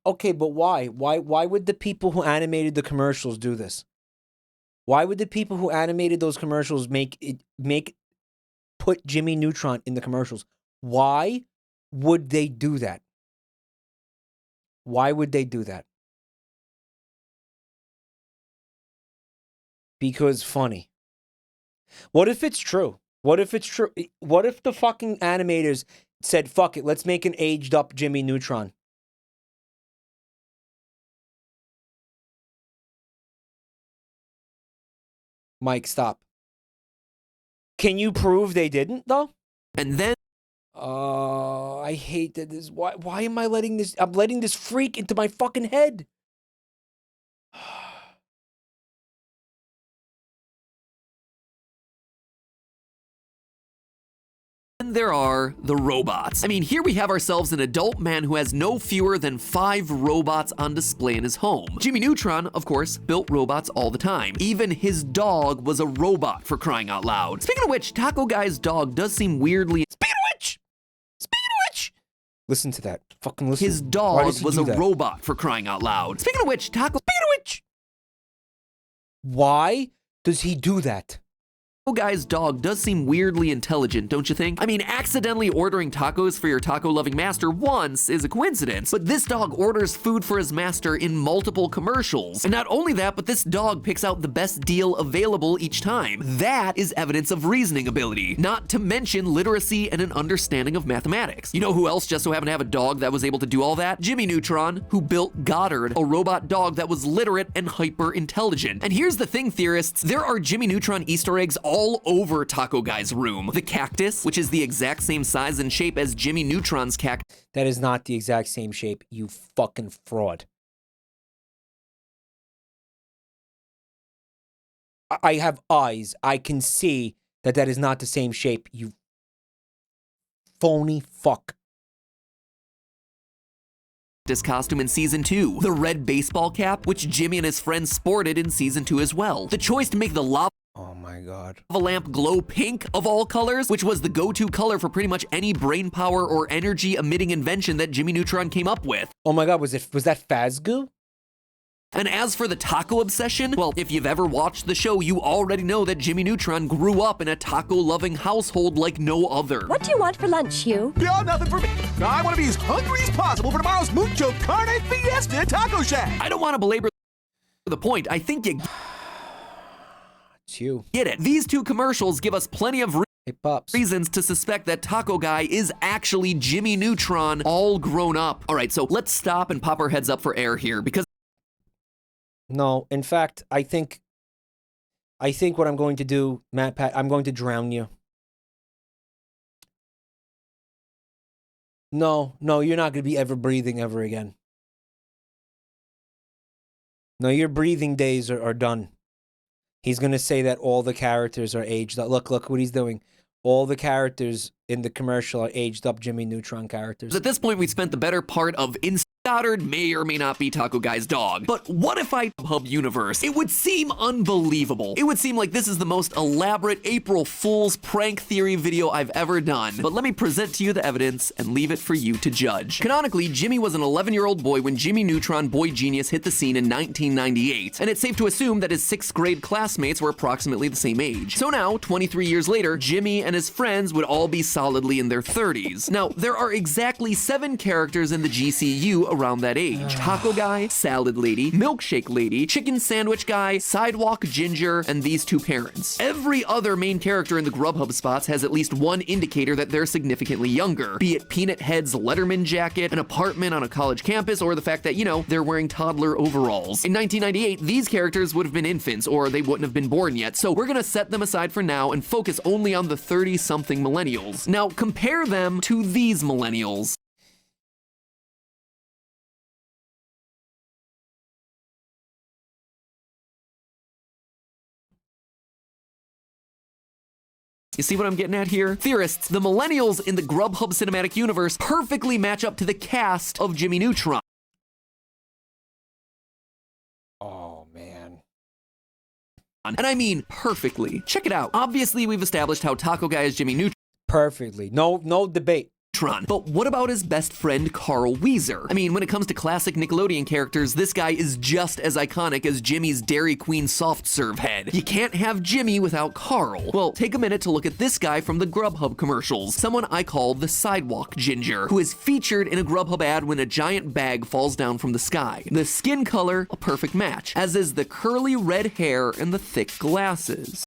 Okay, but why? Why would the people who animated the commercials do this? Why would the people who animated those commercials put Jimmy Neutron in the commercials? Why would they do that? Why would they do that? Because funny. What if it's true? What if it's true? What if the fucking animators said, fuck it, let's make an aged up Jimmy Neutron? Mike, stop. Can you prove they didn't, though? And then I hate that this. Why am I letting this? I'm letting this freak into my fucking head. there are the robots. I mean, here we have ourselves an adult man who has no fewer than 5 robots on display in his home. Jimmy Neutron, of course, built robots all the time. Even his dog was a robot, for crying out loud. Speaking of which, Taco Guy's dog does seem weirdly... Speaking of which! Listen to that. Fucking listen. His dog was a robot, for crying out loud. Speaking of which, Speaking of which! Why does he do that? Guy's dog does seem weirdly intelligent, don't you think? I mean, accidentally ordering tacos for your taco-loving master once is a coincidence, but this dog orders food for his master in multiple commercials. And not only that, but this dog picks out the best deal available each time. That is evidence of reasoning ability, not to mention literacy and an understanding of mathematics. You know who else just so happened to have a dog that was able to do all that? Jimmy Neutron, who built Goddard, a robot dog that was literate and hyper-intelligent. And here's the thing, theorists, there are Jimmy Neutron Easter eggs all over Taco Guy's room. The cactus, which is the exact same size and shape as Jimmy Neutron's cactus. That is not the exact same shape, you fucking fraud. I have eyes. I can see that that is not the same shape, you phony fuck. This costume in season 2, the red baseball cap, which Jimmy and his friends sported in season 2 as well. The choice to make the lava lamp glow pink of all colors, which was the go-to color for pretty much any brain power or energy emitting invention that Jimmy Neutron came up with. Oh my god, was that Fazgoo? And as for the taco obsession, well, if you've ever watched the show, you already know that Jimmy Neutron grew up in a taco-loving household like no other. What do you want for lunch, Hugh? Yeah, nothing for me. I want to be as hungry as possible for tomorrow's Mucho Carne Fiesta Taco Shack. I don't want to belabor the point. I think you it's you. Get it. These two commercials give us plenty of reasons to suspect that Taco Guy is actually Jimmy Neutron all grown up. All right, so let's stop and pop our heads up for air here because no, in fact, I think what I'm going to do, MatPat, I'm going to drown you. No, you're not going to be ever breathing ever again. No, your breathing days are done. He's going to say that all the characters are aged up. Look what he's doing. All the characters in the commercial are aged up Jimmy Neutron characters. At this point, we spent the better part of Goddard may or may not be Taco Guy's dog. But what if I Hub universe? It would seem unbelievable. It would seem like this is the most elaborate April Fool's prank theory video I've ever done. But let me present to you the evidence and leave it for you to judge. Canonically, Jimmy was an 11-year-old boy when Jimmy Neutron Boy Genius hit the scene in 1998. And it's safe to assume that his 6th grade classmates were approximately the same age. So now, 23 years later, Jimmy and his friends would all be solidly in their 30s. Now, there are exactly 7 characters in the GCU around that age. Taco Guy, Salad Lady, Milkshake Lady, Chicken Sandwich Guy, Sidewalk Ginger, and these 2 parents. Every other main character in the Grubhub spots has at least one indicator that they're significantly younger, be it Peanut Head's Letterman jacket, an apartment on a college campus, or the fact that, you know, they're wearing toddler overalls. In 1998, these characters would have been infants, or they wouldn't have been born yet, so we're gonna set them aside for now and focus only on the 30-something millennials. Now, compare them to these millennials. You see what I'm getting at here? Theorists, the millennials in the Grubhub cinematic universe perfectly match up to the cast of Jimmy Neutron. Oh, man. And I mean perfectly. Check it out. Obviously, we've established how Taco Guy is Jimmy Neutron. Perfectly. No debate. But what about his best friend, Carl Weezer? I mean, when it comes to classic Nickelodeon characters, this guy is just as iconic as Jimmy's Dairy Queen soft serve head. You can't have Jimmy without Carl. Well, take a minute to look at this guy from the Grubhub commercials, someone I call the Sidewalk Ginger, who is featured in a Grubhub ad when a giant bag falls down from the sky. The skin color, a perfect match, as is the curly red hair and the thick glasses.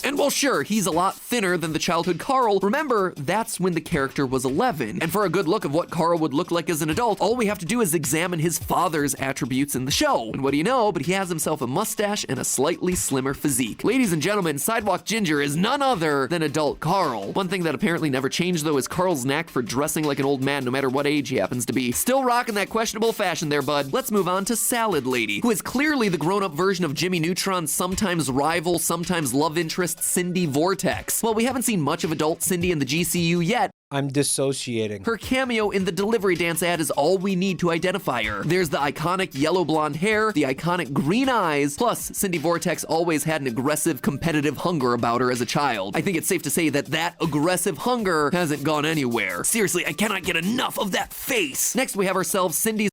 And And while sure, he's a lot thinner than the childhood Carl, remember, that's when the character was 11. And for a good look of what Carl would look like as an adult, all we have to do is examine his father's attributes in the show. And what do you know, but he has himself a mustache and a slightly slimmer physique. Ladies and gentlemen, Sidewalk Ginger is none other than adult Carl. One thing that apparently never changed though is Carl's knack for dressing like an old man no matter what age he happens to be. Still rocking that questionable fashion there, bud. Let's move on to Salad Lady, who is clearly the grown-up version of Jimmy Neutron's sometimes rival, sometimes love interest Cindy Vortex. Well, we haven't seen much of adult Cindy in the GCU yet. I'm dissociating. Her cameo in the delivery dance ad is all we need to identify her. There's the iconic yellow blonde hair, the iconic green eyes, plus Cindy Vortex always had an aggressive, competitive hunger about her as a child. I think it's safe to say that that aggressive hunger hasn't gone anywhere. Seriously, I cannot get enough of that face. Next, we have ourselves Cindy's...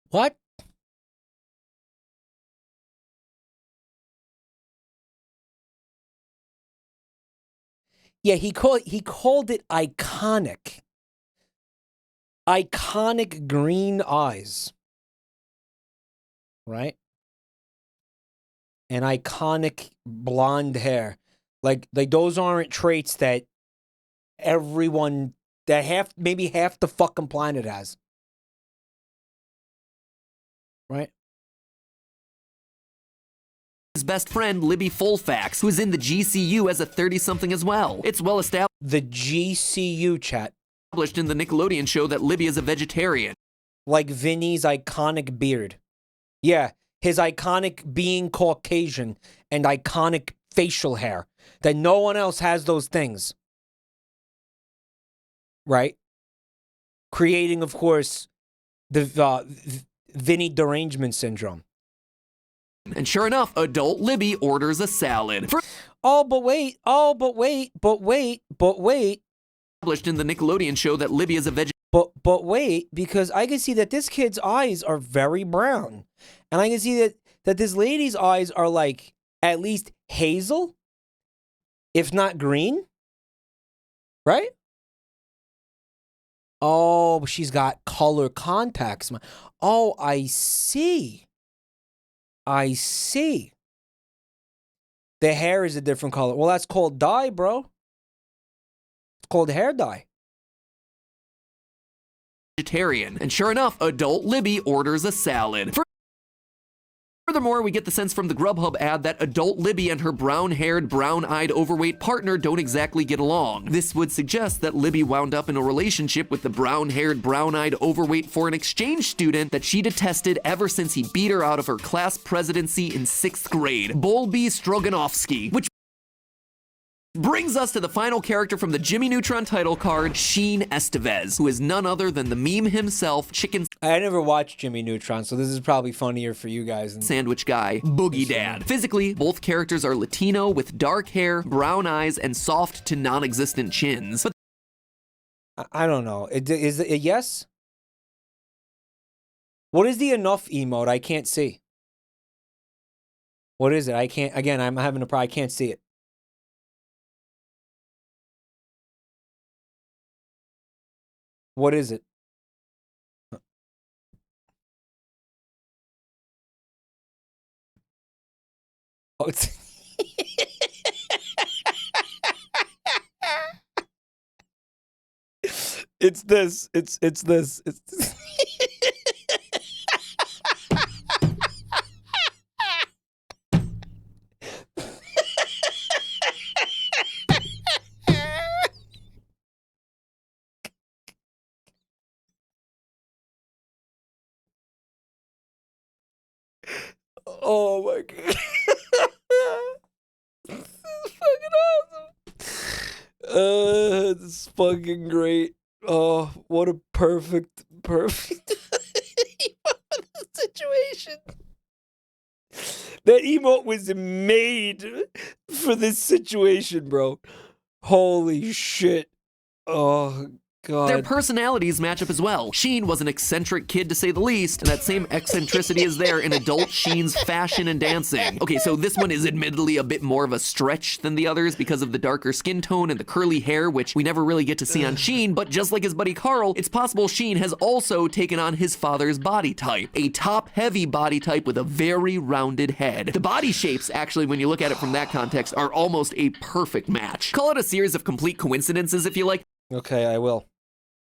What? Yeah, he called it iconic. Iconic green eyes. Right? And iconic blonde hair. Like those aren't traits that everyone, that maybe half the fucking planet has. Right? His best friend, Libby Fullfax, who's in the GCU as a 30-something as well. It's well established. The GCU, chat. In the Nickelodeon show that Libby is a vegetarian. Like Vinny's iconic beard. Yeah, his iconic being Caucasian and iconic facial hair. That no one else has those things. Right? Creating, of course, the Vinny derangement syndrome. And sure enough, adult Libby orders a salad. But wait. Published in the Nickelodeon show that Libby is a vegetarian. But wait, because I can see that this kid's eyes are very brown. And I can see that this lady's eyes are like at least hazel, if not green. Right? Oh, she's got color contacts. Oh, I see. The hair is a different color. Well, that's called dye, bro. It's called hair dye. Vegetarian. And sure enough, adult Libby orders a salad. Furthermore, we get the sense from the Grubhub ad that adult Libby and her brown-haired, brown-eyed, overweight partner don't exactly get along. This would suggest that Libby wound up in a relationship with the brown-haired, brown-eyed, overweight foreign exchange student that she detested ever since he beat her out of her class presidency in 6th grade, Bolby Stroganovsky, which brings us to the final character from the Jimmy Neutron title card, Sheen Estevez, who is none other than the meme himself, Chicken... I never watched Jimmy Neutron, so this is probably funnier for you guys. Sandwich guy, Boogie Dad. Physically, both characters are Latino with dark hair, brown eyes, and soft to non-existent chins. But I don't know. Is it a yes? What is the enough emote? I can't see. What is it? I can't... Again, I'm having a problem. I can't see it. What is it? Oh, it's it's this. It's this. It's oh my god. This is fucking awesome. This is fucking great. Oh, what a perfect situation. That emote was made for this situation, bro. Holy shit. Oh, God. Their personalities match up as well. Sheen was an eccentric kid to say the least, and that same eccentricity is there in adult Sheen's fashion and dancing. Okay, so this one is admittedly a bit more of a stretch than the others because of the darker skin tone and the curly hair, which we never really get to see on Sheen, but just like his buddy Carl, it's possible Sheen has also taken on his father's body type. A top-heavy body type with a very rounded head. The body shapes, actually, when you look at it from that context, are almost a perfect match. Call it a series of complete coincidences if you like. Okay, I will.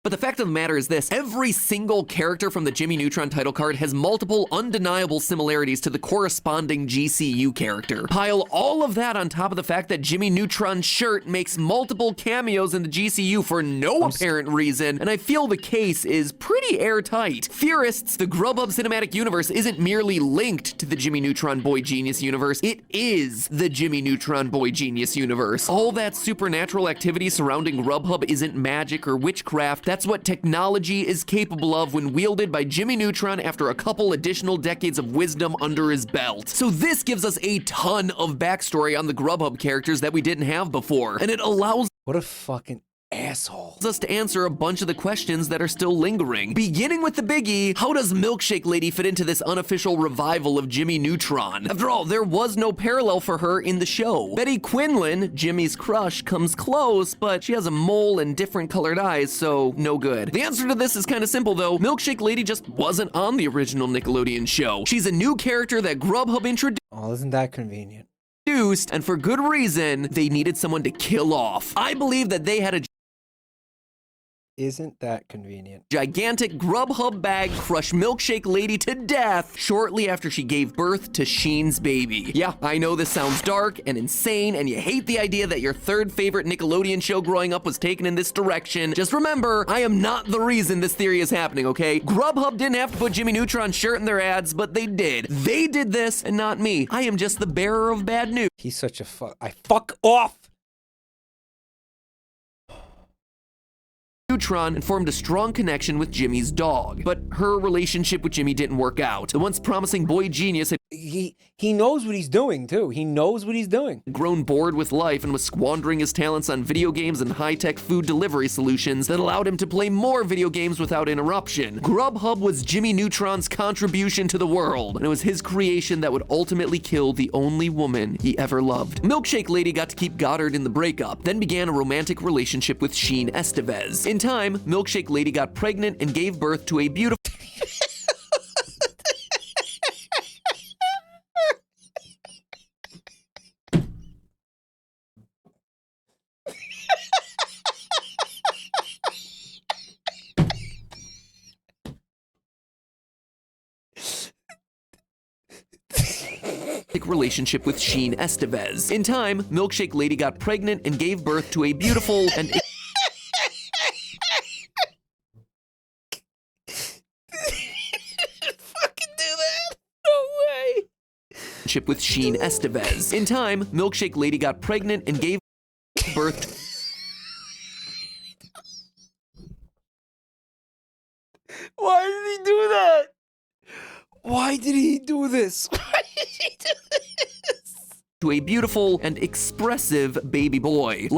But the fact of the matter is this, every single character from the Jimmy Neutron title card has multiple undeniable similarities to the corresponding GCU character. Pile all of that on top of the fact that Jimmy Neutron's shirt makes multiple cameos in the GCU for no apparent reason, and I feel the case is pretty airtight. Theorists, the Grubhub cinematic universe isn't merely linked to the Jimmy Neutron Boy Genius universe, it is the Jimmy Neutron Boy Genius universe. All that supernatural activity surrounding Grubhub isn't magic or witchcraft. That's what technology is capable of when wielded by Jimmy Neutron after a couple additional decades of wisdom under his belt. So this gives us a ton of backstory on the Grubhub characters that we didn't have before, and it allows What a fucking asshole. us to answer a bunch of the questions that are still lingering. Beginning with the biggie, how does Milkshake Lady fit into this unofficial revival of Jimmy Neutron? After all, there was no parallel for her in the show. Betty Quinlan, Jimmy's crush, comes close, but she has a mole and different colored eyes, so no good. The answer to this is kind of simple though. Milkshake Lady just wasn't on the original Nickelodeon show. She's a new character that Grubhub introduced. Oh, isn't that convenient? And for good reason, they needed someone to kill off. I believe that they had a Isn't that convenient? gigantic Grubhub bag crush Milkshake Lady to death shortly after she gave birth to Sheen's baby. Yeah, I know this sounds dark and insane, and you hate the idea that your third favorite Nickelodeon show growing up was taken in this direction. Just remember, I am not the reason this theory is happening, okay? Grubhub didn't have to put Jimmy Neutron's shirt in their ads, but they did. They did this, and not me. I am just the bearer of bad news. He's such a fuck off! Neutron and formed a strong connection with Jimmy's dog. But her relationship with Jimmy didn't work out. The once promising boy genius had He knows what he's doing, too. He knows what he's doing. grown bored with life and was squandering his talents on video games and high-tech food delivery solutions that allowed him to play more video games without interruption. Grubhub was Jimmy Neutron's contribution to the world, and it was his creation that would ultimately kill the only woman he ever loved. Milkshake Lady got to keep Goddard in the breakup, then began a romantic relationship with Sheen Estevez. In time, Milkshake Lady got pregnant and gave birth to a beautiful relationship with Sheen Estevez. In time, Milkshake Lady got pregnant and gave birth to a beautiful and with Sheen Estevez. In time, Milkshake Lady got pregnant and gave birth to Why did he do that? Why did he do this? Why did he do this? to a beautiful and expressive baby boy.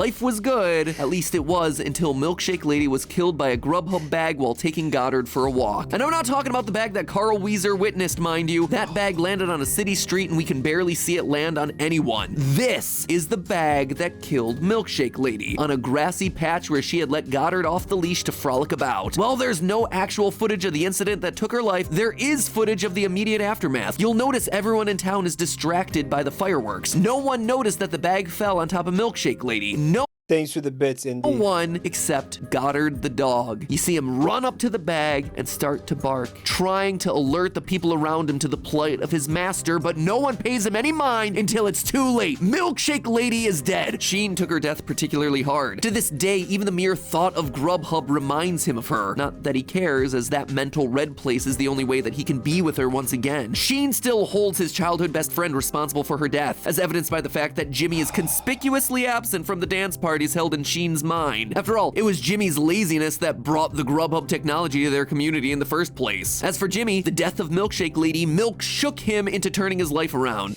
Life was good, at least it was, until Milkshake Lady was killed by a Grubhub bag while taking Goddard for a walk. And I'm not talking about the bag that Carl Weezer witnessed, mind you. That bag landed on a city street and we can barely see it land on anyone. This is the bag that killed Milkshake Lady, on a grassy patch where she had let Goddard off the leash to frolic about. While there's no actual footage of the incident that took her life, there is footage of the immediate aftermath. You'll notice everyone in town is distracted by the fireworks. No one noticed that the bag fell on top of Milkshake Lady. No Thanks for the bits, Indy. one except Goddard the dog. You see him run up to the bag and start to bark, trying to alert the people around him to the plight of his master, but no one pays him any mind until it's too late. Milkshake Lady is dead. Sheen took her death particularly hard. To this day, even the mere thought of Grubhub reminds him of her. Not that he cares, as that mental red place is the only way that he can be with her once again. Sheen still holds his childhood best friend responsible for her death, as evidenced by the fact that Jimmy is conspicuously absent from the dance parties held in Sheen's mind. After all, it was Jimmy's laziness that brought the Grubhub technology to their community in the first place. As for Jimmy, the death of Milkshake Lady shook him into turning his life around.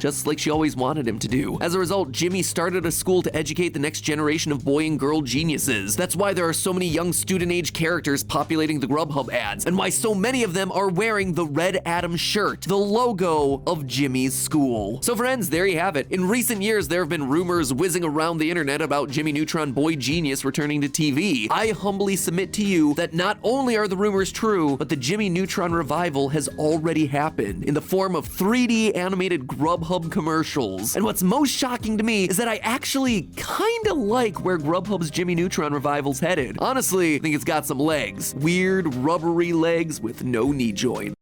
just like she always wanted him to do. As a result, Jimmy started a school to educate the next generation of boy and girl geniuses. That's why there are so many young student-age characters populating the Grubhub ads, and why so many of them are wearing the Red Atom shirt, the logo of Jimmy's school. So friends, there you have it. In recent years, there have been rumors whizzing around the internet about Jimmy Neutron Boy Genius returning to TV. I humbly submit to you that not only are the rumors true, but the Jimmy Neutron revival has already happened in the form of 3D animated Grubhub commercials. And what's most shocking to me is that I actually kinda like where Grubhub's Jimmy Neutron revival's headed. Honestly, I think it's got some legs. Weird, rubbery legs with no knee joint.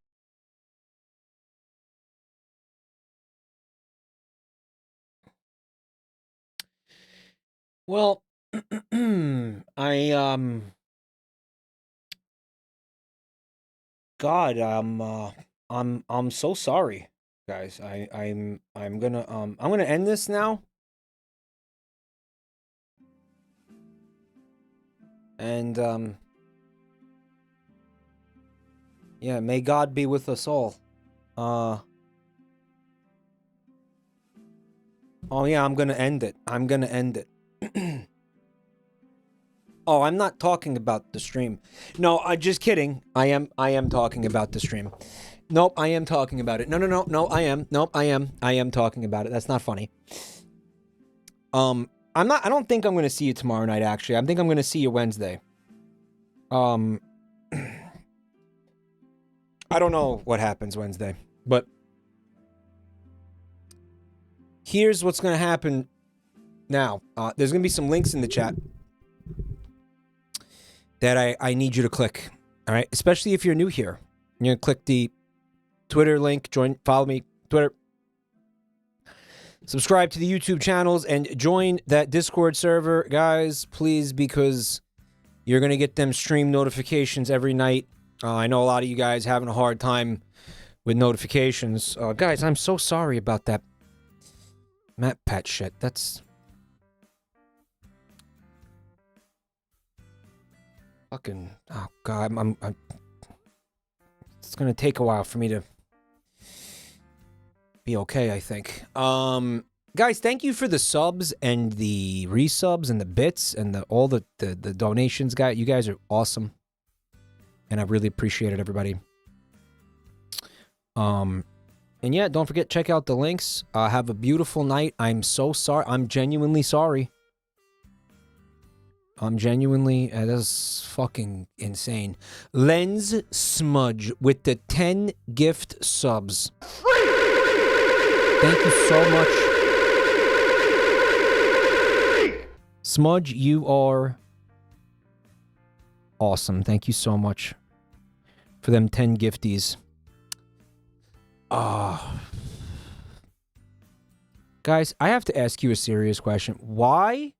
Well, God, I'm so sorry, guys. I'm gonna end this now. And yeah, may God be with us all. Oh yeah, I'm gonna end it. I'm gonna end it. Oh, I'm not talking about the stream. No, I'm just kidding. I am talking about the stream. Nope, I am talking about it. No, I am. Nope, I am talking about it. That's not funny. I don't think I'm gonna see you tomorrow night, actually. I think I'm gonna see you Wednesday. I don't know what happens Wednesday, but here's what's gonna happen now. There's gonna be some links in the chat that I need you to click. All right, especially if you're new here. You're gonna click the Twitter link, follow me, Twitter. Subscribe to the YouTube channels and join that Discord server, guys, please, because you're going to get them stream notifications every night. I know a lot of you guys having a hard time with notifications. Guys, I'm so sorry about that MatPat shit. That's fucking, oh God, I'm it's going to take a while for me to be okay, I think. Guys, thank you for the subs and the resubs and the bits and all the donations, guys. You guys are awesome. And I really appreciate it, everybody. And yeah, don't forget, check out the links. Have a beautiful night. I'm so sorry. I'm genuinely sorry. I'm genuinely, that's fucking insane. Lens Smudge with the 10 gift subs. Thank you so much. Smudge, you are awesome. Thank you so much for them 10 gifties. Guys, I have to ask you a serious question. Why?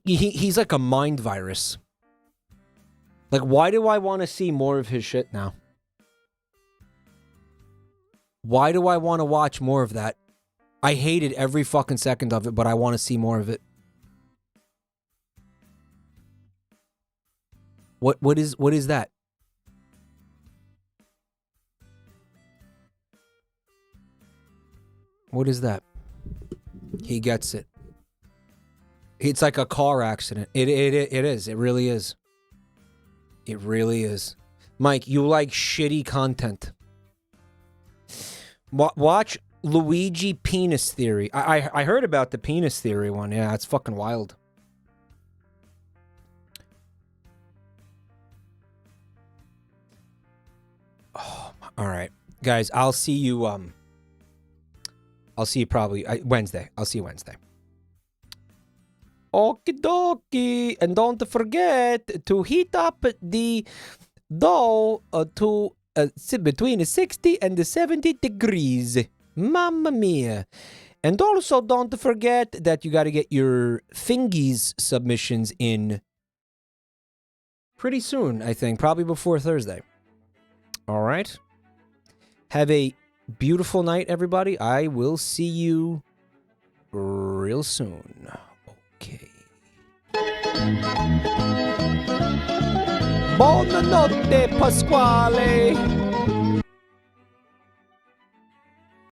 He's like a mind virus. Like, why do I want to see more of his shit now? Why do I want to watch more of that? I hated every fucking second of it, but I want to see more of it. What is that? What is that? He gets it. It's like a car accident. It is. It really is. It really is. Mike, you like shitty content. Watch Luigi Penis Theory. I heard about the Penis Theory one. Yeah, it's fucking wild. Oh, all right. Guys, I'll see you probably Wednesday. I'll see you Wednesday. Okie dokie. And don't forget to heat up the dough to between 60 and 70 degrees. Mamma mia. And also don't forget that you got to get your fingies submissions in pretty soon, I think. Probably before Thursday. All right. Have a beautiful night, everybody. I will see you real soon. Okay. Buonanotte, Pasquale.